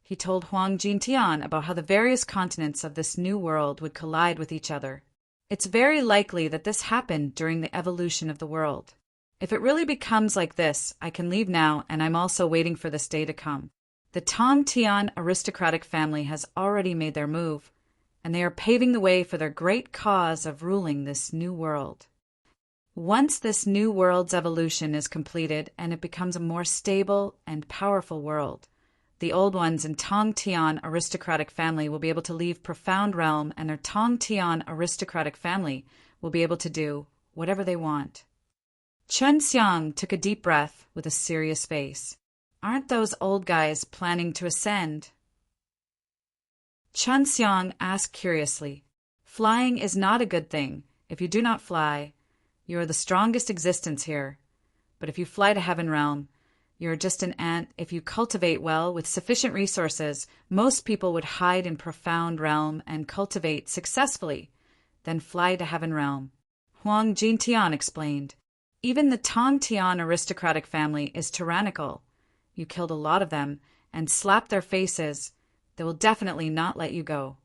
he told Huang Jintian about how the various continents of this new world would collide with each other. It's very likely that this happened during the evolution of the world. If it really becomes like this, I can leave now, and I'm also waiting for this day to come. The Tongtian aristocratic family has already made their move, and they are paving the way for their great cause of ruling this new world. Once this new world's evolution is completed and it becomes a more stable and powerful world, the old ones in Tongtian aristocratic family will be able to leave Profound Realm, and their Tongtian aristocratic family will be able to do whatever they want. Chunxiang took a deep breath with a serious face. Aren't those old guys planning to ascend? Chunxiang asked curiously. Flying is not a good thing. If you do not fly, you are the strongest existence here. But if you fly to Heaven Realm, you are just an ant. If you cultivate well with sufficient resources, most people would hide in Profound Realm and cultivate successfully, then fly to Heaven Realm. Huang Jintian explained. Even the Tongtian aristocratic family is tyrannical. You killed a lot of them and slapped their faces. They will definitely not let you go.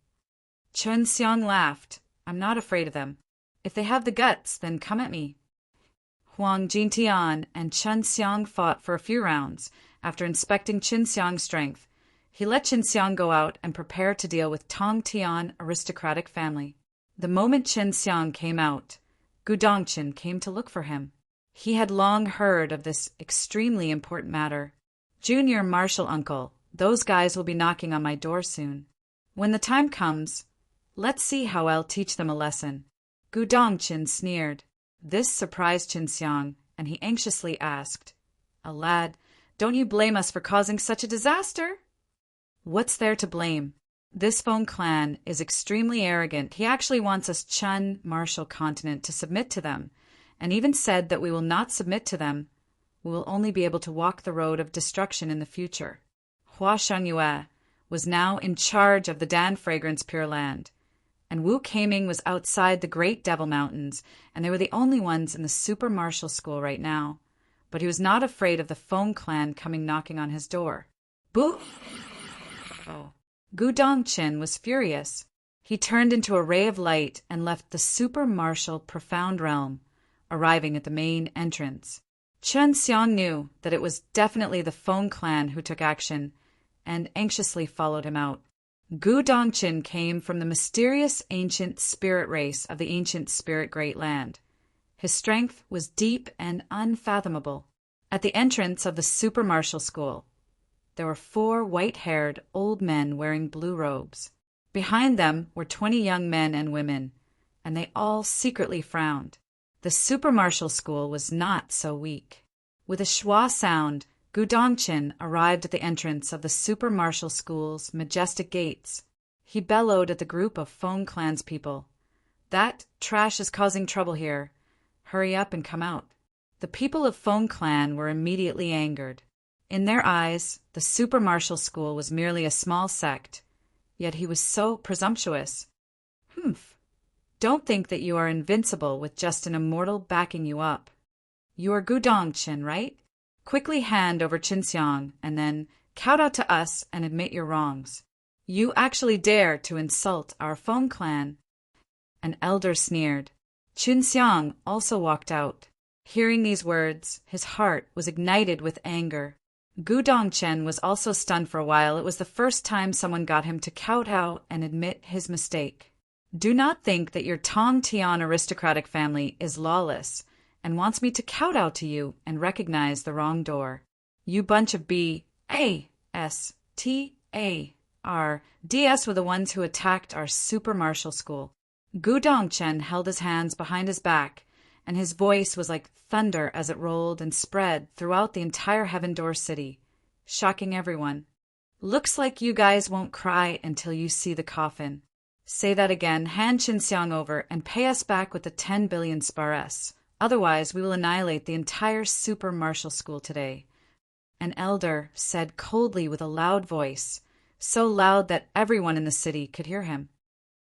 Chunxiang laughed. I'm not afraid of them. If they have the guts, then come at me. Huang Jintian and Chunxiang fought for a few rounds. After inspecting Chunxiang's strength, he let Chunxiang go out and prepare to deal with Tongtian aristocratic family. The moment Chunxiang came out, Gudongchen came to look for him. He had long heard of this extremely important matter. Junior Marshal Uncle, those guys will be knocking on my door soon. When the time comes, let's see how I'll teach them a lesson. Gudongchen sneered. This surprised Chunxiang, and he anxiously asked, Lad, don't you blame us for causing such a disaster? What's there to blame? This Feng clan is extremely arrogant. He actually wants us Chun Marshal Continent to submit to them, and even said that we will not submit to them. We will only be able to walk the road of destruction in the future. Hua Shangyue was now in charge of the Dan Fragrance Pure Land, and Wu Keiming was outside the Great Devil Mountains, and they were the only ones in the Super Martial School right now. But he was not afraid of the Feng clan coming knocking on his door. Boo! Oh. Gudongchen was furious. He turned into a ray of light and left the Super Martial Profound Realm, arriving at the main entrance. Chunxiang knew that it was definitely the Feng clan who took action, and anxiously followed him out. Gudongchen came from the mysterious ancient spirit race of the ancient spirit Great Land. His strength was deep and unfathomable. At the entrance of the Super Martial School, there were 4 white-haired old men wearing blue robes. Behind them were 20 young men and women, and they all secretly frowned. The Super Martial School was not so weak. With a schwa sound, Gudongchen arrived at the entrance of the Super Martial School's majestic gates. He bellowed at the group of Feng clan's people. That trash is causing trouble here. Hurry up and come out. The people of Feng clan were immediately angered. In their eyes, the Super Martial School was merely a small sect, yet he was so presumptuous. Humph. Don't think that you are invincible with just an immortal backing you up. You are Gudongchen, right? Quickly hand over Chunxiang, and then kowtow to us and admit your wrongs. You actually dare to insult our Feng clan. An elder sneered. Chunxiang also walked out. Hearing these words, his heart was ignited with anger. Gudongchen was also stunned for a while. It was the first time someone got him to kowtow and admit his mistake. Do not think that your Tong Tian aristocratic family is lawless and wants me to kowtow to you and recognize the wrong door. You bunch of B.A.S.T.A.R.D.S. were the ones who attacked our super martial school. Gu Dongchen held his hands behind his back, and his voice was like thunder as it rolled and spread throughout the entire Heaven Door city, shocking everyone. Looks like you guys won't cry until you see the coffin. Say that again, hand Qinxiang over and pay us back with the 10 billion spars. Otherwise, we will annihilate the entire super martial school today. An elder said coldly with a loud voice, so loud that everyone in the city could hear him.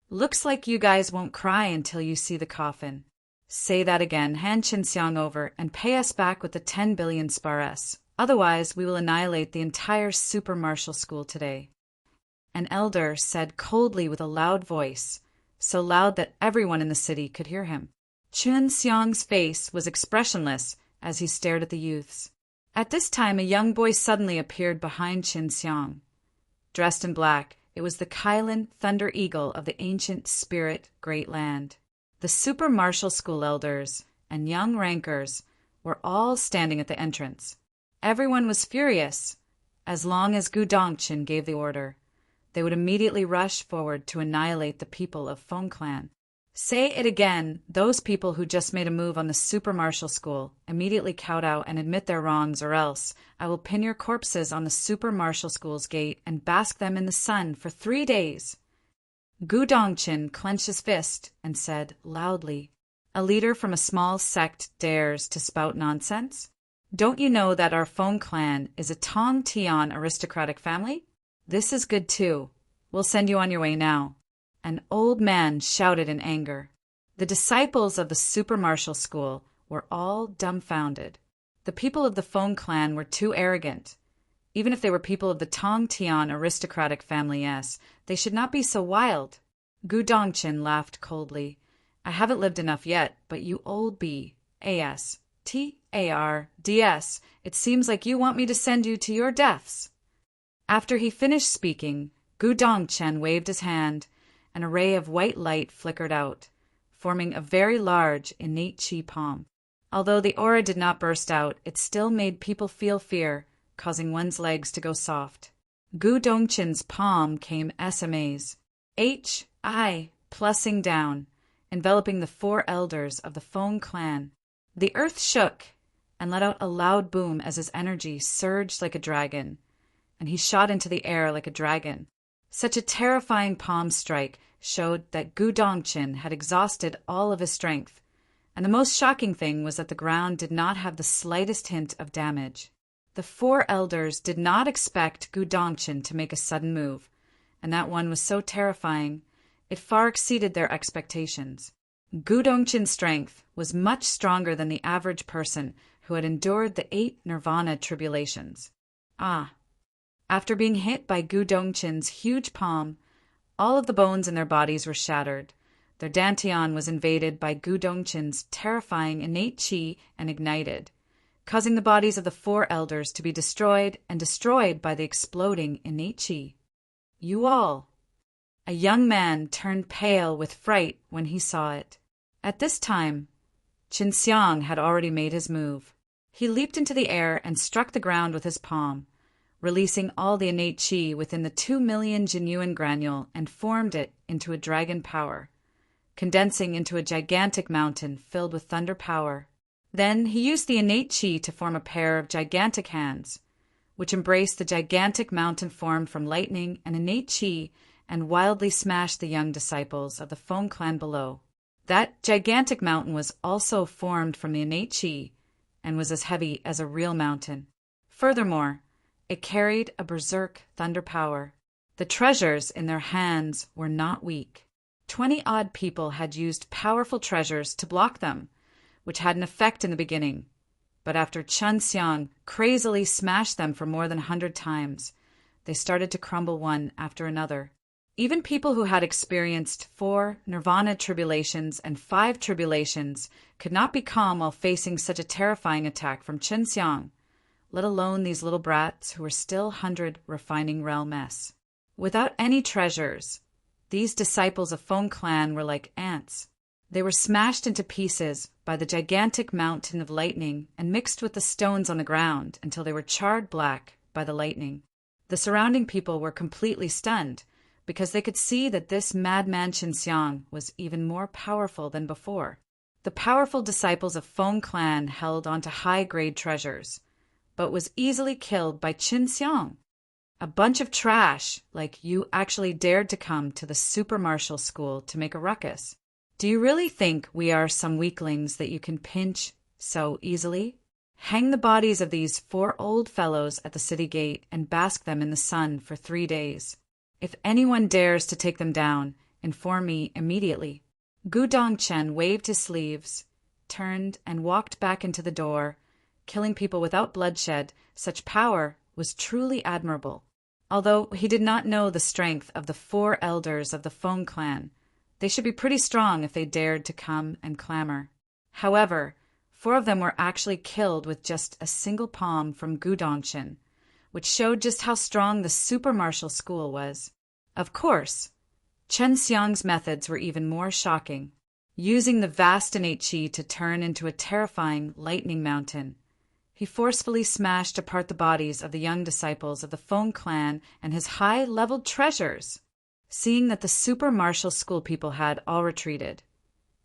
Looks like you guys won't cry until you see the coffin. Say that again, hand Qinxiang over and pay us back with the 10 billion spars. Otherwise, we will annihilate the entire super martial school today. An elder said coldly with a loud voice, so loud that everyone in the city could hear him. Qinxiang's face was expressionless as he stared at the youths. At this time, a young boy suddenly appeared behind Qinxiang. Dressed in black, it was the Kylin Thunder Eagle of the ancient spirit Great Land. The super martial school elders and young rankers were all standing at the entrance. Everyone was furious. As long as Gu Dongchen gave the order, they would immediately rush forward to annihilate the people of Feng Clan. Say it again, those people who just made a move on the super martial school immediately kowtow and admit their wrongs, or else I will pin your corpses on the super martial school's gate and bask them in the sun for 3 days. Gu Dongchen clenched his fist and said loudly, "A leader from a small sect dares to spout nonsense? Don't you know that our Feng Clan is a Tong Tian aristocratic family? This is good too. We'll send you on your way now." An old man shouted in anger. The disciples of the super martial school were all dumbfounded. The people of the Feng Clan were too arrogant. Even if they were people of the Tong Tian aristocratic family, they should not be so wild. Gu Dongchen laughed coldly. "I haven't lived enough yet, but you old B.A.S.T.A.R.D.S., it seems like you want me to send you to your deaths." After he finished speaking, Gu Dongchen waved his hand. An array of white light flickered out, forming a very large innate chi palm. Although the aura did not burst out, it still made people feel fear, causing one's legs to go soft. Gu Dongchen's palm came SMAs, plussing down, enveloping the 4 elders of the Feng Clan. The earth shook and let out a loud boom as his energy surged like a dragon, and he shot into the air like a dragon. Such a terrifying palm strike showed that Gu Dongchen had exhausted all of his strength, and the most shocking thing was that the ground did not have the slightest hint of damage. The 4 elders did not expect Gu Dongchen to make a sudden move, and that one was so terrifying, it far exceeded their expectations. Gu Dongchen's strength was much stronger than the average person who had endured the 8 nirvana tribulations. After being hit by Gu Dongchen's huge palm, all of the bones in their bodies were shattered. Their dantian was invaded by Gu Dongchen's terrifying innate chi and ignited, causing the bodies of the 4 elders to be destroyed by the exploding innate chi. "You all!" A young man turned pale with fright when he saw it. At this time, Qinxiang had already made his move. He leaped into the air and struck the ground with his palm, releasing all the innate chi within the 2 million genuine granule and formed it into a dragon power, condensing into a gigantic mountain filled with thunder power. Then he used the innate chi to form a pair of gigantic hands, which embraced the gigantic mountain formed from lightning and innate chi and wildly smashed the young disciples of the Feng Clan below. That gigantic mountain was also formed from the innate chi and was as heavy as a real mountain. Furthermore, it carried a berserk thunder power. The treasures in their hands were not weak. 20-odd people had used powerful treasures to block them, which had an effect in the beginning. But after Qinxiang crazily smashed them for more than 100 times, they started to crumble one after another. Even people who had experienced 4 nirvana tribulations and 5 tribulations could not be calm while facing such a terrifying attack from Qinxiang, let alone these little brats who were still 100 refining realm-s. Without any treasures, These disciples of Feng Clan were like ants. They were smashed into pieces by the gigantic mountain of lightning and mixed with the stones on the ground until they were charred black by the lightning. The surrounding people were completely stunned because they could see that this madman Qinxiang was even more powerful than before. The powerful disciples of Feng Clan held onto high-grade treasures, but was easily killed by Qinxiang. A bunch of trash, like you actually dared to come to the super martial school to make a ruckus. Do you really think we are some weaklings that you can pinch so easily? Hang the bodies of these 4 old fellows at the city gate and bask them in the sun for 3 days. If anyone dares to take them down, inform me immediately. Gu Dongchen waved his sleeves, turned, and walked back into the door. Killing people without bloodshed, such power was truly admirable. Although he did not know the strength of the 4 elders of the Feng Clan, they should be pretty strong if they dared to come and clamor. However, 4 of them were actually killed with just a single palm from Gu Dongchen, which showed just how strong the super martial school was. Of course, Chen Xiang's methods were even more shocking, using the vast innate qi to turn into a terrifying lightning mountain. He forcefully smashed apart the bodies of the young disciples of the Feng Clan and his high-leveled treasures. Seeing that the super martial school people had all retreated,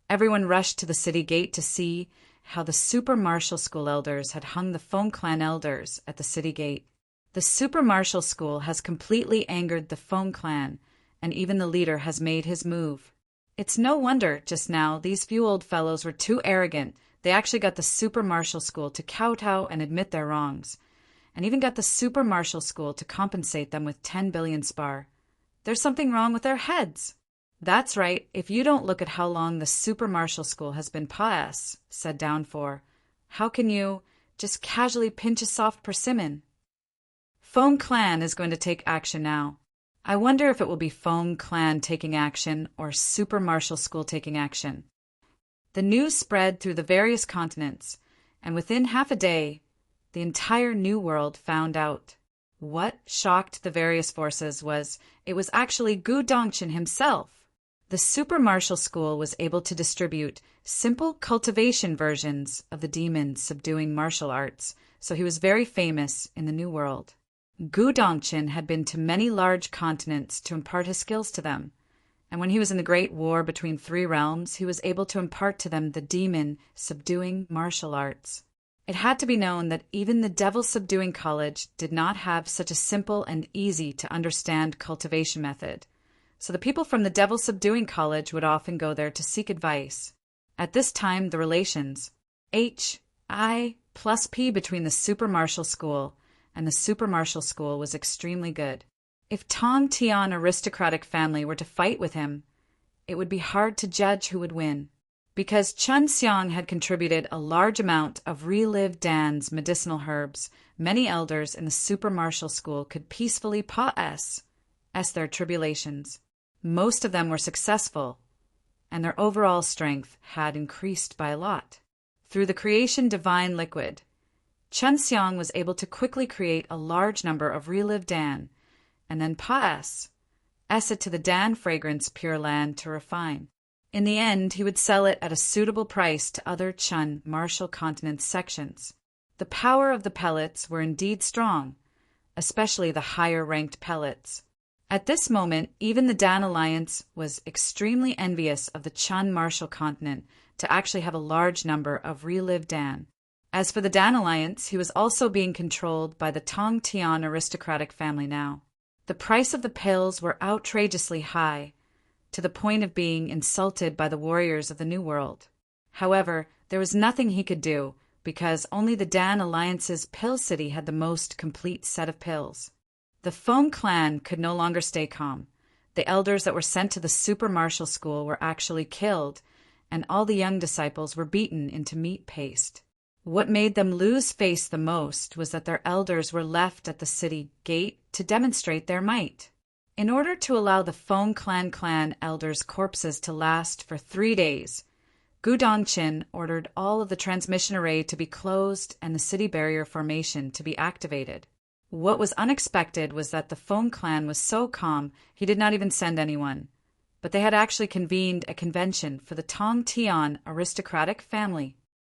everyone rushed to the city gate to see how the super martial school elders had hung the Feng Clan elders at the city gate. The super martial school has completely angered the Feng Clan, and even the leader has made his move. It's no wonder just now these few old fellows were too arrogant. They actually got the super martial school to kowtow and admit their wrongs, and even got the super martial school to compensate them with 10 billion spar. There's something wrong with their heads. That's right, if you don't look at how long the super martial school has been pious, said Downfour, how can you just casually pinch a soft persimmon? Feng Clan is going to take action now. I wonder if it will be Feng Clan taking action or super martial school taking action. The news spread through the various continents, and within half a day, the entire New World found out. What shocked the various forces was it was actually Gu Dongchen himself. The super martial school was able to distribute simple cultivation versions of the demons subduing martial arts, so he was very famous in the New World. Gu Dongchen had been to many large continents to impart his skills to them, and when he was in the Great War between 3 realms, he was able to impart to them the demon subduing martial arts. It had to be known that even the Devil Subduing College did not have such a simple and easy to understand cultivation method, so the people from the Devil Subduing College would often go there to seek advice. At this time, the relations HI+P between the super martial school and the super martial school was extremely good. If Tong Tian aristocratic family were to fight with him, it would be hard to judge who would win. Because Chen Xiang had contributed a large amount of relived Dan's medicinal herbs, many elders in the super martial school could peacefully pass their tribulations. Most of them were successful, and their overall strength had increased by a lot. Through the creation divine liquid, Chen Xiang was able to quickly create a large number of relived Dan, and then pass it to the Dan fragrance Pure Land to refine. In the end, he would sell it at a suitable price to other Chun martial continent sections. The power of the pellets were indeed strong, especially the higher-ranked pellets. At this moment, even the Dan Alliance was extremely envious of the Chun martial continent to actually have a large number of relived Dan. As for the Dan Alliance, he was also being controlled by the Tong Tian aristocratic family now. The price of the pills were outrageously high, to the point of being insulted by the warriors of the New World. However, there was nothing he could do, because only the Dan Alliance's pill city had the most complete set of pills. The Feng Clan could no longer stay calm. The elders that were sent to the super martial school were actually killed, and all the young disciples were beaten into meat paste. What made them lose face the most was that their elders were left at the city gate to demonstrate their might. In order to allow the Feng Clan elders' corpses to last for 3 days, Gu Dongchen ordered all of the transmission array to be closed and the city barrier formation to be activated. What was unexpected was that the Feng Clan was so calm he did not even send anyone. but they had actually convened a convention for the Tong Tian aristocratic family.